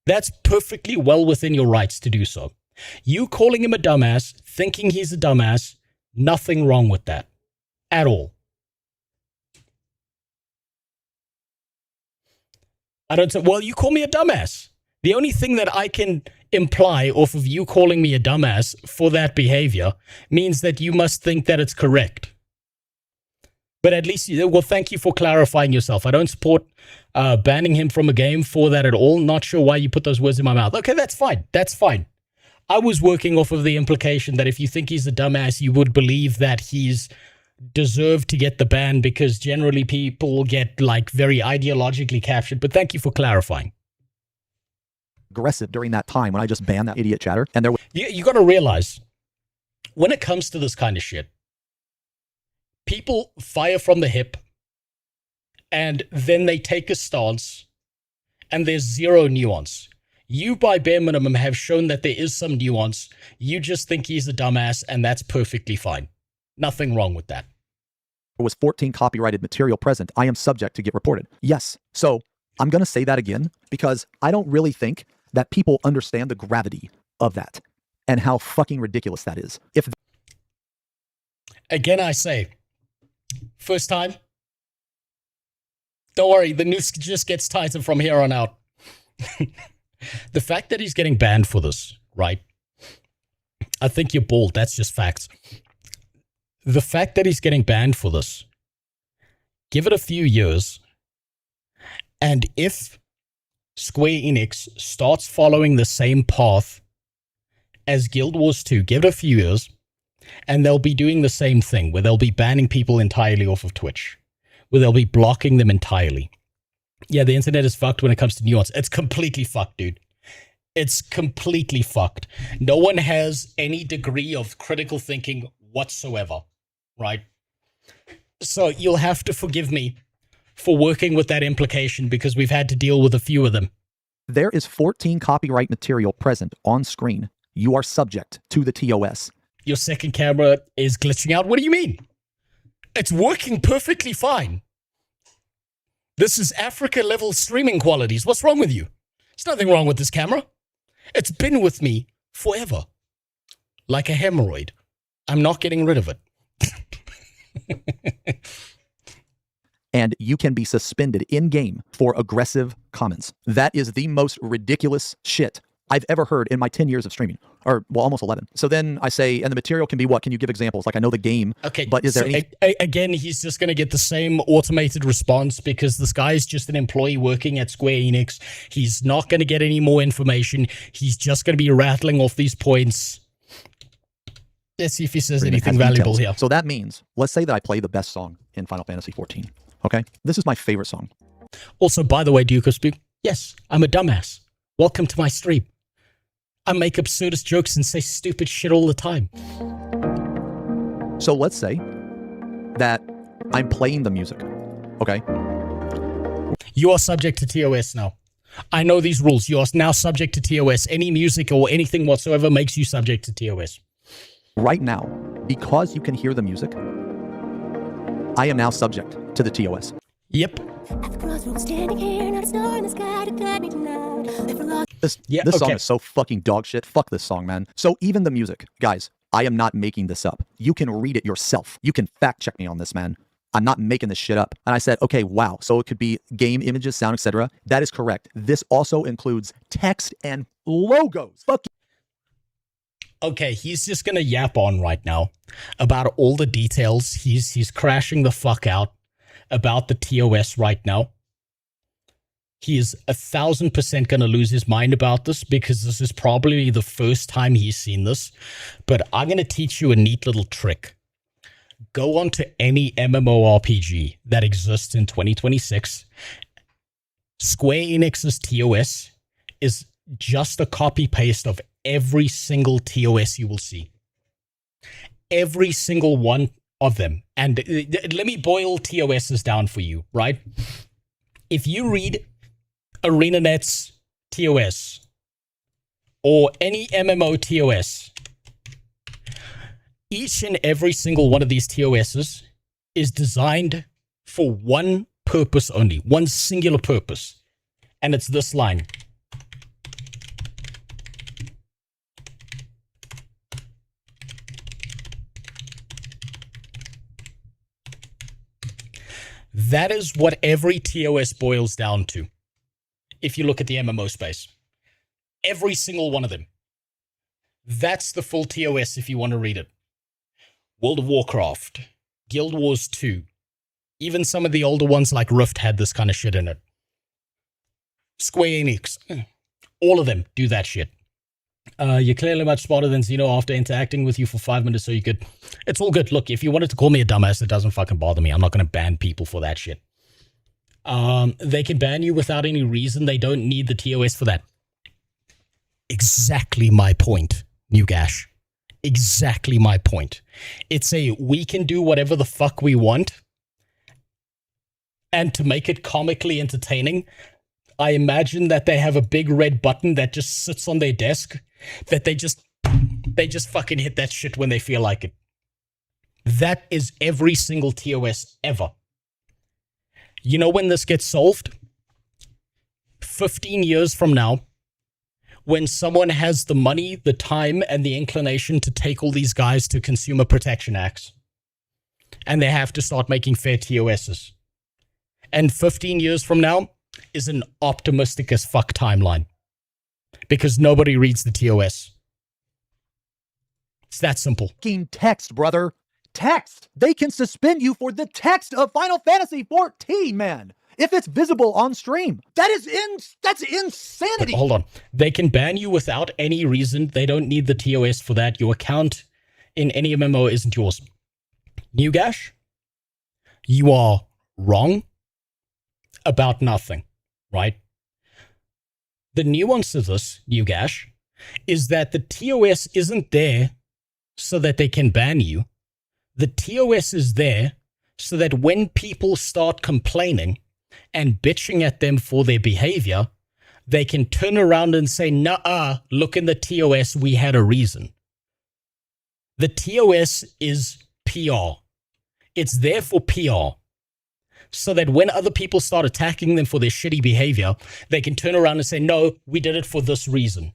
That's perfectly well within your rights to do so. You calling him a dumbass, thinking he's a dumbass, nothing wrong with that. At all. I don't say, well, you call me a dumbass. The only thing that I can imply off of you calling me a dumbass for that behavior means that you must think that it's correct. But at least, well, thank you for clarifying yourself. I don't support banning him from a game for that at all. Not sure why you put those words in my mouth. Okay, that's fine. That's fine. I was working off of the implication that if you think he's a dumbass, you would believe that he's deserved to get the ban because generally people get like very ideologically captured. But thank you for clarifying. Aggressive during that time when I just banned that idiot chatter. And there was you got to realize when it comes to this kind of shit, people fire from the hip and then they take a stance and there's zero nuance. You, by bare minimum, have shown that there is some nuance. You just think he's a dumbass and that's perfectly fine. Nothing wrong with that. There was 14 copyrighted material present. I am subject to get reported. Yes. So I'm going to say that again because I don't really think that people understand the gravity of that and how fucking ridiculous that is. Again, I say, first time, don't worry, the news just gets tighter from here on out. The fact that he's getting banned for this, right? I think you're bald. That's just facts. The fact that he's getting banned for this, give it a few years, and if Square Enix starts following the same path as Guild Wars 2, give it a few years, and they'll be doing the same thing, where they'll be banning people entirely off of Twitch, where they'll be blocking them entirely. Yeah, the internet is fucked when it comes to nuance. It's completely fucked, dude. It's completely fucked. No one has any degree of critical thinking whatsoever, right? So you'll have to forgive me for working with that implication because we've had to deal with a few of them. There is 14 copyright material present on screen. You are subject to the TOS. Your second camera is glitching out. What do you mean? It's working perfectly fine. This is Africa level streaming qualities. What's wrong with you? There's nothing wrong with this camera. It's been with me forever. Like a hemorrhoid. I'm not getting rid of it. And you can be suspended in-game for aggressive comments. That is the most ridiculous shit I've ever heard in my 10 years of streaming. Or, well, almost 11. So then I say, and the material can be what? Can you give examples? Like, I know the game, okay, but is there any... Again, he's just going to get the same automated response because this guy is just an employee working at Square Enix. He's not going to get any more information. He's just going to be rattling off these points. Let's see if he says anything valuable here. So that means, let's say that I play the best song in Final Fantasy XIV. Okay? This is my favorite song. Also, by the way, Duke of Spook, yes, I'm a dumbass. Welcome to my stream. I make absurdist jokes and say stupid shit all the time. So let's say that I'm playing the music, okay? You are subject to TOS now. I know these rules. You are now subject to TOS. Any music or anything whatsoever makes you subject to TOS. Right now, because you can hear the music, I am now subject to the TOS. Yep. This song is so fucking dog shit. Fuck this song, man. So even the music, guys, I am not making this up. You can read it yourself. You can fact check me on this, man. I'm not making this shit up. And I said, okay, wow. So it could be game, images, sound, etc. That is correct. This also includes text and logos. Fuck. Okay, he's just gonna yap on right now about all the details. He's crashing the fuck out about the TOS right now. He is 1,000% gonna lose his mind about this because this is probably the first time he's seen this. But I'm gonna teach you a neat little trick. Go on to any MMORPG that exists in 2026. Square Enix's TOS is just a copy-paste of every single TOS you will see. Every single one of them. And let me boil TOSs down for you, right? If you read ArenaNet's TOS or any MMO TOS, each and every single one of these TOSs is designed for one purpose only, one singular purpose. And it's this line. That is what every TOS boils down to. If you look at the MMO space, every single one of them. That's the full TOS if you want to read it. World of Warcraft, Guild Wars 2, even some of the older ones like Rift had this kind of shit in it. Square Enix, all of them do that shit. You're clearly much smarter than Xeno after interacting with you for 5 minutes, so you could... It's all good. Look, if you wanted to call me a dumbass, it doesn't fucking bother me. I'm not going to ban people for that shit. They can ban you without any reason. They don't need the TOS for that. Exactly my point, Newgash. Exactly my point. It's we can do whatever the fuck we want. And to make it comically entertaining, I imagine that they have a big red button that just sits on their desk, that they just fucking hit that shit when they feel like it. That is every single TOS ever. You know when this gets solved? 15 years from now, when someone has the money, the time, and the inclination to take all these guys to Consumer Protection Acts, and they have to start making fair TOSs. And 15 years from now is an optimistic as fuck timeline, because nobody reads the TOS. It's that simple. Fucking text, brother. Text. They can suspend you for the text of Final Fantasy XIV, man. If it's visible on stream. That's insanity. But hold on. They can ban you without any reason. They don't need the TOS for that. Your account in any MMO isn't yours. Newgash, you are wrong about nothing, right? The nuance of this, Newgash, is that the TOS isn't there so that they can ban you. The TOS is there so that when people start complaining and bitching at them for their behavior, they can turn around and say, "Nuh-uh, look in the TOS, we had a reason." The TOS is PR. It's there for PR. So that when other people start attacking them for their shitty behavior, they can turn around and say, "No, we did it for this reason."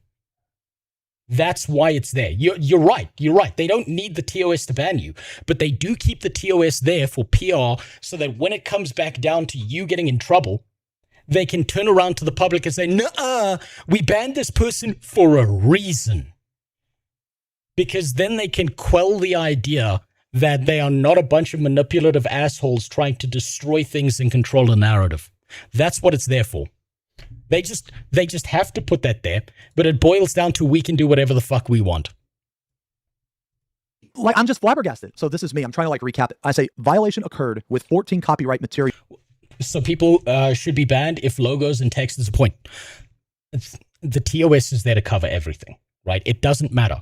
That's why it's there. You're right. You're right. They don't need the TOS to ban you, but they do keep the TOS there for PR so that when it comes back down to you getting in trouble, they can turn around to the public and say, "Nuh-uh, we banned this person for a reason." Because then they can quell the idea that they are not a bunch of manipulative assholes trying to destroy things and control the narrative. That's what it's there for. They just have to put that there, but it boils down to we can do whatever the fuck we want. Like, I'm just flabbergasted. So this is me. I'm trying to like recap it. I say violation occurred with 14 copyright material. So people should be banned if logos and text is a point. The TOS is there to cover everything, right? It doesn't matter.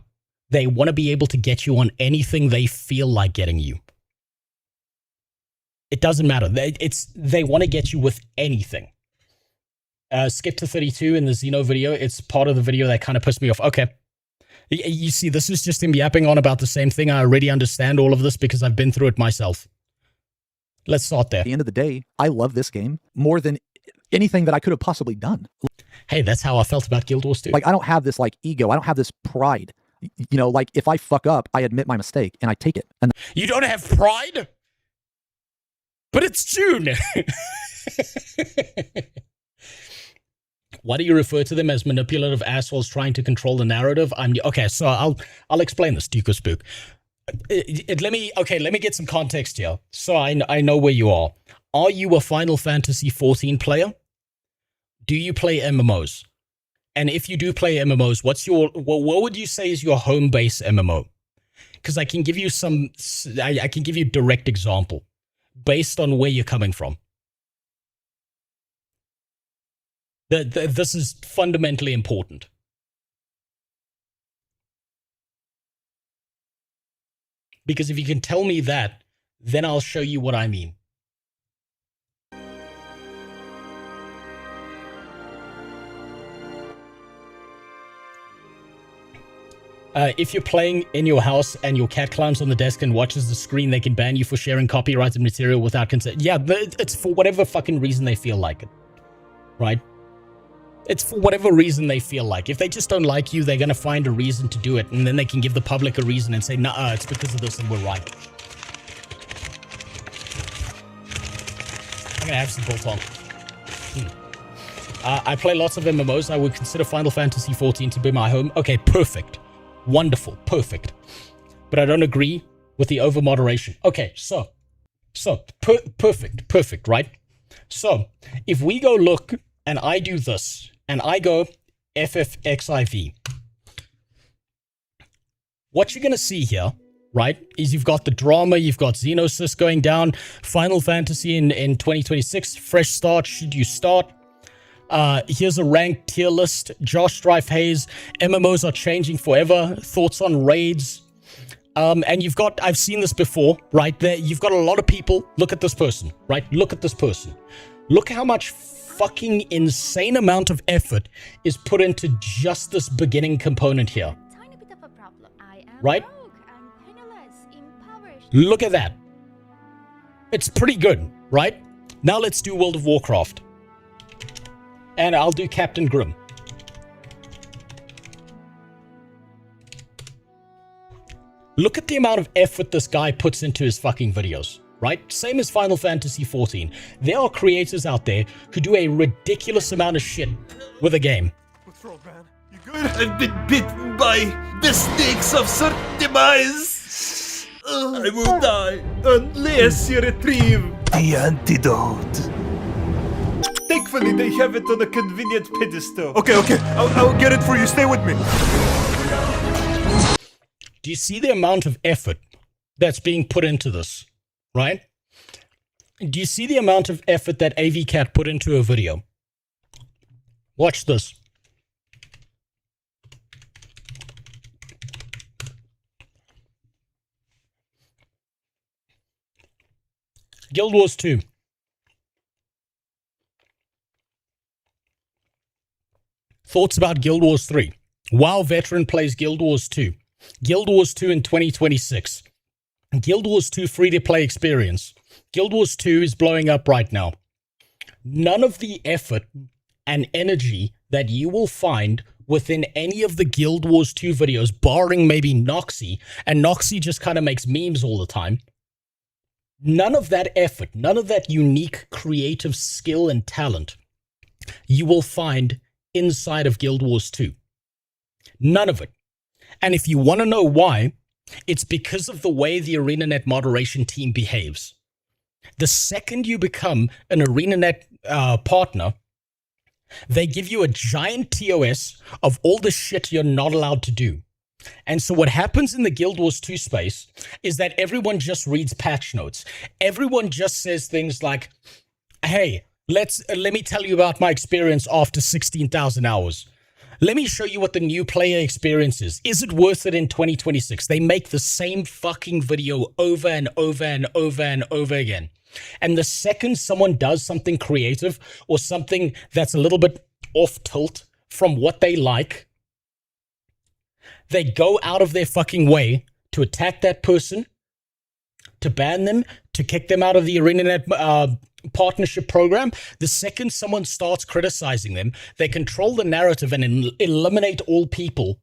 They want to be able to get you on anything they feel like getting you. It doesn't matter. They want to get you with anything. Skip to 32 in the Xeno video. It's part of the video that kind of pissed me off. Okay. You see, this is just him yapping on about the same thing. I already understand all of this because I've been through it myself. Let's start there. At the end of the day, I love this game more than anything that I could have possibly done. Hey, that's how I felt about Guild Wars 2. Like, I don't have this like ego. I don't have this pride. You know, like if I fuck up, I admit my mistake and I take it. And you don't have pride? But it's June. Why do you refer to them as manipulative assholes trying to control the narrative? Okay, so I'll explain this, Duke of Spook. Let me get some context here. So I know where you are. Are you a Final Fantasy 14 player? Do you play MMOs? And if you do play MMOs, what would you say is your home base MMO? Because I can give you I can give you a direct example based on where you're coming from. This is fundamentally important. Because if you can tell me that, then I'll show you what I mean. If you're playing in your house and your cat climbs on the desk and watches the screen, they can ban you for sharing copyrighted material without consent. Yeah, it's for whatever fucking reason they feel like it. Right? It's for whatever reason they feel like. If they just don't like you, they're going to find a reason to do it. And then they can give the public a reason and say, nah, it's because of this and we're right. I'm going to have some bolt-on. I play lots of MMOs. I would consider Final Fantasy 14 to be my home. Okay, perfect. Wonderful. Perfect. But I don't agree with the over-moderation. Okay, so perfect, right? So, if we go look and I do this, and I go FFXIV, what you're going to see here, right, is you've got the drama, you've got Xenosys going down, Final Fantasy in 2026, fresh start, should you start? Here's a ranked tier list, Josh Strife Hayes, MMOs are changing forever, thoughts on raids, and you've got, I've seen this before, right, there, you've got a lot of people, look at this person, right, look at this person, look how much fucking insane amount of effort is put into just this beginning component here. Right? Look at that. It's pretty good, right? Now let's do World of Warcraft. And I'll do Captain Grimm. Look at the amount of effort this guy puts into his fucking videos. Right? Same as Final Fantasy 14. There are creators out there who do a ridiculous amount of shit with a game. What's wrong, man? You good? I've been bitten by the snakes of certain demise. I will die unless you retrieve the antidote. Thankfully, they have it on a convenient pedestal. Okay, I'll get it for you. Stay with me. Do you see the amount of effort that's being put into this? Right? Do you see the amount of effort that AVCat put into a video? Watch this. Guild Wars 2. Thoughts about Guild Wars 3. WoW veteran plays Guild Wars 2. Guild Wars 2 in 2026. Guild Wars 2 free-to-play experience. Guild Wars 2 is blowing up right now. None of the effort and energy that you will find within any of the Guild Wars 2 videos, barring maybe Noxy, and Noxy just kind of makes memes all the time. None of that effort, none of that unique creative skill and talent you will find inside of Guild Wars 2. None of it. And if you want to know why, it's because of the way the ArenaNet moderation team behaves. The second you become an ArenaNet partner, they give you a giant TOS of all the shit you're not allowed to do. And so what happens in the Guild Wars 2 space is that everyone just reads patch notes. Everyone just says things like, hey, let me tell you about my experience after 16,000 hours. Let me show you what the new player experience is. Is it worth it in 2026? They make the same fucking video over and over and over and over again. And the second someone does something creative or something that's a little bit off tilt from what they like, they go out of their fucking way to attack that person, to ban them, to kick them out of the ArenaNet partnership program. The second someone starts criticizing them, they control the narrative and eliminate all people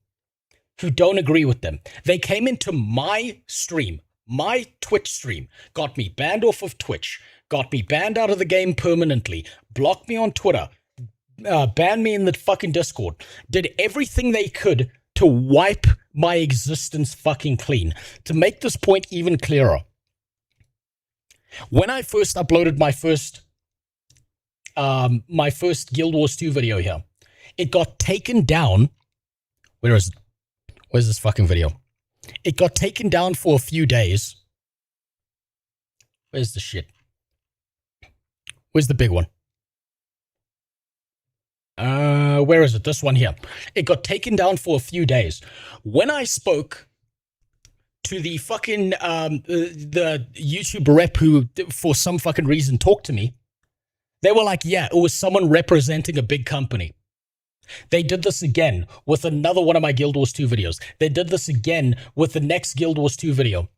who don't agree with them. They came into my stream, my Twitch stream, got me banned off of Twitch, got me banned out of the game permanently, blocked me on Twitter, banned me in the fucking Discord, did everything they could to wipe my existence fucking clean. To make this point even clearer, when I first uploaded my first Guild Wars 2 video here, it got taken down. Where is it? Where's this fucking video? It got taken down for a few days. Where's the shit? Where's the big one? Where is it? This one here. It got taken down for a few days. When I spoke to the fucking the YouTube rep who, for some fucking reason, talked to me, they were like, yeah, it was someone representing a big company. They did this again with another one of my Guild Wars 2 videos. They did this again with the next Guild Wars 2 video.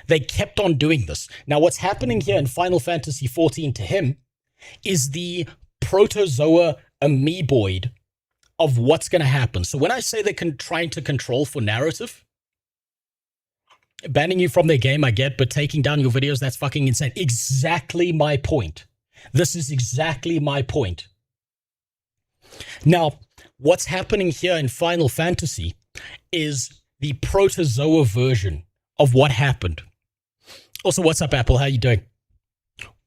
They kept on doing this. Now, what's happening here in Final Fantasy XIV to him is the protozoa amoeboid of what's going to happen. So when I say they're trying to control for narrative, banning you from their game, I get, but taking down your videos, that's fucking insane. Exactly my point. This is exactly my point. Now, what's happening here in Final Fantasy is the protozoa version of what happened. Also, what's up, Apple? How you doing?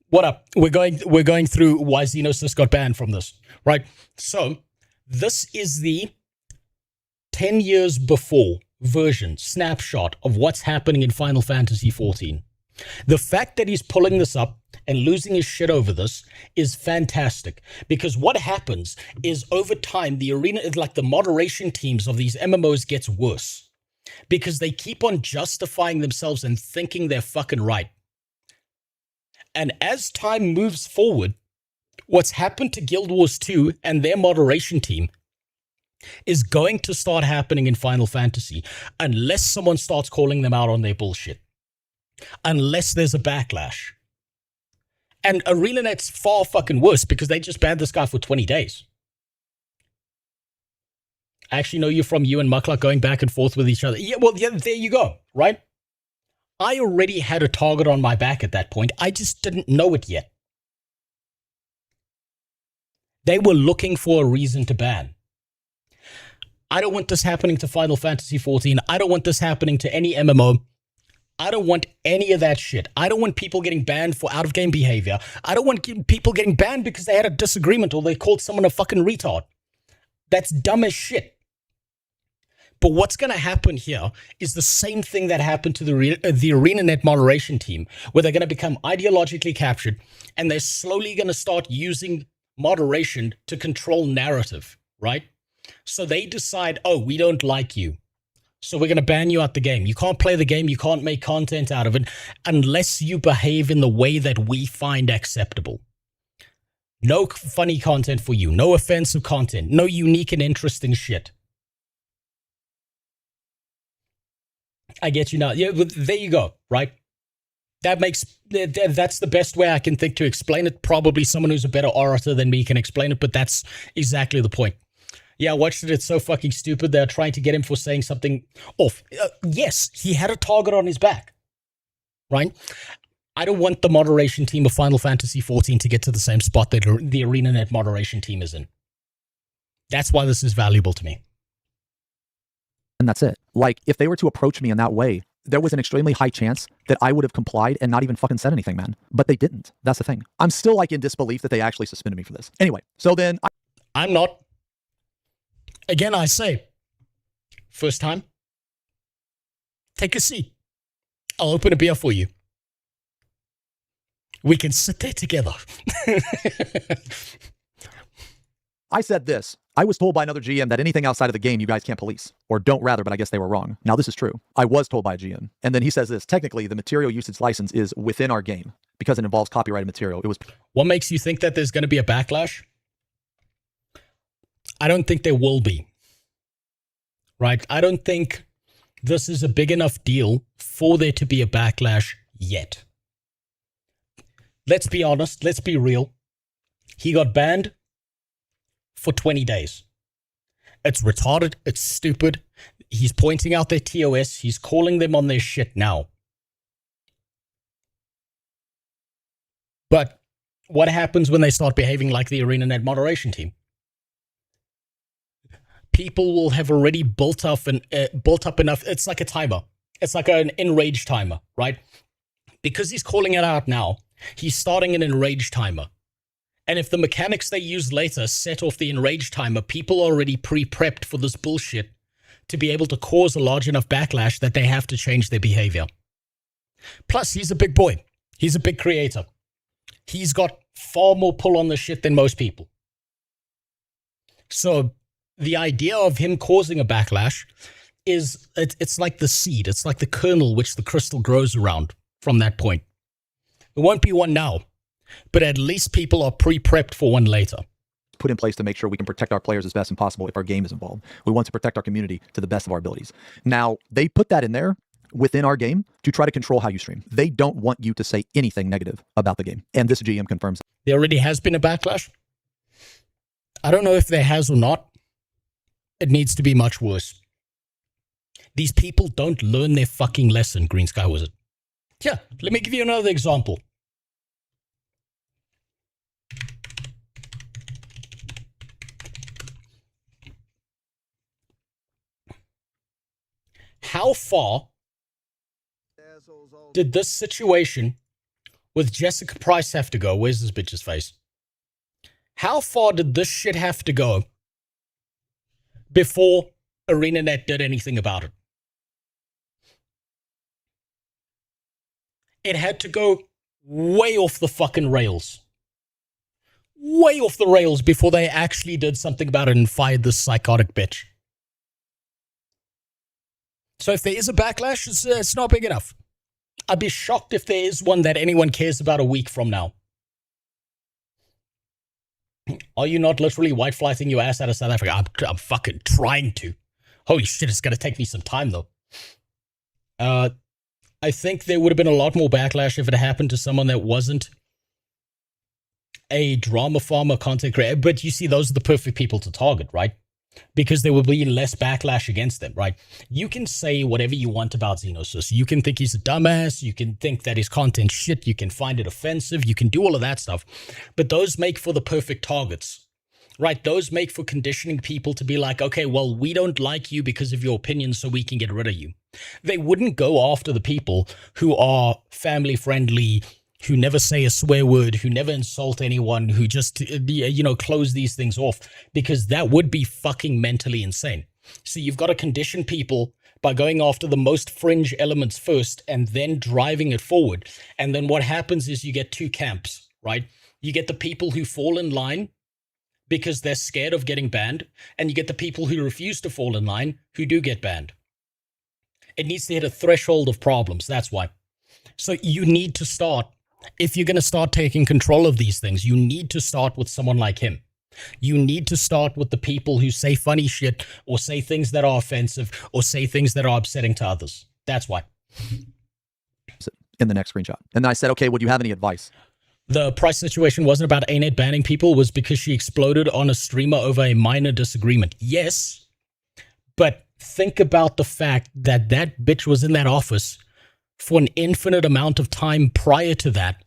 What up? We're going through why Xenosys got banned from this, right? So, this is the 10 years before version, snapshot of what's happening in Final Fantasy XIV. The fact that he's pulling this up and losing his shit over this is fantastic, because what happens is over time, the arena, like the moderation teams of these MMOs gets worse because they keep on justifying themselves and thinking they're fucking right. And as time moves forward, what's happened to Guild Wars 2 and their moderation team is going to start happening in Final Fantasy unless someone starts calling them out on their bullshit. Unless there's a backlash. And ArenaNet's far fucking worse because they just banned this guy for 20 days. I actually know you from you and Muckluck going back and forth with each other. Yeah, well, yeah, there you go, right? I already had a target on my back at that point. I just didn't know it yet. They were looking for a reason to ban. I don't want this happening to Final Fantasy XIV. I don't want this happening to any MMO. I don't want any of that shit. I don't want people getting banned for out-of-game behavior. I don't want people getting banned because they had a disagreement or they called someone a fucking retard. That's dumb as shit. But what's going to happen here is the same thing that happened to the ArenaNet moderation team, where they're going to become ideologically captured and they're slowly going to start using moderation to control narrative, right? So they decide, oh, we don't like you, so we're going to ban you out the game. You can't play the game. You can't make content out of it unless you behave in the way that we find acceptable. No funny content for you. No offensive content. No unique and interesting shit. I get you now. Yeah, there you go, right? That's the best way I can think to explain it. Probably someone who's a better orator than me can explain it, but that's exactly the point. Yeah, I watched it. It's so fucking stupid. They're trying to get him for saying something off. Yes, he had a target on his back, right? I don't want the moderation team of Final Fantasy XIV to get to the same spot that the ArenaNet moderation team is in. That's why this is valuable to me. And that's it. Like, if they were to approach me in that way, there was an extremely high chance that I would have complied and not even fucking said anything, man. But they didn't. That's the thing. I'm still like in disbelief that they actually suspended me for this. Anyway, so then I'm not. Again, I say, first time, take a seat. I'll open a beer for you. We can sit there together. I said this. I was told by another GM that anything outside of the game you guys can't police. Or don't rather, but I guess they were wrong. Now this is true. I was told by a GM. And then he says this. Technically, the material usage license is within our game because it involves copyrighted material. It was. What makes you think that there's going to be a backlash? I don't think there will be. Right? I don't think this is a big enough deal for there to be a backlash yet. Let's be honest. Let's be real. He got banned for 20 days. It's retarded. It's stupid. He's pointing out their TOS. He's calling them on their shit now. But what happens when they start behaving like the ArenaNet moderation team? People will have already built up enough. It's like a timer. It's like an enrage timer, right? Because he's calling it out now, he's starting an enrage timer. And if the mechanics they use later set off the enrage timer, people are already pre-prepped for this bullshit to be able to cause a large enough backlash that they have to change their behavior. Plus, he's a big boy. He's a big creator. He's got far more pull on the shit than most people. So the idea of him causing a backlash is, it's like the seed. It's like the kernel which the crystal grows around from that point. There won't be one now, but at least people are pre-prepped for one later. Put in place to make sure we can protect our players as best as possible if our game is involved. We want to protect our community to the best of our abilities. Now, they put that in there within our game to try to control how you stream. They don't want you to say anything negative about the game. And this GM confirms that. There already has been a backlash. I don't know if there has or not. It needs to be much worse. These people don't learn their fucking lesson, Green Sky Wizard. Yeah, let me give you another example. How far did this situation with Jessica Price have to go? Where's this bitch's face? How far did this shit have to go before ArenaNet did anything about it? It had to go way off the fucking rails. Way off the rails before they actually did something about it and fired this psychotic bitch. So if there is a backlash, it's not big enough. I'd be shocked if there is one that anyone cares about a week from now. Are you not literally white flighting your ass out of South Africa? I'm fucking trying to. Holy shit, it's going to take me some time though. I think there would have been a lot more backlash if it happened to someone that wasn't a drama farmer content creator. But you see, those are the perfect people to target, right? Because there will be less backlash against them, right? You can say whatever you want about Xenosis. You can think he's a dumbass. You can think that his content shit. You can find it offensive. You can do all of that stuff. But those make for the perfect targets, right? Those make for conditioning people to be like, okay, well, we don't like you because of your opinion, so we can get rid of you. They wouldn't go after the people who are family friendly, who never say a swear word, who never insult anyone, who just, close these things off, because that would be fucking mentally insane. So you've got to condition people by going after the most fringe elements first and then driving it forward. And then what happens is you get two camps, right? You get the people who fall in line because they're scared of getting banned, and you get the people who refuse to fall in line who do get banned. It needs to hit a threshold of problems, that's why. So you need to start. If you're going to start taking control of these things, you need to start with someone like him. You need to start with the people who say funny shit or say things that are offensive or say things that are upsetting to others. That's why. In the next screenshot. And then I said, okay, would you have any advice? the price situation wasn't about ANET banning people, was because she exploded on a streamer over a minor disagreement. Yes, but think about the fact that that bitch was in that office for an infinite amount of time prior to that,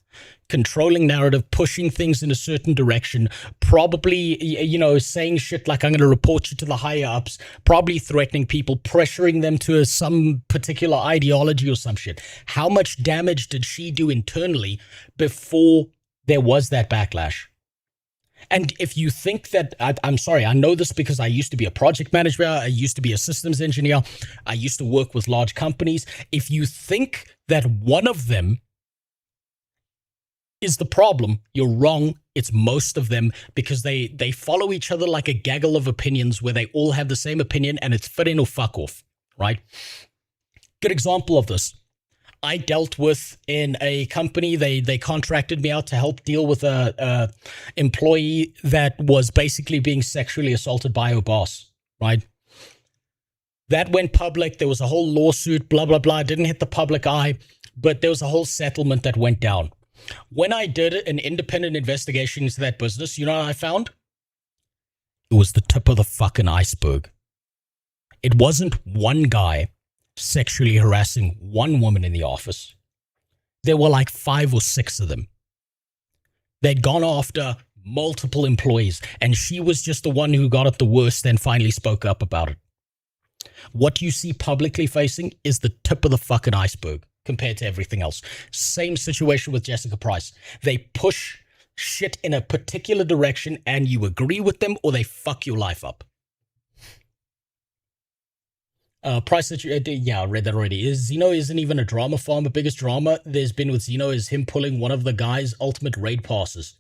controlling narrative, pushing things in a certain direction, probably, saying shit like, I'm going to report you to the higher ups, probably threatening people, pressuring them to some particular ideology or some shit. How much damage did she do internally before there was that backlash? And if you think that, I'm sorry, I know this because I used to be a project manager, I used to be a systems engineer, I used to work with large companies. If you think that one of them is the problem, you're wrong. It's most of them, because they follow each other like a gaggle of opinions where they all have the same opinion and it's fit in or fuck off, right? Good example of this. I dealt with in a company, they contracted me out to help deal with a employee that was basically being sexually assaulted by her boss, right? That went public. There was a whole lawsuit, blah, blah, blah. It didn't hit the public eye, but there was a whole settlement that went down. When I did an independent investigation into that business, you know what I found? It was the tip of the fucking iceberg. It wasn't one guy sexually harassing one woman in the office. There were like 5 or 6 of them. They'd gone after multiple employees, and she was just the one who got it the worst and finally spoke up about it. What you see publicly facing is the tip of the fucking iceberg compared to everything else. Same situation with Jessica Price. They push shit in a particular direction and you agree with them or they fuck your life up. Price, yeah, I read that already. Zeno isn't even a drama farm. The biggest drama there's been with Zeno is him pulling one of the guy's ultimate raid passes.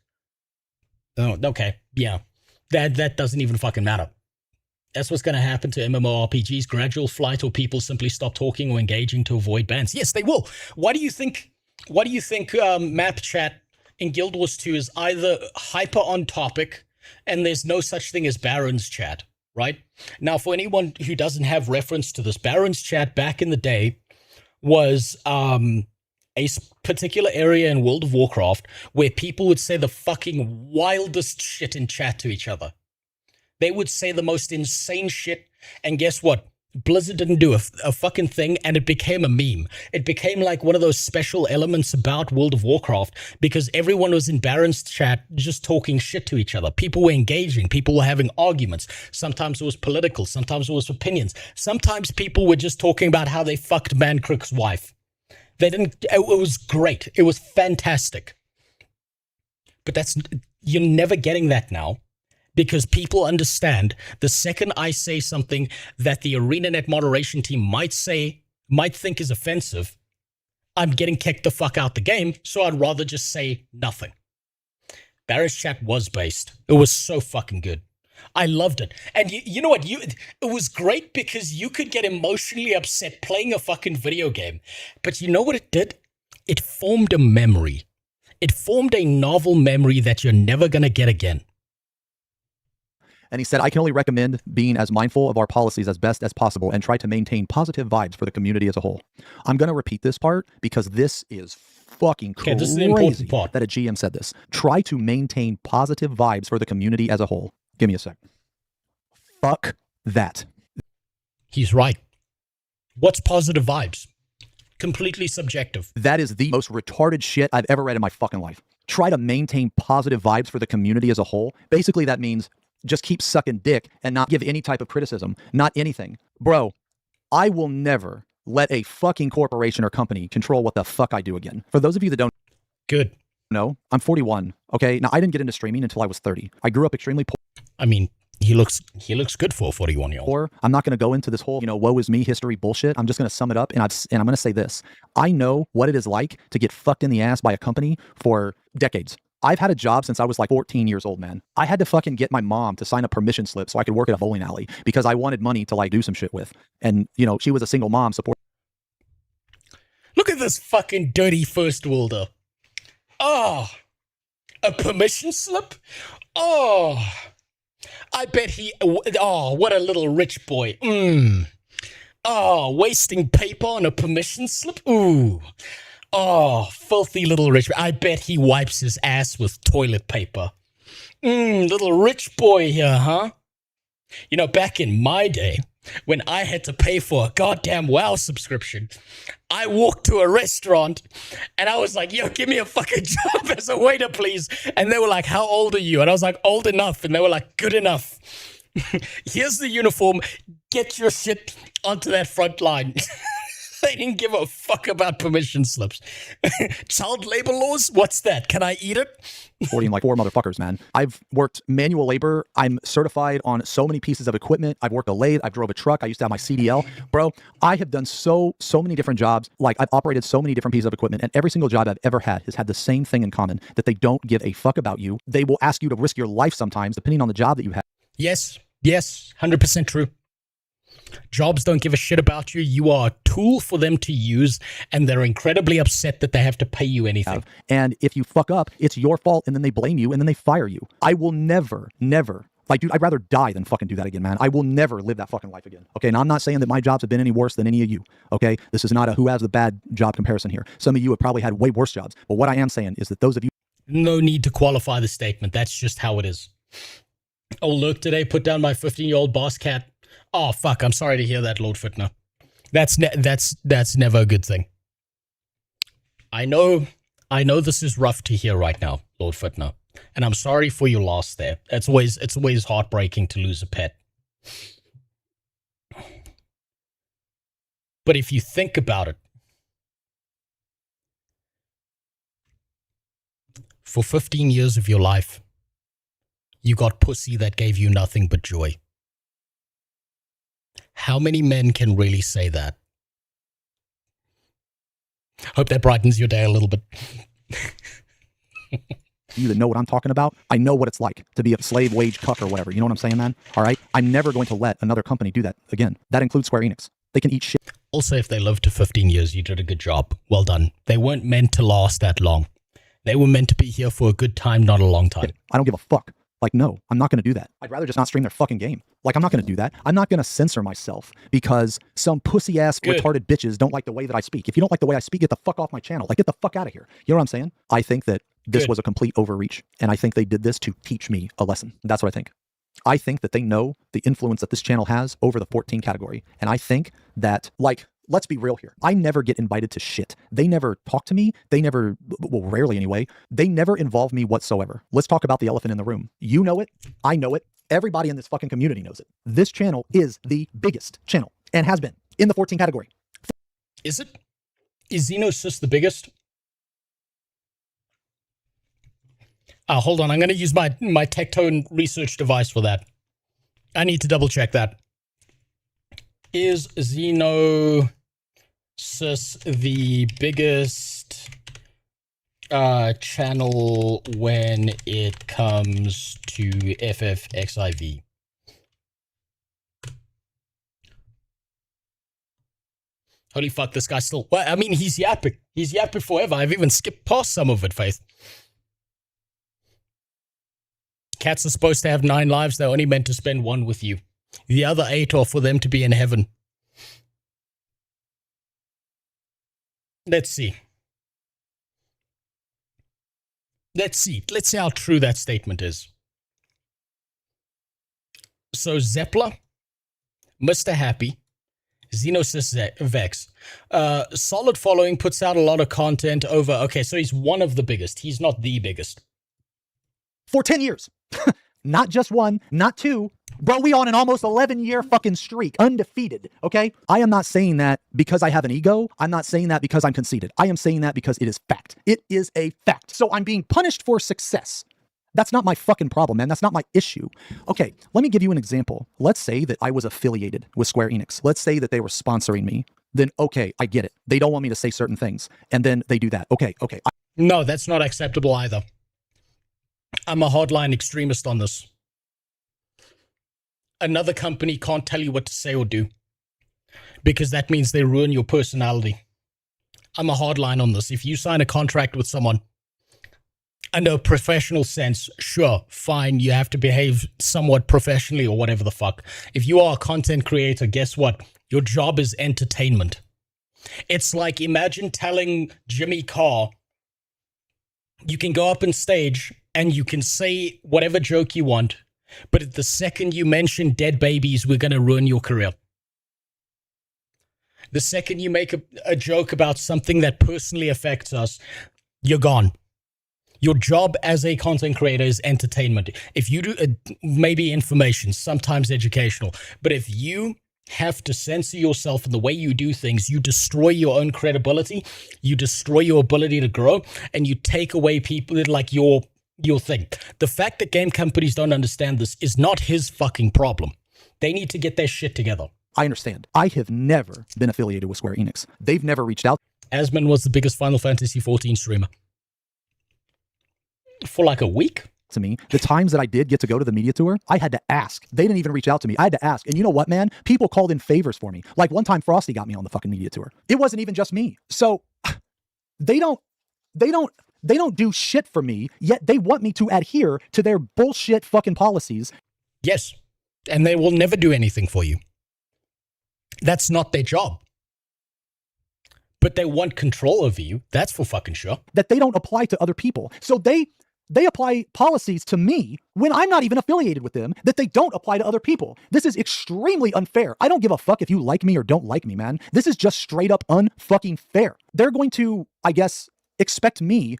Oh, okay, yeah. That doesn't even fucking matter. That's what's going to happen to MMORPGs. Gradual flight, or people simply stop talking or engaging to avoid bans. Yes, they will. Why do you think map chat in Guild Wars 2 is either hyper on topic and there's no such thing as Baron's chat, right? Now, for anyone who doesn't have reference to this, Baron's chat back in the day was a particular area in World of Warcraft where people would say the fucking wildest shit in chat to each other. They would say the most insane shit, and guess what? Blizzard didn't do a fucking thing, and it became a meme. It became like one of those special elements about World of Warcraft, because everyone was in Baron's chat just talking shit to each other. People were engaging. People were having arguments. Sometimes it was political. Sometimes it was opinions. Sometimes people were just talking about how they fucked Mancrook's wife. It was great. It was fantastic. But you're never getting that now. Because people understand the second I say something that the ArenaNet moderation team might think is offensive, I'm getting kicked the fuck out the game, so I'd rather just say nothing. Baron's chat was based. It was so fucking good. I loved it. And you know what? It was great because you could get emotionally upset playing a fucking video game. But you know what it did? It formed a memory. It formed a novel memory that you're never going to get again. And he said, I can only recommend being as mindful of our policies as best as possible and try to maintain positive vibes for the community as a whole. I'm going to repeat this part because this is fucking crazy. This is the important part. That a GM said this. Try to maintain positive vibes for the community as a whole. Give me a sec. Fuck that. He's right. What's positive vibes? Completely subjective. That is the most retarded shit I've ever read in my fucking life. Try to maintain positive vibes for the community as a whole. Basically, that means just keep sucking dick and not give any type of criticism, not anything. Bro, I will never let a fucking corporation or company control what the fuck I do again. For those of you that don't know, I'm 41, okay? Now, I didn't get into streaming until I was 30. I grew up extremely poor. I mean, he looks good for a 41-year-old. I'm not going to go into this whole, woe is me history bullshit. I'm just going to sum it up, and I'm going to say this. I know what it is like to get fucked in the ass by a company for decades. I've had a job since I was like 14 years old, man. I had to fucking get my mom to sign a permission slip so I could work at a bowling alley because I wanted money to like do some shit with. And, she was a single mom support. Look at this fucking dirty first worlder. Oh, a permission slip? Oh, I bet what a little rich boy. Oh, wasting paper on a permission slip? Ooh. Oh, filthy little rich. I bet he wipes his ass with toilet paper. Little rich boy here, huh? You know, back in my day, when I had to pay for a goddamn WoW subscription, I walked to a restaurant and I was like, yo, give me a fucking job as a waiter, please. And they were like, how old are you? And I was like, old enough. And they were like, good enough. Here's the uniform. Get your shit onto that front line. They didn't give a fuck about permission slips. Child labor laws? What's that? Can I eat it? 40 and like 4 motherfuckers, man. I've worked manual labor. I'm certified on so many pieces of equipment. I've worked a lathe. I've drove a truck. I used to have my CDL. Bro, I have done so many different jobs. Like, I've operated so many different pieces of equipment, and every single job I've ever had has had the same thing in common, that they don't give a fuck about you. They will ask you to risk your life sometimes, depending on the job that you have. Yes, 100% true. Jobs don't give a shit about you. You are a tool for them to use, and they're incredibly upset that they have to pay you anything. And if you fuck up, it's your fault, and then they blame you, and then they fire you. I will never, like, dude, I'd rather die than fucking do that again, man. I will never live that fucking life again. Okay, and I'm not saying that my jobs have been any worse than any of you. Okay, this is not a who has the bad job comparison here. Some of you have probably had way worse jobs, but what I am saying is that those of you... No need to qualify the statement. That's just how it is. Oh, look, today put down my 15-year-old boss cat. Oh, fuck, I'm sorry to hear that, Lord Footner. That's never a good thing. I know this is rough to hear right now, Lord Footner. And I'm sorry for your loss there. It's always heartbreaking to lose a pet. But if you think about it, for 15 years of your life, you got pussy that gave you nothing but joy. How many men can really say that? Hope that brightens your day a little bit. You that know what I'm talking about, I know what it's like to be a slave wage cuck or whatever. You know what I'm saying, man? All right? I'm never going to let another company do that again. That includes Square Enix. They can eat shit. Also, if they lived to 15 years, you did a good job. Well done. They weren't meant to last that long. They were meant to be here for a good time, not a long time. I don't give a fuck. Like, no, I'm not going to do that. I'd rather just not stream their fucking game. Like, I'm not going to do that. I'm not going to censor myself because some pussy-ass retarded bitches don't like the way that I speak. If you don't like the way I speak, get the fuck off my channel. Like, get the fuck out of here. You know what I'm saying? I think that this was a complete overreach, and I think they did this to teach me a lesson. That's what I think. I think that they know the influence that this channel has over the 14 category, and I think that, like, let's be real here. I never get invited to shit. They never talk to me. They never, well, rarely anyway. They never involve me whatsoever. Let's talk about the elephant in the room. You know it. I know it. Everybody in this fucking community knows it. This channel is the biggest channel and has been in the 14 category. Is it? Is Xenosys the biggest? Hold on. I'm going to use my Tectone research device for that. I need to double check that. Is Xenosys the biggest channel when it comes to FFXIV? Holy fuck, this guy's still... Well, I mean, he's yapping. He's yapping forever. I've even skipped past some of it, Faith. Cats are supposed to have 9 lives. They're only meant to spend 1 with you. The other 8 are for them to be in heaven. Let's see. Let's see how true that statement is. So Zeppler, Mr. Happy, Xenosys Vex. Solid following, puts out a lot of content over... Okay, so he's one of the biggest. He's not the biggest. For 10 years. Not just 1, not 2. Bro, we on an almost 11-year fucking streak, undefeated, okay? I am not saying that because I have an ego. I'm not saying that because I'm conceited. I am saying that because it is fact. It is a fact. So I'm being punished for success. That's not my fucking problem, man. That's not my issue. Okay, let me give you an example. Let's say that I was affiliated with Square Enix. Let's say that they were sponsoring me. Then, okay, I get it. They don't want me to say certain things. And then they do that. Okay. No, that's not acceptable either. I'm a hardline extremist on this. Another company can't tell you what to say or do because that means they ruin your personality. I'm a hardline on this. If you sign a contract with someone under a professional sense, sure, fine, you have to behave somewhat professionally or whatever the fuck. If you are a content creator, guess what? Your job is entertainment. It's like, imagine telling Jimmy Carr, you can go up on stage and you can say whatever joke you want, but at the second you mention dead babies, we're going to ruin your career. The second you make a joke about something that personally affects us, you're gone. Your job as a content creator is entertainment. If you do maybe information, sometimes educational, but if you have to censor yourself in the way you do things, you destroy your own credibility, you destroy your ability to grow, and you take away people like your thing. The fact that game companies don't understand this is not his fucking problem. They need to get their shit together. I understand. I have never been affiliated with Square Enix. They've never reached out. Asmon was the biggest Final Fantasy XIV streamer. For like a week? To me, the times that I did get to go to the media tour, I had to ask. They didn't even reach out to me. I had to ask. And you know what, man? People called in favors for me. Like one time Frosty got me on the fucking media tour. It wasn't even just me. So they don't do shit for me, yet they want me to adhere to their bullshit fucking policies. Yes. And they will never do anything for you. That's not their job. But they want control over you. That's for fucking sure. That they don't apply to other people. So they apply policies to me when I'm not even affiliated with them that they don't apply to other people. This is extremely unfair. I don't give a fuck if you like me or don't like me, man. This is just straight up unfucking fair. They're going to, I guess, expect me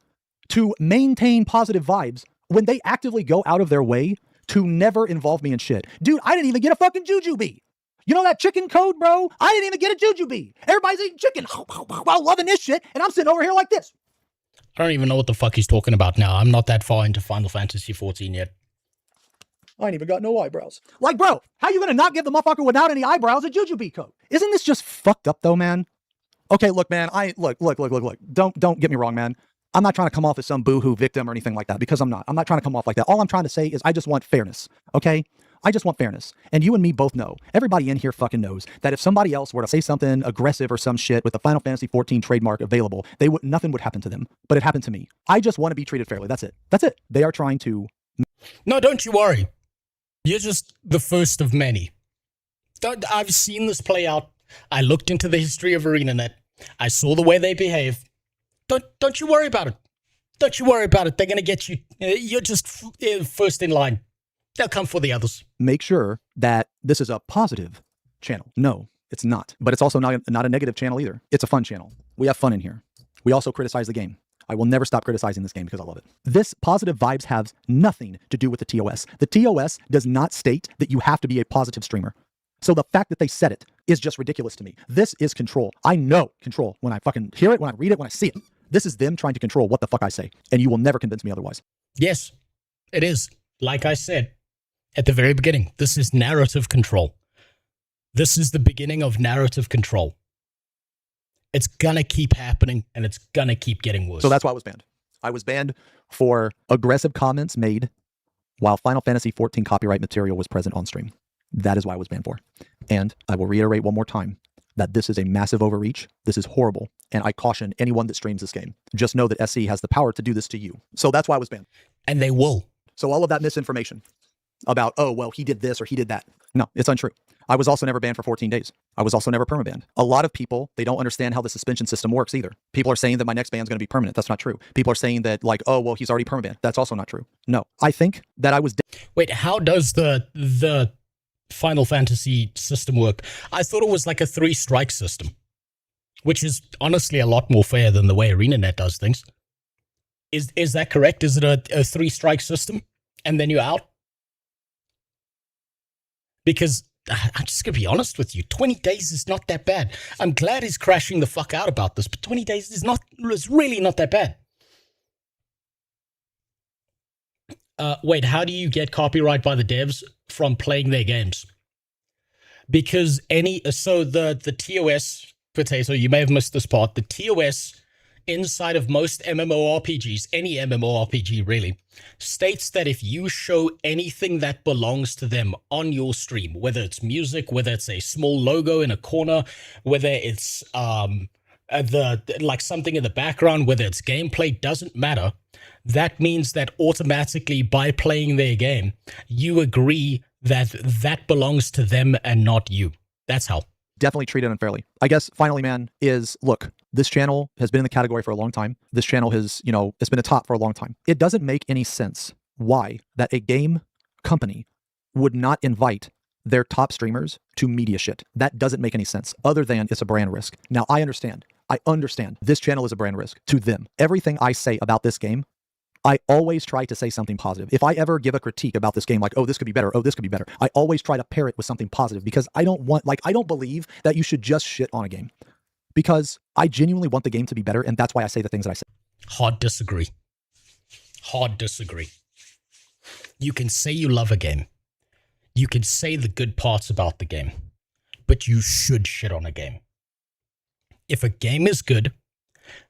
to maintain positive vibes when they actively go out of their way to never involve me in shit. Dude, I didn't even get a fucking Jujubee. You know that chicken code, bro? I didn't even get a Jujubee. Everybody's eating chicken while loving this shit, and I'm sitting over here like this. I don't even know what the fuck he's talking about now. I'm not that far into Final Fantasy XIV yet. I ain't even got no eyebrows. Like, bro, how you gonna not give the motherfucker without any eyebrows a Jujubee code? Isn't this just fucked up though, man? Okay, look, man, look. Don't get me wrong, man. I'm not trying to come off as some boohoo victim or anything like that, because I'm not. I'm not trying to come off like that. All I'm trying to say is I just want fairness, okay? I just want fairness. And you and me both know, everybody in here fucking knows, that if somebody else were to say something aggressive or some shit with the Final Fantasy XIV trademark available, nothing would happen to them. But it happened to me. I just want to be treated fairly. That's it. That's it. They are trying to... No, don't you worry. You're just the first of many. I've seen this play out. I looked into the history of ArenaNet. I saw the way they behave. Don't you worry about it. Don't you worry about it. They're going to get you. You're just first in line. They'll come for the others. Make sure that this is a positive channel. No, it's not. But it's also not a negative channel either. It's a fun channel. We have fun in here. We also criticize the game. I will never stop criticizing this game because I love it. This positive vibes has nothing to do with the TOS. The TOS does not state that you have to be a positive streamer. So the fact that they said it is just ridiculous to me. This is control. I know control when I fucking hear it, when I read it, when I see it. This is them trying to control what the fuck I say. And you will never convince me otherwise. Yes, it is. Like I said at the very beginning, this is narrative control. This is the beginning of narrative control. It's gonna keep happening, and it's gonna keep getting worse. So that's why I was banned. I was banned for aggressive comments made while Final Fantasy XIV copyright material was present on stream. That is why I was banned for. And I will reiterate one more time that this is a massive overreach. This is horrible. And I caution anyone that streams this game. Just know that SC has the power to do this to you. So that's why I was banned. And they will. So all of that misinformation about, oh, well, he did this or he did that. No, it's untrue. I was also never banned for 14 days. I was also never permabanned. A lot of people, they don't understand how the suspension system works either. People are saying that my next ban is going to be permanent. That's not true. People are saying that like, oh, well, he's already permabanned. That's also not true. No, I think that I was... Wait, how does the Final Fantasy system work? I thought it was like a 3-strike system, which is honestly a lot more fair than the way ArenaNet does things. Is that correct? Is it a 3-strike system and then you're out? Because I'm just going to be honest with you, 20 days is not that bad. I'm glad he's crashing the fuck out about this, but 20 days is really not that bad. Wait, how do you get copyright by the devs from playing their games? Because the TOS, potato, you may have missed this part, the TOS inside of most MMORPGs, any MMORPG really, states that if you show anything that belongs to them on your stream, whether it's music, whether it's a small logo in a corner, whether it's like something in the background, whether it's gameplay, doesn't matter. That means that automatically by playing their game, you agree that that belongs to them and not you. That's how. definitely treated unfairly. I guess finally, man, is look, this channel has been in the category for a long time. This channel has, you know, it's been a top for a long time. It doesn't make any sense why that a game company would not invite their top streamers to media shit. That doesn't make any sense other than it's a brand risk. Now, I understand this channel is a brand risk to them. Everything I say about this game, I always try to say something positive. If I ever give a critique about this game, like, oh, this could be better, oh, this could be better, I always try to pair it with something positive because I don't believe that you should just shit on a game because I genuinely want the game to be better. And that's why I say the things that I say. Hard disagree. Hard disagree. You can say you love a game. You can say the good parts about the game, but you should shit on a game. If a game is good,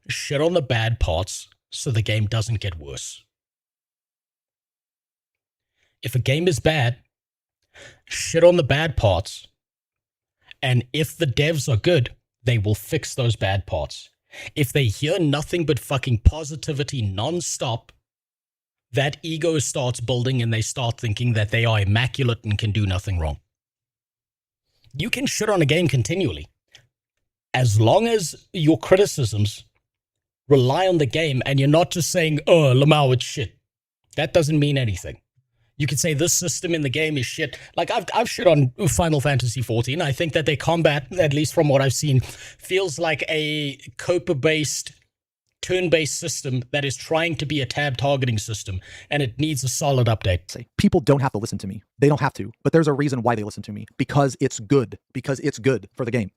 shit on the bad parts so the game doesn't get worse. If a game is bad, shit on the bad parts, and if the devs are good, they will fix those bad parts. If they hear nothing but fucking positivity non-stop, that ego starts building and they start thinking that they are immaculate and can do nothing wrong. You can shit on a game continually. As long as your criticisms rely on the game and you're not just saying, oh, Lamau, it's shit. That doesn't mean anything. You could say this system in the game is shit. Like, I've shit on Final Fantasy XIV. I think that their combat, at least from what I've seen, feels like a Copa-based, turn-based system that is trying to be a tab targeting system, and it needs a solid update. People don't have to listen to me. They don't have to, but there's a reason why they listen to me. Because it's good. Because it's good for the game.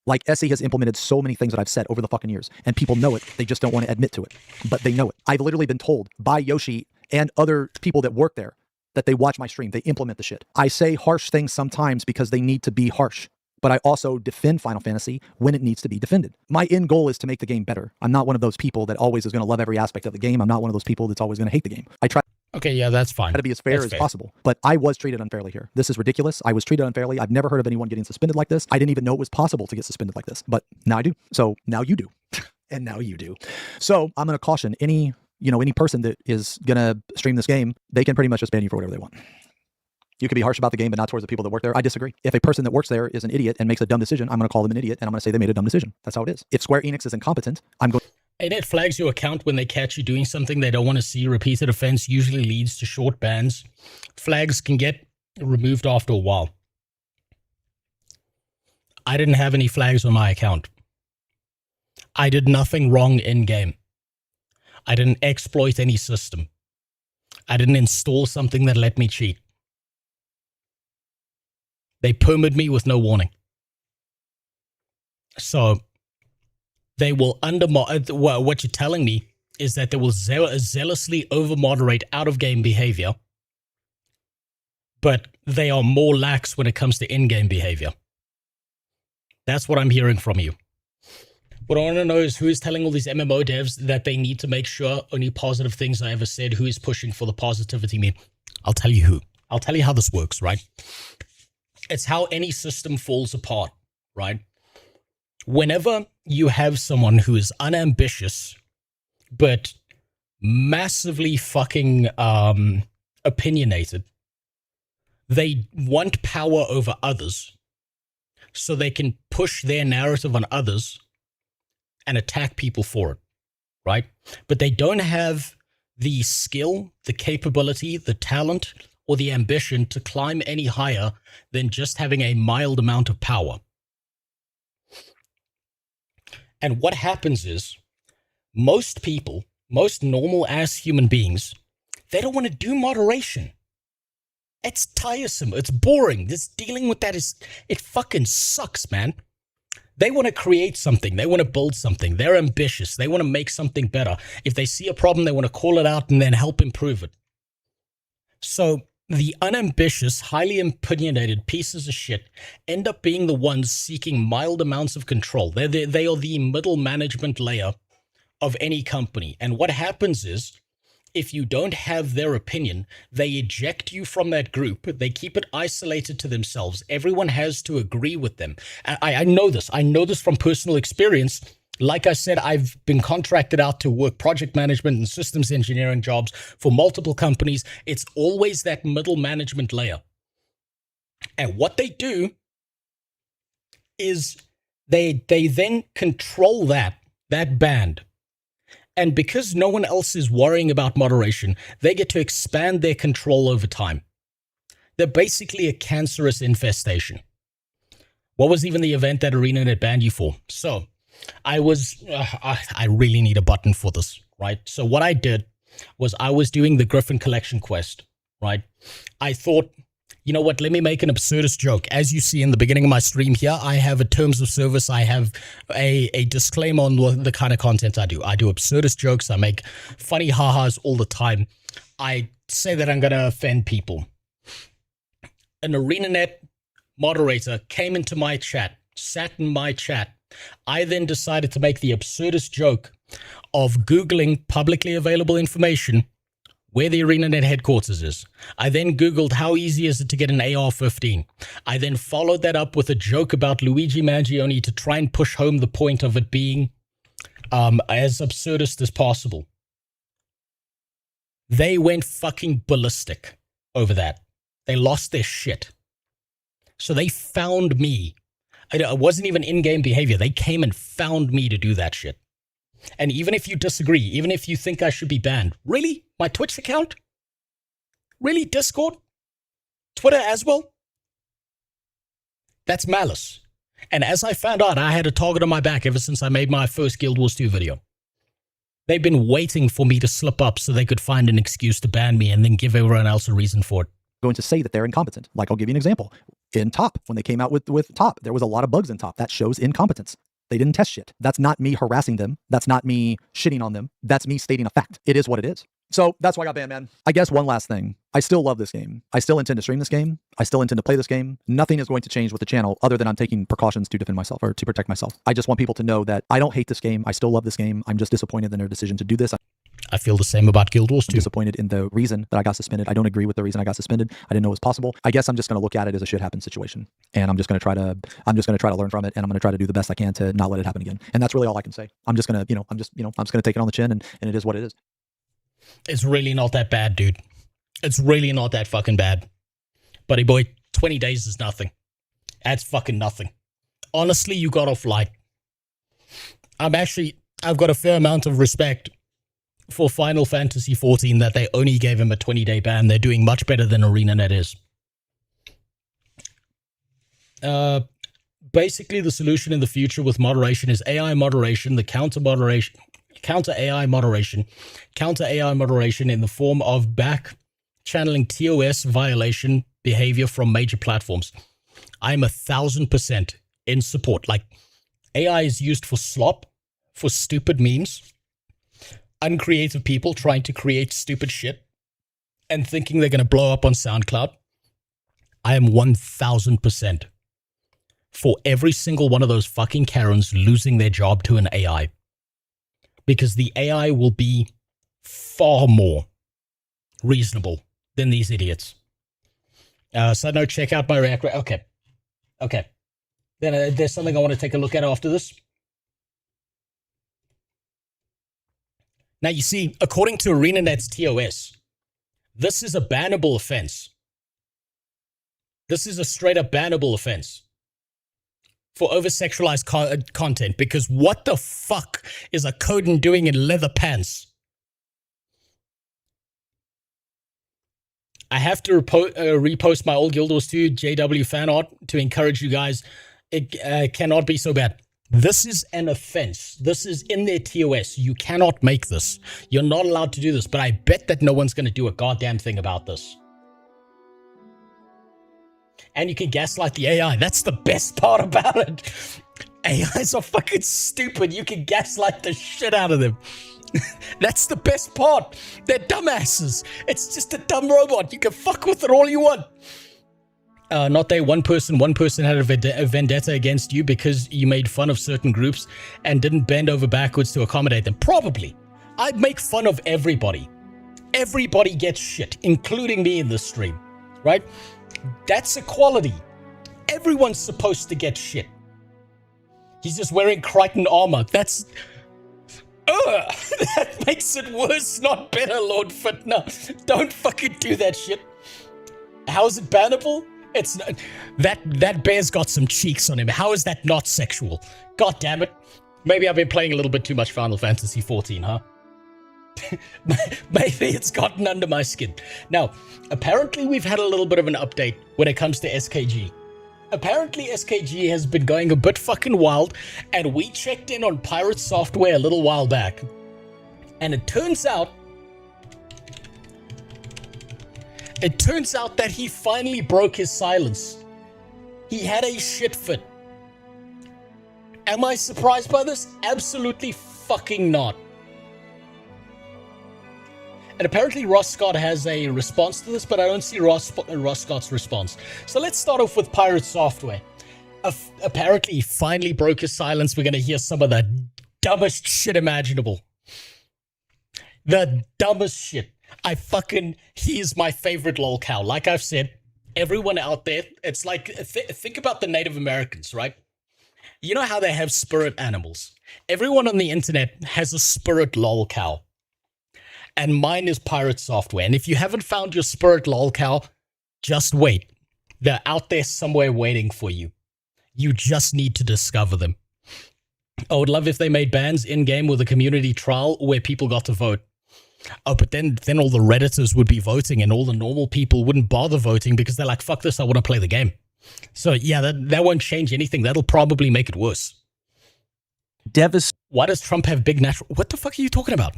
Like, SE has implemented so many things that I've said over the fucking years, and people know it. They just don't want to admit to it, but they know it. I've literally been told by Yoshi and other people that work there that they watch my stream. They implement the shit. I say harsh things sometimes because they need to be harsh, but I also defend Final Fantasy when it needs to be defended. My end goal is to make the game better. I'm not one of those people that always is going to love every aspect of the game. I'm not one of those people that's always going to hate the game. I try. Okay, yeah, that's fine. To be as fair as possible. But I was treated unfairly here. This is ridiculous. I was treated unfairly. I've never heard of anyone getting suspended like this. I didn't even know it was possible to get suspended like this. But now I do. So now you do. And now you do. So I'm going to caution any person that is going to stream this game, they can pretty much just ban you for whatever they want. You can be harsh about the game, but not towards the people that work there. I disagree. If a person that works there is an idiot and makes a dumb decision, I'm going to call them an idiot and I'm going to say they made a dumb decision. That's how it is. If Square Enix is incompetent, I'm going. And it flags your account when they catch you doing something they don't want to see. Repeated offense usually leads to short bans. Flags can get removed after a while. I didn't have any flags on my account. I did nothing wrong in-game. I didn't exploit any system. I didn't install something that let me cheat. They permitted me with no warning. So they will what you're telling me is that they will zealously over-moderate out-of-game behavior, but they are more lax when it comes to in-game behavior. That's what I'm hearing from you. What I want to know is who is telling all these MMO devs that they need to make sure only positive things I ever said, who is pushing for the positivity meme. I'll tell you who. I'll tell you how this works, right? It's how any system falls apart, right? Whenever you have someone who is unambitious, but massively fucking opinionated, they want power over others so they can push their narrative on others and attack people for it, right? But they don't have the skill, the capability, the talent, or the ambition to climb any higher than just having a mild amount of power. And what happens is, most people, most normal-ass human beings, they don't want to do moderation. It's tiresome. It's boring. This dealing with that it fucking sucks, man. They want to create something. They want to build something. They're ambitious. They want to make something better. If they see a problem, they want to call it out and then help improve it. So the unambitious, highly opinionated pieces of shit end up being the ones seeking mild amounts of control. They are the middle management layer of any company. And what happens is, if you don't have their opinion, they eject you from that group. They keep it isolated to themselves. Everyone has to agree with them. I know this. I know this from personal experience. Like I said, I've been contracted out to work project management and systems engineering jobs for multiple companies. It's always that middle management layer. And what they do is they then control that band. And because no one else is worrying about moderation, they get to expand their control over time. They're basically a cancerous infestation. What was even the event that ArenaNet banned you for? So, I really need a button for this, right? So what I did was I was doing the Griffin Collection quest, right? I thought, you know what, let me make an absurdist joke. As you see in the beginning of my stream here, I have a terms of service. I have a disclaimer on the kind of content I do. I do absurdist jokes. I make funny ha-has all the time. I say that I'm going to offend people. An ArenaNet moderator came into my chat, sat in my chat. I then decided to make the absurdist joke of Googling publicly available information where the ArenaNet headquarters is. I then Googled how easy is it to get an AR-15. I then followed that up with a joke about Luigi Mangione to try and push home the point of it being as absurdist as possible. They went fucking ballistic over that. They lost their shit. So they found me. It wasn't even in-game behavior. They came and found me to do that shit. And even if you disagree, even if you think I should be banned, really? My Twitch account? Really? Discord? Twitter as well? That's malice. And as I found out, I had a target on my back ever since I made my first Guild Wars 2 video. They've been waiting for me to slip up so they could find an excuse to ban me and then give everyone else a reason for it. Going to say that they're incompetent. Like, I'll give you an example. In Top, when they came out with Top, there was a lot of bugs in Top. That shows incompetence. They didn't test shit. That's not me harassing them. That's not me shitting on them. That's me stating a fact. It is what it is. So that's why I got banned, man. I guess one last thing. I still love this game. I still intend to stream this game. I still intend to play this game. Nothing is going to change with the channel other than I'm taking precautions to defend myself or to protect myself. I just want people to know that I don't hate this game. I still love this game. I'm just disappointed in their decision to do this. I feel the same about Guild Wars 2. I'm disappointed in the reason that I got suspended. I don't agree with the reason I got suspended. I didn't know it was possible. I guess I'm just going to look at it as a shit happens situation, and I'm just going to try to learn from it, and I'm going to try to do the best I can to not let it happen again. And that's really all I can say. I'm just going to, I'm just going to take it on the chin, and it is what it is. It's really not that bad, dude. It's really not that fucking bad. Buddy boy, 20 days is nothing. That's fucking nothing. Honestly, you got off light. I've got a fair amount of respect for Final Fantasy XIV that they only gave him a 20-day ban. They're doing much better than ArenaNet is. Basically, the solution in the future with moderation is AI moderation, the counter AI moderation in the form of back channeling TOS violation behavior from major platforms. I'm 1,000% in support. Like, AI is used for slop, for stupid memes, uncreative people trying to create stupid shit and thinking they're going to blow up on SoundCloud. I am 1,000% for every single one of those fucking Karens losing their job to an AI. Because the AI will be far more reasonable than these idiots. Side note, check out my react. Okay. Then there's something I want to take a look at after this. Now, you see, according to ArenaNet's TOS, this is a bannable offense. This is a straight-up bannable offense for over-sexualized content, because what the fuck is a Coden doing in leather pants? I have to repost my old Guild Wars 2 JW fan art to encourage you guys. It cannot be so bad. This is an offense. This is in their TOS. You cannot make this. You're not allowed to do this, but I bet that no one's going to do a goddamn thing about this. And you can gaslight the AI. That's the best part about it. AIs are fucking stupid. You can gaslight the shit out of them. That's the best part. They're dumbasses. It's just a dumb robot. You can fuck with it all you want. Not they. One person had a vendetta against you because you made fun of certain groups and didn't bend over backwards to accommodate them. Probably. I'd make fun of everybody. Everybody gets shit, including me in this stream. Right? That's equality. Everyone's supposed to get shit. He's just wearing Crichton armor. That makes it worse, not better, Lord Fitna. Don't fucking do that shit. How is it bannable? It's not, that bear's got some cheeks on him. How is that not sexual? God damn it. Maybe I've been playing a little bit too much Final Fantasy XIV, huh? Maybe it's gotten under my skin. Now, apparently we've had a little bit of an update when it comes to SKG. Apparently SKG has been going a bit fucking wild, and we checked in on Pirate Software a little while back. And it turns out that he finally broke his silence. He had a shit fit. Am I surprised by this? Absolutely fucking not. And apparently Ross Scott has a response to this, but I don't see Ross Scott's response. So let's start off with Pirate Software. Apparently he finally broke his silence. We're going to hear some of the dumbest shit imaginable. The dumbest shit. He's my favorite lol cow. Like I've said, everyone out there, it's like, think about the Native Americans, right? You know how they have spirit animals? Everyone on the internet has a spirit lol cow. And mine is Pirate Software. And if you haven't found your spirit lol cow, just wait. They're out there somewhere waiting for you. You just need to discover them. I would love if they made bans in-game with a community trial where people got to vote. Oh, but then all the Redditors would be voting and all the normal people wouldn't bother voting because they're like, fuck this, I want to play the game. So yeah, that won't change anything. That'll probably make it worse. Why does Trump have big natural... What the fuck are you talking about?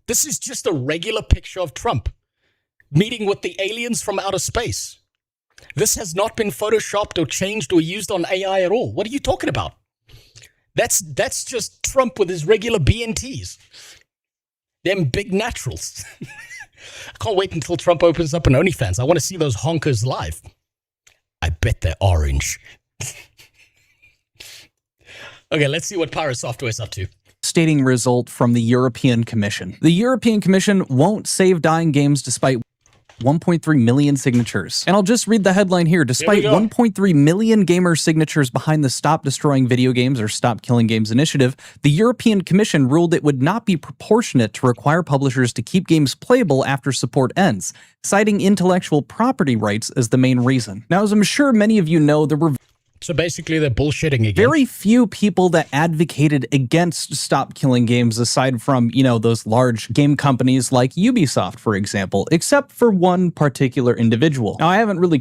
This is just a regular picture of Trump meeting with the aliens from outer space. This has not been photoshopped or changed or used on AI at all. What are you talking about? That's just Trump with his regular BNTs. Them big naturals. I can't wait until Trump opens up an OnlyFans. I want to see those honkers live. I bet they're orange. Okay, let's see what Pirate Software is up to. Stating result from the European Commission. The European Commission won't save dying games despite 1.3 million signatures. And I'll just read the headline here. Despite 1.3 million gamer signatures behind the Stop Destroying Video Games or Stop Killing Games initiative, the European Commission ruled it would not be proportionate to require publishers to keep games playable after support ends, citing intellectual property rights as the main reason. Now, as I'm sure many of you know, there were So basically they're bullshitting again. very few people that advocated against Stop Killing Games aside from, you know, those large game companies like Ubisoft, for example, except for one particular individual. Now, I haven't really...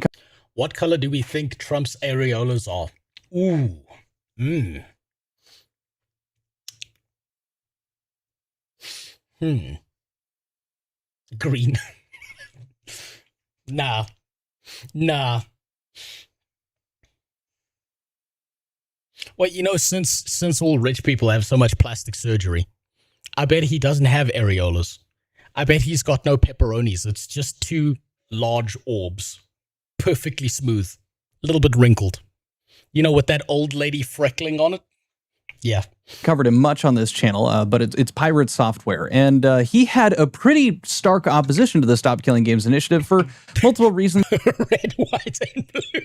What color do we think Trump's areolas are? Ooh. Green. Nah. Well, you know, since all rich people have so much plastic surgery, I bet he doesn't have areolas. I bet he's got no pepperonis. It's just two large orbs. Perfectly smooth. A little bit wrinkled. You know, with that old lady freckling on it? Yeah. Covered him much on this channel, but it's Pirate Software. And he had a pretty stark opposition to the Stop Killing Games initiative for multiple reasons. Red, white, and blue.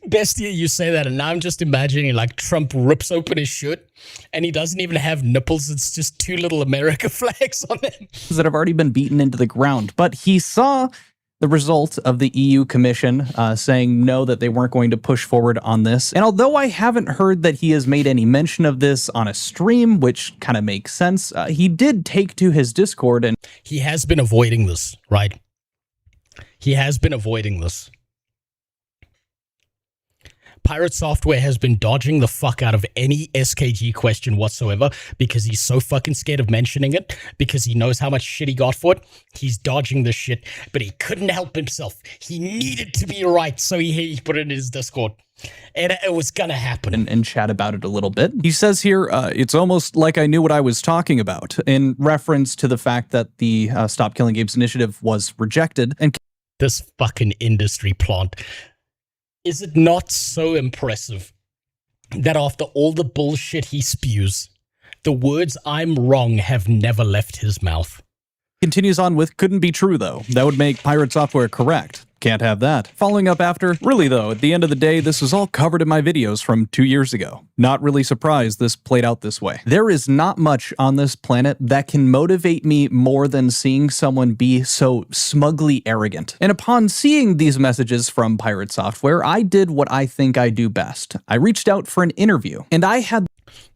Bestie, you say that, and now I'm just imagining like Trump rips open his shirt and he doesn't even have nipples. It's just two little America flags on them. That have already been beaten into the ground. But he saw the result of the EU Commission saying no, that they weren't going to push forward on this. And although I haven't heard that he has made any mention of this on a stream, which kind of makes sense, he did take to his Discord and... He has been avoiding this, right? He has been avoiding this. Pirate Software has been dodging the fuck out of any SKG question whatsoever because he's so fucking scared of mentioning it, because he knows how much shit he got for it. He's dodging this shit, but he couldn't help himself. He needed to be right, so he put it in his Discord. And it was gonna happen. And chat about it a little bit. He says here, it's almost like I knew what I was talking about, in reference to the fact that the Stop Killing Games initiative was rejected. And this fucking industry plant. Is it not so impressive that after all the bullshit he spews, the words "I'm wrong" have never left his mouth? Continues on with, couldn't be true though. That would make Pirate Software correct. Can't have that. Following up after, really though, at the end of the day, this was all covered in my videos from 2 years ago. Not really surprised this played out this way. There is not much on this planet that can motivate me more than seeing someone be so smugly arrogant. And upon seeing these messages from Pirate Software, I did what I think I do best. I reached out for an interview, and I had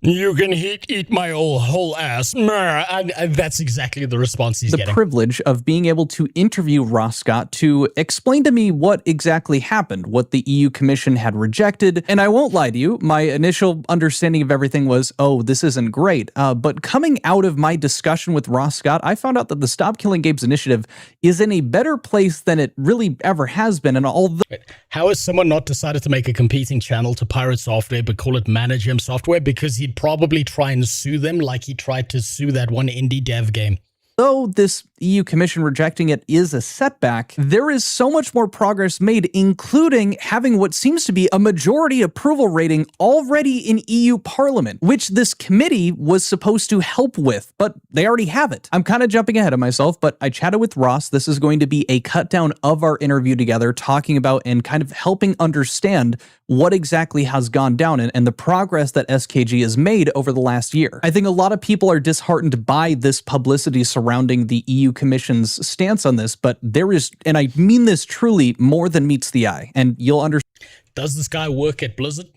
"You can eat my whole ass." That's exactly the response he's getting. The privilege of being able to interview Ross Scott to explain to me what exactly happened, what the EU Commission had rejected. And I won't lie to you, my initial understanding of everything was, oh, this isn't great. But coming out of my discussion with Ross Scott, I found out that the Stop Killing Games initiative is in a better place than it really ever has been. And although how has someone not decided to make a competing channel to Pirate Software but call it Manage M Software? Because he'd probably try and sue them like he tried to sue that one indie dev game. Though this EU Commission rejecting it is a setback, there is so much more progress made, including having what seems to be a majority approval rating already in EU Parliament, which this committee was supposed to help with, but they already have it. I'm kind of jumping ahead of myself, but I chatted with Ross. This is going to be a cut down of our interview together, talking about and kind of helping understand what exactly has gone down and the progress that SKG has made over the last year. I think a lot of people are disheartened by this publicity surrounding the EU Commission's stance on this, but there is, and I mean this truly, more than meets the eye, and you'll understand. Does this guy work at Blizzard?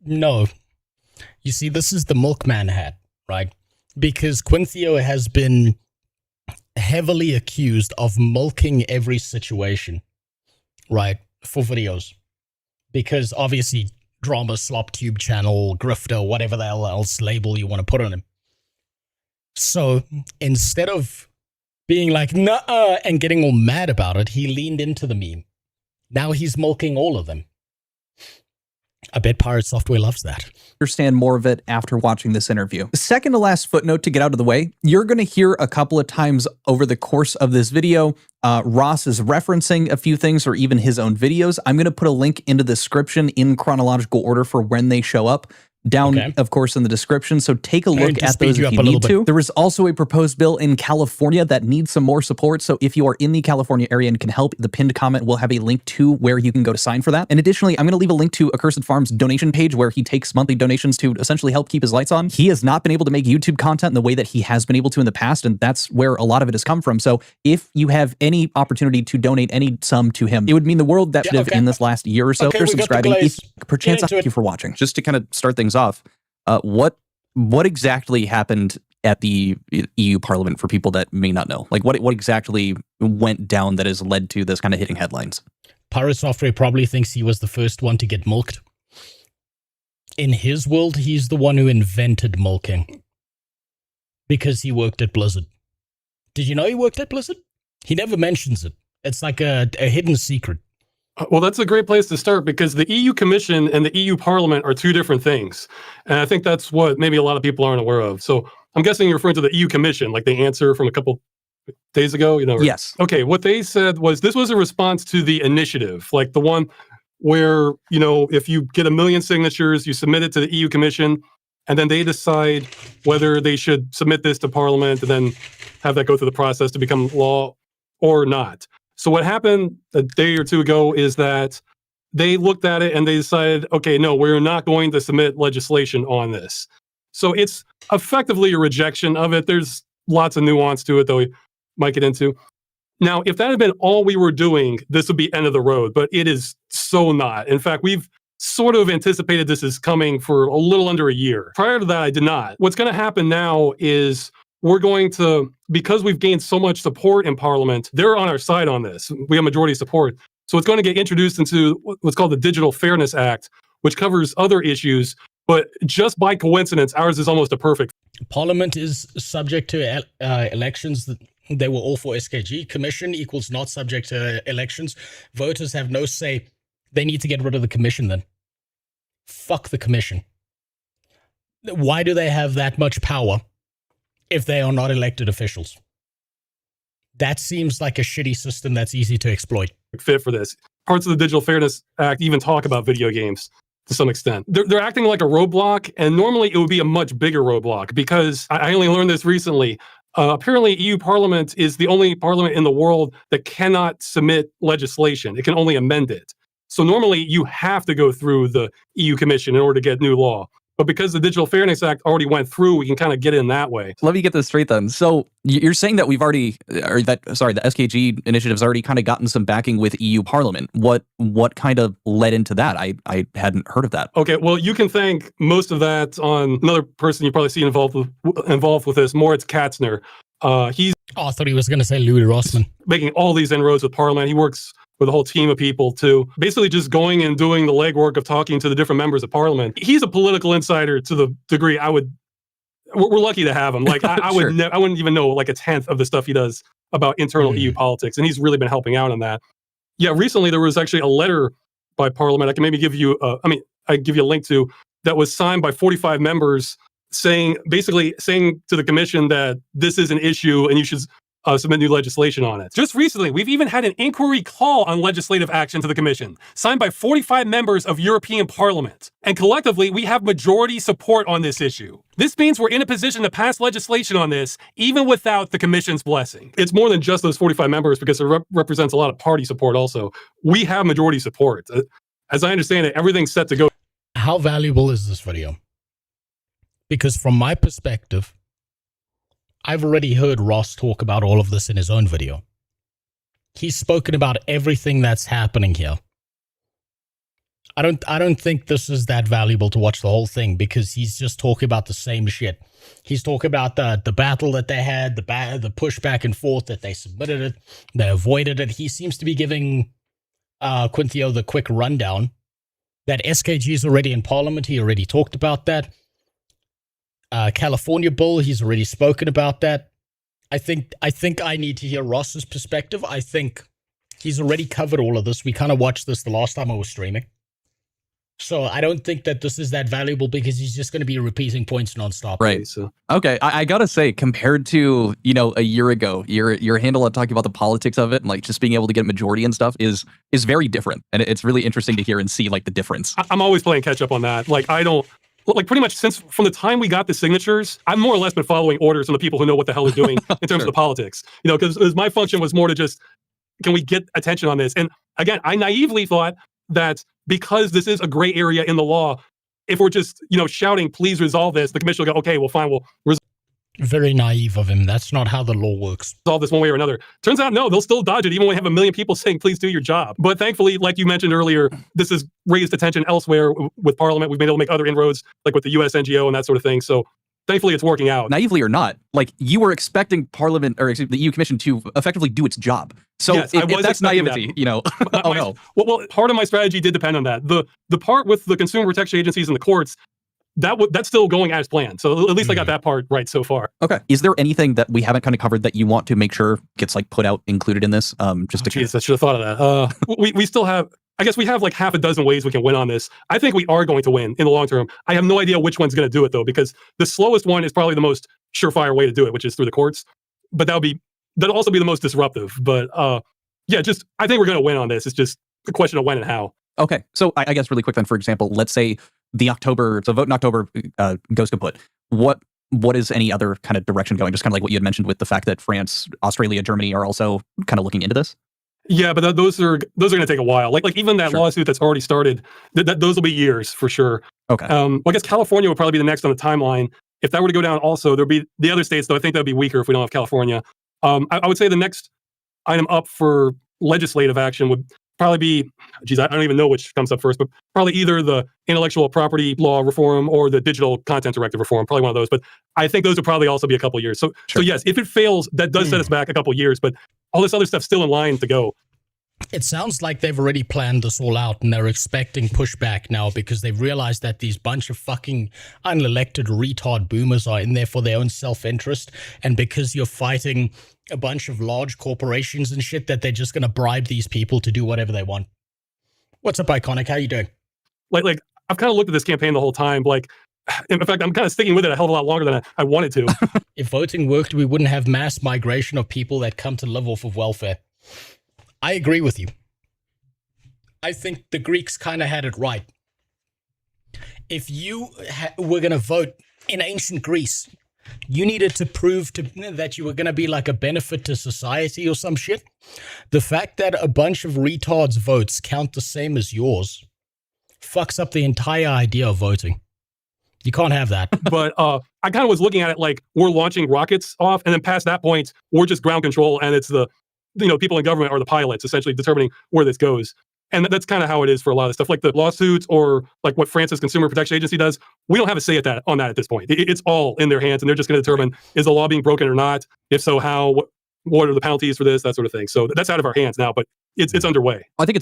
No. You see, this is the milkman hat, right? Because Quinthio has been heavily accused of milking every situation, right, for videos. Because obviously, drama, slop tube channel, grifter, whatever the hell else label you want to put on him. So instead of being like, nuh-uh, and getting all mad about it, he leaned into the meme. Now he's milking all of them. I bet Pirate Software loves that. Understand more of it after watching this interview. Second to last footnote to get out of the way, you're going to hear a couple of times over the course of this video, Ross is referencing a few things or even his own videos. I'm going to put a link into the description in chronological order for when they show up. Down, of course, in the description, so take a look at those if you need to. There is also a proposed bill in California that needs some more support, so if you are in the California area and can help, the pinned comment will have a link to where you can go to sign for that. And additionally, I'm going to leave a link to Accursed Farm's donation page where he takes monthly donations to essentially help keep his lights on. He has not been able to make YouTube content in the way that he has been able to in the past, and that's where a lot of it has come from. So if you have any opportunity to donate any sum to him, it would mean the world that should have in this last year or so. If you're subscribing, perchance, thank you for watching. Just to kind of start things off, what exactly happened at the EU Parliament for people that may not know? Like, what exactly went down that has led to this kind of hitting headlines? Pirate Software probably thinks he was the first one to get milked. In his world, he's the one who invented milking. Because he worked at Blizzard. Did you know he worked at Blizzard? He never mentions it. It's like a hidden secret. Well, that's a great place to start because the EU Commission and the EU Parliament are two different things. And I think that's what maybe a lot of people aren't aware of. So I'm guessing you're referring to the EU Commission, like the answer from a couple days ago, you know? Yes. Okay, what they said was this was a response to the initiative, like the one where, you know, if you get 1 million signatures, you submit it to the EU Commission, and then they decide whether they should submit this to Parliament and then have that go through the process to become law or not. So what happened a day or two ago is that they looked at it and they decided, okay, no, we're not going to submit legislation on this. So it's effectively a rejection of it. There's lots of nuance to it, though we might get into. Now, if that had been all we were doing, this would be end of the road, but it is so not. In fact, we've sort of anticipated this is coming for a little under a year. Prior to that, I did not. What's going to happen now is we're going to, because we've gained so much support in Parliament, they're on our side on this. We have majority support. So it's going to get introduced into what's called the Digital Fairness Act, which covers other issues. But just by coincidence, ours is almost a perfect. Parliament is subject to elections. They were all for SKG. Commission equals not subject to elections. Voters have no say. They need to get rid of the commission then. Fuck the commission. Why do they have that much power if they are not elected officials? That seems like a shitty system that's easy to exploit. Fit for this. Parts of the Digital Fairness Act even talk about video games to some extent. They're acting like a roadblock, and normally it would be a much bigger roadblock because I only learned this recently. apparently EU Parliament is the only parliament in the world that cannot submit legislation. It can only amend it. So normally you have to go through the EU Commission in order to get new law. But because the Digital Fairness Act already went through, we can kind of get in that way. Let me get this straight then. So you're saying that the SKG initiative's already kind of gotten some backing with EU Parliament. What kind of led into that? I hadn't heard of that. Okay, well, you can thank most of that on another person you probably see involved with this, Moritz Katzner. He's... Oh, I thought he was going to say Louis Rossmann. Making all these inroads with Parliament. He works with a whole team of people to basically just going and doing the legwork of talking to the different members of Parliament. He's a political insider to the degree we're lucky to have him. Like I wouldn't even know like a tenth of the stuff he does about internal EU politics, and he's really been helping out on that. Yeah, recently there was actually a letter by Parliament. I can maybe give you, I give you a link to, that was signed by 45 members basically saying to the Commission that this is an issue and you should submit new legislation on it. Just recently, we've even had an inquiry call on legislative action to the Commission, signed by 45 members of European Parliament. And collectively, we have majority support on this issue. This means we're in a position to pass legislation on this, even without the Commission's blessing. It's more than just those 45 members because it represents a lot of party support also. We have majority support. As I understand it, everything's set to go. How valuable is this video? Because from my perspective, I've already heard Ross talk about all of this in his own video. He's spoken about everything that's happening here. I don't think this is that valuable to watch the whole thing because he's just talking about the same shit. He's talking about the battle that they had, the push back and forth, that they submitted it, they avoided it. He seems to be giving Quinthio the quick rundown that SKG is already in Parliament. He already talked about that. California Bull, he's already spoken about that. I think I need to hear Ross's perspective. I think he's already covered all of this. We kind of watched this the last time I was streaming. So I don't think that this is that valuable because he's just going to be repeating points nonstop. Right. Okay. I gotta say, compared to, a year ago, your handle on talking about the politics of it and like just being able to get majority and stuff is very different. And it's really interesting to hear and see like the difference. I'm always playing catch up on that. Like pretty much from the time we got the signatures, I've more or less been following orders from the people who know what the hell they're doing in terms of the politics. Because my function was more to just, can we get attention on this? And again, I naively thought that because this is a gray area in the law, if we're just, shouting, please resolve this, the Commission will go, okay, well, fine, we'll resolve. Very naive of him. That's not how the law works. Solve this one way or another. Turns out, no, they'll still dodge it, even when we have a million people saying, please do your job. But thankfully, like you mentioned earlier, this has raised attention elsewhere with Parliament. We've been able to make other inroads, like with the US NGO and that sort of thing. So thankfully, it's working out. Naively or not, like you were expecting Parliament or the EU Commission to effectively do its job. So yes, if that's naivety, that. Well, part of my strategy did depend on that. The part with the consumer protection agencies and the courts, that's still going as planned. So at least I got that part right so far. Okay. Is there anything that we haven't kind of covered that you want to make sure gets like put out, included in this? Just to I should have thought of that. We still have, I guess we have like half a dozen ways we can win on this. I think we are going to win in the long term. I have no idea which one's going to do it though, because the slowest one is probably the most surefire way to do it, which is through the courts. But that'll also be the most disruptive. But I think we're going to win on this. It's just a question of when and how. Okay. So I guess really quick then, for example, let's say vote in October goes kaput. What is any other kind of direction going? Just kind of like what you had mentioned with the fact that France, Australia, Germany are also kind of looking into this? Yeah, but those are going to take a while. Like even that lawsuit that's already started, those will be years for sure. Okay. Well, I guess California would probably be the next on the timeline. If that were to go down also, there'd be the other states, though I think that'd be weaker if we don't have California. I would say the next item up for legislative action would probably be, I don't even know which comes up first, but probably either the intellectual property law reform or the digital content directive reform, probably one of those. But I think those would probably also be a couple of years. So yes, if it fails, that does set us back a couple of years, but all this other stuff's still in line to go. It sounds like they've already planned this all out and they're expecting pushback now because they've realized that these bunch of fucking unelected retard boomers are in there for their own self-interest. And because you're fighting a bunch of large corporations and shit, that they're just going to bribe these people to do whatever they want. What's up, Iconic? How you doing? Like I've kind of looked at this campaign the whole time. Like, in fact, I'm kind of sticking with it a hell of a lot longer than I wanted to. If voting worked, we wouldn't have mass migration of people that come to live off of welfare. I agree with you. I think the Greeks kind of had it right. If you were going to vote in ancient Greece, You needed to prove that you were going to be like a benefit to society or some shit. The fact that a bunch of retards' votes count the same as yours fucks up the entire idea of voting. You can't have that. But I kind of was looking at it like we're launching rockets off, and then past that point, we're just ground control, and it's the people in government are the pilots essentially determining where this goes. And that's kind of how it is for a lot of stuff, like the lawsuits or like what France's Consumer Protection Agency does. We don't have a say on that at this point. It's all in their hands, and they're just going to determine, is the law being broken or not? If so, how? What are the penalties for this? That sort of thing. So that's out of our hands now, but it's underway. I think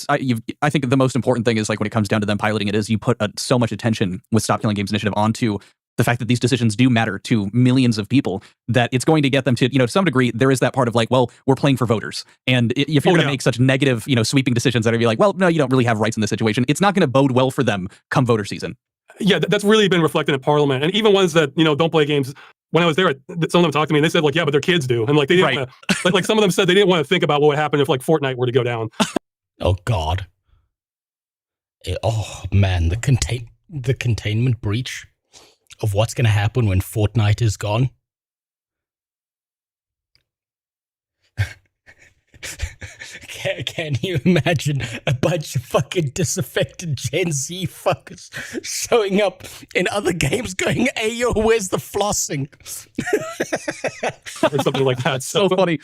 I think the most important thing is, like, when it comes down to them piloting it, is you put so much attention with Stop Killing Games Initiative onto the fact that these decisions do matter to millions of people, that it's going to get them to, to some degree, there is that part of like, well, we're playing for voters. And if you're going to make such negative, sweeping decisions that are like, well, no, you don't really have rights in this situation, it's not going to bode well for them come voter season. Yeah, that's really been reflected in Parliament. And even ones that, don't play games. When I was there, some of them talked to me and they said, like, yeah, but their kids do. And like, they didn't want to, like some of them said they didn't want to think about what would happen if like Fortnite were to go down. Oh, God. Oh, man, the containment breach of what's going to happen when Fortnite is gone. Can you imagine a bunch of fucking disaffected Gen Z fuckers showing up in other games going, hey, yo, where's the flossing? Or something like that. So funny.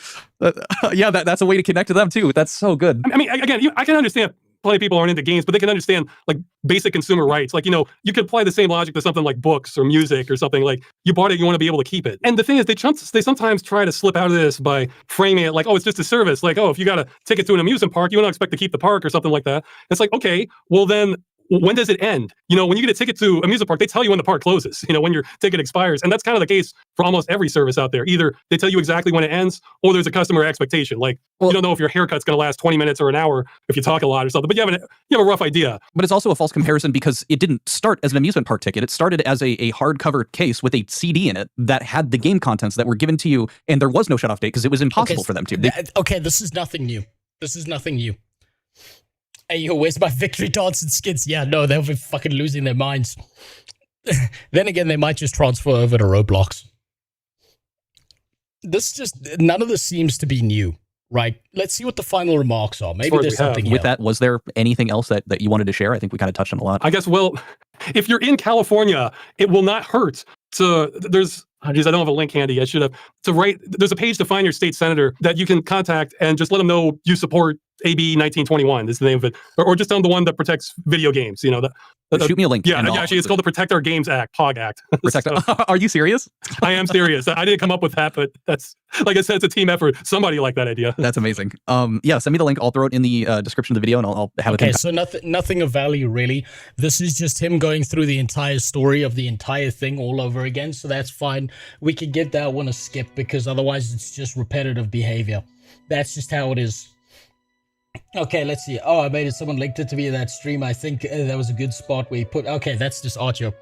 Yeah, that's a way to connect to them too. That's so good. I mean, again, I can understand plenty of people aren't into games, but they can understand like basic consumer rights. Like, you could apply the same logic to something like books or music or something. Like, you bought it, you want to be able to keep it. And the thing is, they sometimes try to slip out of this by framing it like, oh, it's just a service. Like, oh, if you got a ticket to an amusement park, you don't expect to keep the park or something like that. It's like, okay, well then, when does it end? When you get a ticket to amusement park, they tell you when the park closes, when your ticket expires. And that's kind of the case for almost every service out there. Either they tell you exactly when it ends, or there's a customer expectation. Like, you don't know if your haircut's going to last 20 minutes or an hour if you talk a lot or something, but you have a rough idea. But it's also a false comparison because it didn't start as an amusement park ticket. It started as a hardcover case with a CD in it that had the game contents that were given to you, and there was no shutoff date because it was impossible for them to. This is nothing new. Hey, yo, where's my victory dance and skins? Yeah, no, they'll be fucking losing their minds. Then again, they might just transfer over to Roblox. None of this seems to be new, right? Let's see what the final remarks are. Maybe there's something here. With that, was there anything else that you wanted to share? I think we kind of touched on a lot. I guess, well, if you're in California, it will not hurt I don't have a link handy. I should have. There's a page to find your state senator that you can contact and just let them know you support AB 1921 is the name of it. Or just tell them the one that protects video games. Shoot me a link. Yeah, actually, it's called the Protect Our Games Act, POG Act. Are you serious? I am serious. I didn't come up with that, but that's, like I said, it's a team effort. Somebody liked that idea. That's amazing. Yeah, send me the link. I'll throw it in the description of the video, and I'll have it. Okay, so nothing of value, really. This is just him going through the entire story of the entire thing all over again, so that's fine. We could give that one a skip, because otherwise it's just repetitive behavior. That's just how it is. Okay, let's see. Oh, I made it. Someone linked it to me in that stream. I think that was a good spot where he put... Okay, that's just Artio.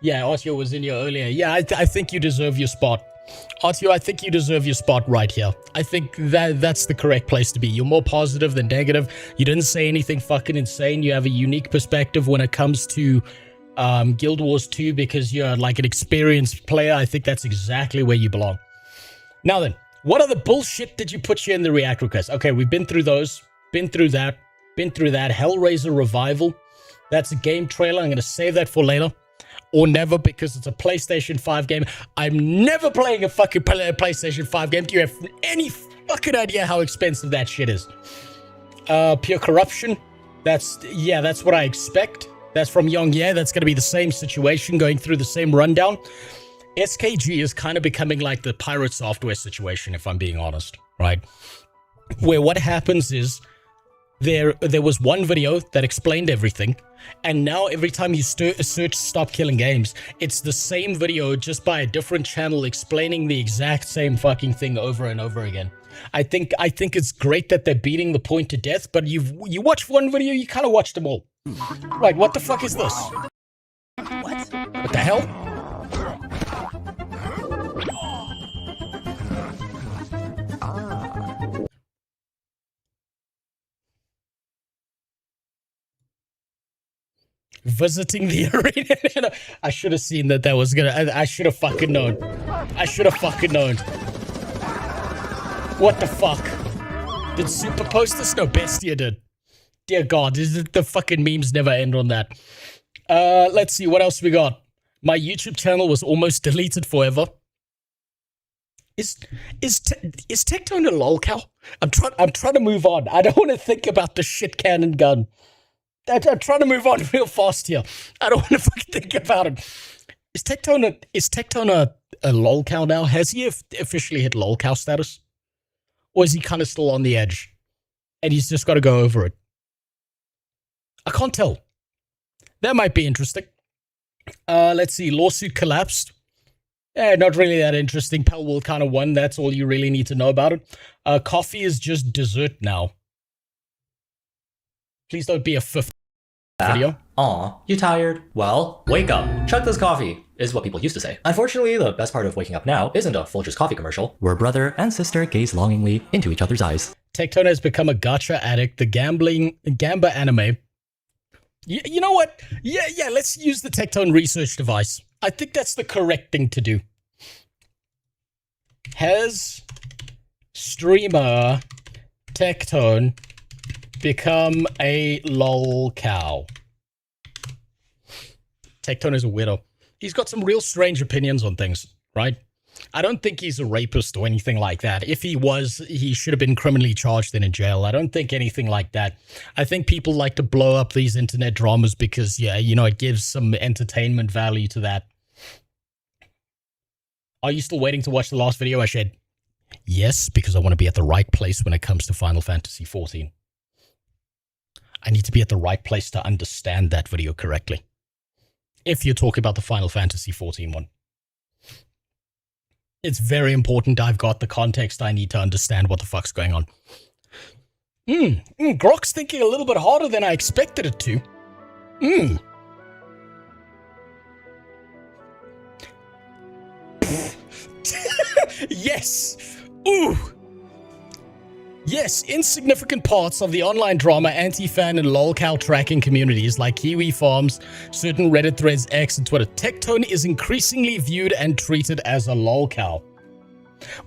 Yeah, Artio was in here earlier. Yeah, I think you deserve your spot. Artio, I think you deserve your spot right here. I think that's the correct place to be. You're more positive than negative. You didn't say anything fucking insane. You have a unique perspective when it comes to Guild Wars 2 because you're like an experienced player. I think that's exactly where you belong. Now then, what other bullshit did you put here in the React request? Okay, we've been through those. Been through that. Hellraiser Revival. That's a game trailer. I'm going to save that for later. Or never, because it's a PlayStation 5 game. I'm never playing a fucking PlayStation 5 game. Do you have any fucking idea how expensive that shit is? Pure Corruption. That's what I expect. That's from Young. Yeah, that's going to be the same situation, going through the same rundown. SKG is kind of becoming like the Pirate Software situation, if I'm being honest, right? Where what happens is, there was one video that explained everything, and now every time you search Stop Killing Games, it's the same video just by a different channel explaining the exact same fucking thing over and over again. I think it's great that they're beating the point to death, but you watch one video, you kind of watch them all. Like, what the fuck is this? What the hell? Visiting the arena. I should have seen that was gonna. I should have fucking known. I should have fucking known. What the fuck? Did Super post this? No, Bestia did. Dear God, the fucking memes never end on that. Let's see, what else we got? My YouTube channel was almost deleted forever. Is Tectone a lolcow? I'm trying to move on. I don't want to think about the shit cannon gun. I'm trying to move on real fast here. I don't want to fucking think about it. Is Tectone a lolcow now? Has he officially hit lolcow status? Or is he kind of still on the edge? And he's just got to go over it. I can't tell. That might be interesting. Let's see. Lawsuit collapsed. Not really that interesting. Pal World kind of won. That's all you really need to know about it. Coffee is just dessert now. Please don't be a fifth video. Aw, you tired? Well, wake up. Chug this coffee, is what people used to say. Unfortunately, the best part of waking up now isn't a Folgers coffee commercial, where brother and sister gaze longingly into each other's eyes. Tectone has become a gacha addict. The Gamba anime. You know what? Yeah, let's use the Tectone research device. I think that's the correct thing to do. Has streamer Tectone become a lolcow? Tectone is a weirdo. He's got some real strange opinions on things, right? I don't think he's a rapist or anything like that. If he was, he should have been criminally charged and in jail. I don't think anything like that. I think people like to blow up these internet dramas because, yeah, you know, it gives some entertainment value to that. Are you still waiting to watch the last video I shared? Yes, because I want to be at the right place when it comes to Final Fantasy XIV. I need to be at the right place to understand that video correctly. If you're talking about the Final Fantasy XIV one. It's very important I've got the context I need to understand what the fuck's going on. Grok's thinking a little bit harder than I expected it to. Yes! Ooh! Yes, insignificant parts of the online drama, anti-fan, and lolcow tracking communities like Kiwi Farms, certain Reddit threads, X, and Twitter. Tectone is increasingly viewed and treated as a lolcow.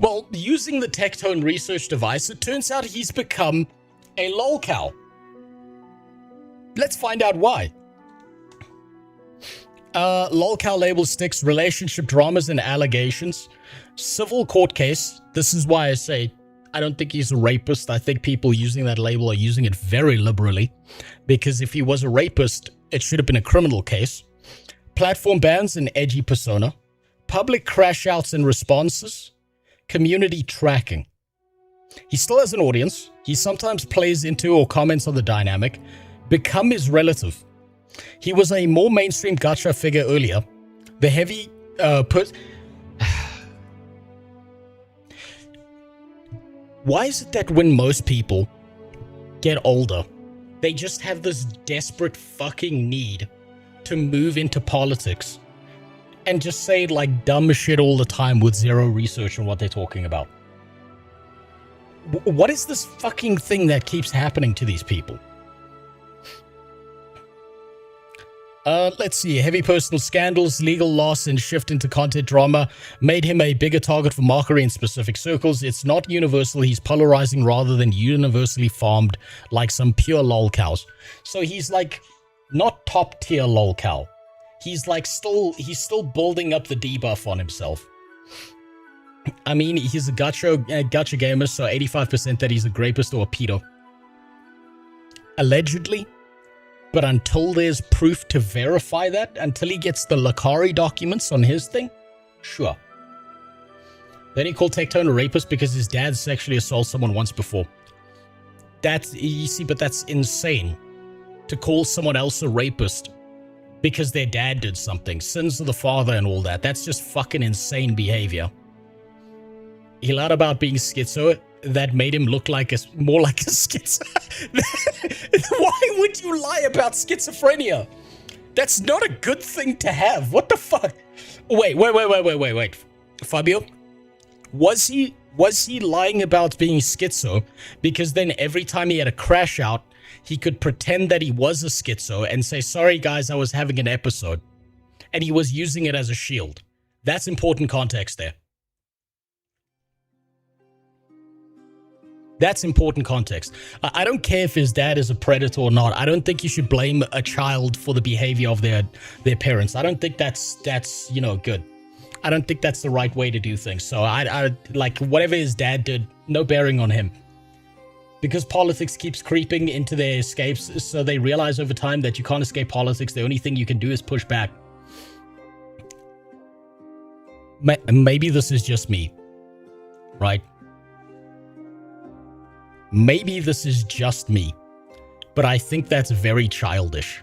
Well, using the Tectone research device, it turns out he's become a lolcow. Let's find out why. Lolcow label sticks relationship dramas and allegations. Civil court case. This is why I say I don't think he's a rapist. I think people using that label are using it very liberally. Because if he was a rapist, it should have been a criminal case. Platform bans and edgy persona. Public crash outs and responses. Community tracking. He still has an audience. He sometimes plays into or comments on the dynamic. Become his relative. He was a more mainstream gacha figure earlier. The heavy Why is it that when most people get older, they just have this desperate fucking need to move into politics and just say like dumb shit all the time with zero research on what they're talking about? What is this fucking thing that keeps happening to these people? Let's see. Heavy personal scandals, legal loss, and shift into content drama made him a bigger target for mockery in specific circles. It's not universal. He's polarizing rather than universally farmed like some pure lolcows. So he's like not top tier lolcow. He's like he's still building up the debuff on himself. I mean, he's a gacha gamer, so 85% that he's a rapist or a pedo. Allegedly. But until there's proof to verify that, until he gets the Lakari documents on his thing, sure. Then he called Tectone a rapist because his dad sexually assaulted someone once before. That's, you see, but that's insane. To call someone else a rapist because their dad did something. Sins of the father and all that. That's just fucking insane behavior. He lied about being schizo. That made him look like more like a schizo. Why would you lie about schizophrenia? That's not a good thing to have. What the fuck? Wait. Fabio, was he lying about being schizo because then every time he had a crash out, he could pretend that he was a schizo and say, sorry guys, I was having an episode. And he was using it as a shield. That's important context there. That's important context. I don't care if his dad is a predator or not. I don't think you should blame a child for the behavior of their parents. I don't think that's you know, good. I don't think that's the right way to do things. So I like whatever his dad did, no bearing on him. Because politics keeps creeping into their escapes, so they realize over time that you can't escape politics. The only thing you can do is push back. Maybe this is just me, right? Maybe this is just me, but I think that's very childish.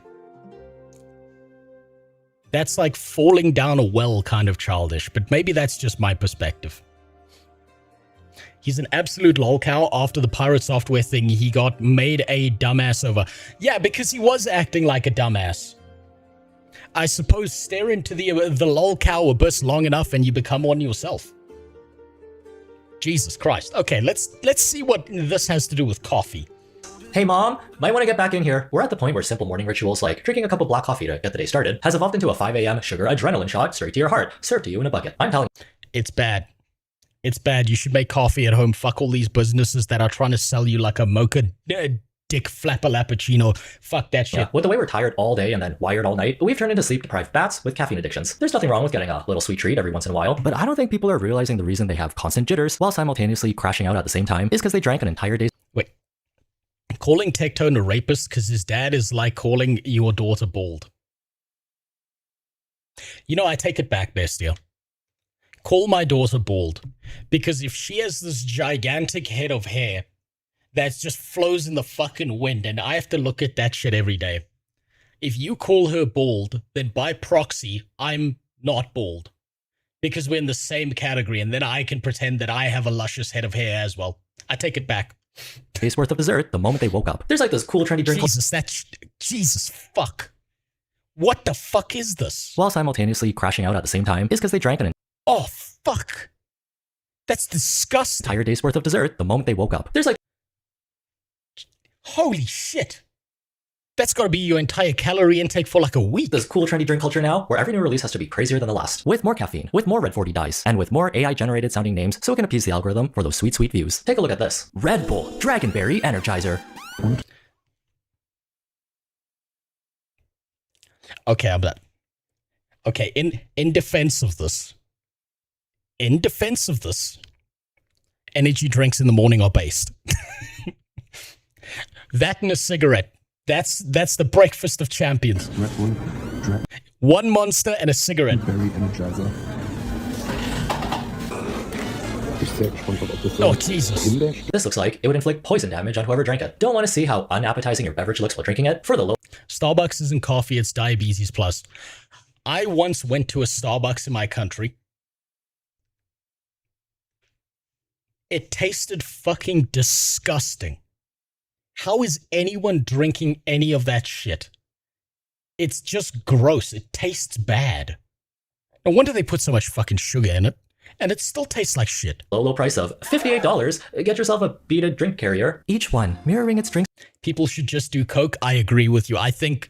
That's like falling down a well kind of childish, but maybe that's just my perspective. He's an absolute lolcow. After the Pirate Software thing, he got made a dumbass over. Yeah, because he was acting like a dumbass. I suppose stare into the lolcow abyss long enough and you become one yourself. Jesus Christ. Okay, let's see what this has to do with coffee. Hey mom, might want to get back in here. We're at the point where simple morning rituals like drinking a cup of black coffee to get the day started has evolved into a 5 a.m. sugar adrenaline shot straight to your heart, served to you in a bucket. I'm telling you. It's bad. It's bad. You should make coffee at home. Fuck all these businesses that are trying to sell you like a mocha dick flapper lappuccino. Fuck that shit. Yeah, with the way we're tired all day and then wired all night, we've turned into sleep-deprived bats with caffeine addictions. There's nothing wrong with getting a little sweet treat every once in a while, but I don't think people are realizing the reason they have constant jitters while simultaneously crashing out at the same time is because they drank an entire day's... Wait. Calling Tectone a rapist because his dad is like calling your daughter bald. You know, I take it back, Bestia. Call my daughter bald. Because if she has this gigantic head of hair that just flows in the fucking wind, and I have to look at that shit every day. If you call her bald, then by proxy, I'm not bald. Because we're in the same category, and then I can pretend that I have a luscious head of hair as well. I take it back. Days worth of dessert the moment they woke up. There's like this cool trendy drink. Jesus fuck. What the fuck is this? While simultaneously crashing out at the same time is because they drank an Oh fuck. That's disgusting. entire day's worth of dessert the moment they woke up. There's like... Holy shit. That's gotta be your entire calorie intake for like a week. This cool trendy drink culture now, where every new release has to be crazier than the last. With more caffeine, with more Red 40 dyes, and with more AI-generated sounding names so it can appease the algorithm for those sweet, sweet views. Take a look at this. Red Bull Dragonberry Energizer. Okay, I'm done. Okay, in defense of this, energy drinks in the morning are based. That and a cigarette. That's the breakfast of champions. One monster and a cigarette. Oh, Jesus. This looks like it would inflict poison damage on whoever drank it. Don't want to see how unappetizing your beverage looks while drinking it? For the low... Starbucks isn't coffee, it's diabetes plus. I once went to a Starbucks in my country. It tasted fucking disgusting. How is anyone drinking any of that shit? It's just gross. It tastes bad. No wonder they put so much fucking sugar in it. And it still tastes like shit. Low price of $58. Get yourself a beaded drink carrier. Each one mirroring its drink. People should just do Coke. I agree with you. I think,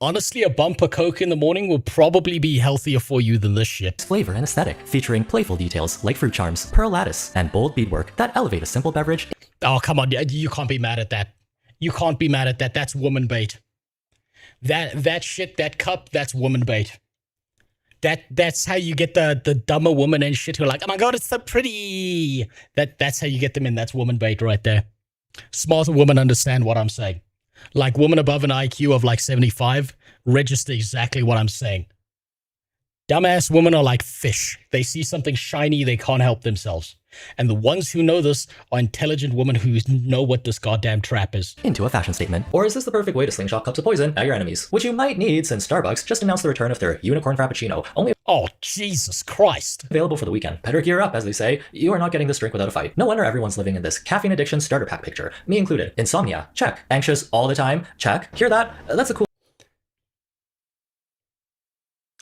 honestly, a bumper Coke in the morning will probably be healthier for you than this shit. Flavor and aesthetic, featuring playful details like fruit charms, pearl lattice, and bold beadwork that elevate a simple beverage. Oh, come on. You can't be mad at that. You can't be mad at that. That's woman bait. That shit, that cup, that's woman bait. That's how you get the dumber woman and shit who are like, oh my god, it's so pretty. That's how you get them in. That's woman bait right there. Smarter women understand what I'm saying. Like women above an IQ of like 75 register exactly what I'm saying. Dumbass women are like fish. They see something shiny, they can't help themselves. And the ones who know this are intelligent women who know what this goddamn trap is. Into a fashion statement. Or is this the perfect way to slingshot cups of poison at your enemies? Which you might need since Starbucks just announced the return of their Unicorn Frappuccino. Only... Oh, Jesus Christ. Available for the weekend. Better gear up, as they say. You are not getting this drink without a fight. No wonder everyone's living in this caffeine addiction starter pack picture. Me included. Insomnia? Check. Anxious all the time? Check. Hear that? That's a cool...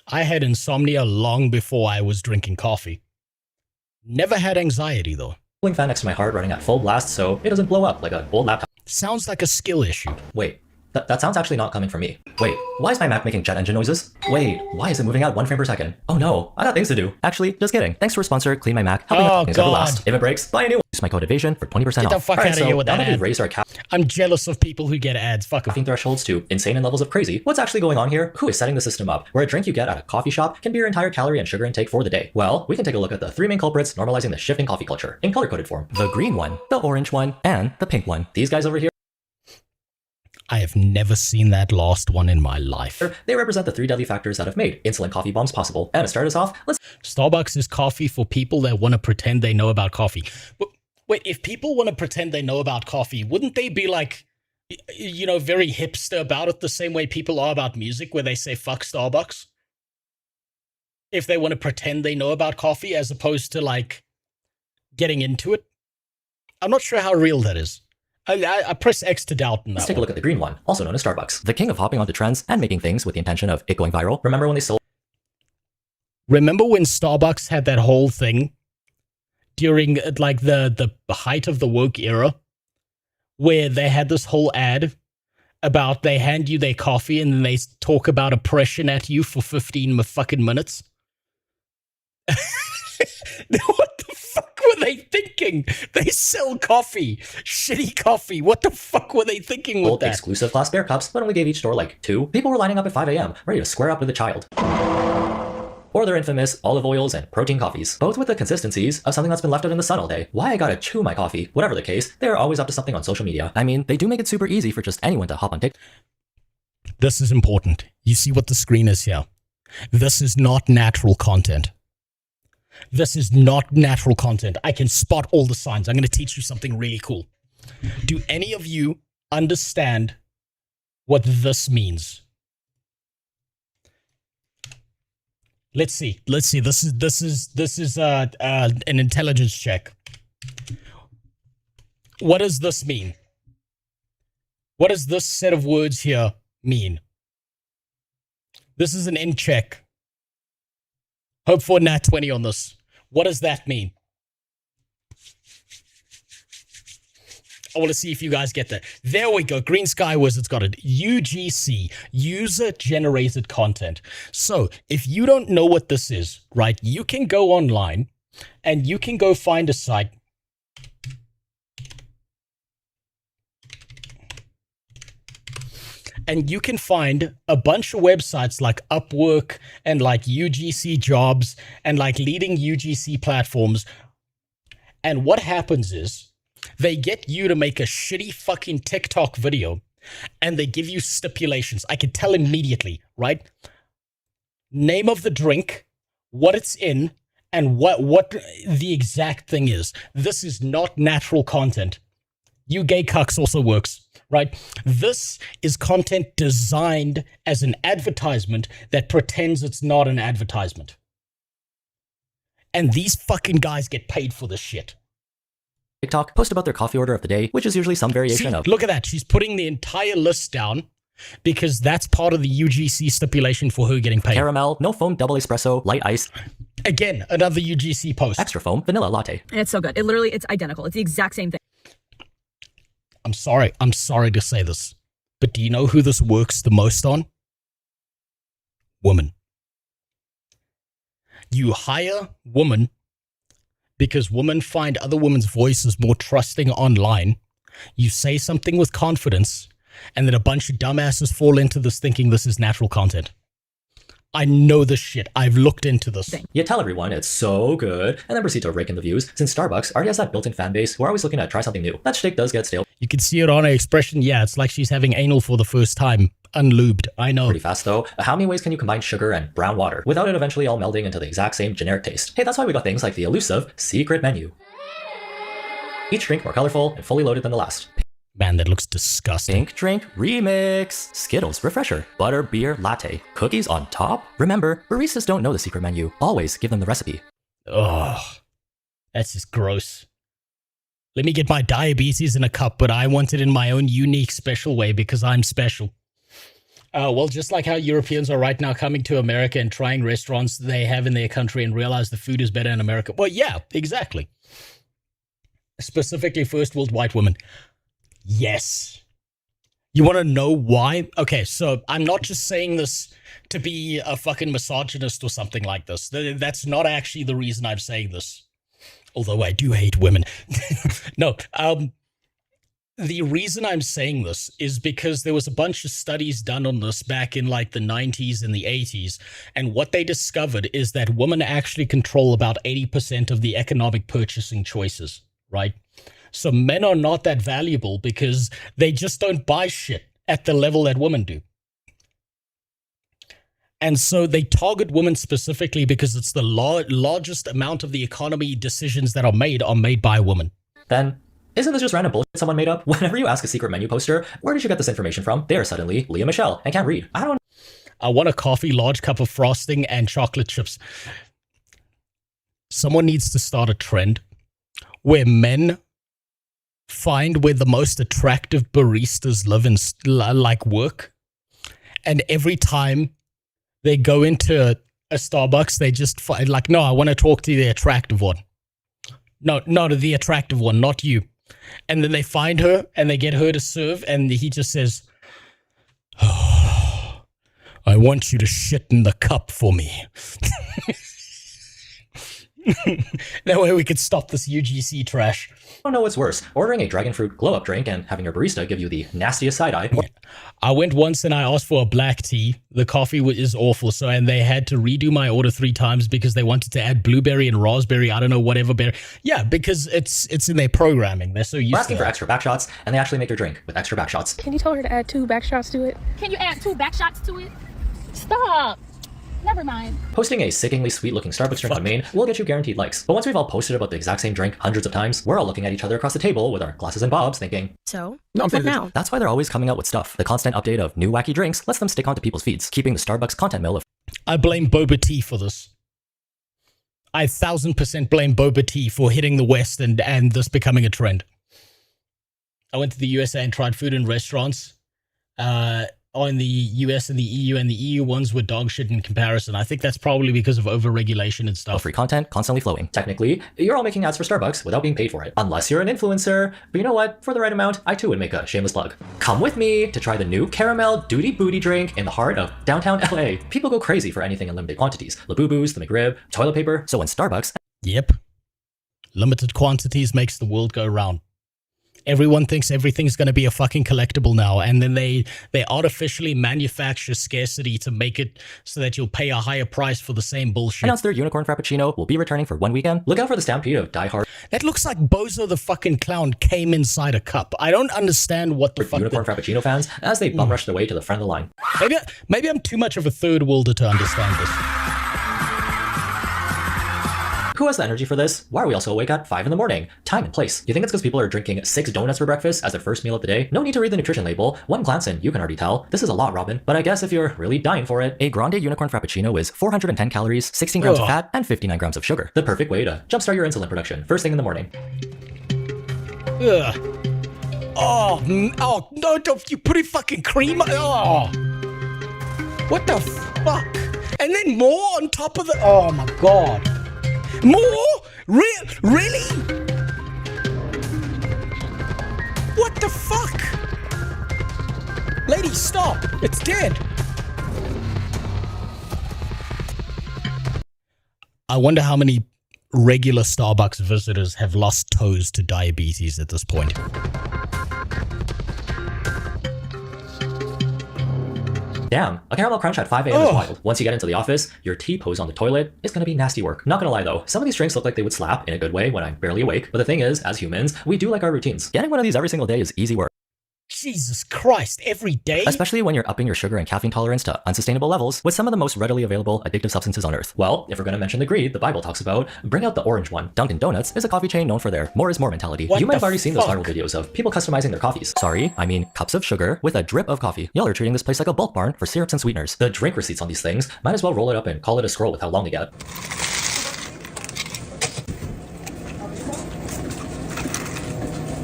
I had insomnia long before I was drinking coffee. Never had anxiety, though. Fan next to my heart running at full blast so it doesn't blow up like an old laptop. Sounds like a skill issue. Wait, that sounds actually not coming from me. Wait, why is my Mac making jet engine noises? Wait, why is it moving at 1 frame per second? Oh no, I got things to do. Actually, just kidding. Thanks to our sponsor, Clean My Mac, helping things ever last. If it breaks, buy a new one. Use my code evasion for 20% off. Get the fuck out of here with that now that ad. we've raised our cap I'm jealous of people who get ads. Fuck caffeine thresholds to insane and levels of crazy. What's actually going on here? Who is setting the system up where a drink you get at a coffee shop can be your entire calorie and sugar intake for the day? Well, we can take a look at the 3 main culprits normalizing the shifting coffee culture in color-coded form. The green one, the orange one, and the pink one. These guys over here, I have never seen that last one in my life. They represent the 3 deadly factors that have made insulin coffee bombs possible. And to start us off, Starbucks is coffee for people that want to pretend they know about coffee. But wait, if people want to pretend they know about coffee, wouldn't they be like, you know, very hipster about it the same way people are about music, where they say fuck Starbucks? If they want to pretend they know about coffee as opposed to like getting into it? I'm not sure how real that is. I press X to doubt in that. Let's take a look at the green one, also known as Starbucks. The king of hopping onto trends and making things with the intention of it going viral. Remember when they sold? Remember when Starbucks had that whole thing during like the height of the woke era, where they had this whole ad about they hand you their coffee and then they talk about oppression at you for 15 fucking minutes? What the fuck were they thinking? They sell coffee, shitty coffee. What the fuck were they thinking with that? Exclusive glass bear cups, but only gave each store like 2. People were lining up at 5 a.m. ready to square up with a child. Or their infamous olive oils and protein coffees, both with the consistencies of something that's been left out in the sun all day. Why I gotta chew my coffee? Whatever the case, they're always up to something on social media. I mean, they do make it super easy for just anyone to hop on TikTok. This is important. You see what the screen is here? This is not natural content. This is not natural content. I can spot all the signs. I'm going to teach you something really cool. Do any of you understand what this means? Let's see. This is an intelligence check. What does this mean? What does this set of words here mean? This is an end check. Hope for nat 20 on this. What does that mean? I want to see if you guys get that. There we go. Green Sky Wizard's got it. UGC, User Generated Content. So if you don't know what this is, right, you can go online and you can go find a site. And you can find a bunch of websites like Upwork and like UGC Jobs and like leading UGC platforms. And what happens is they get you to make a shitty fucking TikTok video and they give you stipulations. I can tell immediately, right? Name of the drink, what it's in, and what the exact thing is. This is not natural content. You gay cucks also works. Right? This is content designed as an advertisement that pretends it's not an advertisement. And these fucking guys get paid for this shit. TikTok post about their coffee order of the day, which is usually some variation of. Look at that. She's putting the entire list down because that's part of the UGC stipulation for her getting paid. Caramel, no foam, double espresso, light ice. Again, another UGC post. Extra foam, vanilla latte. And it's so good. It's identical. It's the exact same thing. I'm sorry to say this, but do you know who this works the most on? Women. You hire women because women find other women's voices more trusting online. You say something with confidence, and then a bunch of dumbasses fall into this thinking this is natural content. I know this shit. I've looked into this. You tell everyone it's so good, and then proceed to rake in the views, since Starbucks already has that built-in fan base who are always looking to try something new. That shtick does get stale. You can see it on her expression. Yeah, it's like she's having anal for the first time. Unlubed. I know. Pretty fast though. How many ways can you combine sugar and brown water without it eventually all melding into the exact same generic taste? Hey, that's why we got things like the elusive secret menu. Each drink more colorful and fully loaded than the last. Man, that looks disgusting. Pink drink remix. Skittles refresher. Butter beer latte. Cookies on top. Remember, baristas don't know the secret menu. Always give them the recipe. Ugh. That's just gross. Let me get my diabetes in a cup, but I want it in my own unique special way because I'm special. Well, just like how Europeans are right now coming to America and trying restaurants they have in their country and realize the food is better in America. Well, yeah, exactly. Specifically first world white women. Yes. You want to know why? Okay, so I'm not just saying this to be a fucking misogynist or something like this. That's not actually the reason I'm saying this. Although I do hate women. No, the reason I'm saying this is because there was a bunch of studies done on this back in like the 90s and the 80s. And what they discovered is that women actually control about 80% of the economic purchasing choices, right? So men are not that valuable because they just don't buy shit at the level that women do. And so they target women specifically because it's the largest amount of the economy decisions that are made by women. Then, isn't this just random bullshit someone made up? Whenever you ask a secret menu poster, where did you get this information from? They are suddenly Leah Michelle and can't read. I want a coffee, large cup of frosting, and chocolate chips. Someone needs to start a trend where men find where the most attractive baristas live in, like, work. And every time they go into a Starbucks, they just find, like, no, I want to talk to the attractive one. No, to the attractive one, not you. And then they find her and they get her to serve, and he just says, oh, I want you to shit in the cup for me. That way we could stop this UGC trash. I don't know what's worse, ordering a dragon fruit glow-up drink and having your barista give you the nastiest side-eye. I went once and I asked for a black tea. The coffee is awful, and they had to redo my order 3 times because they wanted to add blueberry and raspberry, I don't know, whatever berry. Yeah, because it's in their programming. They're so used to asking for extra back shots, and they actually make your drink with extra back shots. Can you tell her to add 2 back shots to it? Can you add 2 back shots to it? Stop. Never mind. Posting a sickeningly sweet-looking Starbucks drink on main will get you guaranteed likes. But once we've all posted about the exact same drink hundreds of times, we're all looking at each other across the table with our glasses and bobs thinking, so, what now? That's why they're always coming out with stuff. The constant update of new wacky drinks lets them stick onto people's feeds, keeping the Starbucks content mill of... I blame boba tea for this. I 1000% blame boba tea for hitting the West and this becoming a trend. I went to the USA and tried food in restaurants. In the US and the EU ones were dog shit in comparison. I think that's probably because of overregulation and stuff. Free content constantly flowing. Technically, you're all making ads for Starbucks without being paid for it. Unless you're an influencer. But you know what? For the right amount, I too would make a shameless plug. Come with me to try the new caramel duty booty drink in the heart of downtown LA. People go crazy for anything in limited quantities. Labubus, the McRib, toilet paper. So when Starbucks... Yep. Limited quantities makes the world go round. Everyone thinks everything's going to be a fucking collectible now, and then they artificially manufacture scarcity to make it so that you'll pay a higher price for the same bullshit. Announced their unicorn frappuccino will be returning for 1 weekend. Look out for the stampede of diehard. That looks like Bozo the fucking clown came inside a cup. I don't understand what the fuck. Unicorn frappuccino fans as they bum rush their way to the front of the line. Maybe I'm too much of a third worlder to understand this. Who has the energy for this? Why are we also awake at 5 in the morning? Time and place. You think it's because people are drinking 6 donuts for breakfast as their first meal of the day? No need to read the nutrition label. One glance and you can already tell. This is a lot, Robin. But I guess if you're really dying for it, a grande unicorn frappuccino is 410 calories, 16 grams of fat, and 59 grams of sugar. The perfect way to jumpstart your insulin production first thing in the morning. Ugh. Oh, no, you put it fucking cream. Oh. What the fuck? And then more on top of the... Oh my god. More? Really? What the fuck? Lady, stop. It's dead. I wonder how many regular Starbucks visitors have lost toes to diabetes at this point. Damn, a caramel crunch at 5 a.m. is wild. Once you get into the office, your T-pose on the toilet is gonna be nasty work. Not gonna lie though, some of these drinks look like they would slap in a good way when I'm barely awake, but the thing is, as humans, we do like our routines. Getting one of these every single day is easy work. Jesus Christ, every day? Especially when you're upping your sugar and caffeine tolerance to unsustainable levels with some of the most readily available addictive substances on earth. Well, if we're gonna mention the greed the Bible talks about, bring out the orange one. Dunkin' Donuts is a coffee chain known for their more is more mentality. You might have already seen those viral videos of people customizing their coffees. Sorry, I mean cups of sugar with a drip of coffee. Y'all are treating this place like a bulk barn for syrups and sweeteners. The drink receipts on these things might as well roll it up and call it a scroll with how long they get.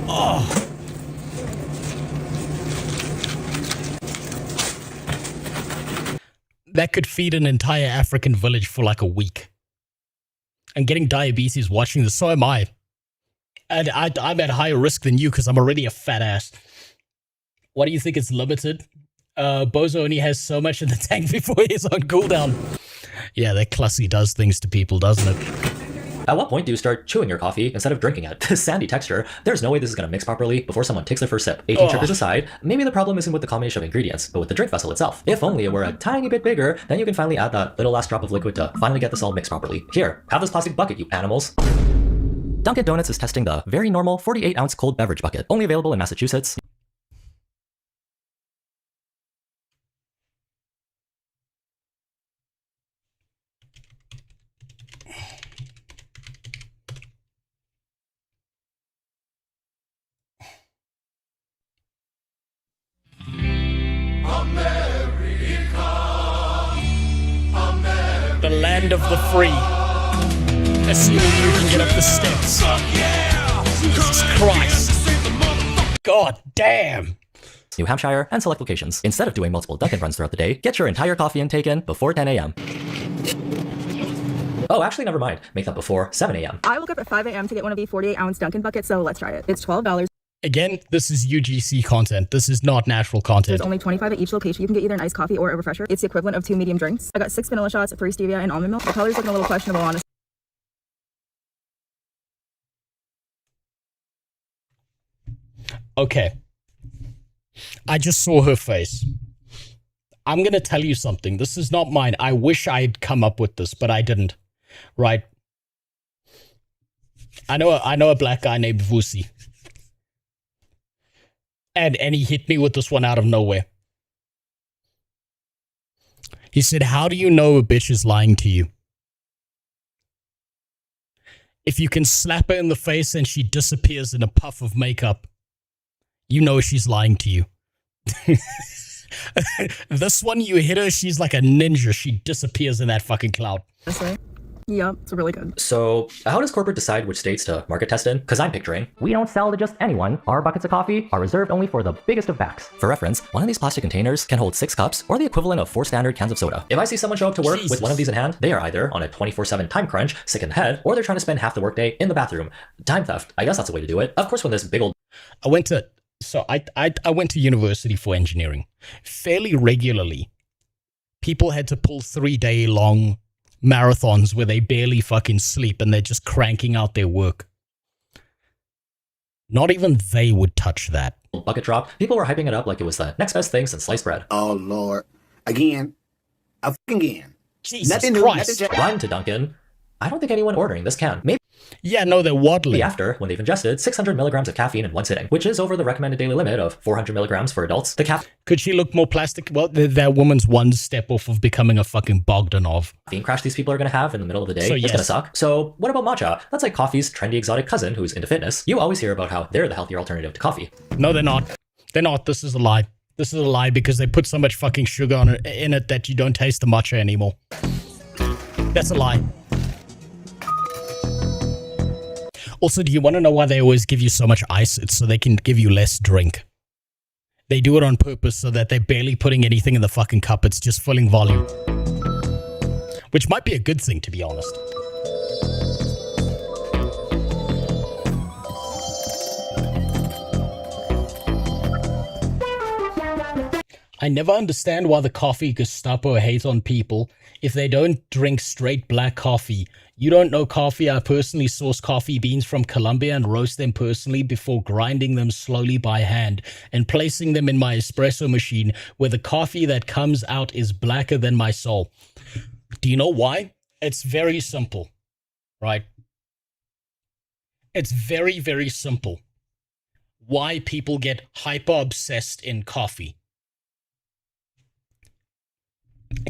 Oh. That could feed an entire African village for like a week. And getting diabetes watching this, so am I. And I'm at higher risk than you because I'm already a fat ass. Why do you think it's limited? Bozo only has so much in the tank before he's on cooldown. Yeah, that Classy does things to people, doesn't it? At what point do you start chewing your coffee instead of drinking it? This sandy texture, there's no way this is going to mix properly before someone takes their first sip. 18 triggers aside, maybe the problem isn't with the combination of ingredients, but with the drink vessel itself. If only it were a tiny bit bigger, then you can finally add that little last drop of liquid to finally get this all mixed properly. Here, have this plastic bucket, you animals. Dunkin' Donuts is testing the very normal 48-ounce cold beverage bucket, only available in Massachusetts. The land of the free. Assuming you can get up the steps. Jesus Christ. God damn. New Hampshire, and select locations. Instead of doing multiple Dunkin' runs throughout the day, get your entire coffee intake in before 10 a.m. Oh, actually, never mind. Make that before 7 a.m. I woke up at 5 a.m. to get one of the 48-ounce Dunkin' buckets, so let's try it. It's $12. Again, this is UGC content. This is not natural content. There's only 25 at each location. You can get either an iced coffee or a refresher. It's the equivalent of 2 medium drinks. I got 6 vanilla shots, 3 stevia, and almond milk. The color's looking a little questionable, honestly. Okay. I just saw her face. I'm going to tell you something. This is not mine. I wish I'd come up with this, but I didn't. Right? I know a black guy named Vusi. And he hit me with this one out of nowhere. He said, how do you know a bitch is lying to you? If you can slap her in the face and she disappears in a puff of makeup, you know she's lying to you. This one, you hit her, she's like a ninja. She disappears in that fucking cloud. Yep, it's really good. So, how does corporate decide which states to market test in? Because I'm picturing, we don't sell to just anyone. Our buckets of coffee are reserved only for the biggest of packs. For reference, one of these plastic containers can hold 6 cups, or the equivalent of 4 standard cans of soda. If I see someone show up to work with one of these in hand, they are either on a 24/7 time crunch, sick in the head, or they're trying to spend half the workday in the bathroom. Time theft, I guess that's a way to do it. Of course, when this big old... I went to university for engineering. Fairly regularly, people had to pull 3-day-long marathons where they barely fucking sleep and they're just cranking out their work. Not even they would touch that. Bucket drop, people were hyping it up like it was the next best thing since sliced bread. Oh, Lord. Again. Again. Jesus nothing Christ. New, Rhyme to Dunkin'. I don't think anyone ordering this can. Maybe. Yeah, no, they're waddling. After, when they've ingested 600 milligrams of caffeine in one sitting, which is over the recommended daily limit of 400 milligrams for adults. The Could she look more plastic? Well, that woman's one step off of becoming a fucking Bogdanov. caffeine crash these people are going to have in the middle of the day. So, it's going to suck. So what about matcha? That's like coffee's trendy exotic cousin who's into fitness. You always hear about how they're the healthier alternative to coffee. No, they're not. They're not. This is a lie. This is a lie because they put so much fucking sugar in it that you don't taste the matcha anymore. That's a lie. Also, do you want to know why they always give you so much ice? It's so they can give you less drink. They do it on purpose so that they're barely putting anything in the fucking cup. It's just filling volume. Which might be a good thing, to be honest. I never understand why the coffee Gestapo hate on people if they don't drink straight black coffee. You don't know coffee. I personally source coffee beans from Colombia and roast them personally before grinding them slowly by hand and placing them in my espresso machine where the coffee that comes out is blacker than my soul. Do you know why? It's very simple, right? It's very, very simple. Why people get hyper obsessed in coffee.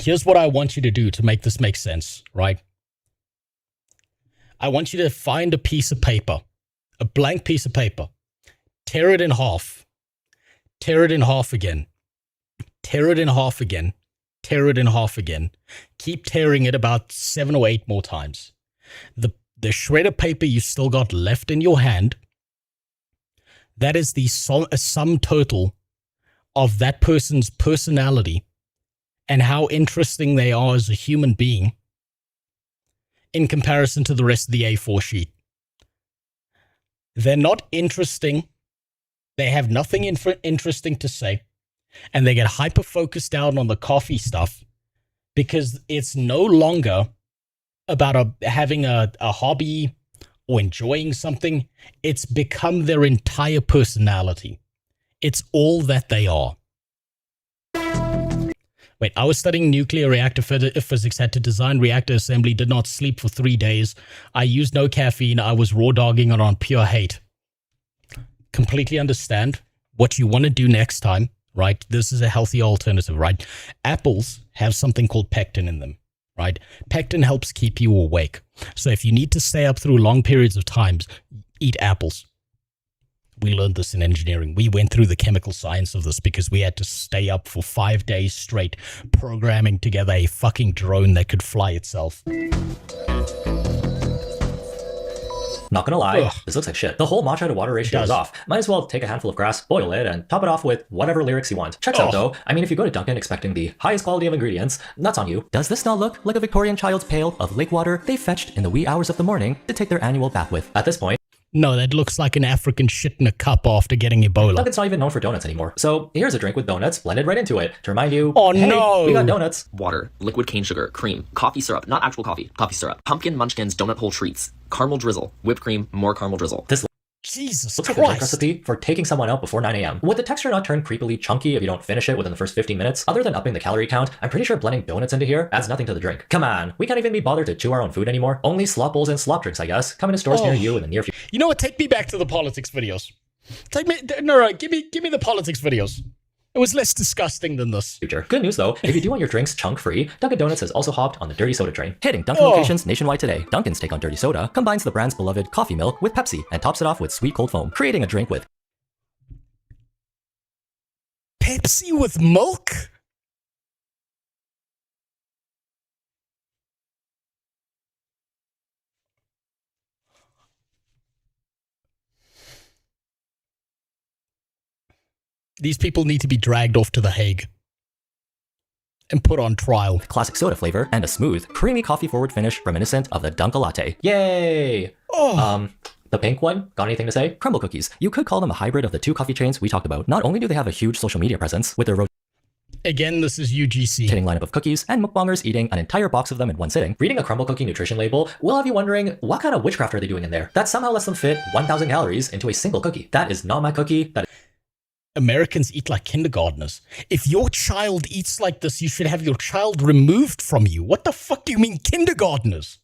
Here's what I want you to do to make this make sense, right? I want you to find a piece of paper, a blank piece of paper, tear it in half, tear it in half again, tear it in half again, tear it in half again. Keep tearing it about 7 or 8 more times. The shred of paper you still got left in your hand, that is the sum total of that person's personality and how interesting they are as a human being in comparison to the rest of the A4 sheet. They're not interesting They have nothing interesting to say. And they get hyper-focused down on the coffee stuff because it's no longer about having a hobby or enjoying something. It's become their entire personality. It's all that they are. Wait, I was studying nuclear reactor physics, had to design reactor assembly, did not sleep for 3 days. I used no caffeine. I was raw dogging it on pure hate. Completely understand what you want to do next time, right? This is a healthy alternative, right? Apples have something called pectin in them, right? Pectin helps keep you awake. So if you need to stay up through long periods of times, eat apples. We learned this in engineering. We went through the chemical science of this because we had to stay up for 5 days straight programming together a fucking drone that could fly itself. Not gonna lie, this looks like shit. The whole matcha to water ratio is off. Might as well take a handful of grass, boil it, and top it off with whatever lyrics you want. Checks out though. I mean, if you go to Dunkin' expecting the highest quality of ingredients, that's on you. Does this not look like a Victorian child's pail of lake water they fetched in the wee hours of the morning to take their annual bath with? At this point, no, that looks like an African shit in a cup after getting Ebola. Dunkin's not even known for donuts anymore. So here's a drink with donuts blended right into it to remind you, oh hey, no, we got donuts. Water, liquid cane sugar, cream, coffee syrup, not actual coffee, coffee syrup, pumpkin munchkins donut hole treats, caramel drizzle, whipped cream, more caramel drizzle. This Jesus looks like a drink recipe for taking someone out before 9 a.m. Would the texture not turn creepily chunky if you don't finish it within the first 15 minutes? Other than upping the calorie count, I'm pretty sure blending donuts into here adds nothing to the drink. Come on, we can't even be bothered to chew our own food anymore. Only slop bowls and slop drinks, I guess. Coming to stores near you in the near future. You know what? Take me back to the politics videos. Give me the politics videos. It was less disgusting than this. Good news though, if you do want your drinks chunk-free, Dunkin' Donuts has also hopped on the dirty soda train. Hitting Dunkin' locations nationwide today. Dunkin's take on dirty soda combines the brand's beloved coffee milk with Pepsi and tops it off with sweet cold foam, creating a drink with Pepsi with milk? These people need to be dragged off to The Hague and put on trial. Classic soda flavor and a smooth, creamy coffee-forward finish reminiscent of the Dunkin' Latte. Yay! The pink one, got anything to say? Crumble cookies. You could call them a hybrid of the two coffee chains we talked about. Not only do they have a huge social media presence with their again, this is UGC. Lineup of cookies and mukbangers eating an entire box of them in one sitting. Reading a crumble cookie nutrition label will have you wondering, what kind of witchcraft are they doing in there? That somehow lets them fit 1,000 calories into a single cookie. That is not my cookie. Americans eat like kindergartners. If your child eats like this, you should have your child removed from you. What the fuck do you mean kindergartners?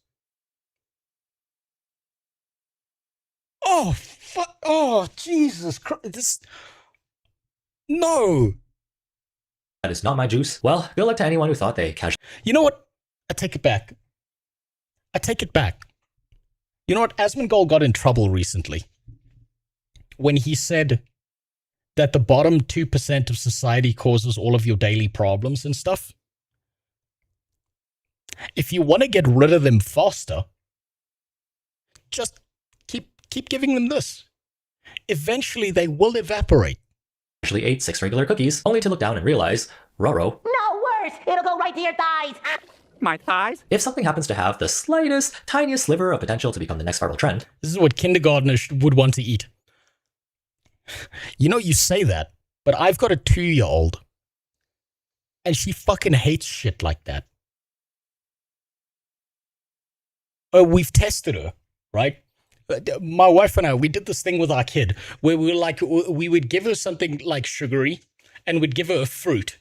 Oh, fuck. Oh, Jesus Christ. No. That is not my juice. Well, good luck to anyone who thought they casually. You know what? I take it back. You know what? Asmongold got in trouble recently when he said that the bottom 2% of society causes all of your daily problems and stuff. If you want to get rid of them faster, just keep giving them this. Eventually, they will evaporate. Actually ate 6 regular cookies, only to look down and realize, Roro. No, worse! It'll go right to your thighs! My thighs? If something happens to have the slightest, tiniest sliver of potential to become the next viral trend. This is what kindergartners would want to eat. You know, you say that, but I've got a 2-year-old, and she fucking hates shit like that. We've tested her, right? My wife and I, we did this thing with our kid where we would give her something like sugary and we'd give her a fruit.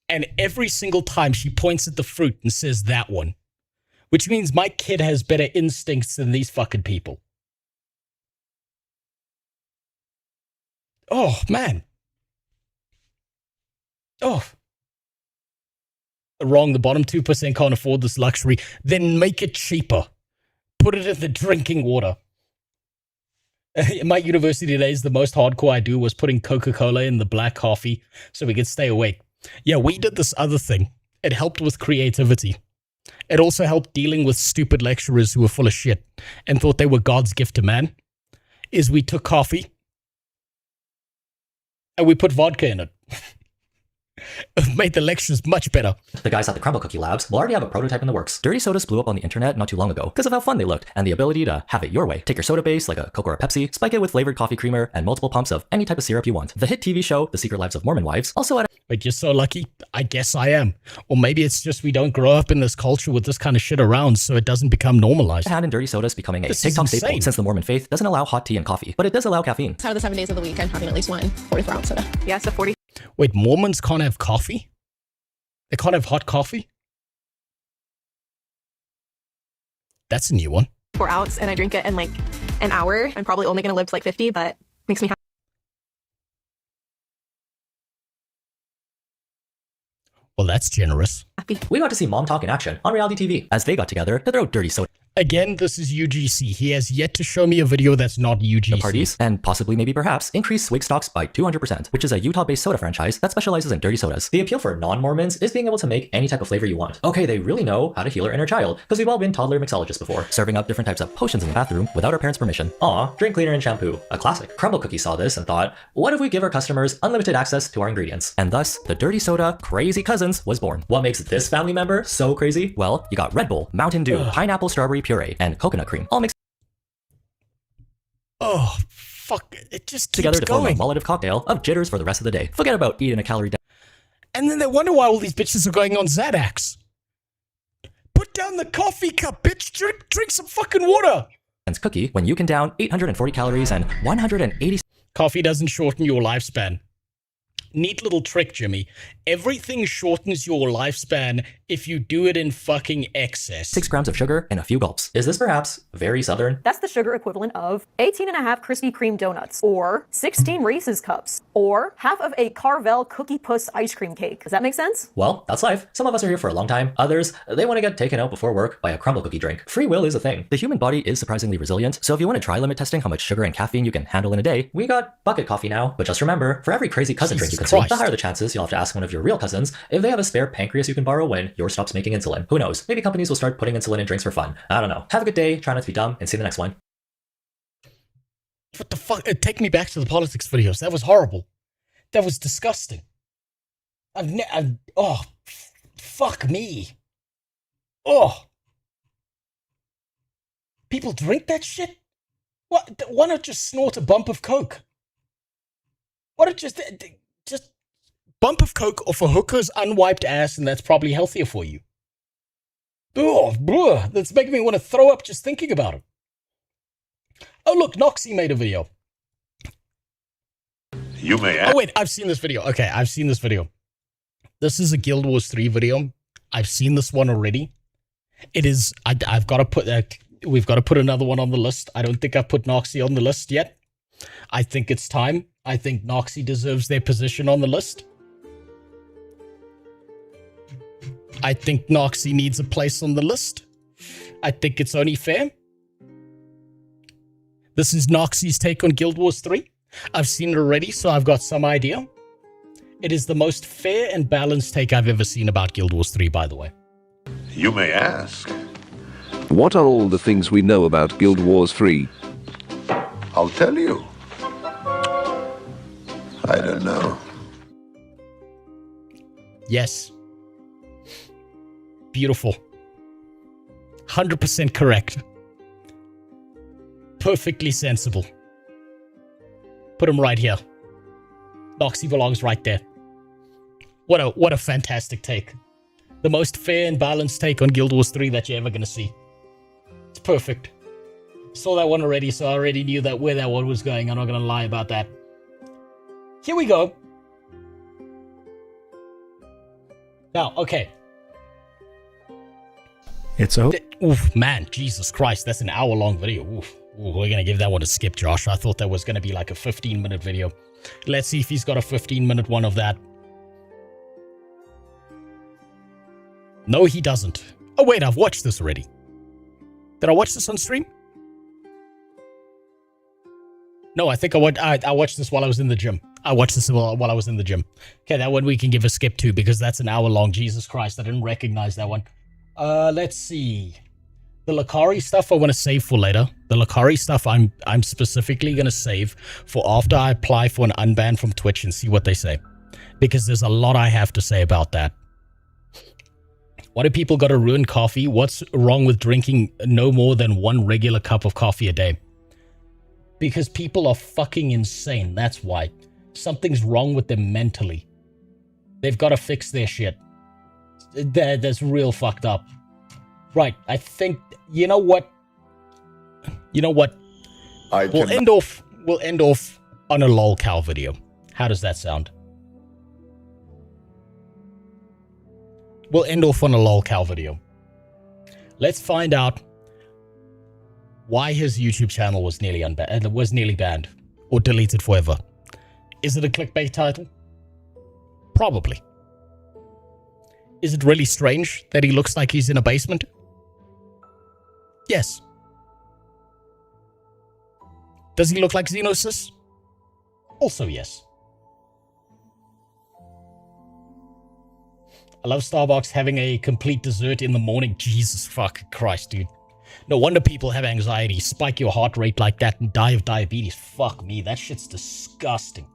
And every single time she points at the fruit and says that one, which means my kid has better instincts than these fucking people. Oh, man. Oh. Wrong, the bottom 2% can't afford this luxury. Then make it cheaper. Put it in the drinking water. In my university days, the most hardcore I do was putting Coca-Cola in the black coffee so we could stay awake. Yeah, we did this other thing. It helped with creativity. It also helped dealing with stupid lecturers who were full of shit and thought they were God's gift to man. Is we took coffee and we put vodka in it. made the lectures much better. The guys at the Crumble Cookie Labs will already have a prototype in the works. Dirty sodas blew up on the internet not too long ago because of how fun they looked and the ability to have it your way. Take your soda base, like a Coke or a Pepsi, spike it with flavored coffee creamer and multiple pumps of any type of syrup you want. The hit TV show, The Secret Lives of Mormon Wives, also had But you're so lucky. I guess I am. Or maybe it's just we don't grow up in this culture with this kind of shit around, so it doesn't become normalized. had in dirty sodas becoming a TikTok staple since the Mormon faith doesn't allow hot tea and coffee, but it does allow caffeine. Out of the 7 days of the week, I'm having at least one 44-ounce soda. Yeah, so 40. Wait, Mormons can't have coffee? They can't have hot coffee? That's a new one. 4 ounce, and I drink it in like an hour. I'm probably only going to live to like 50, but makes me happy. Well, that's generous. We got to see Mom Talk in action on reality TV as they got together to throw dirty soda. Again, this is UGC. He has yet to show me a video that's not UGC. The parties, and possibly maybe perhaps increase Swig stocks by 200%, which is a Utah-based soda franchise that specializes in dirty sodas. The appeal for non-Mormons is being able to make any type of flavor you want. Okay, they really know how to heal our inner child, because we've all been toddler mixologists before, serving up different types of potions in the bathroom without our parents' permission. Aw, drink cleaner and shampoo, a classic. Crumble Cookie saw this and thought, what if we give our customers unlimited access to our ingredients? And thus, the dirty soda Crazy Cousins was born. What makes this family member so crazy? Well, you got Red Bull, Mountain Dew, pineapple strawberry puree, and coconut cream, all mixed fuck, it just together keeps to form a going. mollitive cocktail of jitters for the rest of the day. Forget about eating a calorie down. And then they wonder why all these bitches are going on Xanax. Put down the coffee cup, bitch. Drink some fucking water. Cookie when you can down 840 calories and 180. Coffee doesn't shorten your lifespan. Neat little trick, Jimmy. Everything shortens your lifespan if you do it in fucking excess. 6 grams of sugar and a few gulps. Is this perhaps very southern? That's the sugar equivalent of 18.5 Krispy Kreme donuts, or 16 Reese's cups, or half of a Carvel Cookie Puss ice cream cake. Does that make sense? Well, that's life. Some of us are here for a long time. Others, they want to get taken out before work by a crumble cookie drink. Free will is a thing. The human body is surprisingly resilient, so if you want to try limit testing how much sugar and caffeine you can handle in a day, we got bucket coffee now. But just remember, for every crazy cousin drink you consume, the higher the chances you'll have to ask one of your real cousins if they have a spare pancreas you can borrow when yours stops making insulin. Who knows? Maybe companies will start putting insulin in drinks for fun. I don't know. Have a good day, try not to be dumb, and see you in the next one. What the fuck? Take me back to the politics videos. That was horrible. That was disgusting. Fuck me. Oh. People drink that shit? What? Why not just snort a bump of Coke? Why not just bump of Coke off a hooker's unwiped ass, and that's probably healthier for you. Oh, blah, that's making me want to throw up just thinking about it. Oh, look, Noxie made a video. You may ask. Oh, wait, I've seen this video. Okay, I've seen this video. This is a Guild Wars 3 video. I've seen this one already. It is, I've got to put, we've got to put another one on the list. I don't think I've put Noxie on the list yet. I think it's time. I think Noxie deserves their position on the list. I think Noxie needs a place on the list. I think it's only fair. This is Noxie's take on Guild Wars 3. I've seen it already, so I've got some idea. It is the most fair and balanced take I've ever seen about Guild Wars 3, by the way. You may ask. What are all the things we know about Guild Wars 3? I'll tell you. I don't know. Yes. Beautiful. 100% correct. Perfectly sensible. Put him right here. Noxie belongs right there. What a fantastic take. The most fair and balanced take on Guild Wars 3 that you're ever gonna see. It's perfect. Saw that one already, so I already knew that where that one was going. I'm not gonna lie about that. Here we go. Now, okay. It's over. Oof, man, Jesus Christ, that's an hour-long video. Oof. Ooh, we're gonna give that one a skip, Josh. I thought that was gonna be like a 15-minute video. Let's see if he's got a 15-minute one of that. No, he doesn't. Oh, wait, I've watched this already. Did I watch this on stream? No, I think I watched this while I was in the gym. I watched this while I was in the gym. Okay, that one we can give a skip to because that's an hour long. Jesus Christ, I didn't recognize that one. Let's see. The Lakari stuff I want to save for later. The Lakari stuff I'm specifically going to save for after I apply for an unban from Twitch and see what they say. because there's a lot I have to say about that. Why do people gotta ruin coffee? What's wrong with drinking no more than 1 regular cup of coffee a day? Because people are fucking insane, that's why. Something's wrong with them mentally. They've got to fix their shit. That's real fucked up. Right, I think, you know what? We'll end off on a lolcow video. How does that sound? We'll end off on a lolcow video. Let's find out why his YouTube channel was nearly banned or deleted forever. Is it a clickbait title? Probably. Is it really strange that he looks like he's in a basement? Yes. Does he look like Xenosis? Also yes. I love Starbucks having a complete dessert in the morning. Jesus fucking Christ, dude. No wonder people have anxiety. Spike your heart rate like that and die of diabetes. Fuck me, that shit's disgusting.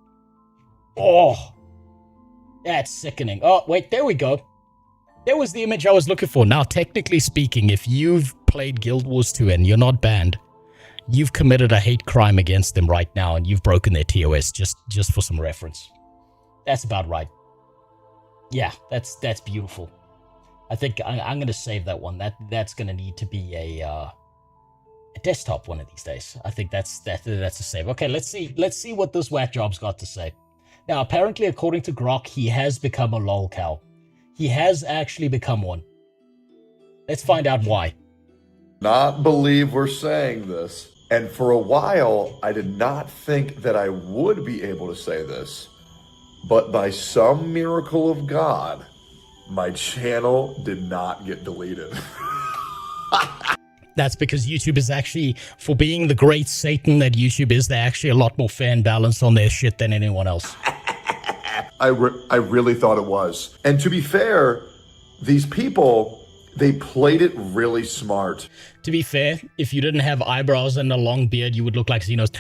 Oh, that's sickening. Oh, wait, there we go. There was the image I was looking for. Now, technically speaking, if you've played Guild Wars 2 and you're not banned, you've committed a hate crime against them right now and you've broken their TOS, just for some reference. That's about right. Yeah, that's beautiful. I think I'm going to save that one. That's going to need to be a desktop one of these days. I think that's a save. Okay, let's see what this whack job's got to say. Now, apparently, according to Grok, he has become a lolcow. He has actually become one. Let's find out why. Not believe we're saying this. And for a while, I did not think that I would be able to say this. But by some miracle of God, my channel did not get deleted. That's because YouTube is actually, for being the great Satan that YouTube is, they're actually a lot more fair and balanced on their shit than anyone else. I really thought it was. And to be fair, these people, they played it really smart. To be fair, if you didn't have eyebrows and a long beard, you would look like Xenos.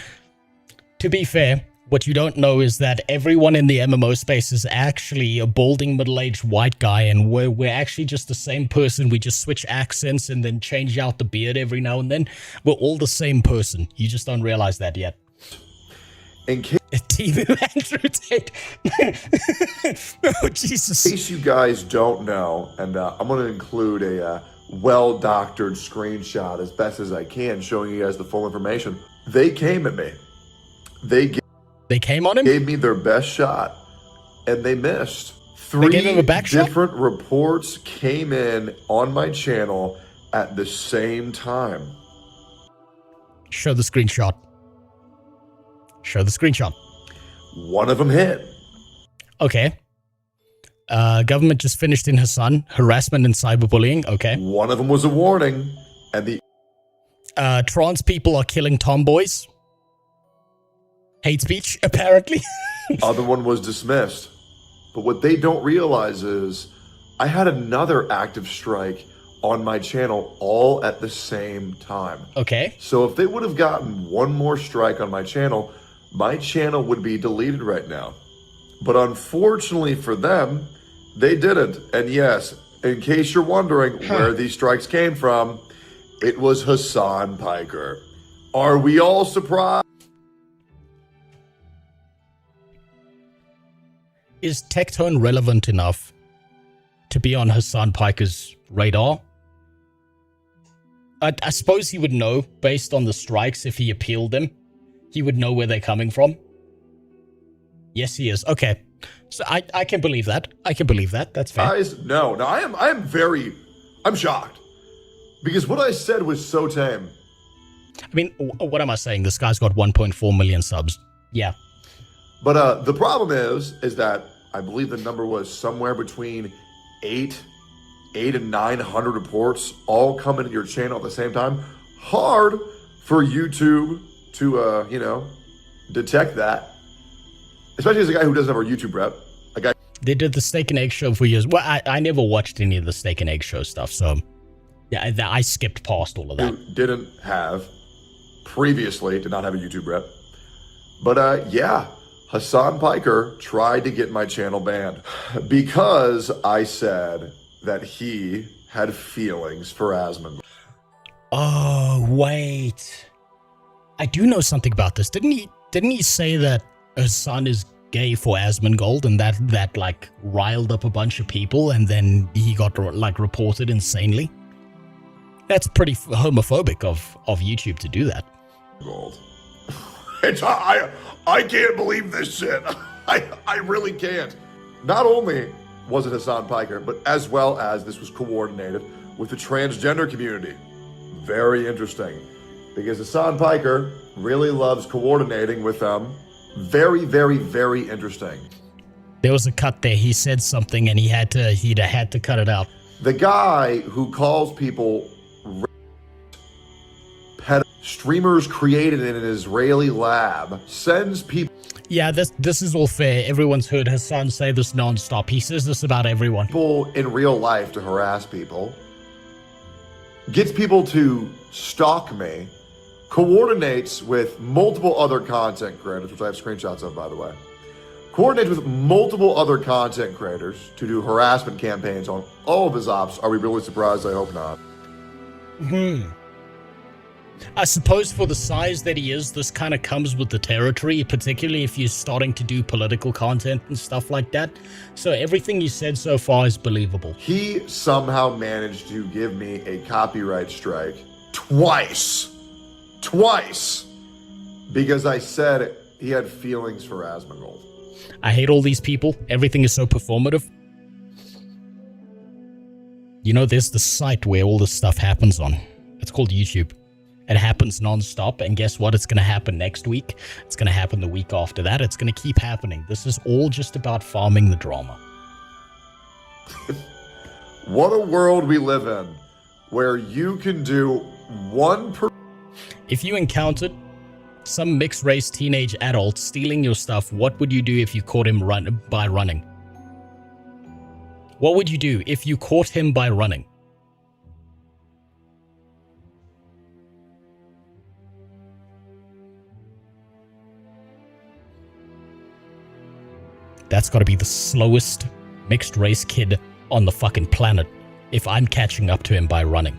To be fair, what you don't know is that everyone in the MMO space is actually a balding middle-aged white guy, and we're actually just the same person. We just switch accents and then change out the beard every now and then. We're all the same person. You just don't realize that yet. In case Andrew Tate. Oh, Jesus. In case you guys don't know, and I'm going to include a well-doctored screenshot as best as I can, showing you guys the full information. They came at me. They came on him? Gave me their best shot, and they missed. 3 different reports came in on my channel at the same time. Show the screenshot. Show the screenshot. One of them hit. Okay. Government just finished in Hassan. Harassment and cyberbullying. Okay. One of them was a warning, and the trans people are killing tomboys. Hate speech, apparently. Other one was dismissed. But what they don't realize is I had another active strike on my channel all at the same time. Okay. So if they would have gotten one more strike on my channel would be deleted right now. But unfortunately for them, they didn't. And yes, in case you're wondering where these strikes came from, it was Hassan Piker. Are we all surprised? Is Tectone relevant enough to be on Hassan Piker's radar? I suppose he would know, based on the strikes, if he appealed them. He would know where they're coming from. Yes, he is. Okay. So I can believe that. I can believe that. That's fair. Guys, no, I'm shocked. Because what I said was so tame. I mean, what am I saying? This guy's got 1.4 million subs. Yeah. But the problem is that I believe the number was somewhere between 8 and 900 reports all coming to your channel at the same time. Hard for YouTube to, detect that. Especially as a guy who doesn't have a YouTube rep. They did the Steak and Egg show for years. Well, I never watched any of the Steak and Egg show stuff, so yeah, I skipped past all of that. Who did not have a YouTube rep. But yeah, Hassan Piker tried to get my channel banned because I said that he had feelings for Asmongold. Oh, wait. I do know something about this. Didn't he say that Hassan is gay for Asmongold and that like riled up a bunch of people and then he got like reported insanely? That's pretty homophobic of YouTube to do that. Gold. I can't believe this shit. I really can't. Not only was it Hassan Piker, but as well as this was coordinated with the transgender community. Very interesting. Because Hassan Piker really loves coordinating with them. Very, very, very interesting. There was a cut there. He said something and he had to cut it out. The guy who calls people streamers created in an Israeli lab sends people. Yeah, this is all fair. Everyone's heard Hassan say this non-stop. He says this about everyone. People in real life to harass people. Gets people to stalk me. Coordinates with multiple other content creators, which I have screenshots of, by the way. Coordinates with multiple other content creators to do harassment campaigns on all of his ops. Are we really surprised? I hope not. I suppose for the size that he is, this kind of comes with the territory, particularly if you're starting to do political content and stuff like that. So everything you said so far is believable. He somehow managed to give me a copyright strike twice. Because I said he had feelings for Asmongold. I hate all these people. Everything is so performative. You know, there's the site where all this stuff happens on. It's called YouTube. It happens non-stop, and guess what? It's going to happen next week. It's going to happen the week after that. It's going to keep happening. This is all just about farming the drama. What a world we live in, where you can do one per... If you encountered some mixed-race teenage adult stealing your stuff, what would you do if you caught him by running? What would you do if you caught him by running? That's got to be the slowest mixed-race kid on the fucking planet if I'm catching up to him by running.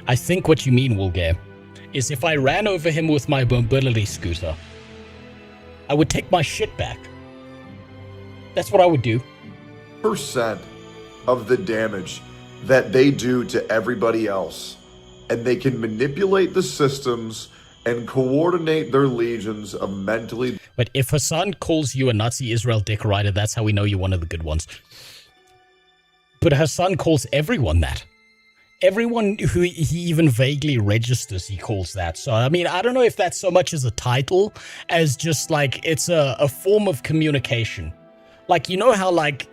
I think what you mean, Woolgare, is if I ran over him with my mobility scooter, I would take my shit back. That's what I would do. Percent of the damage that they do to everybody else, and they can manipulate the systems and coordinate their legions of mentally... But if Hassan calls you a Nazi Israel dick rider, that's how we know you're one of the good ones. But Hassan calls everyone that. Everyone who he even vaguely registers, he calls that. So, I mean, I don't know if that's so much as a title as just, like, it's a form of communication. Like, you know how, like,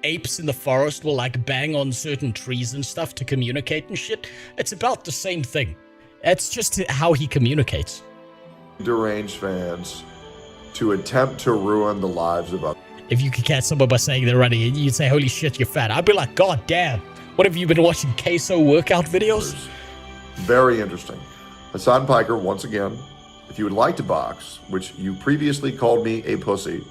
apes in the forest will, like, bang on certain trees and stuff to communicate and shit? It's about the same thing. That's just how he communicates. Deranged fans to attempt to ruin the lives of others. If you could catch someone by saying they're running, you'd say, holy shit, you're fat. I'd be like, God damn. What have you been watching, queso workout videos? Very interesting. Hassan Piker, once again, if you would like to box, which you previously called me a pussy,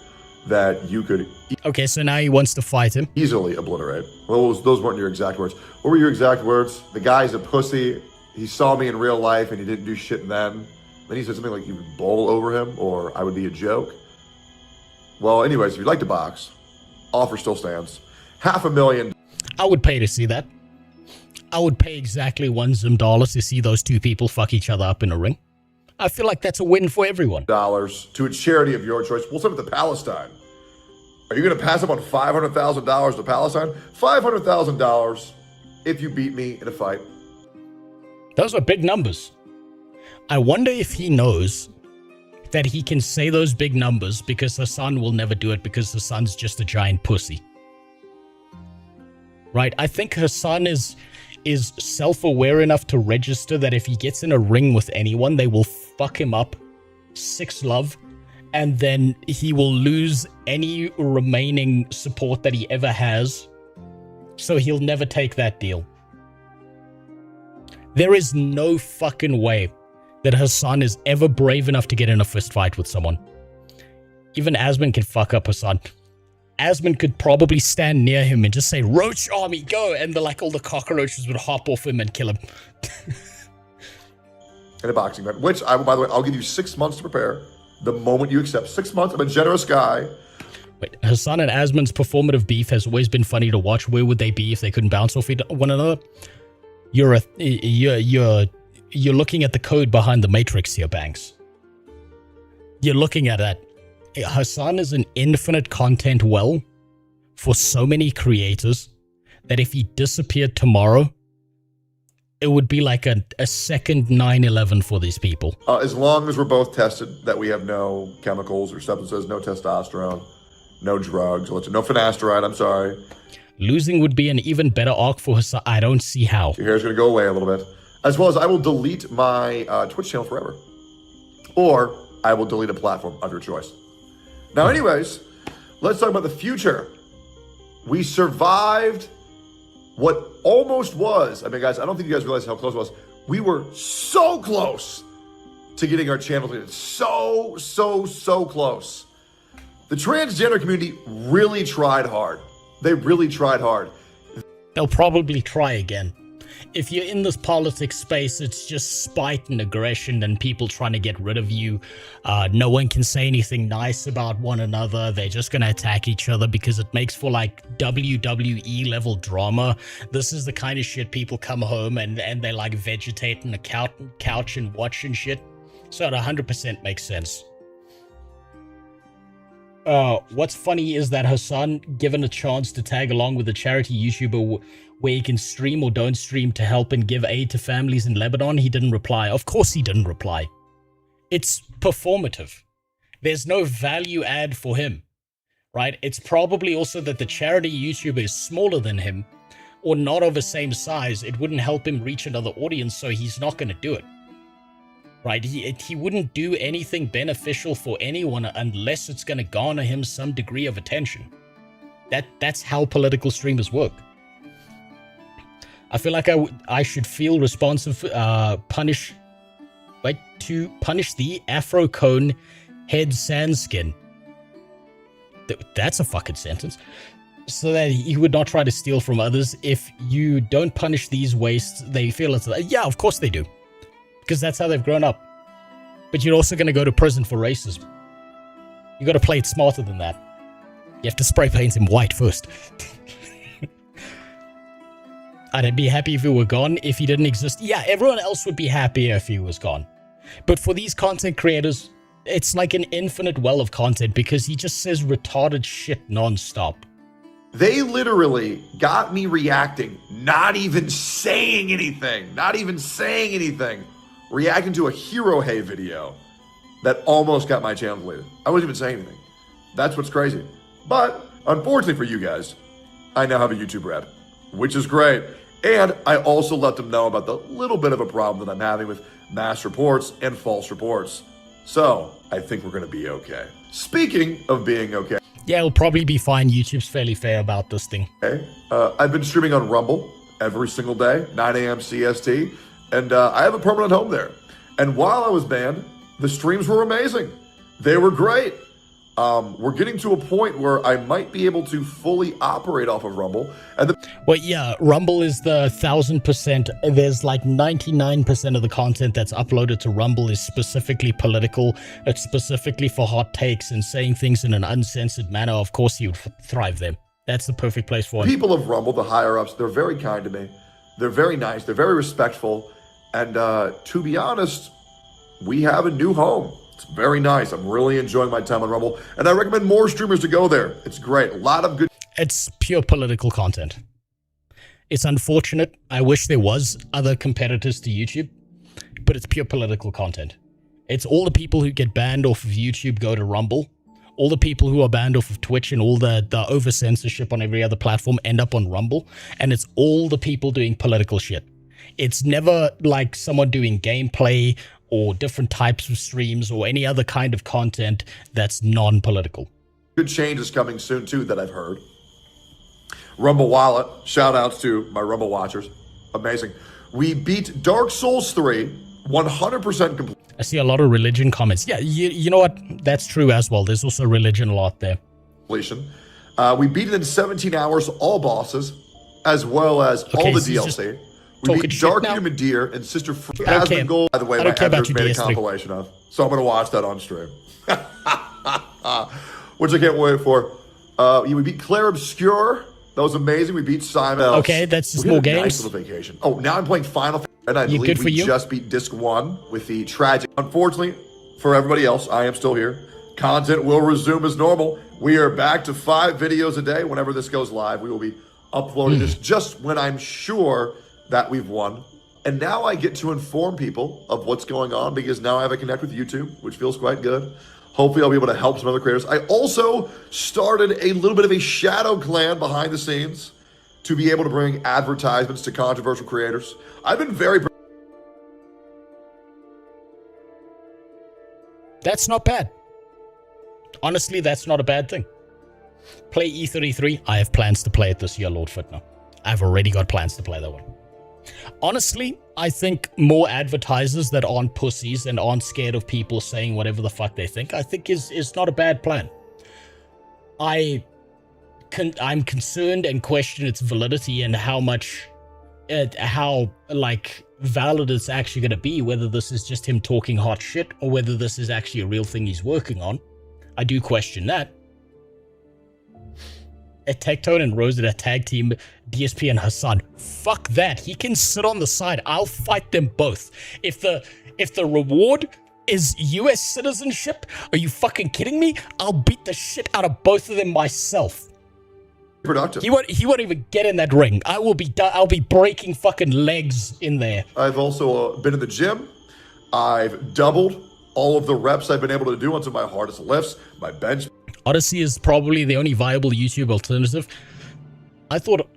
that you could... Okay, so now he wants to fight him. Easily obliterate. Well, those weren't your exact words. What were your exact words? The guy's a pussy. He saw me in real life and he didn't do shit then. Then he said something like you would bowl over him or I would be a joke. Well, anyways, if you'd like to box, offer still stands. $500,000. I would pay to see that. I would pay exactly $1 Zim to see those two people fuck each other up in a ring. I feel like that's a win for everyone. To a charity of your choice. We'll send it to Palestine. Are you going to pass up on $500,000 to Palestine? $500,000 if you beat me in a fight. Those are big numbers. I wonder if he knows that he can say those big numbers because Hassan will never do it because Hassan's just a giant pussy. Right? I think Hassan is self-aware enough to register that if he gets in a ring with anyone, they will fuck him up 6 love, and then he will lose any remaining support that he ever has, so he'll never take that deal. There is no fucking way that Hassan is ever brave enough to get in a fist fight with someone. Even Asmon can fuck up Hassan. Asmon could probably stand near him and just say, "Roach army, go!" And all the cockroaches would hop off him and kill him. In a boxing match, which, by the way, I'll give you 6 months to prepare. The moment you accept 6 months, I'm a generous guy. Wait, Hassan and Asmon's performative beef has always been funny to watch. Where would they be if they couldn't bounce off one another? You're looking at the code behind the Matrix here, Banks. You're looking at that. Hassan is an infinite content well for so many creators that if he disappeared tomorrow, it would be like a second 9/11 for these people. As long as we're both tested that we have no chemicals or substances, no testosterone, no drugs, no finasteride, I'm sorry. Losing would be an even better arc for Hassan. I don't see how. Your hair's going to go away a little bit. As well as I will delete my Twitch channel forever. Or I will delete a platform of your choice. Now, anyways, let's talk about the future. We survived what almost was. I mean, guys, I don't think you guys realize how close it was. We were so close to getting our channel deleted. So close. The transgender community really tried hard. They really tried hard. They'll probably try again. If you're in this politics space, it's just spite and aggression and people trying to get rid of you. No one can say anything nice about one another. They're just going to attack each other because it makes for like WWE level drama. This is the kind of shit people come home and they like vegetate on the couch and watch and shit. So it 100% makes sense. What's funny is that Hassan, given a chance to tag along with a charity YouTuber where he can stream or don't stream to help and give aid to families in Lebanon, he didn't reply. Of course he didn't reply. It's performative. There's no value add for him, right? It's probably also that the charity YouTuber is smaller than him or not of the same size. It wouldn't help him reach another audience, so he's not going to do it. Right, he wouldn't do anything beneficial for anyone unless it's going to garner him some degree of attention. That's how political streamers work. I feel like I should feel responsive to punish the Afro Cone head sandskin. That's a fucking sentence. So that he would not try to steal from others. If you don't punish these wastes, they feel it's yeah, of course they do. Because that's how they've grown up. But you're also going to go to prison for racism. You got to play it smarter than that. You have to spray paint him white first. I'd be happy if he were gone. If he didn't exist, yeah, everyone else would be happier if he was gone. But for these content creators, it's like an infinite well of content because he just says retarded shit nonstop. They literally got me reacting, not even saying anything, reacting to a Hero Hey video that almost got my channel deleted. I wasn't even saying anything. That's what's crazy. But unfortunately for you guys, I now have a YouTube Red, which is great. And I also let them know about the little bit of a problem that I'm having with mass reports and false reports. So I think we're going to be okay. Speaking of being okay. Yeah, it'll probably be fine. YouTube's fairly fair about this thing. Okay. I've been streaming on Rumble every single day, 9 a.m. CST, and I have a permanent home there. And while I was banned, the streams were amazing. They were great. We're getting to a point where I might be able to fully operate off of Rumble. Well, yeah, Rumble is the 1000%. There's like 99% of the content that's uploaded to Rumble is specifically political. It's specifically for hot takes and saying things in an uncensored manner. Of course, you'd thrive there. That's the perfect place for it. People of Rumble, the higher ups, they're very kind to me. They're very nice. They're very respectful. And to be honest, we have a new home. It's very nice. I'm really enjoying my time on Rumble, and I recommend more streamers to go there. It's great. A lot of good. It's pure political content. It's unfortunate. I wish there was other competitors to YouTube, but it's pure political content. It's all the people who get banned off of YouTube go to Rumble. All the people who are banned off of Twitch and all the over censorship on every other platform end up on Rumble, and it's all the people doing political shit. It's never like someone doing gameplay or different types of streams or any other kind of content that's non-political. Good changes coming soon too that I've heard. Rumble Wallet, shout outs to my Rumble watchers. Amazing. We beat Dark Souls 3 100% complete. I see a lot of religion comments. Yeah, you know what? That's true as well. There's also religion a lot there. We beat it in 17 hours, all bosses, as well as all the DLC. We beat Dark Human Deer and Sister Free Asmongold, by the way, my editors made a compilation of. So I'm going to watch that on stream. Which I can't wait for. We beat Claire Obscure. That was amazing. We beat Simon. Okay, that's just more games. Nice little vacation. Oh, now I'm playing Final Fantasy. And I believe we just beat Disc 1 with the tragic. Unfortunately, for everybody else, I am still here. Content will resume as normal. We are back to 5 videos a day. Whenever this goes live, we will be uploading this just when I'm sure that we've won. And now I get to inform people of what's going on because now I have a connect with YouTube, which feels quite good. Hopefully I'll be able to help some other creators. I also started a little bit of a shadow clan behind the scenes to be able to bring advertisements to controversial creators. I've been very... That's not bad. Honestly, that's not a bad thing. Play E33. I have plans to play it this year, Lord Fitna. I've already got plans to play that one. Honestly, I think more advertisers that aren't pussies and aren't scared of people saying whatever the fuck they think, I think is not a bad plan. I'm concerned and question its validity and how valid it's actually going to be, whether this is just him talking hot shit or whether this is actually a real thing he's working on. I do question that. A Tectone and Rose at a tag team, DSP and Hassan. Fuck that. He can sit on the side. I'll fight them both. If the reward is US citizenship, are you fucking kidding me? I'll beat the shit out of both of them myself. Productive. He won't even get in that ring. I'll be breaking fucking legs in there. I've also been in the gym. I've doubled all of the reps I've been able to do on some of my hardest lifts, my bench. Odyssey is probably the only viable YouTube alternative. I thought,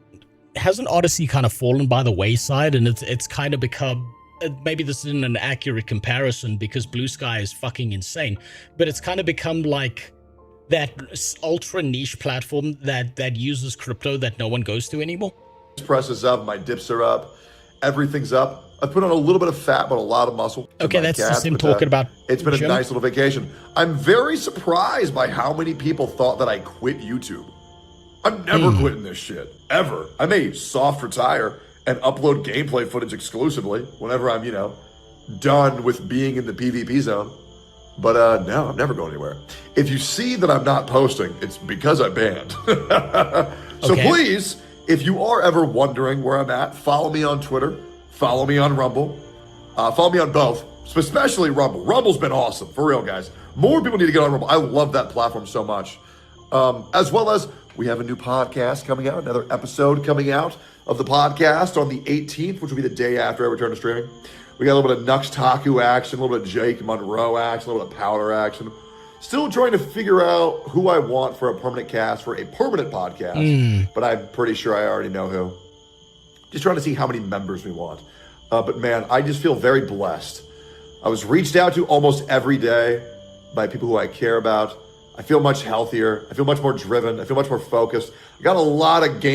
hasn't Odyssey kind of fallen by the wayside and it's kind of become, maybe this isn't an accurate comparison because Blue Sky is fucking insane, but it's kind of become like that ultra niche platform that uses crypto that no one goes to anymore. Press is up, my dips are up, everything's up. I put on a little bit of fat, but a lot of muscle. Okay, that's just him talking about. It's been gym. A nice little vacation. I'm very surprised by how many people thought that I quit YouTube. I'm never quitting this shit, ever. I may soft retire and upload gameplay footage exclusively whenever I'm, done with being in the PvP zone. But no, I'm never going anywhere. If you see that I'm not posting, it's because I banned. So please, if you are ever wondering where I'm at, follow me on Twitter. Follow me on Rumble. Follow me on both, especially Rumble. Rumble's been awesome, for real, guys. More people need to get on Rumble. I love that platform so much. As well as we have a new podcast coming out, another episode coming out of the podcast on the 18th, which will be the day after I return to streaming. We got a little bit of Nux Taku action, a little bit of Jake Monroe action, a little bit of Powder action. Still trying to figure out who I want for a permanent cast, for a permanent podcast. But I'm pretty sure I already know who. Just trying to see how many members we want. But man, I just feel very blessed. I was reached out to almost every day by people who I care about. I feel much healthier. I feel much more driven. I feel much more focused. I got a lot of game